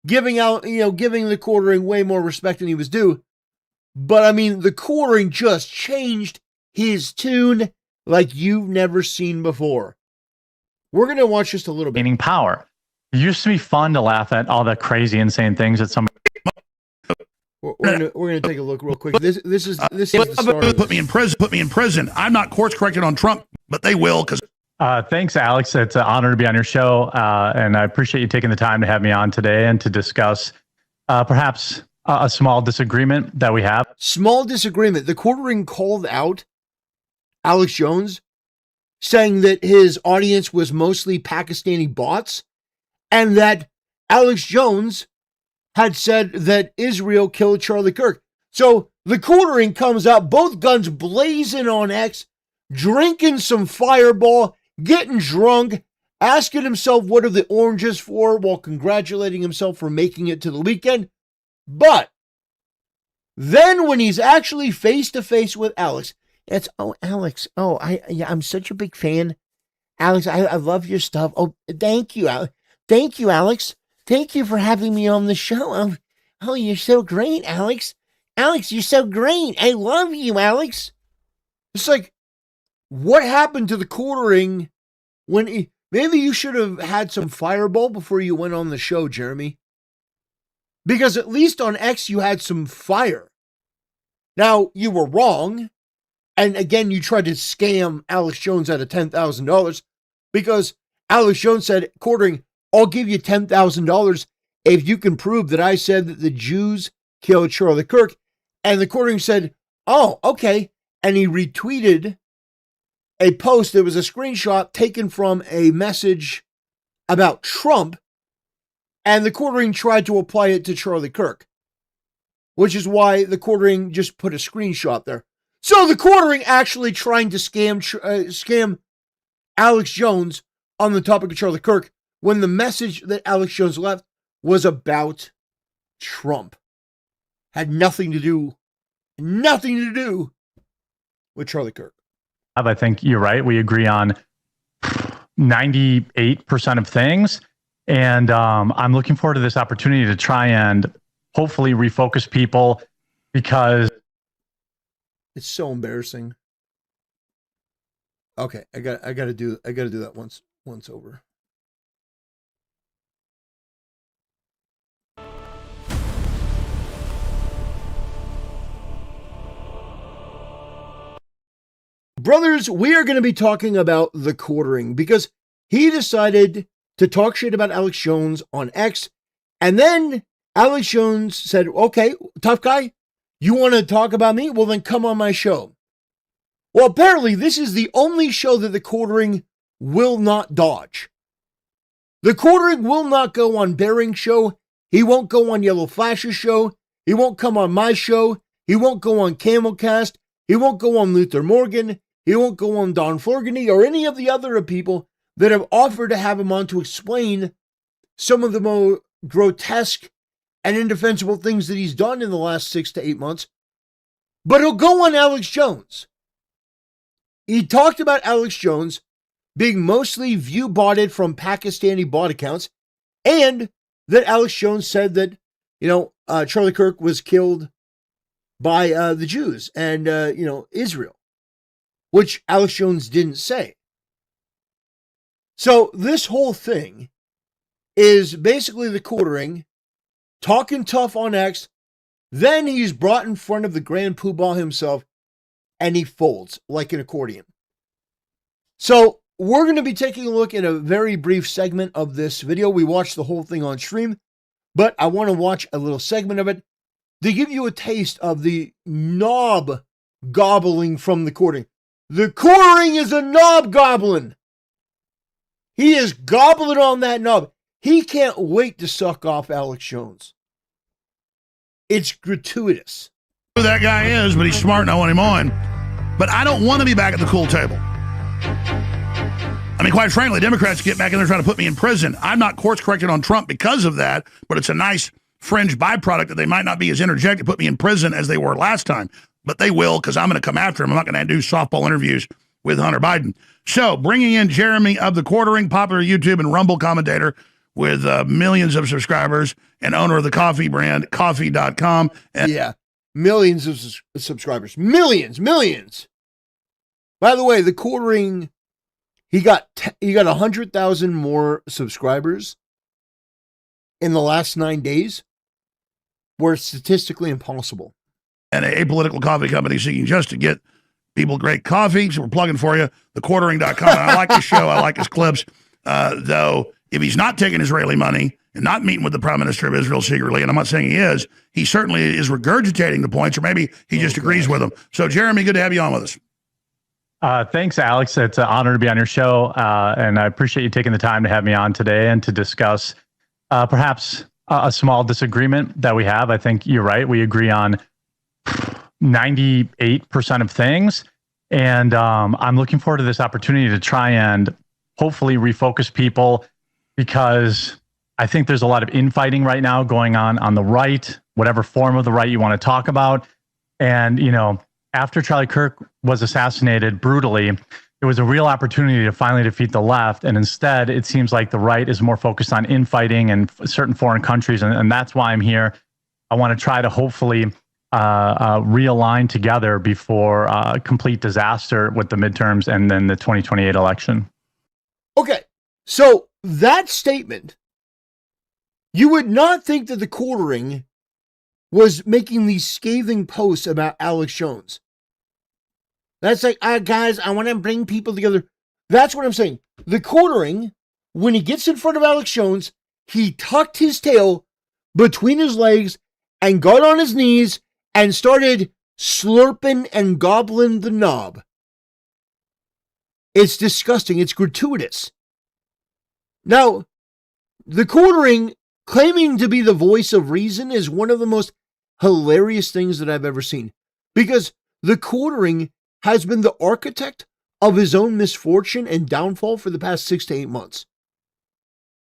giving the quartering way more respect than he was due. But I mean, the quartering just changed his tune like you've never seen before. We're going to watch just a little bit. Gaining power. It used to be fun to laugh at all the crazy, insane things that somebody. We're gonna take a look real quick. This is the start. Put me in prison. I'm not course corrected on Trump, but they will because. Thanks, Alex. It's an honor to be on your show, and I appreciate you taking the time to have me on today and to discuss perhaps a small disagreement that we have. Small disagreement. The quartering called out Alex Jones, saying that his audience was mostly Pakistani bots, and that Alex Jones had said that Israel killed Charlie Kirk. So the quartering comes out, both guns blazing on X, drinking some Fireball, getting drunk, asking himself what are the oranges for while congratulating himself for making it to the weekend. But then when he's actually face to face with Alex, it's, oh, Alex, oh, I'm such a big fan. Alex, I love your stuff. Oh, thank you, Alex. Thank you, Alex. Thank you for having me on the show. Oh, you're so great, Alex. Alex, you're so great. I love you, Alex. It's like, what happened to the quartering when maybe you should have had some Fireball before you went on the show, Jeremy? Because at least on X, you had some fire. Now, you were wrong. And again, you tried to scam Alex Jones out of $10,000 because Alex Jones said, quartering, I'll give you $10,000 if you can prove that I said that the Jews killed Charlie Kirk. And the quartering said, oh, okay. And he retweeted a post that was a screenshot taken from a message about Trump. And the quartering tried to apply it to Charlie Kirk, which is why the quartering just put a screenshot there. So the quartering actually trying to scam Alex Jones on the topic of Charlie Kirk, when the message that Alex Jones left was about Trump. Had nothing to do with Charlie Kirk. I think you're right. We agree on 98% of things. And I'm looking forward to this opportunity to try and hopefully refocus people, because it's so embarrassing. Okay, I got to do that once over. brothers, we are going to be talking about the quartering because he decided to talk shit about Alex Jones on X. And then Alex Jones said, okay, tough guy, you want to talk about me? Well, then come on my show. Well, apparently this is the only show that the quartering will not dodge. The quartering will not go on Bearing's show. He won't go on Yellow Flash's show. He won't come on my show. He won't go on Camelcast. He won't go on Luther Morgan. He won't go on Don Florgany or any of the other people that have offered to have him on to explain some of the more grotesque and indefensible things that he's done in the last 6 to 8 months. But he'll go on Alex Jones. He talked about Alex Jones being mostly view-botted from Pakistani bot accounts, and that Alex Jones said that, Charlie Kirk was killed by the Jews and, Israel, which Alex Jones didn't say. So this whole thing is basically the quartering, talking tough on X, then he's brought in front of the Grand Poobah himself, and he folds like an accordion. So we're going to be taking a look at a very brief segment of this video. We watched the whole thing on stream, but I want to watch a little segment of it to give you a taste of the knob gobbling from the quartering. The quartering is a knob goblin. He is gobbling on that knob. He can't wait to suck off Alex Jones. It's gratuitous. Who that guy is, but he's smart and I want him on. But I don't want to be back at the cool table. I mean, quite frankly, Democrats get back in there trying to put me in prison. I'm not course corrected on Trump because of that, but it's a nice fringe byproduct that they might not be as interjected to put me in prison as they were last time. But they will, because I'm going to come after him. I'm not going to do softball interviews with Hunter Biden. So, bringing in Jeremy of the Quartering, popular YouTube and Rumble commentator with millions of subscribers and owner of the coffee brand, coffee.com. Yeah, millions of subscribers. Millions. By the way, the Quartering, he got 100,000 more subscribers in the last 9 days, were statistically impossible. And a apolitical coffee company seeking just to get people great coffee. So we're plugging for you, thequartering.com. I like his show. I like his clips. Though, if he's not taking Israeli money and not meeting with the Prime Minister of Israel secretly, and I'm not saying he is, he certainly is regurgitating the points, or maybe he just agrees with them. So, Jeremy, good to have you on with us. Thanks, Alex. It's an honor to be on your show, and I appreciate you taking the time to have me on today and to discuss perhaps a small disagreement that we have. I think you're right. We agree on 98% of things, and I'm looking forward to this opportunity to try and hopefully refocus people, because I think there's a lot of infighting right now going on the right, whatever form of the right you want to talk about. And, after Charlie Kirk was assassinated brutally, it was a real opportunity to finally defeat the left. And instead, it seems like the right is more focused on infighting in certain foreign countries. And that's why I'm here. I want to try to hopefully realign together before complete disaster with the midterms and then the 2028 election. Okay, so that statement, you would not think that the Quartering was making these scathing posts about Alex Jones. That's like, guys, I want to bring people together. That's what I'm saying. The Quartering, when he gets in front of Alex Jones, he tucked his tail between his legs and got on his knees and started slurping and gobbling the knob. It's disgusting. It's gratuitous. Now, the Quartering claiming to be the voice of reason is one of the most hilarious things that I've ever seen, because the Quartering has been the architect of his own misfortune and downfall for the past 6 to 8 months.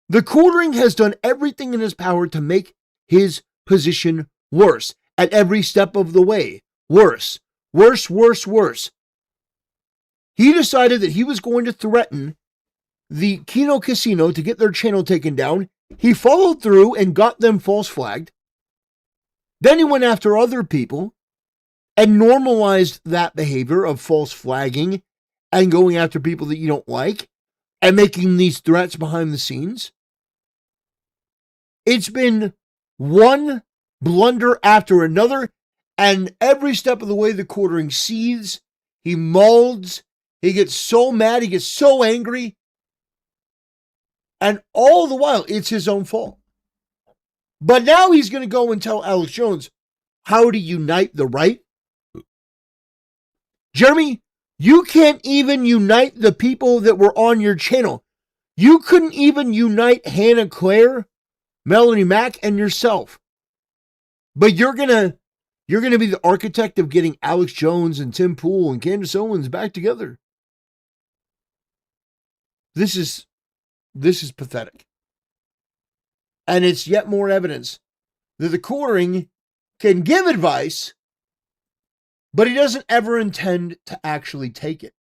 The Quartering has done everything in his power to make his position worse at every step of the way. Worse. He decided that he was going to threaten the Kino Casino to get their channel taken down. He followed through and got them false flagged. Then he went after other people and normalized that behavior of false flagging and going after people that you don't like and making these threats behind the scenes. It's been one blunder after another, and every step of the way the Quartering seethes. He molds. He gets so mad. He gets so angry. And all the while, it's his own fault. But now he's going to go and tell Alex Jones how to unite the right. Jeremy, you can't even unite the people that were on your channel. You couldn't even unite Hannah Claire, Melanie Mack, and yourself. But you're gonna be the architect of getting Alex Jones and Tim Pool and Candace Owens back together. This is pathetic. And it's yet more evidence that the Quartering can give advice, but he doesn't ever intend to actually take it.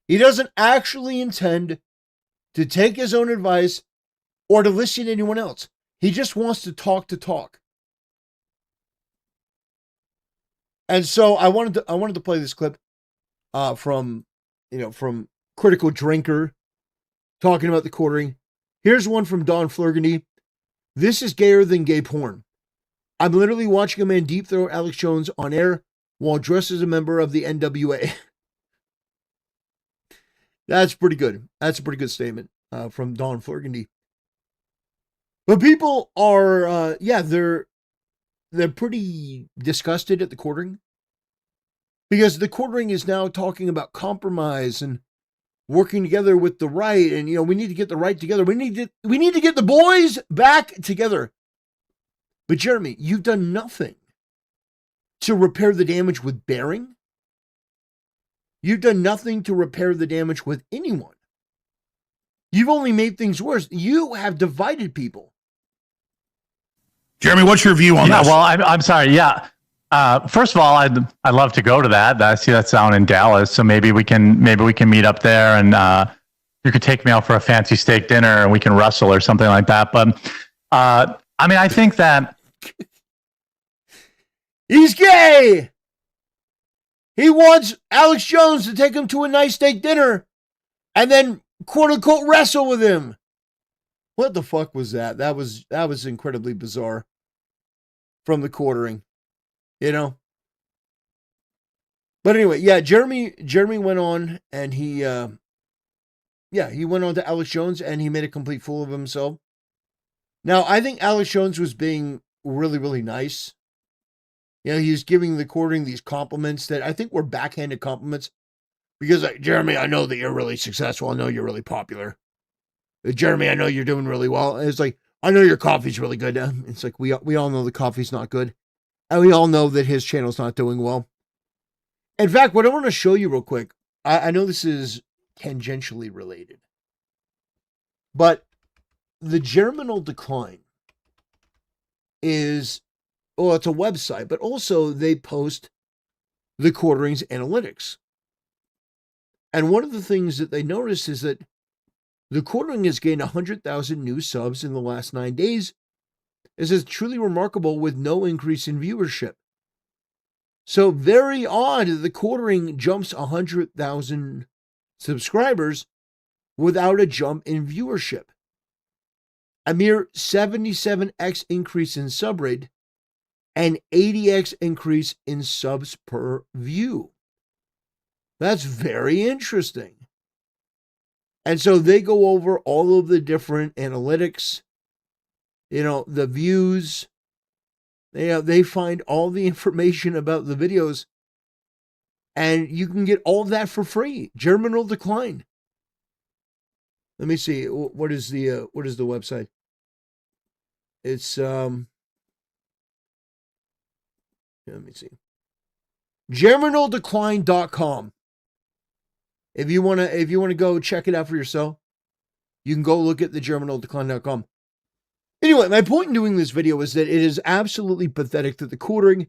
He doesn't actually intend to take his own advice or to listen to anyone else. He just wants to talk to talk. And so I wanted to play this clip from Critical Drinker talking about the Quartering. Here's one from Don Flurgandy. This is gayer than gay porn. I'm literally watching a man deep throw Alex Jones on air while dressed as a member of the NWA. That's pretty good. That's a pretty good statement from Don Flurgandy. But people are, they're pretty disgusted at the Quartering because the Quartering is now talking about compromise and working together with the right, and we need to get the right together. We need to get the boys back together. But Jeremy, you've done nothing to repair the damage with Bering. You've done nothing to repair the damage with anyone. You've only made things worse. You have divided people. Jeremy, what's your view on this? Well, I'm sorry. Yeah. First of all, I'd love to go to that. I see that's down in Dallas, so maybe we can meet up there, and you could take me out for a fancy steak dinner, and we can wrestle or something like that. But I think that he's gay. He wants Alex Jones to take him to a nice steak dinner, and then quote unquote wrestle with him. What the fuck was that? That was incredibly bizarre from the Quartering. But anyway, Jeremy went on and he went on to Alex Jones and he made a complete fool of himself. Now, I think Alex Jones was being really, really nice. He's giving the Quartering these compliments that I think were backhanded compliments because, Jeremy, I know that you're really successful. I know you're really popular. Jeremy, I know you're doing really well. And it's like, I know your coffee's really good. It's like, we all know the coffee's not good. And we all know that his channel's not doing well. In fact, what I want to show you real quick, I know this is tangentially related, but the Germinal Decline is, it's a website, but also they post the Quartering's analytics. And one of the things that they noticed is that the Quartering has gained 100,000 new subs in the last 9 days. This is truly remarkable with no increase in viewership. So very odd that the Quartering jumps 100,000 subscribers without a jump in viewership. A mere 77x increase in sub rate and 80x increase in subs per view. That's very interesting. And so they go over all of the different analytics, the views. They find all the information about the videos, and you can get all of that for free. Germinal Decline. Let me see. What is the website? It's let me see. GerminalDecline.com. If you wanna go check it out for yourself, you can go look at the GerminalDecline.com. Anyway, my point in doing this video is that it is absolutely pathetic that the Quartering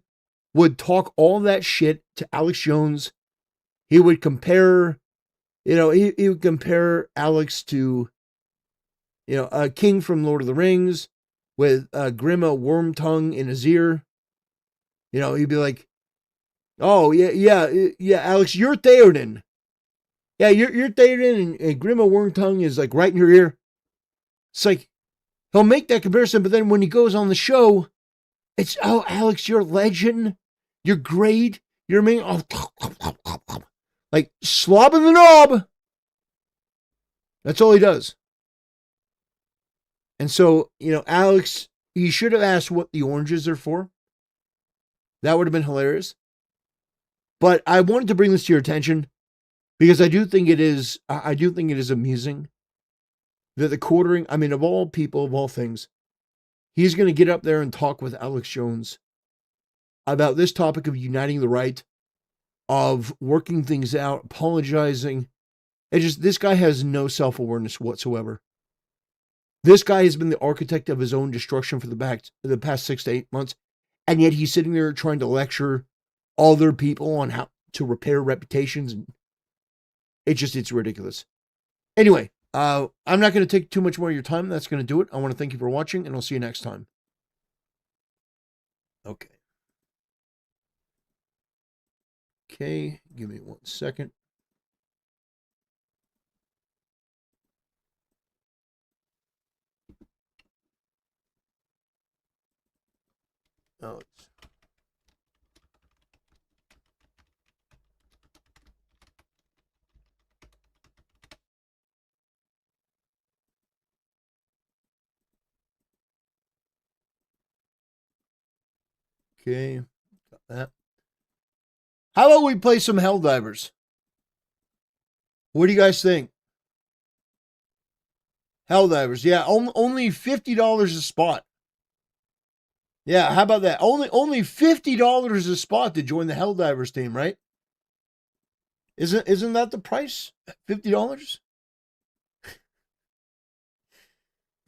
would talk all that shit to Alex Jones. He would compare, he would compare Alex to, a king from Lord of the Rings with Grima Wormtongue in his ear. He'd be like, oh, yeah, Alex, you're Theoden. Yeah, you're Theoden, and Grima Wormtongue is like right in your ear. It's like, he'll make that comparison, but then when he goes on the show, it's, oh, Alex, you're a legend. You're great. You know what I mean? Like slobbing the knob. That's all he does. And so, Alex, he should have asked what the oranges are for. That would have been hilarious. But I wanted to bring this to your attention because I do think it is amusing that the quartering, of all people, of all things, he's going to get up there and talk with Alex Jones about this topic of uniting the right, of working things out, apologizing. This guy has no self-awareness whatsoever. This guy has been the architect of his own destruction for the past 6 to 8 months, and yet he's sitting there trying to lecture other people on how to repair reputations, and it's ridiculous. Anyway, I'm not going to take too much more of your time. That's going to do it. I want to thank you for watching, and I'll see you next time. Okay. Okay, give me 1 second. Oh, okay, got that. How about we play some Helldivers? What do you guys think? Helldivers, yeah, only $50 a spot. Yeah, how about that? Only $50 a spot to join the Helldivers team, right? Isn't that the price? $50?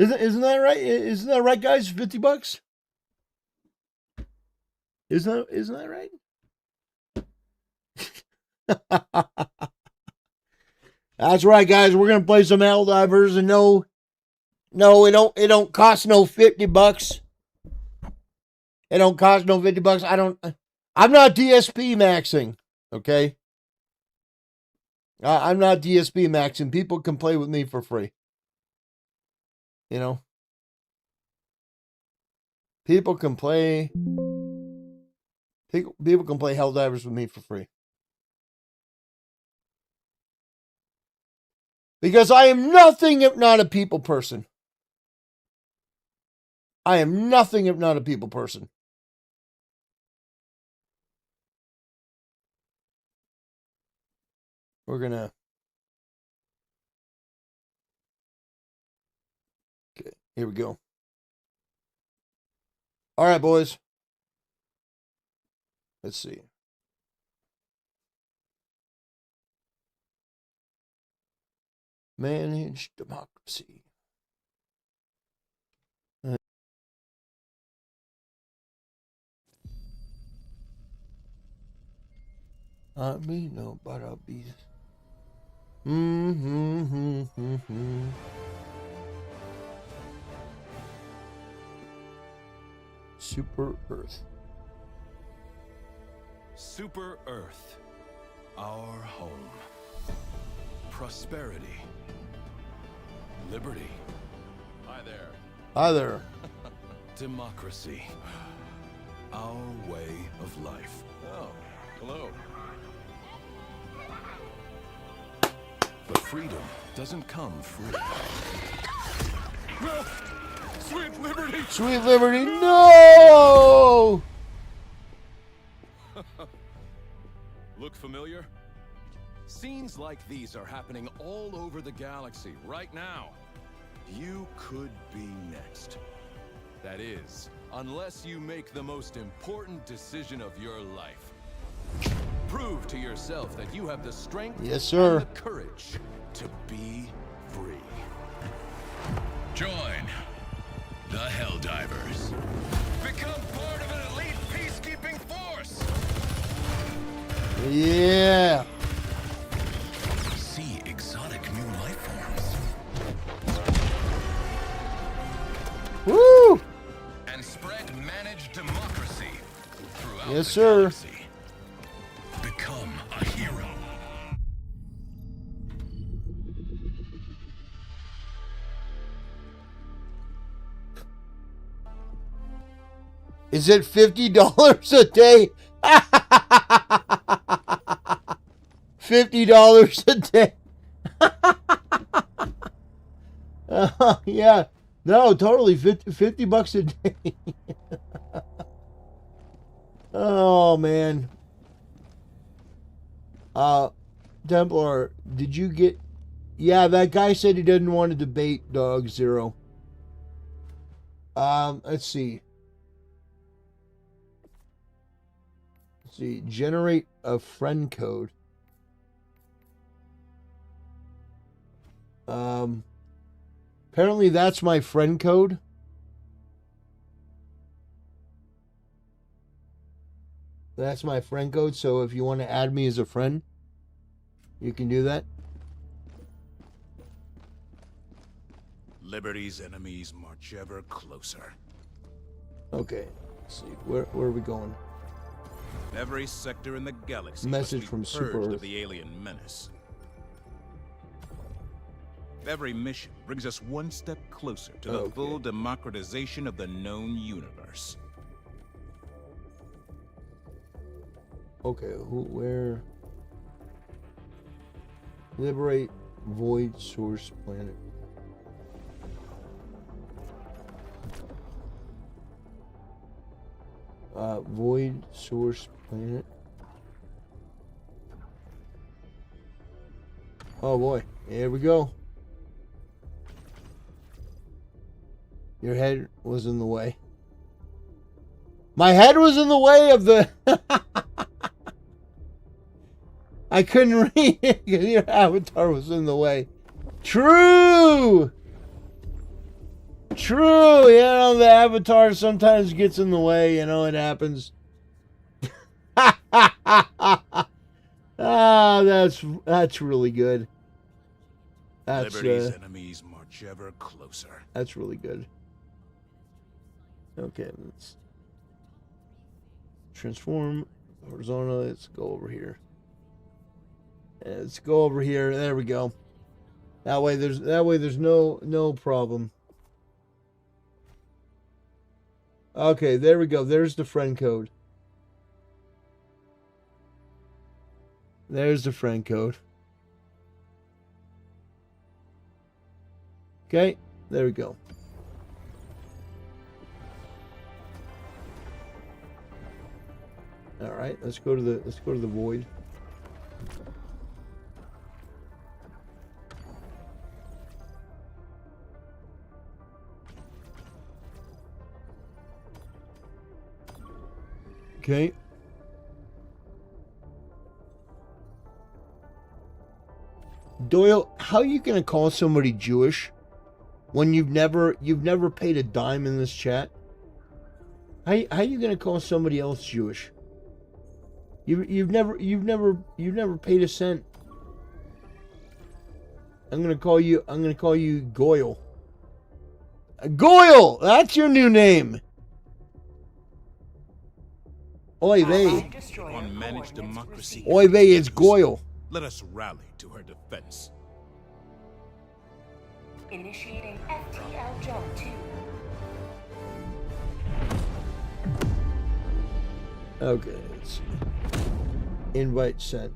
Isn't that right? Isn't that right, guys? $50? Isn't that right? That's right, guys. We're gonna play some Helldivers, and no, it don't cost no $50. It don't cost no $50. I'm not DSP maxing, okay? I'm not DSP maxing. People can play with me for free. People can play Helldivers with me for free. Because I am nothing if not a people person. I am nothing if not a people person. We're gonna... Okay, here we go. All right, boys. Let's see. Manage democracy. I mean, no, but I'll be. Super Earth. Super Earth, our home. Prosperity. Liberty. Hi there. Hi there. Democracy. Our way of life. Oh, hello. But freedom doesn't come free. No! Sweet liberty! Sweet liberty, no! Look familiar? Scenes like these are happening all over the galaxy right now. You could be next. That is, unless you make the most important decision of your life. Prove to yourself that you have the strength yes, sir. and the courage to be free. Join the Helldivers. Become part of an elite peacekeeping force. Yeah. See exotic new life forms. Woo! And spread managed democracy throughout yes, the sir. galaxy. Become a hero. Is it $50 a day? $50 a day. Yeah. No, totally. 50 bucks a day. Oh, man. Templar, did you get... Yeah, that guy said he didn't want to debate Dog Zero. Let's see. Let's see. Generate a friend code. Apparently that's my friend code. That's my friend code, so if you want to add me as a friend, you can do that. Liberty's enemies march ever closer. Okay, let's see. Where are we going? Every sector in the galaxy Message must be from purged Super Earth. of the alien menace. Every mission brings us one step closer to the full democratization of the known universe. Okay, where? Liberate Void Source Planet. Void Source Planet. Oh boy, here we go. Your head was in the way. My head was in the way of the... I couldn't read it because your avatar was in the way. True! True! You know, the avatar sometimes gets in the way. You know, it happens. That's really good. Liberty's enemies march ever closer. That's really good. Okay, let's transform horizontal. Let's go over here. Let's go over here. There we go. That way there's no problem. Okay, there we go. There's the friend code. There's the friend code. Okay, there we go. All right, let's go to the void. Okay. Doyle, how are you gonna call somebody Jewish when you've never paid a dime in this chat? How are you gonna call somebody else Jewish? You've never paid a cent. I'm gonna call you Goyle. Goyle, that's your new name. Oy vey. Unmanaged democracy. Oy vey, it's Goyle. Let us rally to her defense. Initiating FTL Jump 2. Okay, let's see. Invite sent.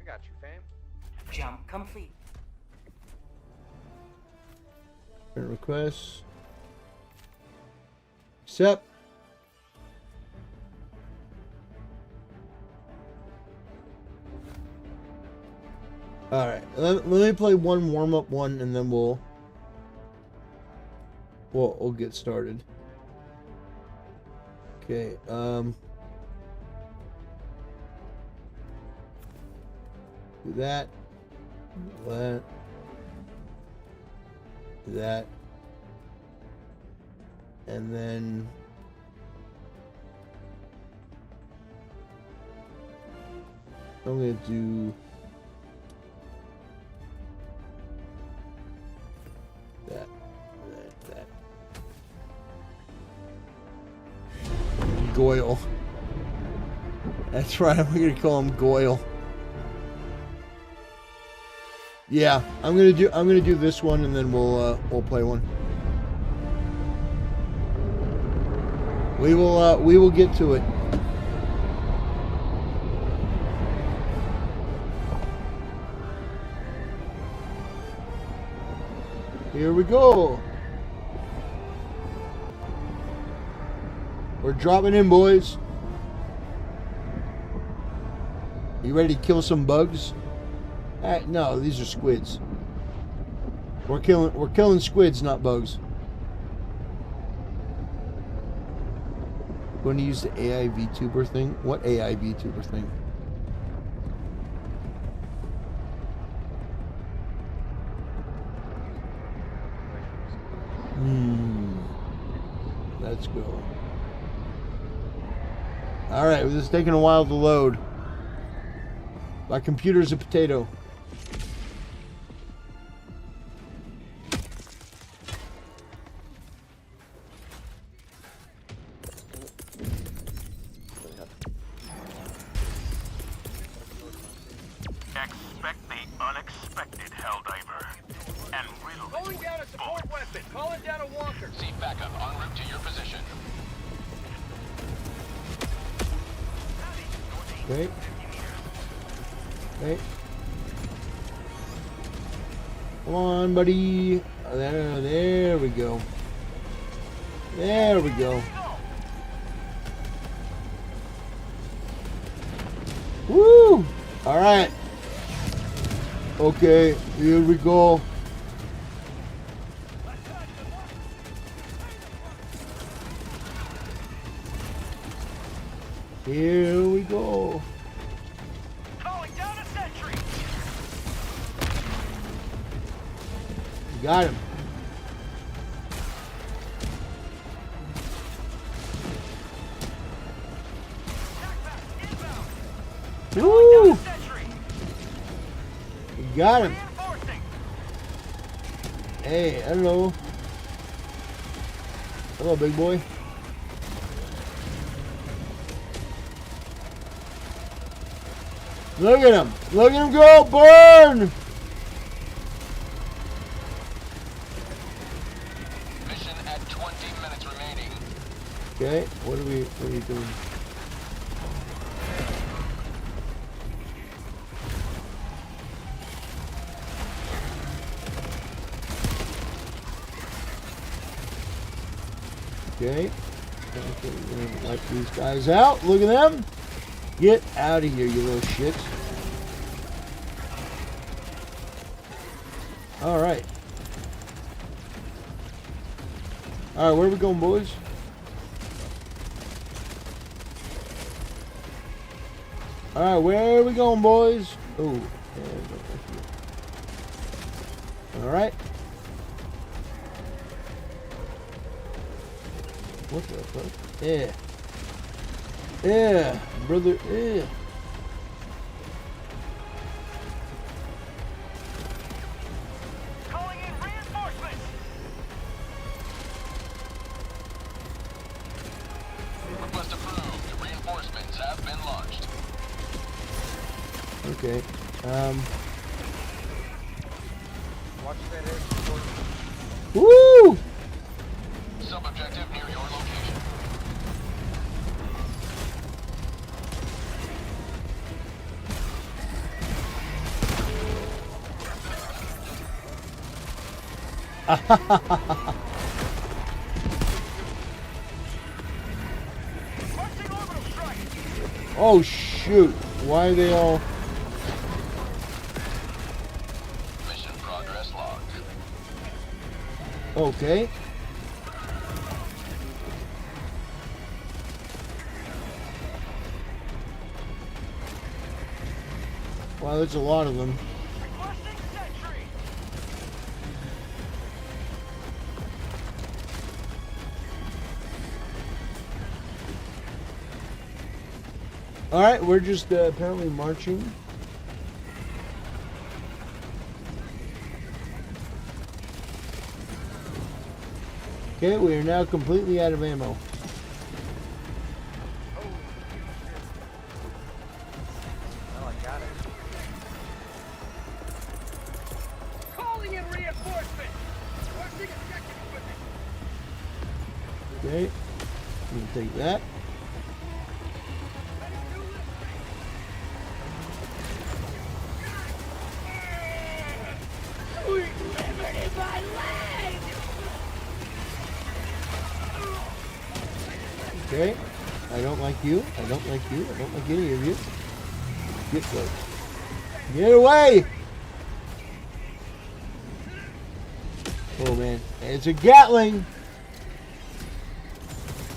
I got you, fam. Jump complete. Friend request. Accept. All right, let me play one warm-up one, and then we'll get started. Okay, do that, do that, and then I'm gonna do that. Goyle. That's right, I'm gonna call him Goyle. Yeah, I'm gonna do this one, and then we'll play one. We will get to it. Here we go. We're dropping in, boys. You ready to kill some bugs? No, these are squids. We're killing squids, not bugs. Going to use the AI VTuber thing. What AI VTuber thing? Let's go. All right, this is taking a while to load. My computer's a potato. Expect the unexpected, Helldiver. And riddle. Calling down a support weapon. Calling down a walker. See backup en route to your position. Okay. Okay. Come on, buddy. There we go. There we go. Woo! All right. Okay, here we go. Here we go. Calling down a sentry. Got him. Woo! Got him. Hey, hello. Hello, big boy. Look at him. Look at him go. Burn. Mission at 20 minutes remaining. Okay, what are you doing? Okay, we're gonna wipe these guys out. Look at them. Get out of here, you little shits. All right. All right, where are we going, boys? All right, where are we going, boys? Oh, all right. What the fuck? Yeah. Yeah, brother. Yeah. Calling in reinforcements. Request approved. Reinforcements have been launched. Okay. Watch that air. Woo! Sub-objective near your location. Oh shoot! Why are they all? Mission progress logged. Okay. Wow, there's a lot of them. All right, we're just apparently marching. Okay, we are now completely out of ammo. Oh, I got it. Calling in reinforcements. Requesting objective equipment. Okay, we can take that. Sweet liberty, my land! Okay. I don't like you. I don't like you. I don't like any of you. Get close. Get away! Oh man, it's a Gatling.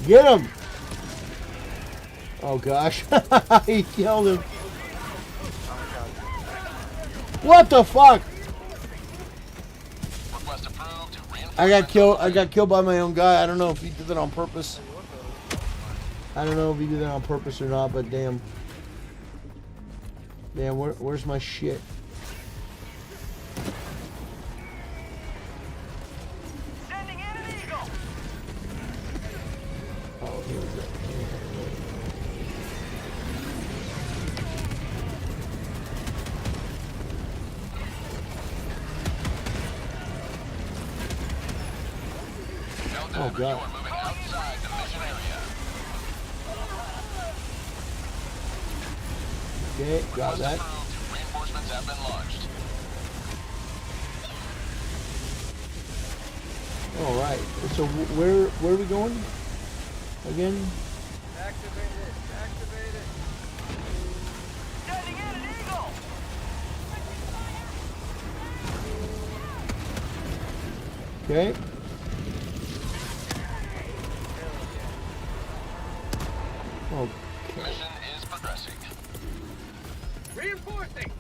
Get him! Oh gosh, he killed him. What the fuck? I got killed by my own guy. I don't know if he did that on purpose. I don't know if he did that on purpose or not, but damn. Damn, where's my shit? Oh, here we go. Oh god. Okay, got that. Reinforcements have been launched. All right. So where are we going again? Activate it. Activate it. Sending in an eagle. Okay. Okay. Mission is progressing. Reinforcing.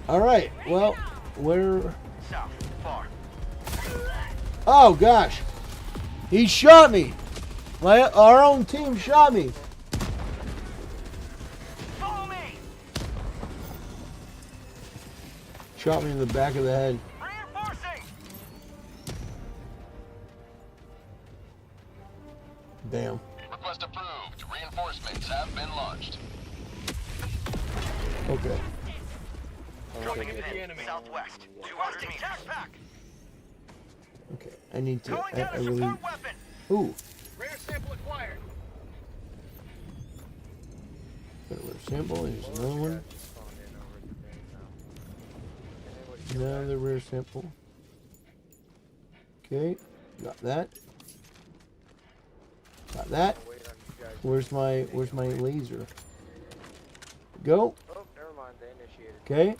All right. Well, where? South, far. Oh gosh, he shot me. Our own team shot me. Follow me. Shot me in the back of the head. Reinforcing. Damn. Request approved. Reinforcements have been launched. Okay. Dropping into the enemy. Southwest. 200 meters. Pack. Okay. I need to. Calling down I a really. support weapon. Ooh. Rare sample acquired. Got a rare sample. Here's another one. Another rare sample. Okay. Got that. Got that. Where's my laser? Go. Oh, never mind. They initiated. Okay.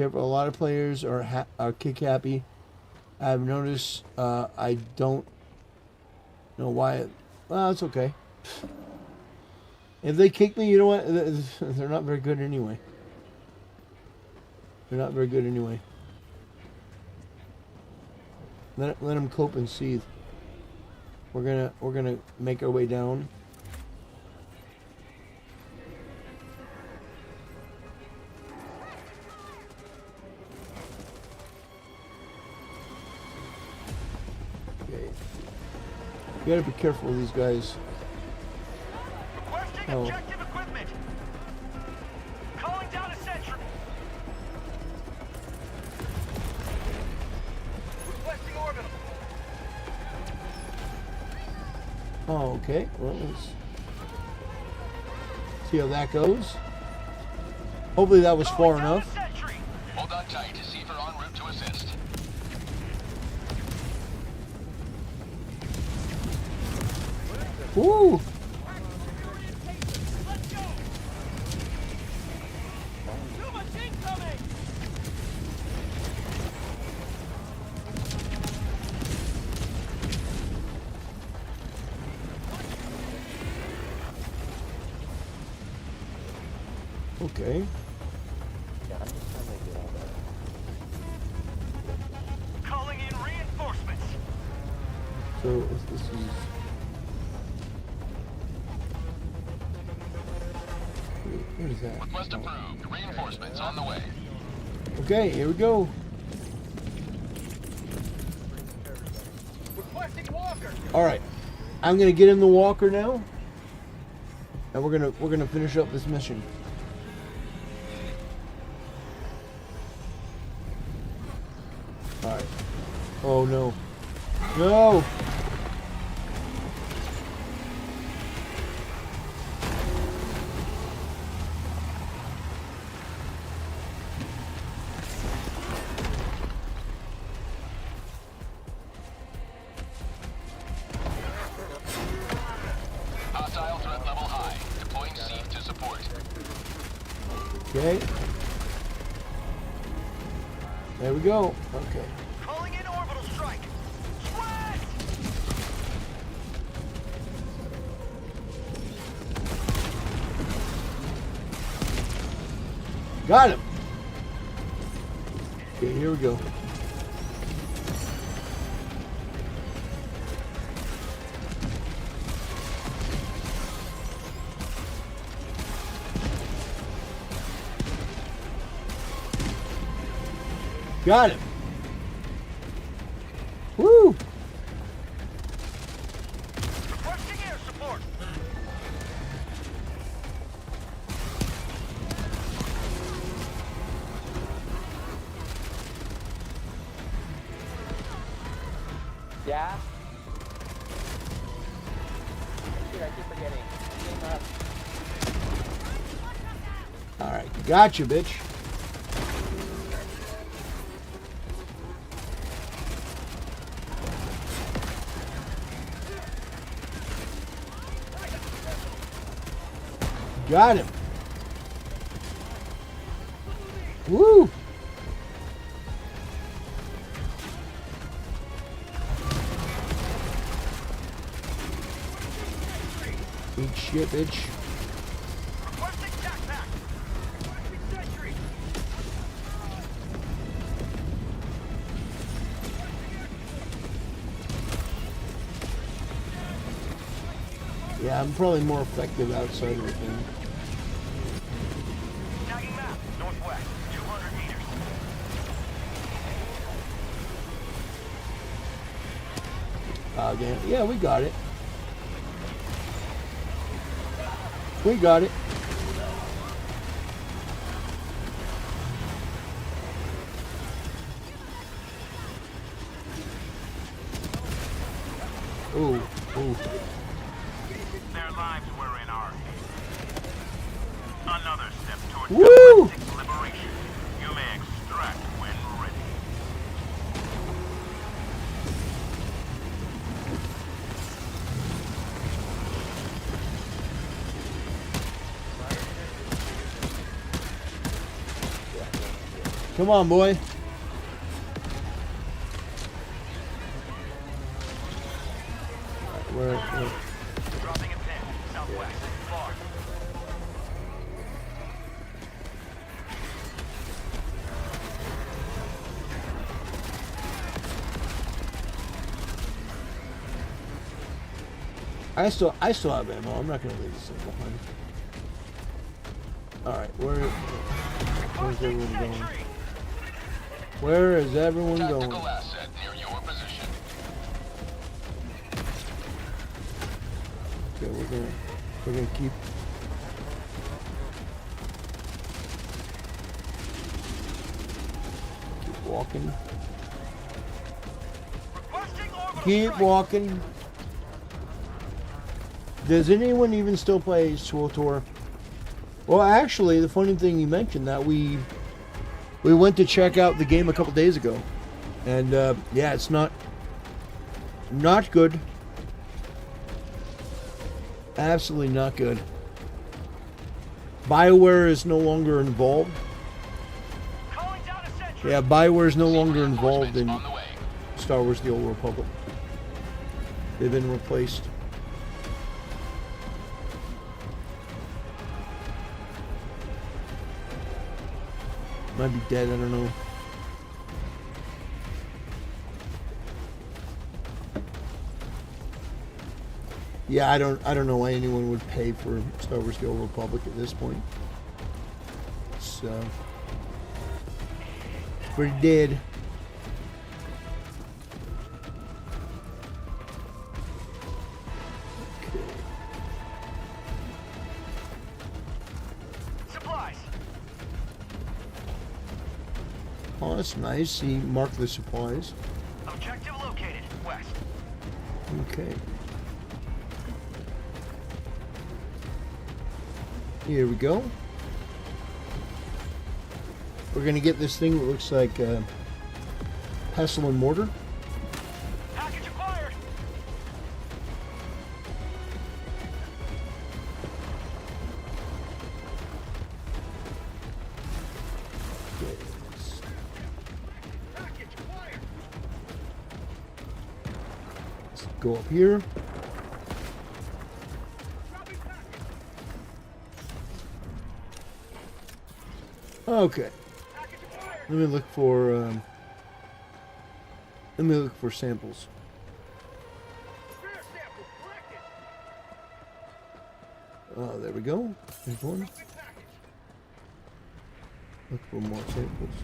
A lot of players are kick happy. I've noticed. I don't know why. Well, it's okay. If they kick me, you know what? They're not very good anyway. They're not very good anyway. Let them cope and seethe. We're gonna make our way down. Okay. You gotta be careful with these guys. Requesting Oh. objective equipment. Calling down a sentry. Requesting orbital. Oh, okay. Well, let's see how that goes. Hopefully that was far enough. Hold on tight. Deceiver en route to assist. Woo! Too much incoming. Okay. Calling in reinforcements. So this is. What is that? Request approved. Reinforcements on the way. Okay, here we go. Requesting walker. All right, I'm gonna get in the walker now, and we're gonna finish up this mission. All right. Oh no. No. Okay. There we go. Okay. Calling in orbital strike. Sweat! Got him. Okay, here we go. Got him. Woo! Requesting air support. Yeah? Shit, I keep forgetting. Game up. All right, gotcha, bitch. Got him. Woo! Eat shit, bitch. Requesting backpack. Requesting sentry. Yeah, I'm probably more effective outside of the thing. Tagging map. Northwest. 200 meters. Damn. Yeah, we got it. We got it. Ooh, ooh. Their lives were in our hands. Another step towards Woo! galactic liberation. You may extract when ready. Come on, boy. Where? Dropping a pin. Southwest. Far. I still have ammo. I'm not gonna leave this thing behind. All right, where's everyone going? Where is everyone going? asset near your position. Okay, we're gonna keep. Keep walking. Keep walking. Does anyone even still play SWTOR? Well, actually, the funny thing you mentioned that we went to check out the game a couple days ago, and yeah, it's not good. Absolutely not good. BioWare is no longer involved. Yeah, BioWare is no longer involved in Star Wars: The Old Republic. They've been replaced. Might be dead, I don't know. Yeah, I don't know why anyone would pay for Star Wars: The Old Republic at this point. So, pretty dead. Oh, that's nice. He marked the supplies. Objective located. West. Okay. Here we go. We're gonna get this thing that looks like pestle and mortar. Package acquired. go up here. Okay. Let me look for samples. Oh, there we go. There's one. Look for more samples.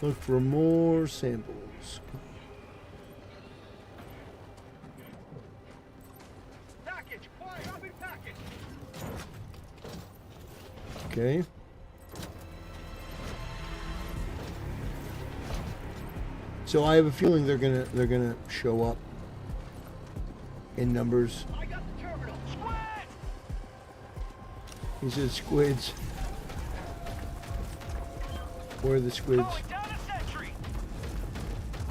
Look for more samples. Okay. So I have a feeling they're gonna show up in numbers. He said squids. Where are the squids?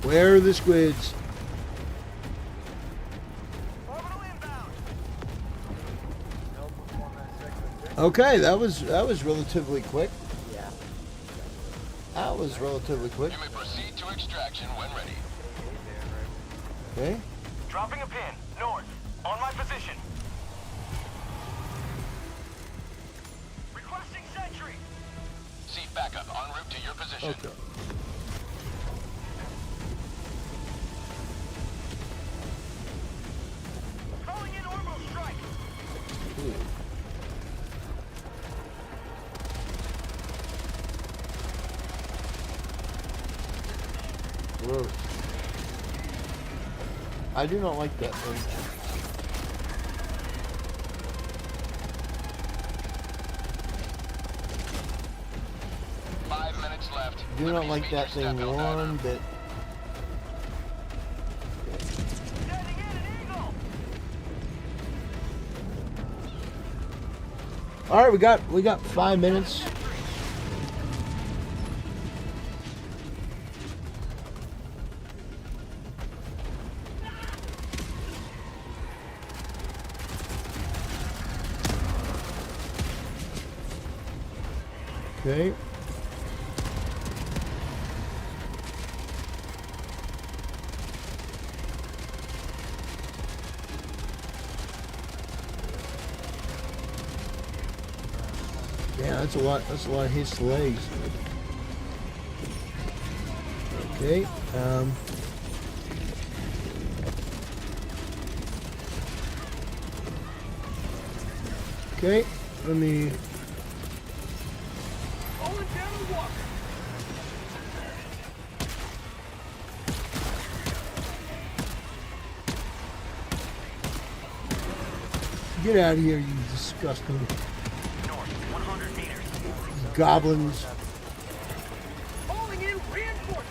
Where are the squids? Okay, that was relatively quick. Yeah. That was relatively quick. You may proceed to extraction when ready. Okay. Dropping a pin, north, on my position. Requesting sentry. Seat backup en route to your position. Okay. Calling in orbital strike. Whoa. I do not like that thing. 5 minutes left. Do not like that thing one bit. All right, we got 5 minutes. Okay. Yeah, that's a lot of his legs. Okay. Okay, let me get out of here, you disgusting goblins. Calling in reinforcements.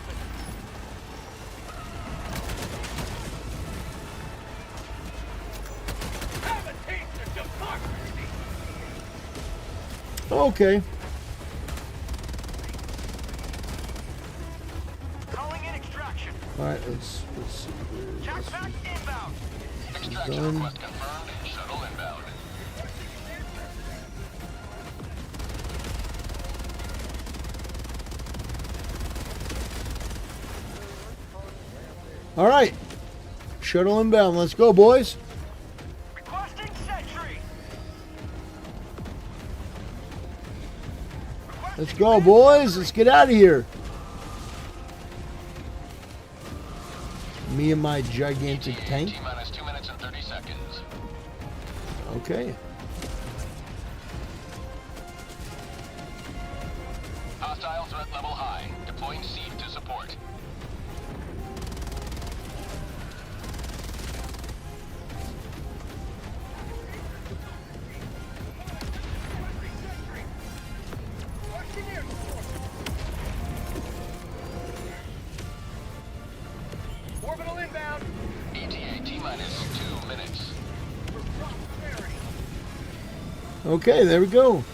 Have a taste of democracy. Okay. Calling in extraction. All right, let's see. Jackpack inbound. Extraction Done. request confirmed. Shuttle inbound. All right, shuttle inbound. Let's go, boys. Requesting sentry. Let's go, boys. Let's get out of here. Me and my gigantic tank. T-minus 2 minutes and 30 seconds. Okay. Hostile threat level high. Deploying seed to support. Orbital inbound. ETA T-minus 2 minutes. Okay, there we go.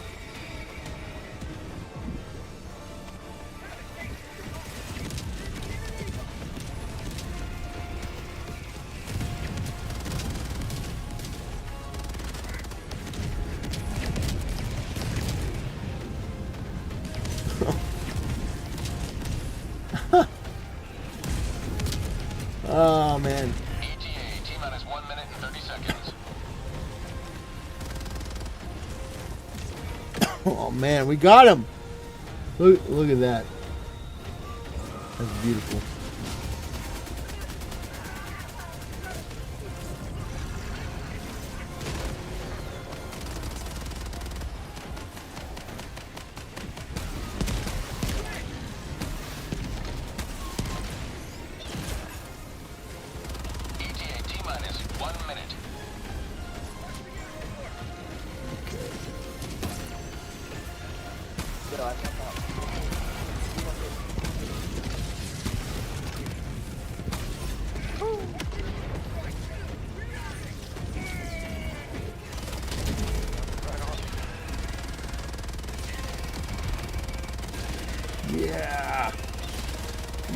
30 seconds. Oh man, we got him. Look at that. That's beautiful. ETA T-minus 1 minute. Yeah.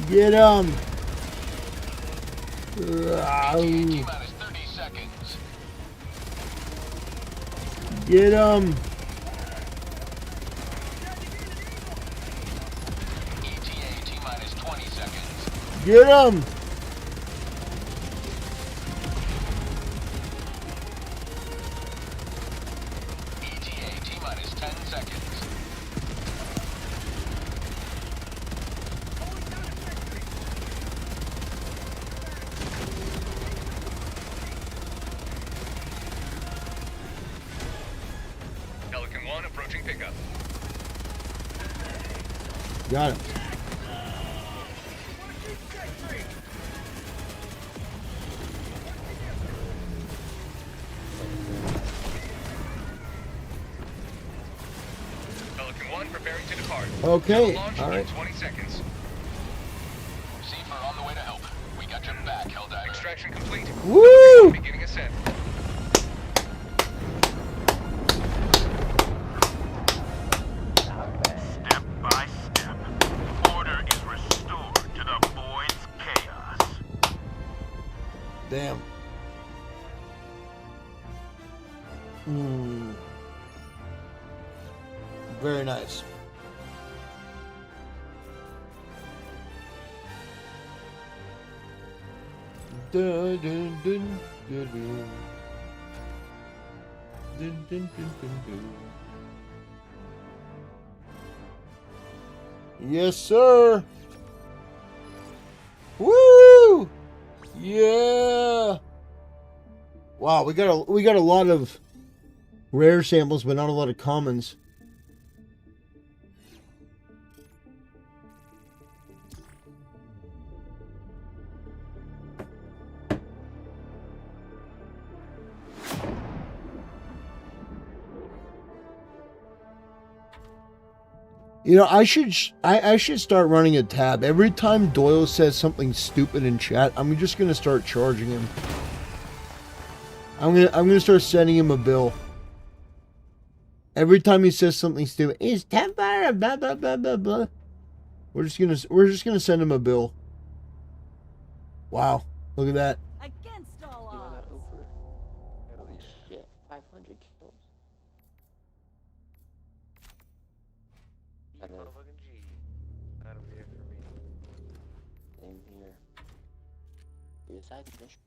Get him. T-minus 30 seconds. Get him. ETA T-minus 20 seconds. Get him. ETA T-minus 10 seconds. Pelican 1 approaching pickup. Got him. Pelican 1 preparing to depart. Okay, Launch all right. in 20 seconds. Receiver on the way to help. We got your back, Helldiver. Extraction complete. Woo! Beginning ascent. Step by step, order is restored to the void's chaos. Damn. Very nice. Dun, dun, dun, dun, dun. Dun, dun, dun, dun, dun. Yes, sir. Woo! Yeah. Wow, we got a lot of rare samples, but not a lot of commons. You know, I should start running a tab. Every time Doyle says something stupid in chat, I'm just gonna start charging him. I'm gonna start sending him a bill. Every time he says something stupid, he's temper, blah blah blah blah blah. We're just gonna send him a bill. Wow, look at that. Against all odds. Holy shit, 500 kills. Motherfucking G. Out of here for me. Same here. Be a side mission.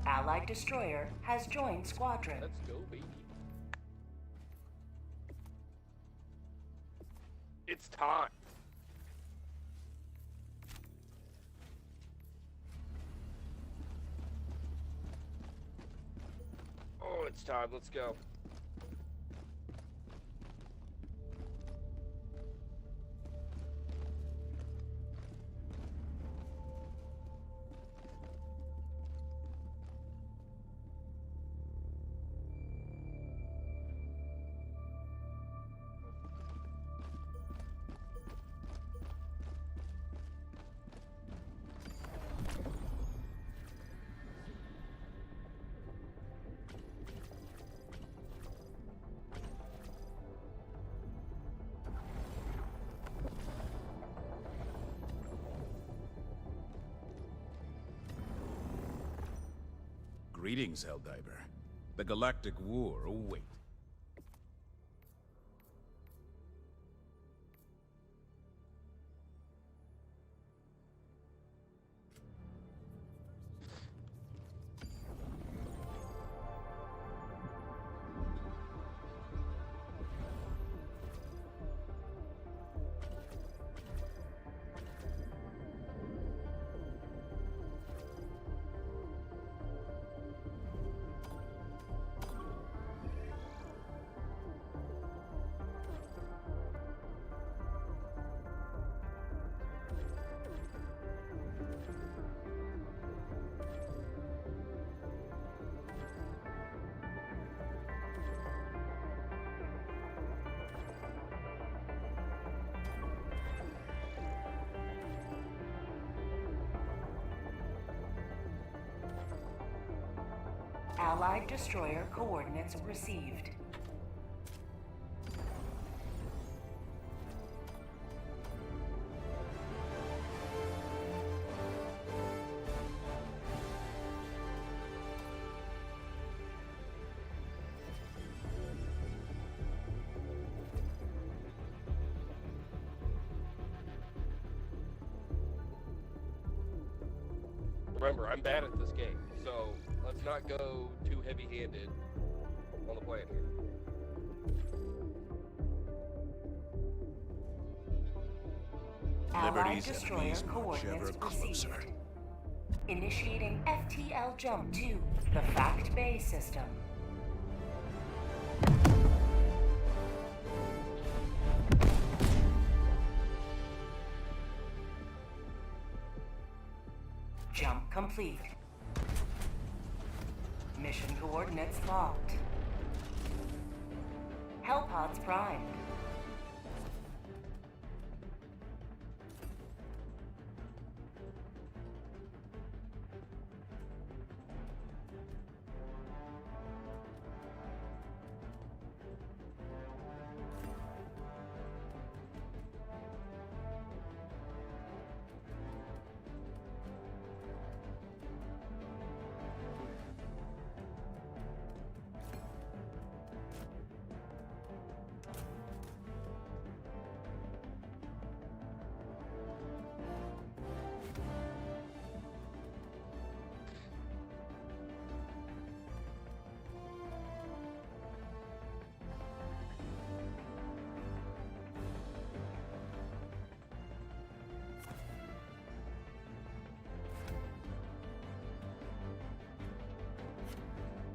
Allied destroyer has joined squadron. Let's go, baby. It's time. Oh, it's time. Let's go. Greetings, Helldiver. The Galactic War awaits. Allied destroyer coordinates received. Remember, I'm bad at this game, so let's not go too heavy-handed on the plan here. Allied Liberty's destroyer enemies march ever coordinates closer. received. Initiating FTL jump to the Fact Bay system. Jump complete. Mission coordinates locked. Hellpods primed.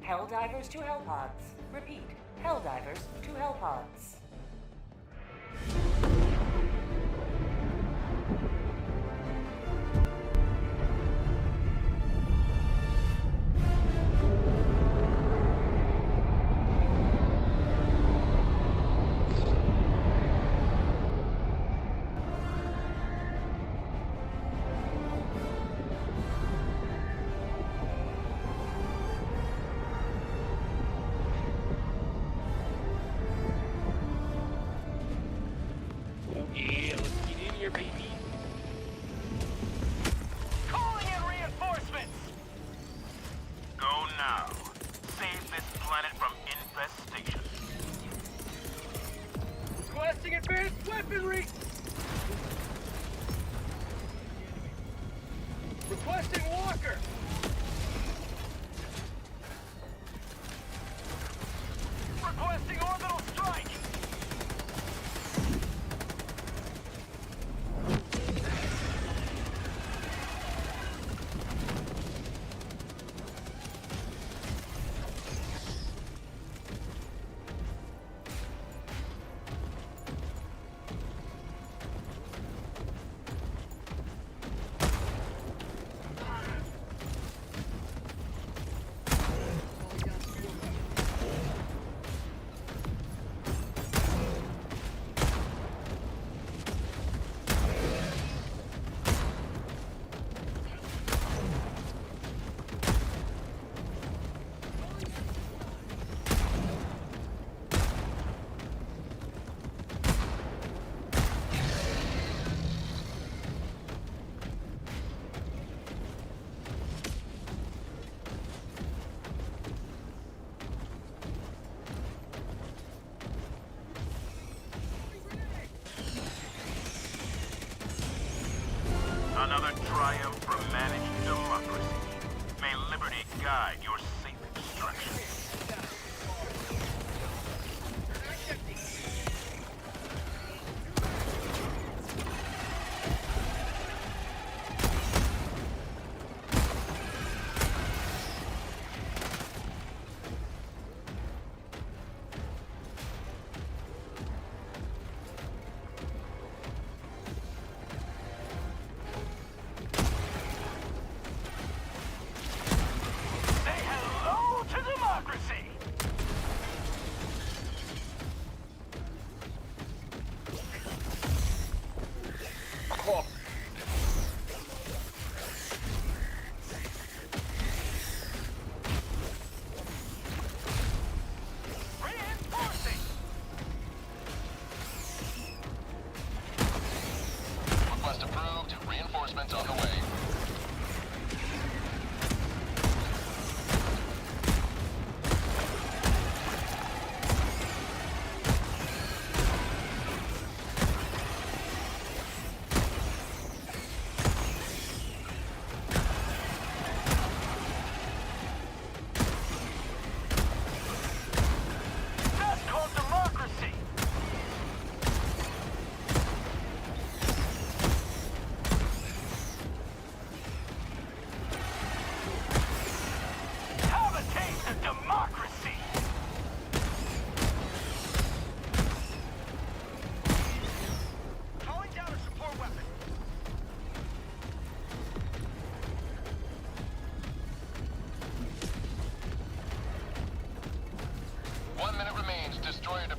Helldivers to Hellpods. Repeat, Helldivers to Hellpods.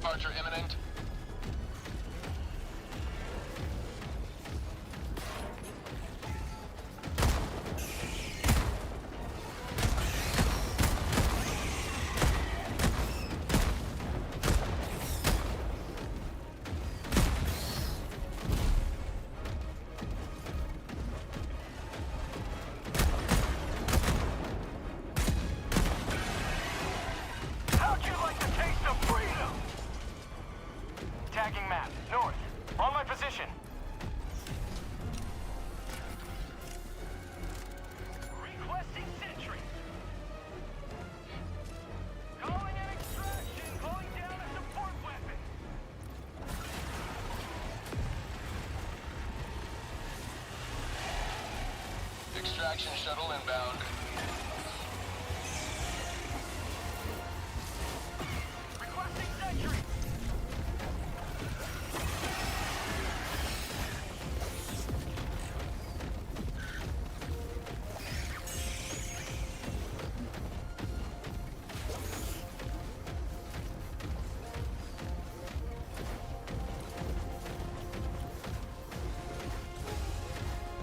departure imminent. How'd you like the taste of freedom? Tagging map, north. On my position. Requesting sentry. Calling an extraction. Calling down a support weapon. Extraction shuttle inbound. Requesting sentry.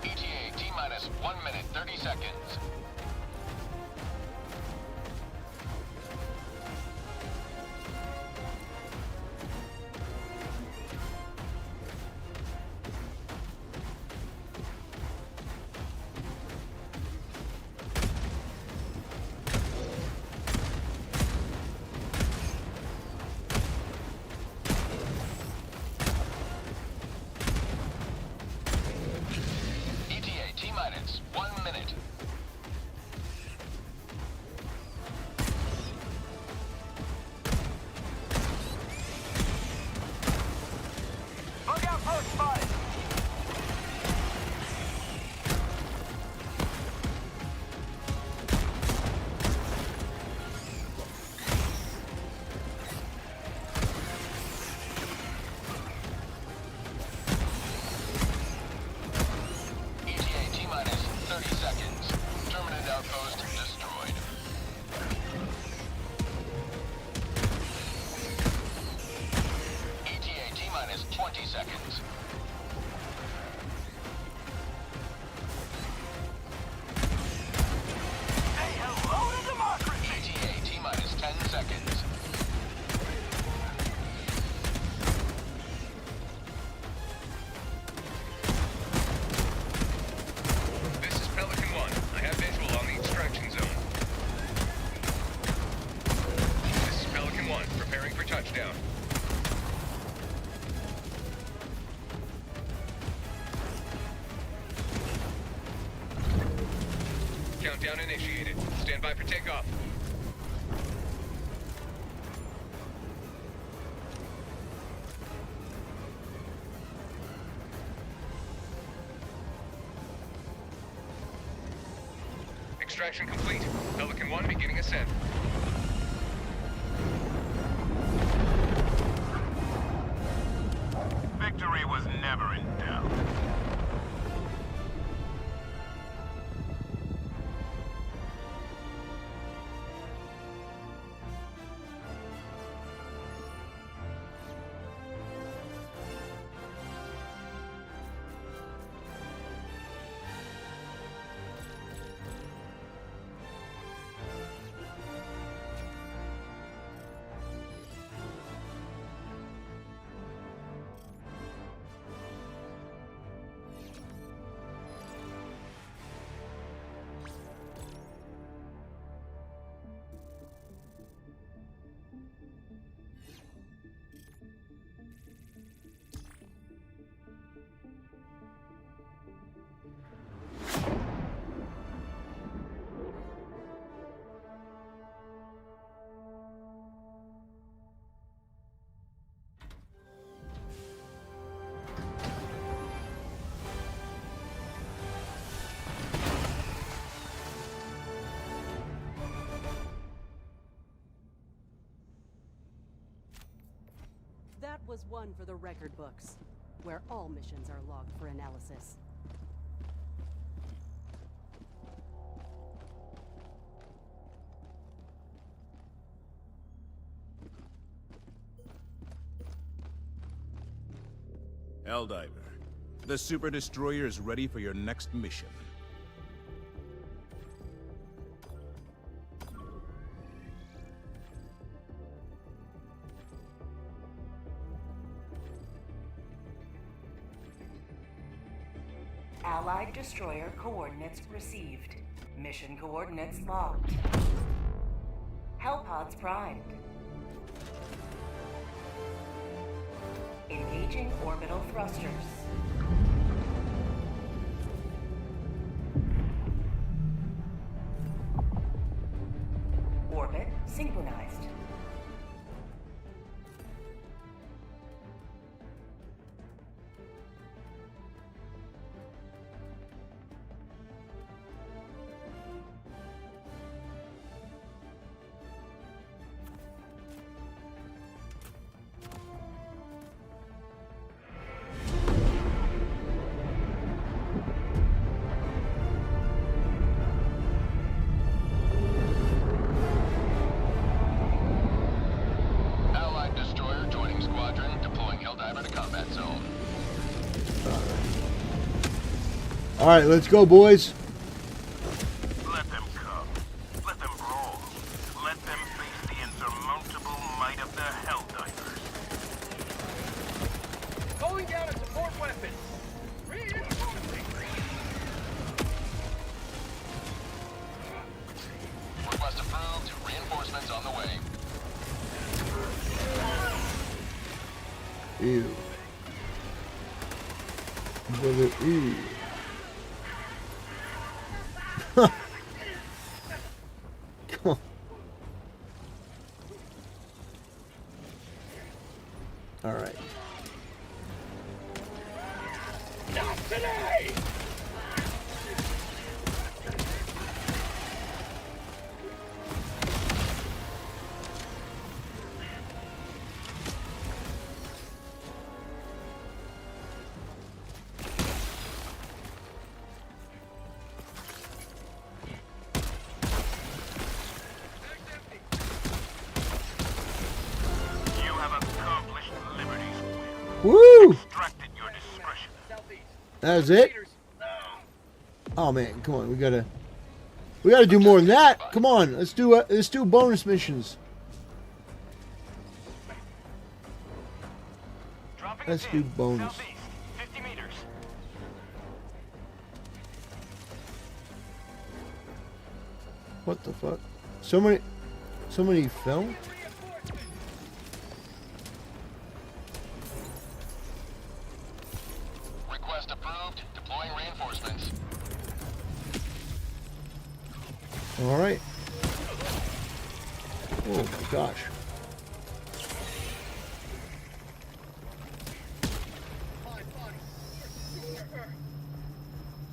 ETA T-minus 1 minute, 30 seconds. ETA T-minus 1 minute. Bug outpost spotted. ETA T-minus 30 seconds. Terminate outpost destroyed. ETA T-minus 20 seconds. Say hello to democracy. ETA T-minus 10 seconds. This is Pelican 1. I have visual on the extraction zone. This is Pelican 1, preparing for touchdown. Countdown initiated. Stand by for takeoff. Extraction complete. Pelican 1 beginning ascent. Victory was never in doubt. That was one for the record books, where all missions are logged for analysis. Helldiver, the Super Destroyer is ready for your next mission. Allied destroyer coordinates received. Mission coordinates locked. Hellpods primed. Engaging orbital thrusters. Orbit synchronized. Allied destroyer joining squadron, deploying Helldiver to combat zone. All right, let's go, boys. Let them come. Let them brawl. Let them face the insurmountable might of the Helldivers. Calling down a support weapon. Request approved. Reinforcements on the way. Ew. Brother, ew. Come on. All right. Not today! You have accomplished liberty's will. Woo! Extracted your discretion. That's it. Oh man, come on, we gotta do more than that. Come on, let's do bonus missions. Let's do bonus. 50 meters. What the fuck? So many fell? Request approved. Deploying reinforcements. All right. Oh my gosh.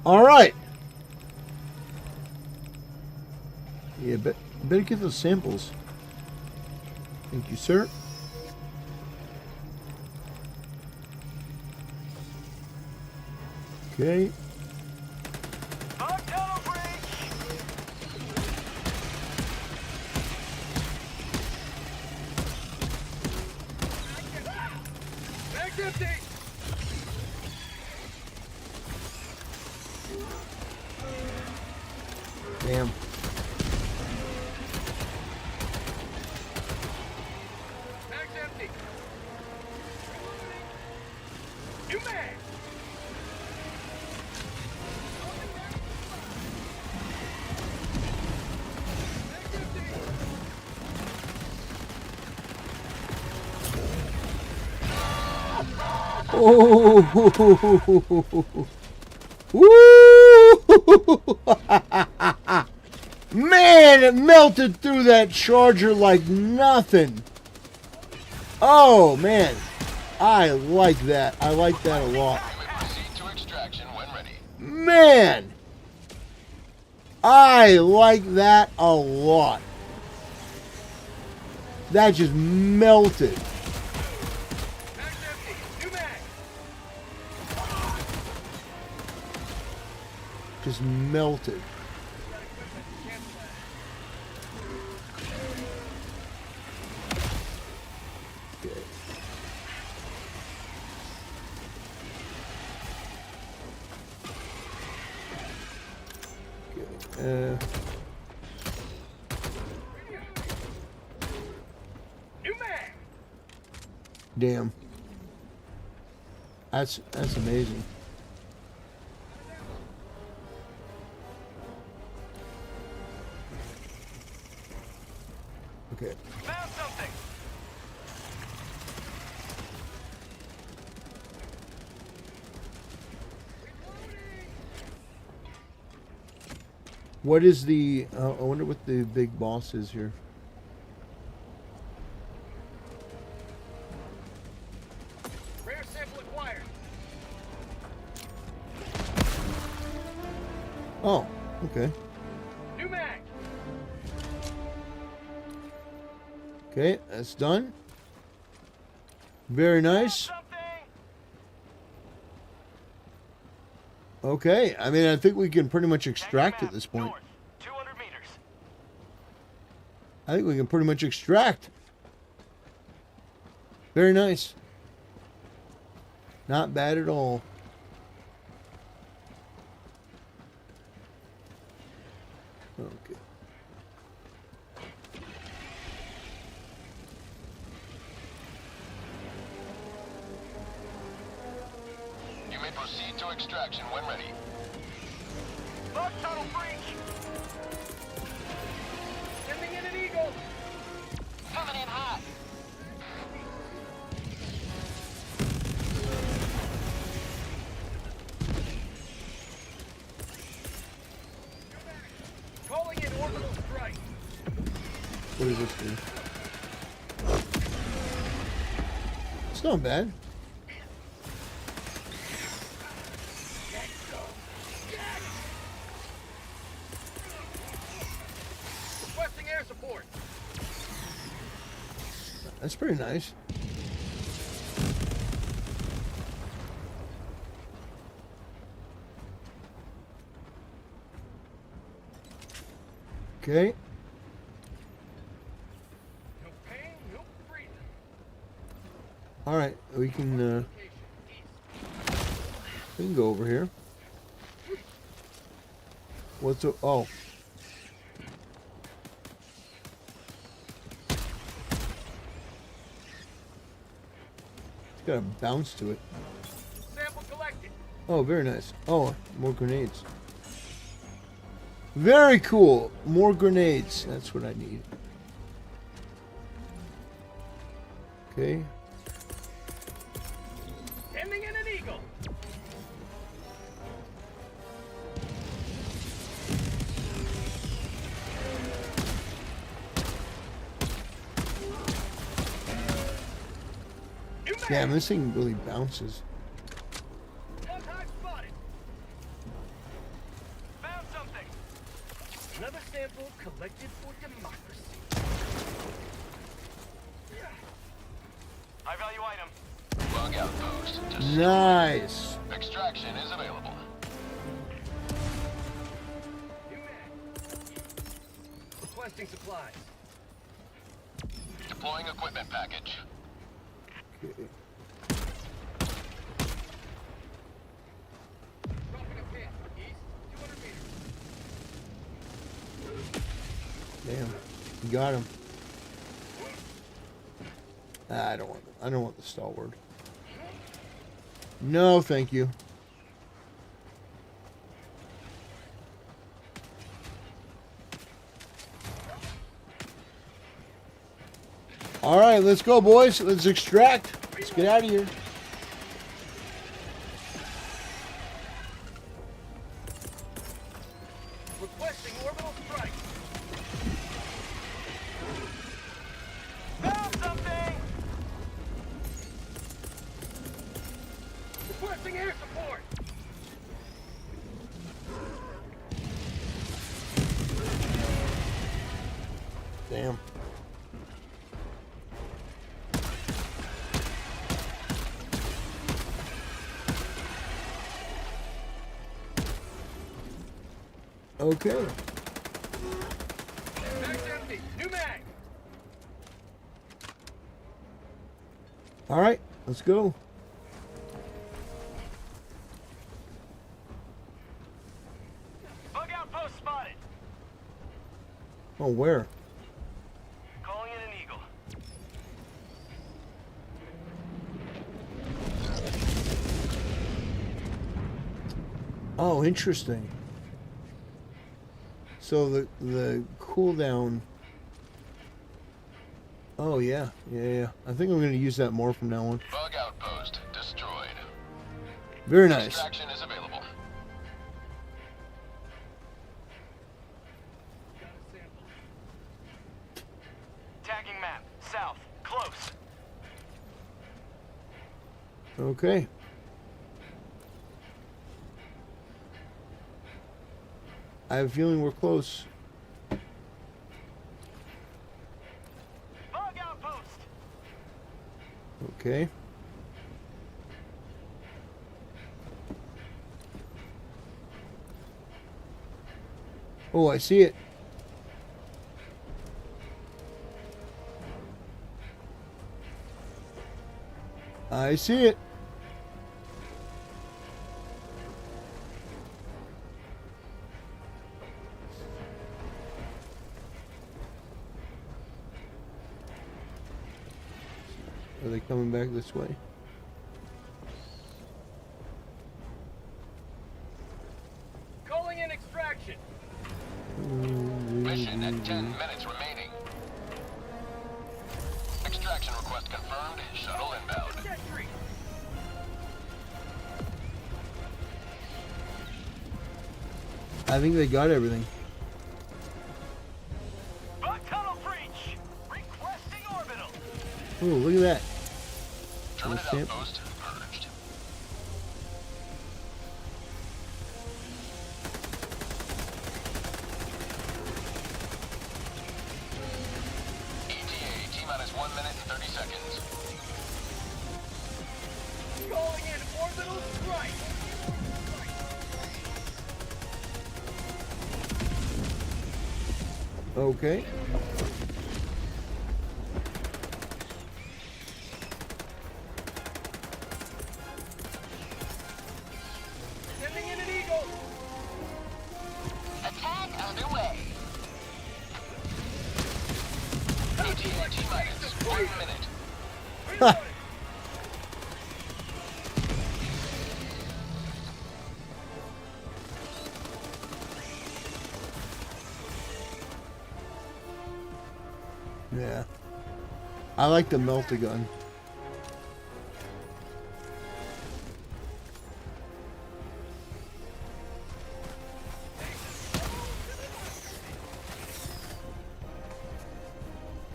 All right. Yeah, better get those samples. Thank you, sir. Okay. Bag's empty. Damn. Bag's empty. New mag. Oh, woo! Man, it melted through that charger like nothing. Oh man, I like that. I like that a lot. Proceed to extraction when ready. Man, I like that a lot. That just melted. Just melted. Okay. Damn. That's amazing. Okay. Found something. What is the? I wonder what the big boss is here. Rare sample acquired. Oh, okay. New mag. Okay, that's done. Very nice. Okay, I mean, I think we can pretty much extract at this point. 200 meters. I think we can pretty much extract. Very nice. Not bad at all. Okay. You may proceed to extraction when ready. Bug tunnel breach. Sending in an eagle. Coming in hot. Calling in orbital strike. What does this do? It's not bad. Requesting air support. That's pretty nice. Okay. No pain, no breathing. All right, we can go over here. What's up? Oh. It's got a bounce to it. Sample collected. Oh, very nice. Oh, more grenades. Very cool. More grenades. That's what I need. Okay. Sending in an eagle. Damn, this thing really bounces. Contact spotted. Found something. Another sample collected for democracy. High value item. Bug outpost. Nice. Extraction is available. Requesting supplies. Deploying equipment package. Okay. Dropping a pin. East, 200 meters. Damn. You got him. I don't want the stalwart. No, thank you. All right, let's go, boys. Let's extract. Let's get out of here. Requesting orbital strike. Found something. Requesting air support. Damn. Okay. Mag's empty. New mag. All right, let's go. Bug outpost spotted. Oh, where? Calling in an eagle. Oh, interesting. So the cooldown. Oh yeah. I think I'm going to use that more from now on. Bug outpost destroyed. Very nice. Extraction is available. Tagging map. South. Close. Okay. I have a feeling we're close. Bug outpost. Okay. Oh, I see it. I see it. Are they coming back this way? Calling in extraction. Mission at 10 minutes remaining. Extraction request confirmed. Shuttle inbound. I think they got everything. Bug tunnel breach. Requesting orbital. Oh, look at that. Terminal Stamp. outpost purged. ETA T-minus 1 minute and 30 seconds. Calling in orbital strike. Okay. Sending in an eagle. Attack underway. ETA T-minus 1 minute. Yeah. I like the melt-a-gun.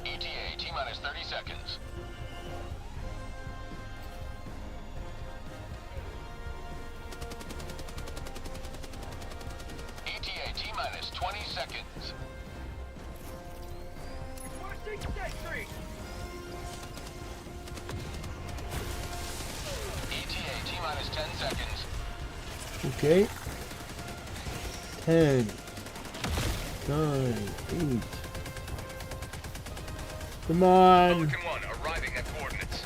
ETA T-minus 30 seconds. ETA T-minus 20 seconds. Requesting sentry. ETA T-minus 10 seconds. Okay. 10, 9, 8. Come on. Pelican 1 arriving at coordinates.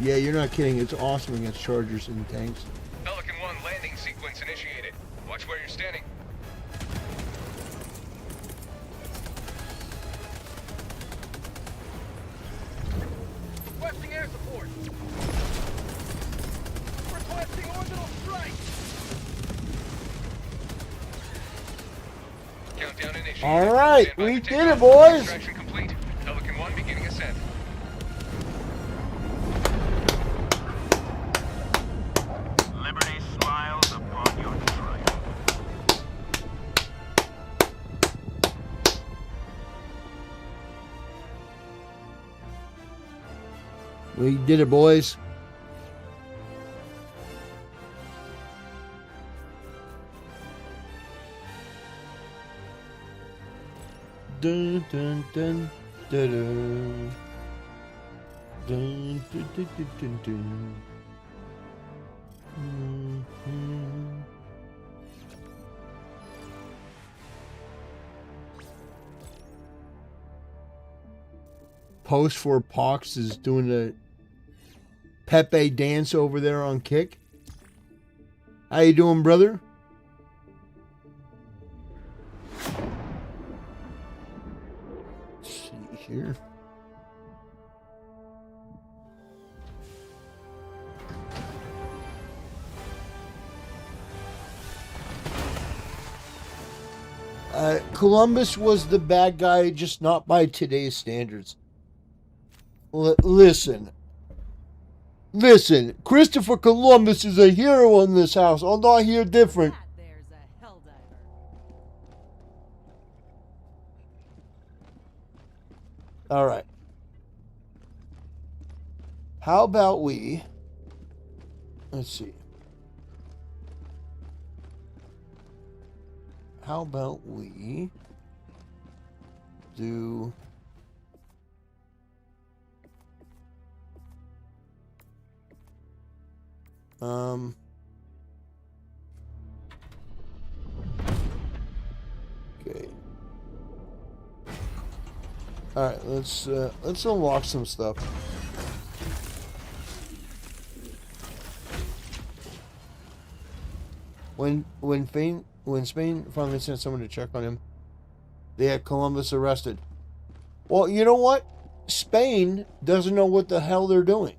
Yeah, you're not kidding. It's awesome against chargers and tanks. Pelican 1 landing sequence initiated. Watch where you're standing. Requesting air support. Requesting orbital strike. Countdown initiated. All right, Stand by we for did takeoff. it, boys. Extraction complete. Pelican 1 beginning ascent. Liberty smiles upon your triumph. We did it, boys. Dun dun dun dun dun. Dun dun dun dun dun dun. Mhm. Post for Pox is doing the Pepe dance over there on Kick. How you doing, brother? Let's see here. Columbus was the bad guy, just not by today's standards. Listen. Listen, Christopher Columbus is a hero in this house. I'll not hear different. All right. How about we... Let's see. How about we do... Okay. All right, let's unlock some stuff. When Spain finally sent someone to check on him, they had Columbus arrested. Well, you know what? Spain doesn't know what the hell they're doing.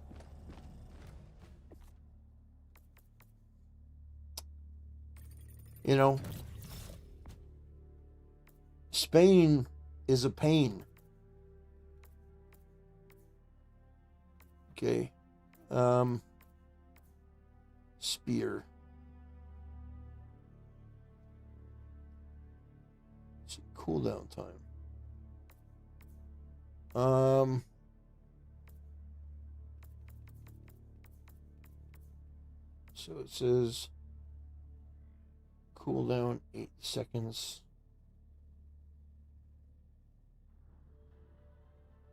You know, Spain is a pain. Okay. Spear. Let's see, cooldown time. So it says cooldown 8 seconds.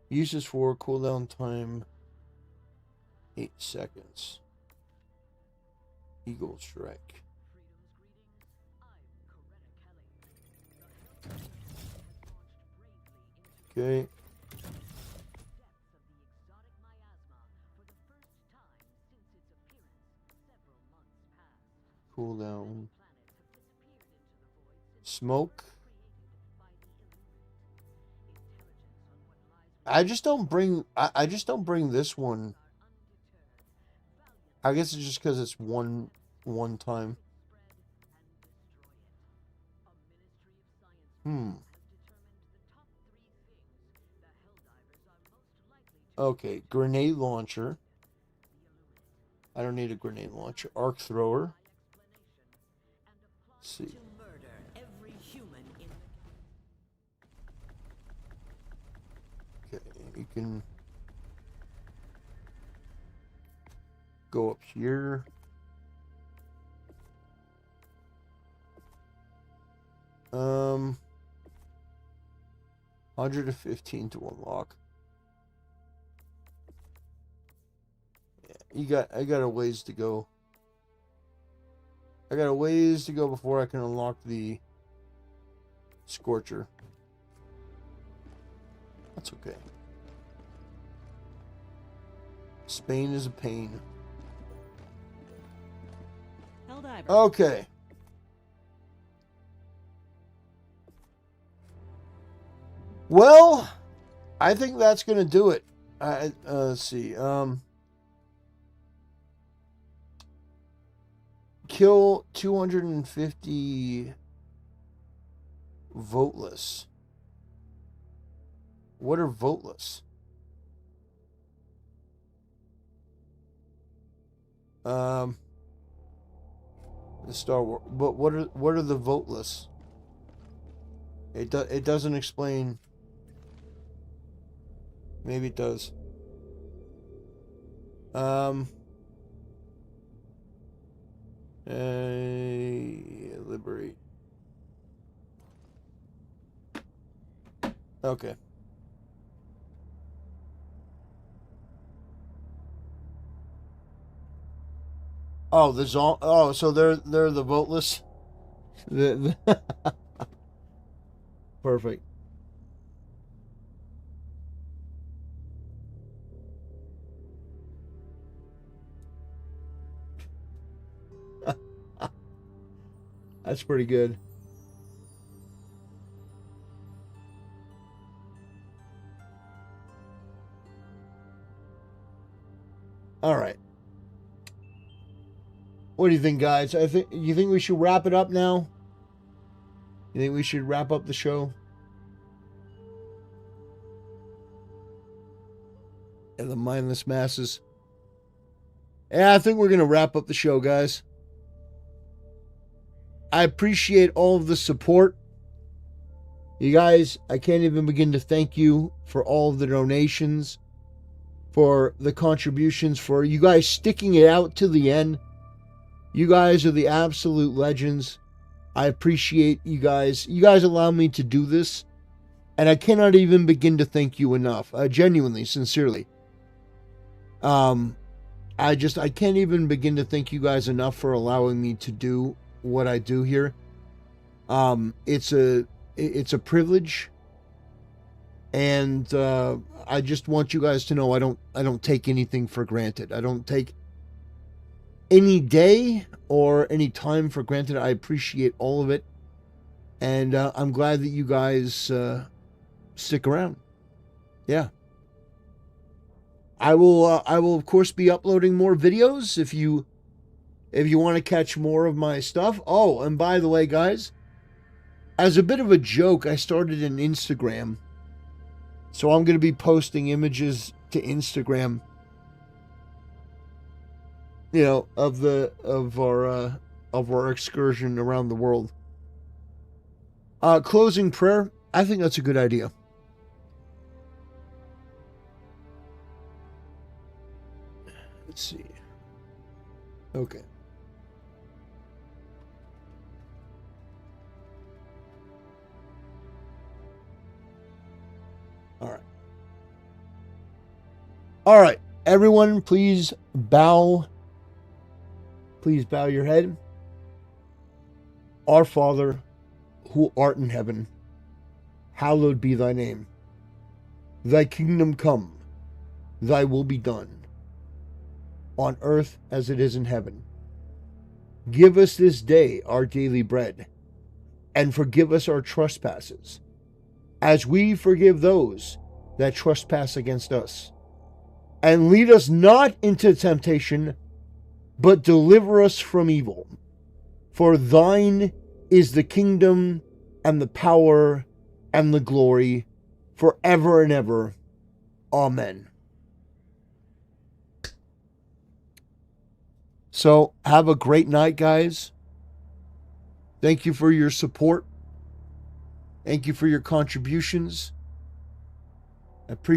Uses for cooldown time 8 seconds. Eagle Strike. Okay. Cooldown. Smoke. I just don't bring this one. I guess it's just because it's one time. Okay, grenade launcher. I don't need a grenade launcher. Arc thrower. Let's see. Okay, you can go up here. Um, 115 to unlock. Yeah, I got a ways to go. I got a ways to go before I can unlock the Scorcher. That's okay. Spain is a pain. Okay. Well, I think that's going to do it. Let's see. Kill 250 voteless. What are voteless? The Star Wars. But what are the voteless? It doesn't explain. Maybe it does. Liberate. Okay. Oh, so they're the voteless. Perfect. That's pretty good. All right. What do you think, guys? You think we should wrap it up now? You think we should wrap up the show? And the mindless masses. Yeah, I think we're going to wrap up the show, guys. I appreciate all of the support. You guys, I can't even begin to thank you for all of the donations, for the contributions, for you guys sticking it out to the end. You guys are the absolute legends. I appreciate you guys. You guys allow me to do this, and I cannot even begin to thank you enough. Genuinely, sincerely. I can't even begin to thank you guys enough for allowing me to do what I do here. It's a privilege, and I just want you guys to know I don't take anything for granted. I don't take any day or any time for granted. I appreciate all of it, and I'm glad that you guys stick around. Yeah. I will of course be uploading more videos if you want to catch more of my stuff. Oh, and by the way, guys, as a bit of a joke, I started an Instagram. So I'm going to be posting images to Instagram, you know, of our excursion around the world. Closing prayer. I think that's a good idea. Let's see. Okay. All right. All right. Everyone, please bow. Please bow your head. Our Father, who art in heaven, hallowed be thy name. Thy kingdom come, thy will be done, on earth as it is in heaven. Give us this day our daily bread, and forgive us our trespasses, as we forgive those that trespass against us. And lead us not into temptation, but deliver us from evil. For thine is the kingdom, and the power, and the glory, forever and ever. Amen. So, have a great night, guys. Thank you for your support. Thank you for your contributions. I appreciate